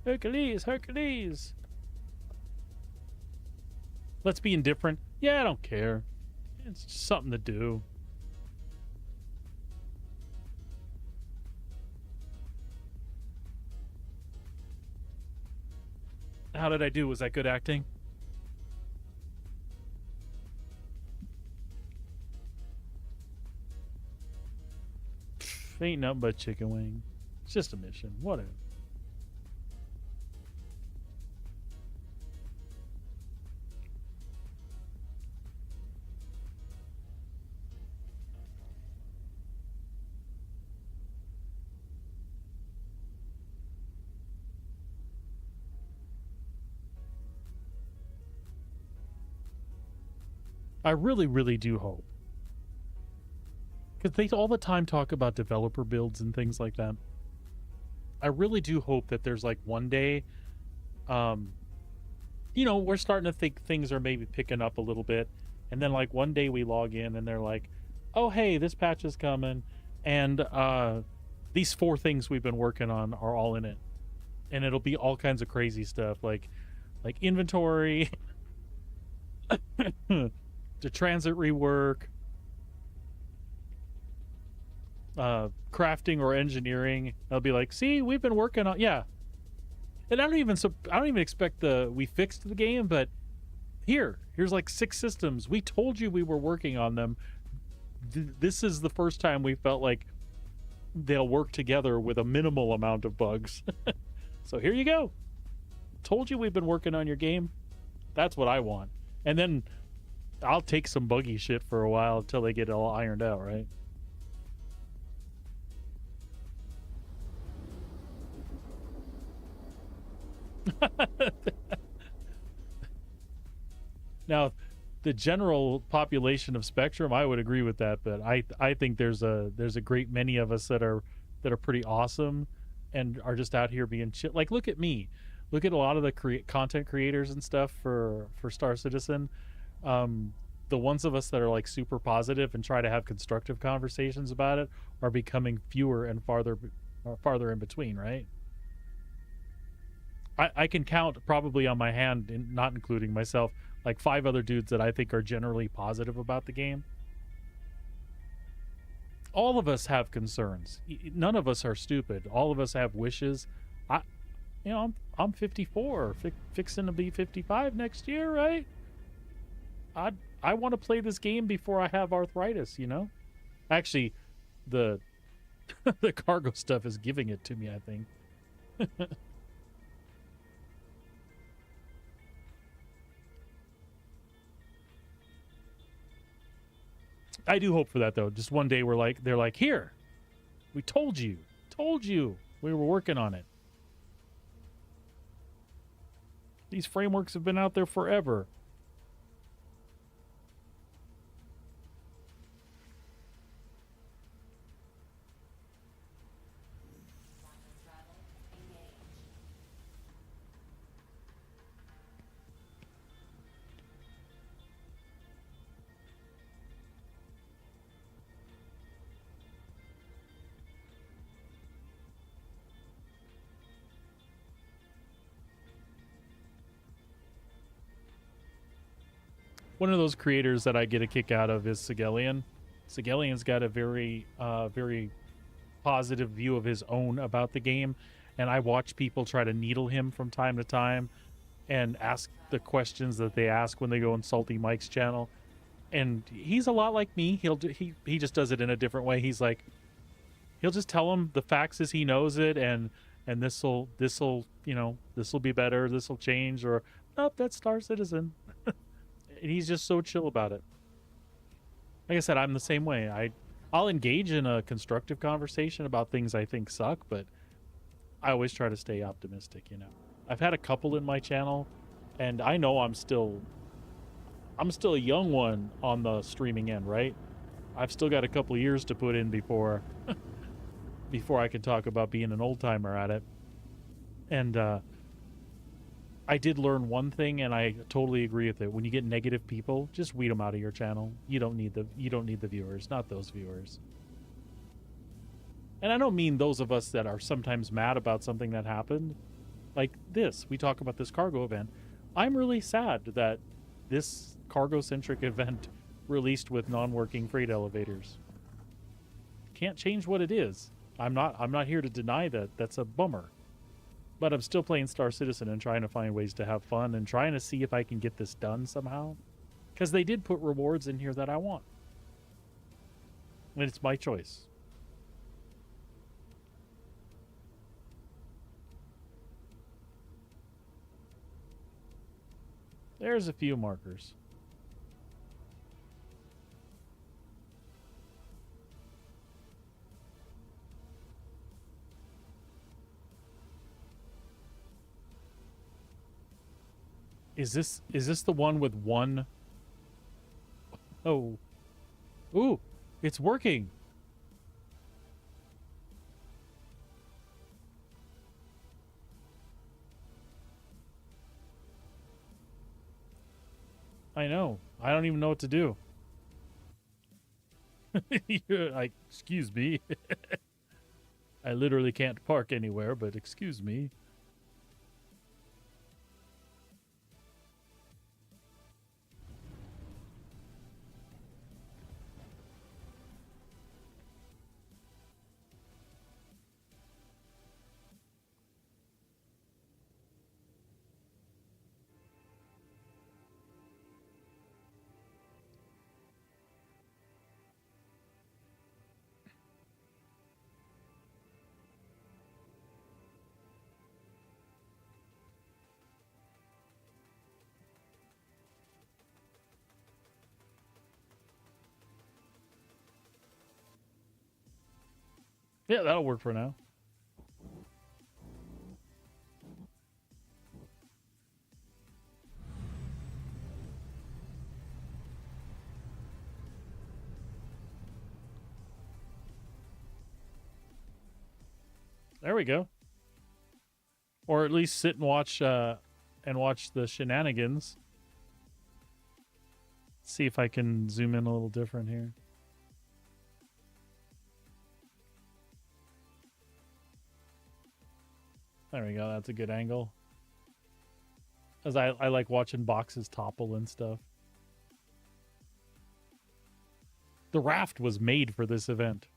Hercules, Hercules. Let's be indifferent. Yeah, I don't care. It's just something to do. How did I do? Was that good acting? Pff, ain't nothing but chicken wing. It's just a mission. Whatever. I really, really do hope. Because they all the time talk about developer builds and things like that. I really do hope that there's like one day, you know, we're starting to think things are maybe picking up a little bit. And then like one day we log in and they're like, oh, hey, this patch is coming. And these 4 things we've been working on are all in it. And it'll be all kinds of crazy stuff like inventory, the transit rework, crafting or engineering. I'll be like, see, we've been working on, yeah. And I don't even expect we fixed the game, but here's like 6 systems. We told you we were working on them. This is the first time we felt like they'll work together with a minimal amount of bugs. So here you go. Told you we've been working on your game. That's what I want. And then I'll take some buggy shit for a while until they get it all ironed out, right? Now, the general population of Spectrum, I would agree with that, but I think there's a great many of us that are pretty awesome and are just out here being chill. Like, look at me. Look at a lot of the content creators and stuff for Star Citizen. The ones of us that are like super positive and try to have constructive conversations about it are becoming fewer and farther in between, right? I can count probably on my hand, not including myself, like 5 other dudes that I think are generally positive about the game. All of us have concerns. None of us are stupid. All of us have wishes. I'm 54, fixing to be 55 next year, right? I want to play this game before I have arthritis, you know? Actually, the the cargo stuff is giving it to me, I think. I do hope for that, though. Just one day they're like, here, we told you we were working on it. These frameworks have been out there forever. One of those creators that I get a kick out of is Sigelian. Sigelian's got a very positive view of his own about the game, and I watch people try to needle him from time to time and ask the questions that they ask when they go on Salty Mike's channel. And he's a lot like me. He just does it in a different way. He's like, he'll just tell him the facts as he knows it, and this'll be better, this'll change, or nope, that's Star Citizen. And he's just so chill about it. Like I said, I'm the same way. I'll engage in a constructive conversation about things I think suck, but I always try to stay optimistic, you know. I've had a couple in my channel, and I know I'm still a young one on the streaming end, right? I've still got a couple of years to put in before I can talk about being an old timer at it. And I did learn one thing, and I totally agree with it. When you get negative people, just weed them out of your channel. You don't need the viewers, not those viewers. And I don't mean those of us that are sometimes mad about something that happened. Like this, we talk about this cargo event. I'm really sad that this cargo-centric event released with non-working freight elevators. Can't change what it is. I'm not here to deny that. That's a bummer. But I'm still playing Star Citizen and trying to find ways to have fun and trying to see if I can get this done somehow. Because they did put rewards in here that I want. And it's my choice. There's a few markers. Is this the one with one Oh. Ooh, it's working. I know. I don't even know what to do. You're like, excuse me. I literally can't park anywhere, but excuse me. Yeah, that'll work for now. There we go. Or at least sit and watch the shenanigans. See if I can zoom in a little different here. There we go. That's a good angle. As I like watching boxes topple and stuff. The raft was made for this event.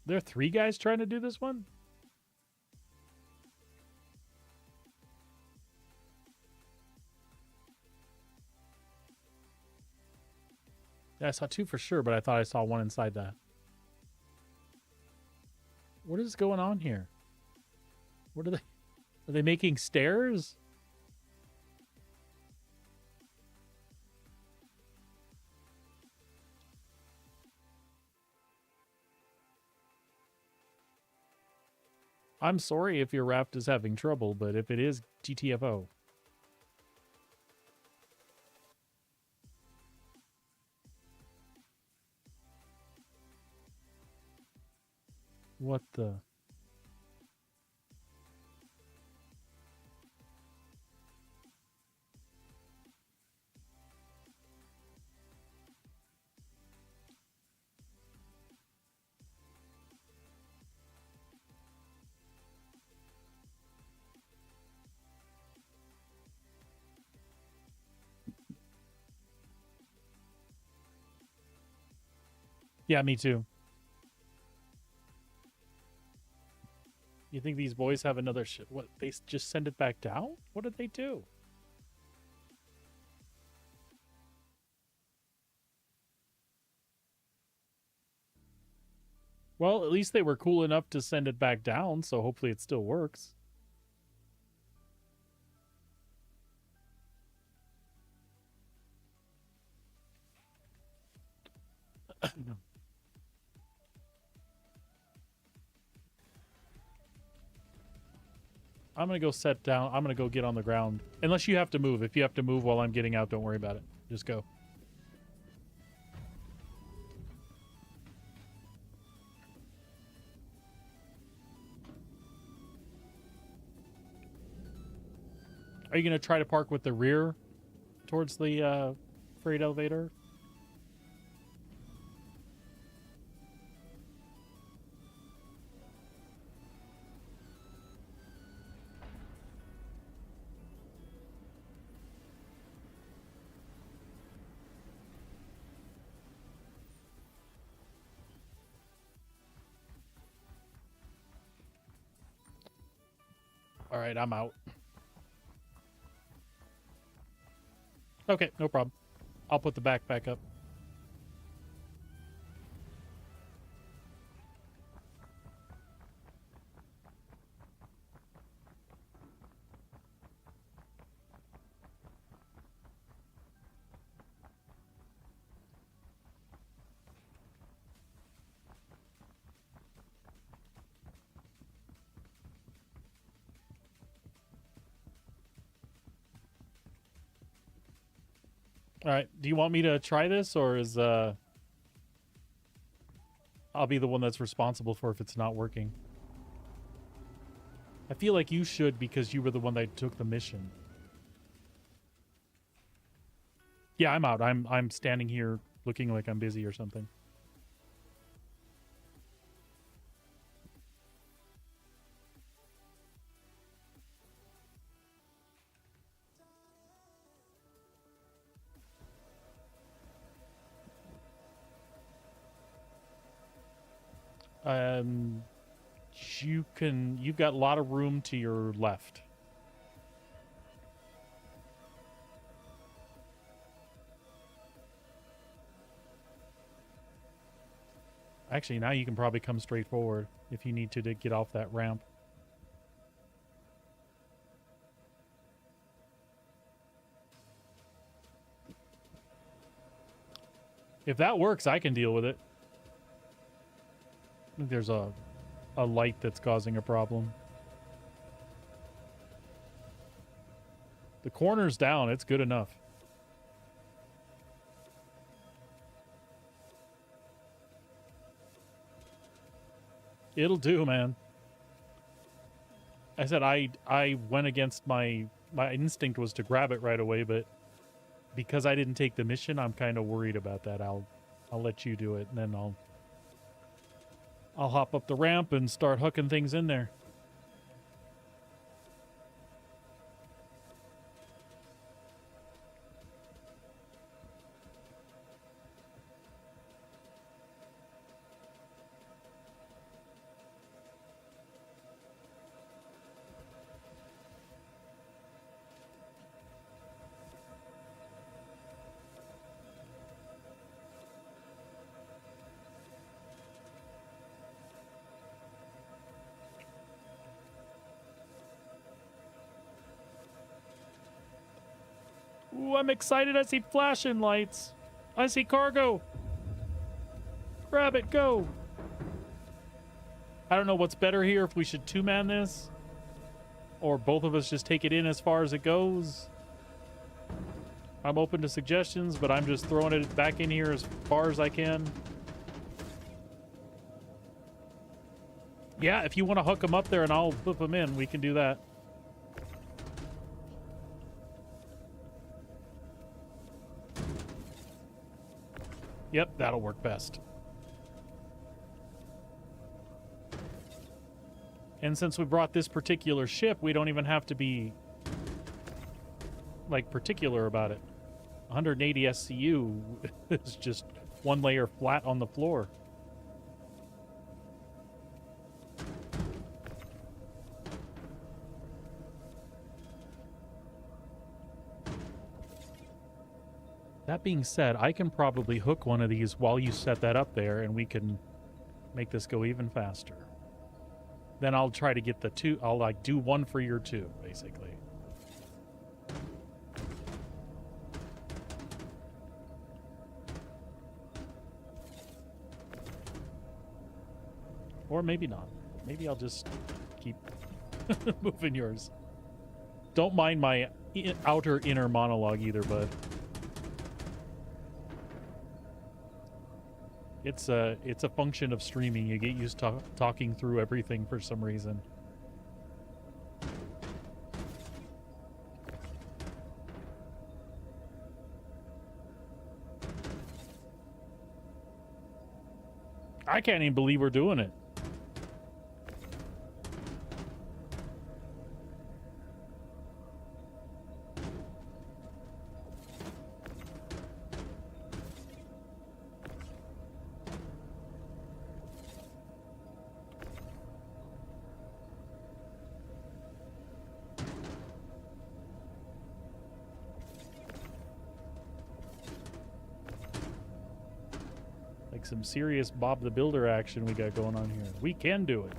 There are 3 guys trying to do this one? Yeah, I saw 2 for sure, but I thought I saw 1 inside that. What is going on here? What are they making stairs? I'm sorry if your raft is having trouble, but if it is, GTFO. What the? Yeah, me too. You think these boys have another what, they just send it back down? What did they do? Well, at least they were cool enough to send it back down, so hopefully it still works. I'm going to go set down. I'm going to go get on the ground. Unless you have to move. If you have to move while I'm getting out, don't worry about it. Just go. Are you going to try to park with the rear towards the freight elevator? All right, I'm out. Okay, no problem. I'll put the back up. All right. Do you want me to try this, or is I'll be the one that's responsible for if it's not working? I feel like you should because you were the one that took the mission. Yeah, I'm out. I'm standing here looking like I'm busy or something. You've got a lot of room to your left. Actually, now you can probably come straight forward if you need to get off that ramp. If that works, I can deal with it. I think there's a light that's causing a problem. The corner's down. It's good enough. It'll do, man. I said I went against my instinct was to grab it right away, but because I didn't take the mission, I'm kind of worried about that. I'll let you do it, and then I'll hop up the ramp and start hooking things in there. Ooh, I'm excited. I see flashing lights. I see cargo. Grab it, go. I don't know what's better here, if we should two-man this, or both of us just take it in as far as it goes. I'm open to suggestions, but I'm just throwing it back in here as far as I can. Yeah, if you want to hook them up there and I'll flip them in, we can do that. Yep, that'll work best. And since we brought this particular ship, we don't even have to be, like, particular about it. 180 SCU is just one layer flat on the floor. That being said, I can probably hook one of these while you set that up there, and we can make this go even faster. Then I'll try to get the two. I'll like do one for your two, basically. Or maybe not. Maybe I'll just keep moving yours. Don't mind my outer inner monologue either, bud. It's a function of streaming. You get used to talking through everything for some reason. I can't even believe we're doing it. Some serious Bob the Builder action we got going on here. We can do it.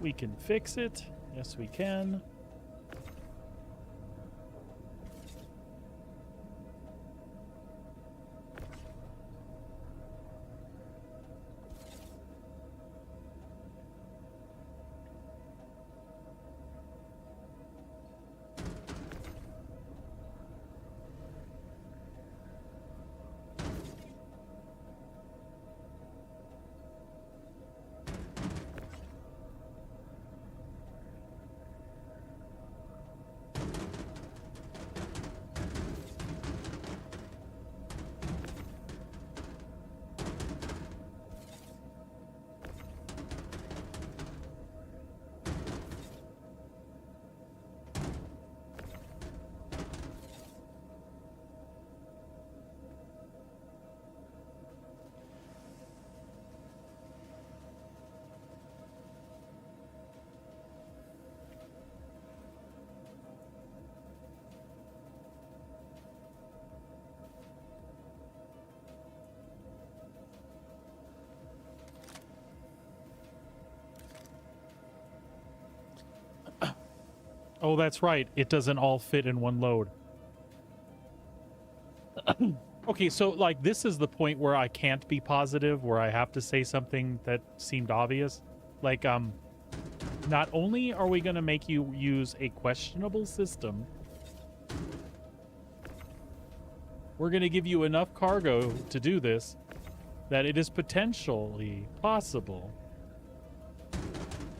We can fix it. Yes, we can. Oh, that's right. It doesn't all fit in one load. Okay, so like this is the point where I can't be positive, where I have to say something that seemed obvious. Like, not only are we going to make you use a questionable system, we're going to give you enough cargo to do this that it is potentially possible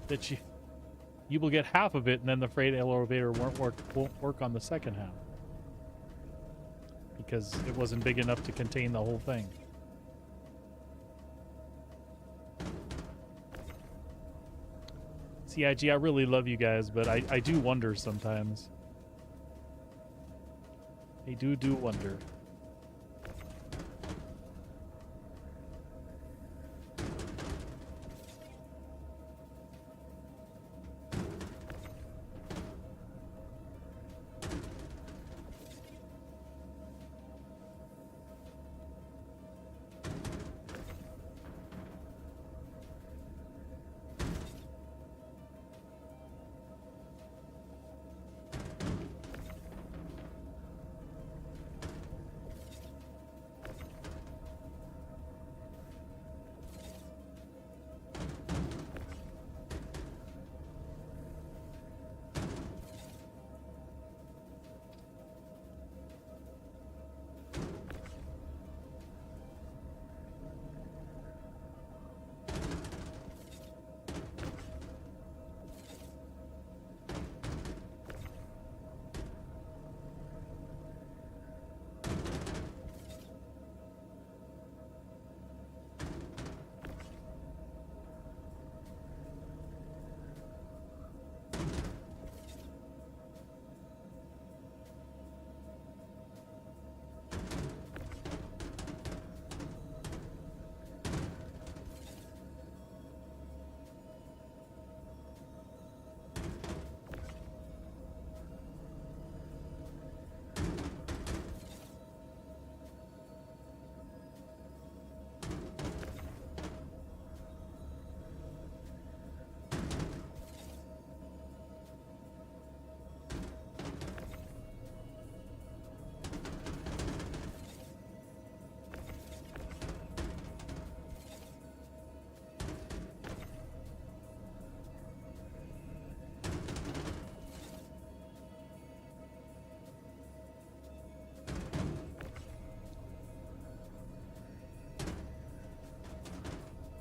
that you will get half of it, and then the freight elevator won't work on the second half because it wasn't big enough to contain the whole thing. CIG, I really love you guys, but I do wonder sometimes. I do wonder.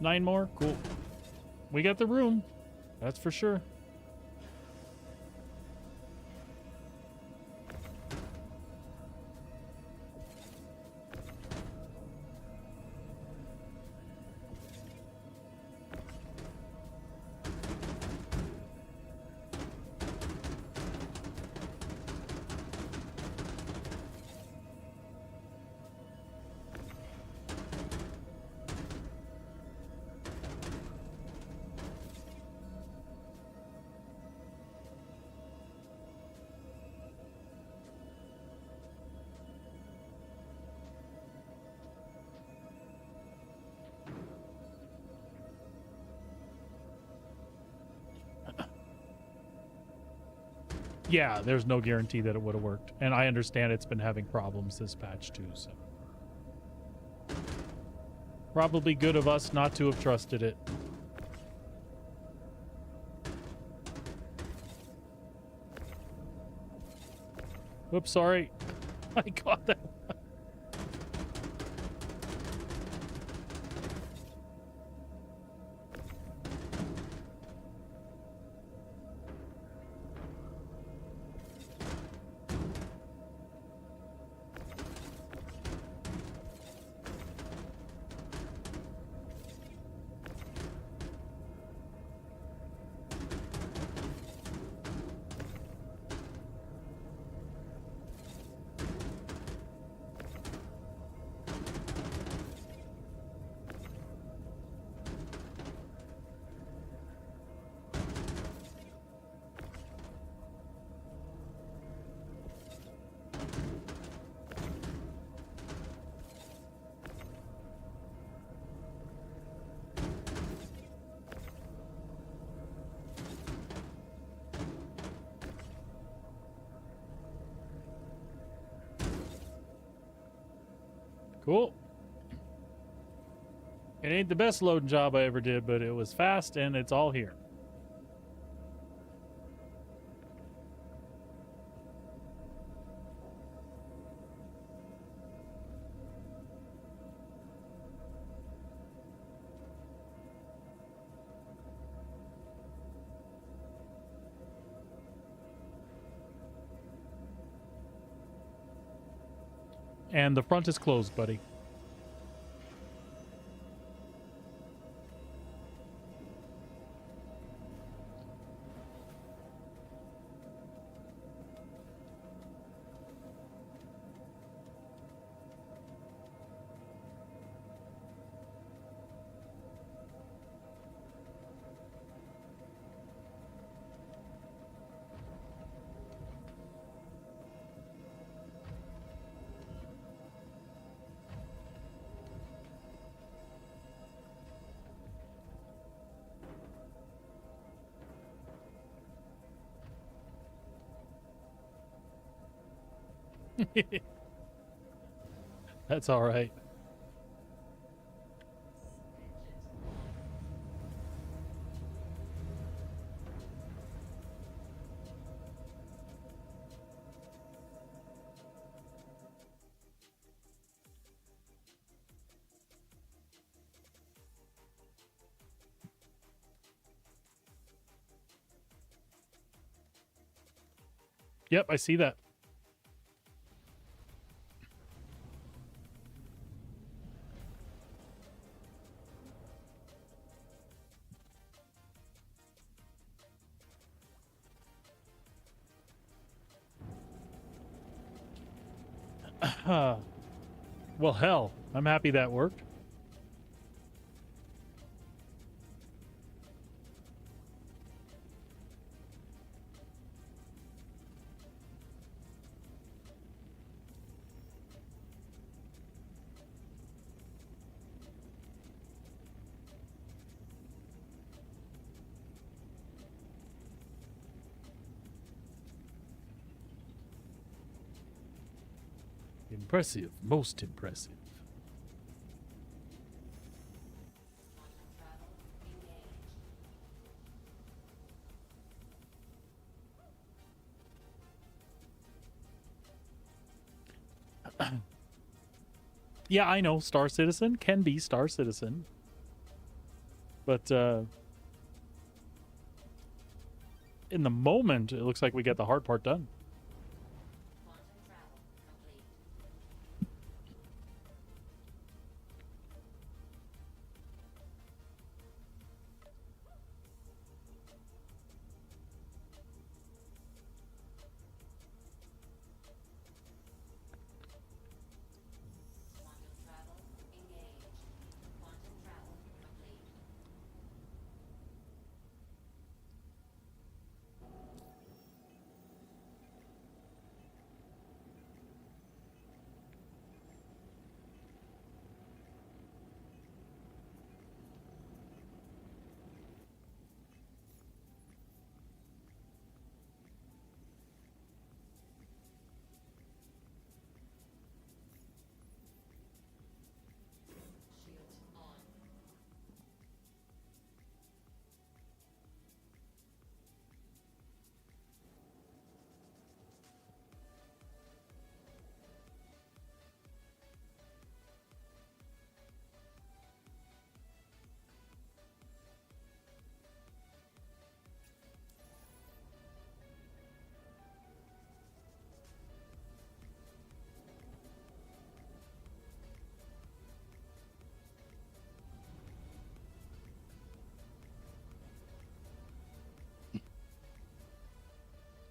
Nine more? Cool. We got the room. That's for sure. Yeah, there's no guarantee that it would have worked. And I understand it's been having problems this patch too, so. Probably good of us not to have trusted it. Whoops, sorry. I got that. Cool. It ain't the best loading job I ever did, but it was fast and it's all here. And the front is closed, buddy. That's all right. Yep, I see that. Well, hell, I'm happy that worked. Impressive, most impressive. Yeah, I know Star Citizen can be Star Citizen. But in the moment, it looks like we get the hard part done.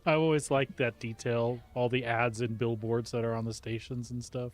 I always like that detail, all the ads and billboards that are on the stations and stuff.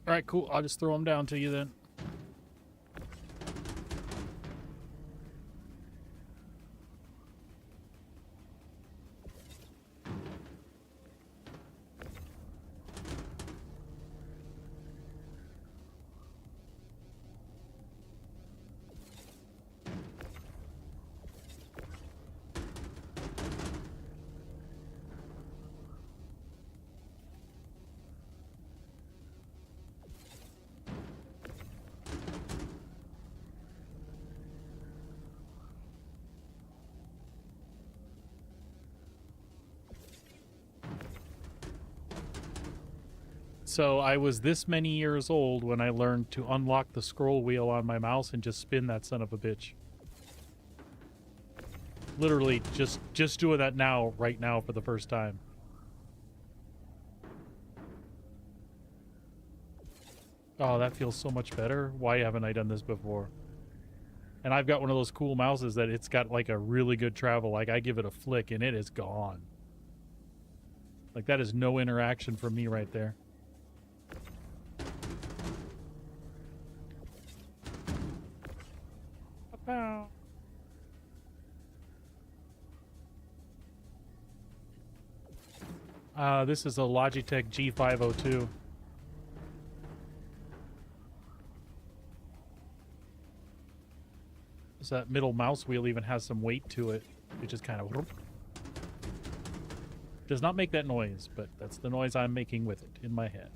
All right, cool. I'll just throw them down to you then. So I was this many years old when I learned to unlock the scroll wheel on my mouse and just spin that son of a bitch. Literally just doing that now, right now, for the first time. Oh, that feels so much better. Why haven't I done this before? And I've got one of those cool mouses that it's got like a really good travel. Like I give it a flick and it is gone. Like that is no interaction from me right there. This is a Logitech G502. So that middle mouse wheel even has some weight to it. It just kind of does not make that noise, but that's the noise I'm making with it in my head.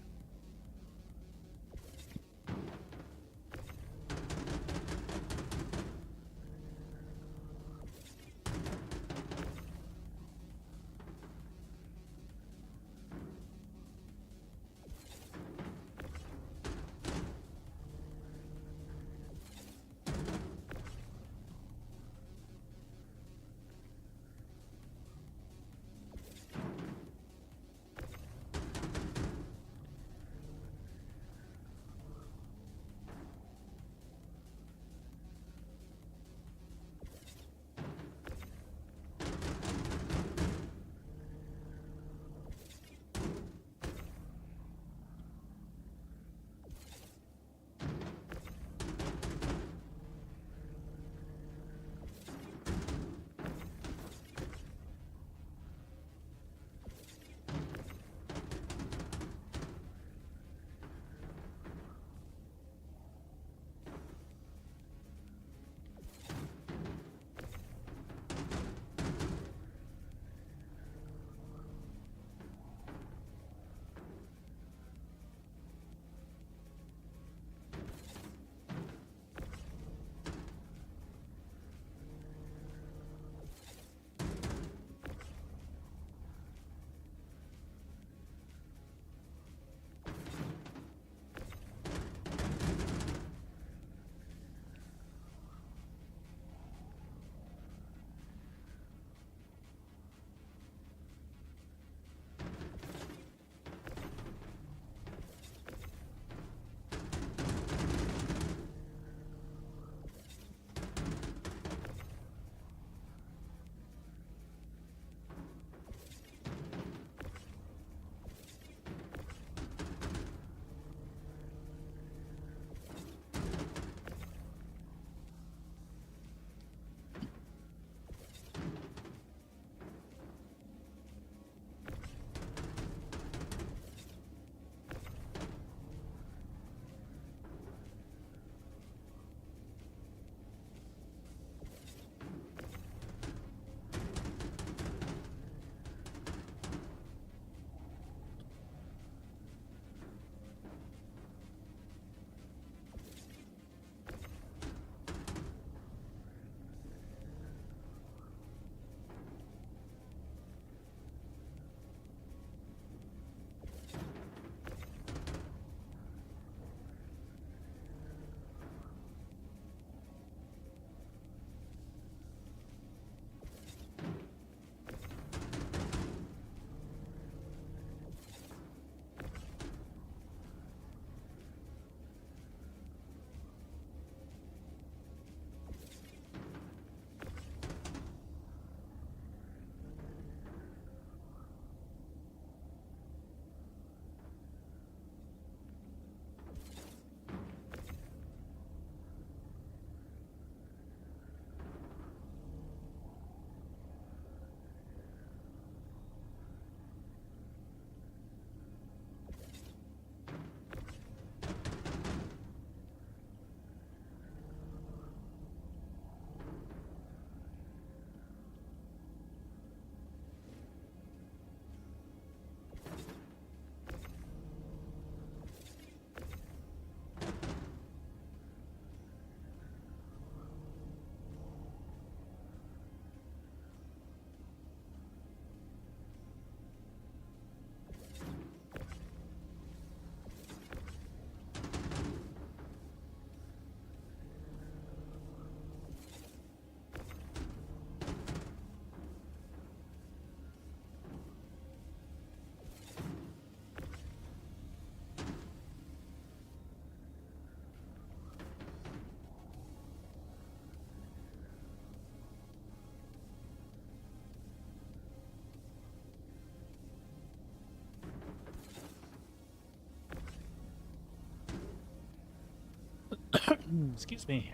Excuse me.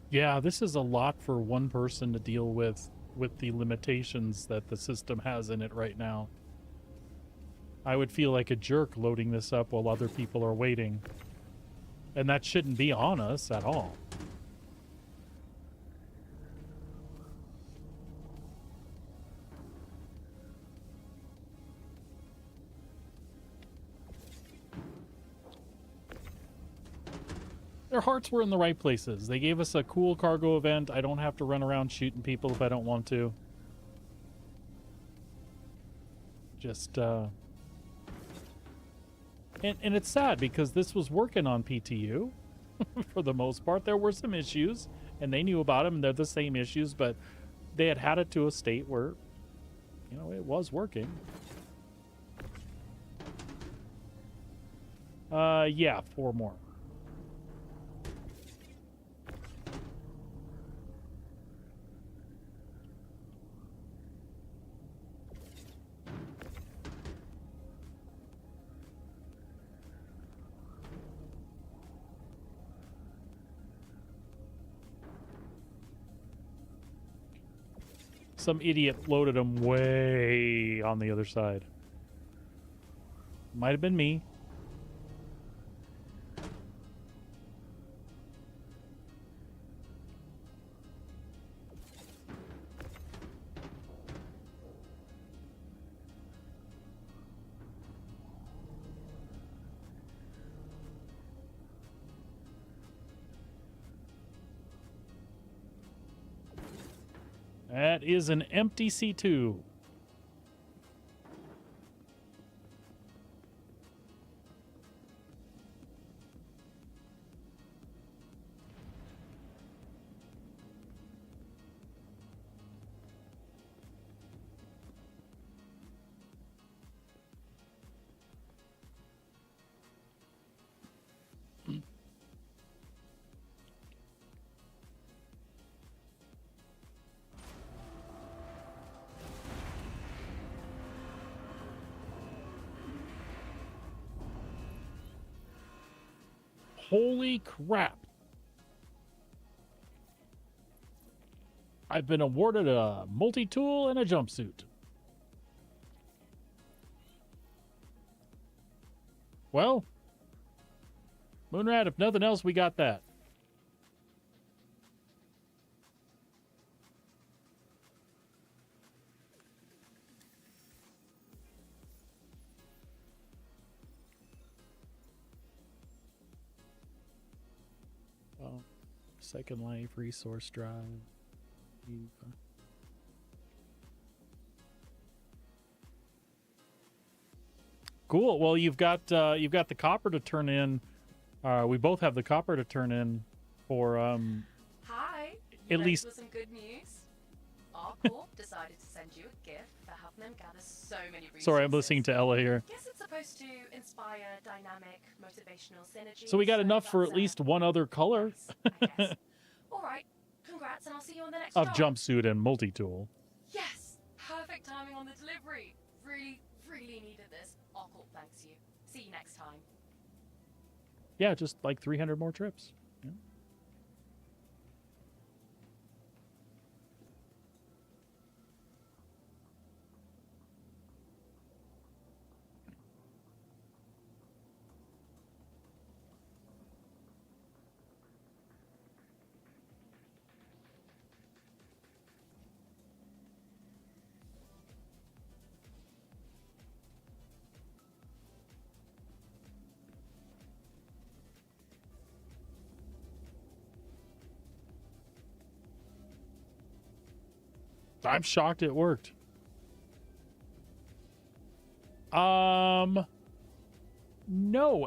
Yeah, this is a lot for one person to deal with the limitations that the system has in it right now. I would feel like a jerk loading this up while other people are waiting. And that shouldn't be on us at all. Their hearts were in the right places. They gave us a cool cargo event. I don't have to run around shooting people if I don't want to. Just, And it's sad because this was working on PTU for the most part. There were some issues, and they knew about them, and they're the same issues, but they had it to a state where, you know, it was working. Yeah, 4 more. Some idiot loaded them way on the other side. Might have been me. That is an empty C2. Holy crap. I've been awarded a multi-tool and a jumpsuit. Well, Moonrat, if nothing else, we got that. Oh, Second Life, resource drive. Cool. Well, you've got the copper to turn in. We both have the copper to turn in for Hi. At least for some good news. Our corp decided to send you a gift for helping them gather so many resources. Sorry, I'm listening to Ella here. Guess it's supposed to inspire dynamic, motivational synergy. So we got enough for at least one other color All right. Congrats, and I'll see you on the next of job. jumpsuit and multi-tool. Yes. Perfect timing on the delivery. Really, really needed this. Our corp thanks you. See you next time. Yeah, just like 300 more trips. Yeah. I'm shocked it worked. No,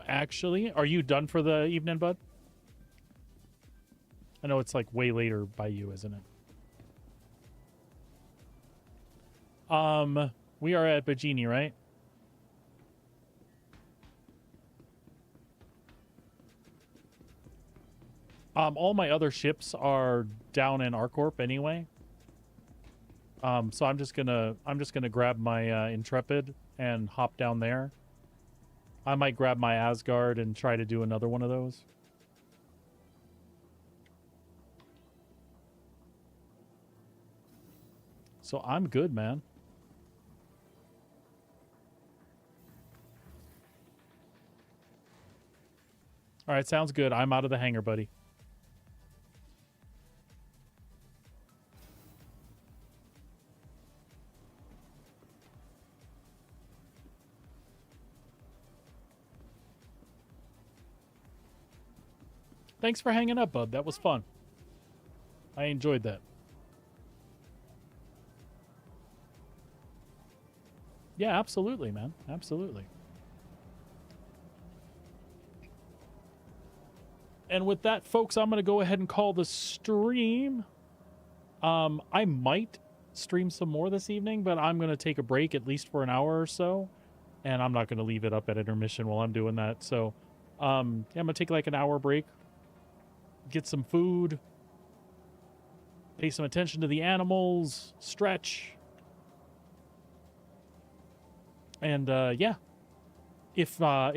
actually. Are you done for the evening, bud? I know it's like way later by you, isn't it? We are at Bajini, right? All my other ships are down in Arcorp anyway. So I'm just gonna grab my Intrepid and hop down there. I might grab my Asgard and try to do another one of those. So I'm good, man. All right, sounds good. I'm out of the hangar, buddy. Thanks for hanging up, bud. That was fun. I enjoyed that. Yeah, absolutely, man. Absolutely. And with that, folks, I'm going to go ahead and call the stream. I might stream some more this evening, but I'm going to take a break at least for an hour or so. And I'm not going to leave it up at intermission while I'm doing that. So, yeah, I'm going to take like an hour break. Get some food, pay some attention to the animals, stretch, and yeah. If not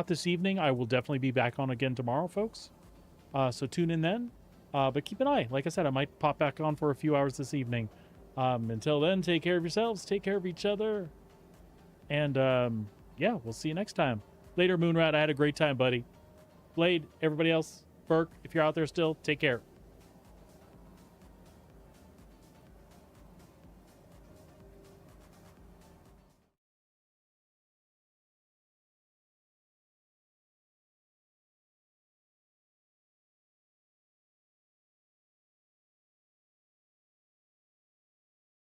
this evening, I will definitely be back on again tomorrow, folks. So tune in then. But keep an eye. Like I said, I might pop back on for a few hours this evening. Until then, take care of yourselves, take care of each other, and yeah, we'll see you next time. Later, Moonrat. I had a great time, buddy. Blade, everybody else, Burke, if you're out there still, take care.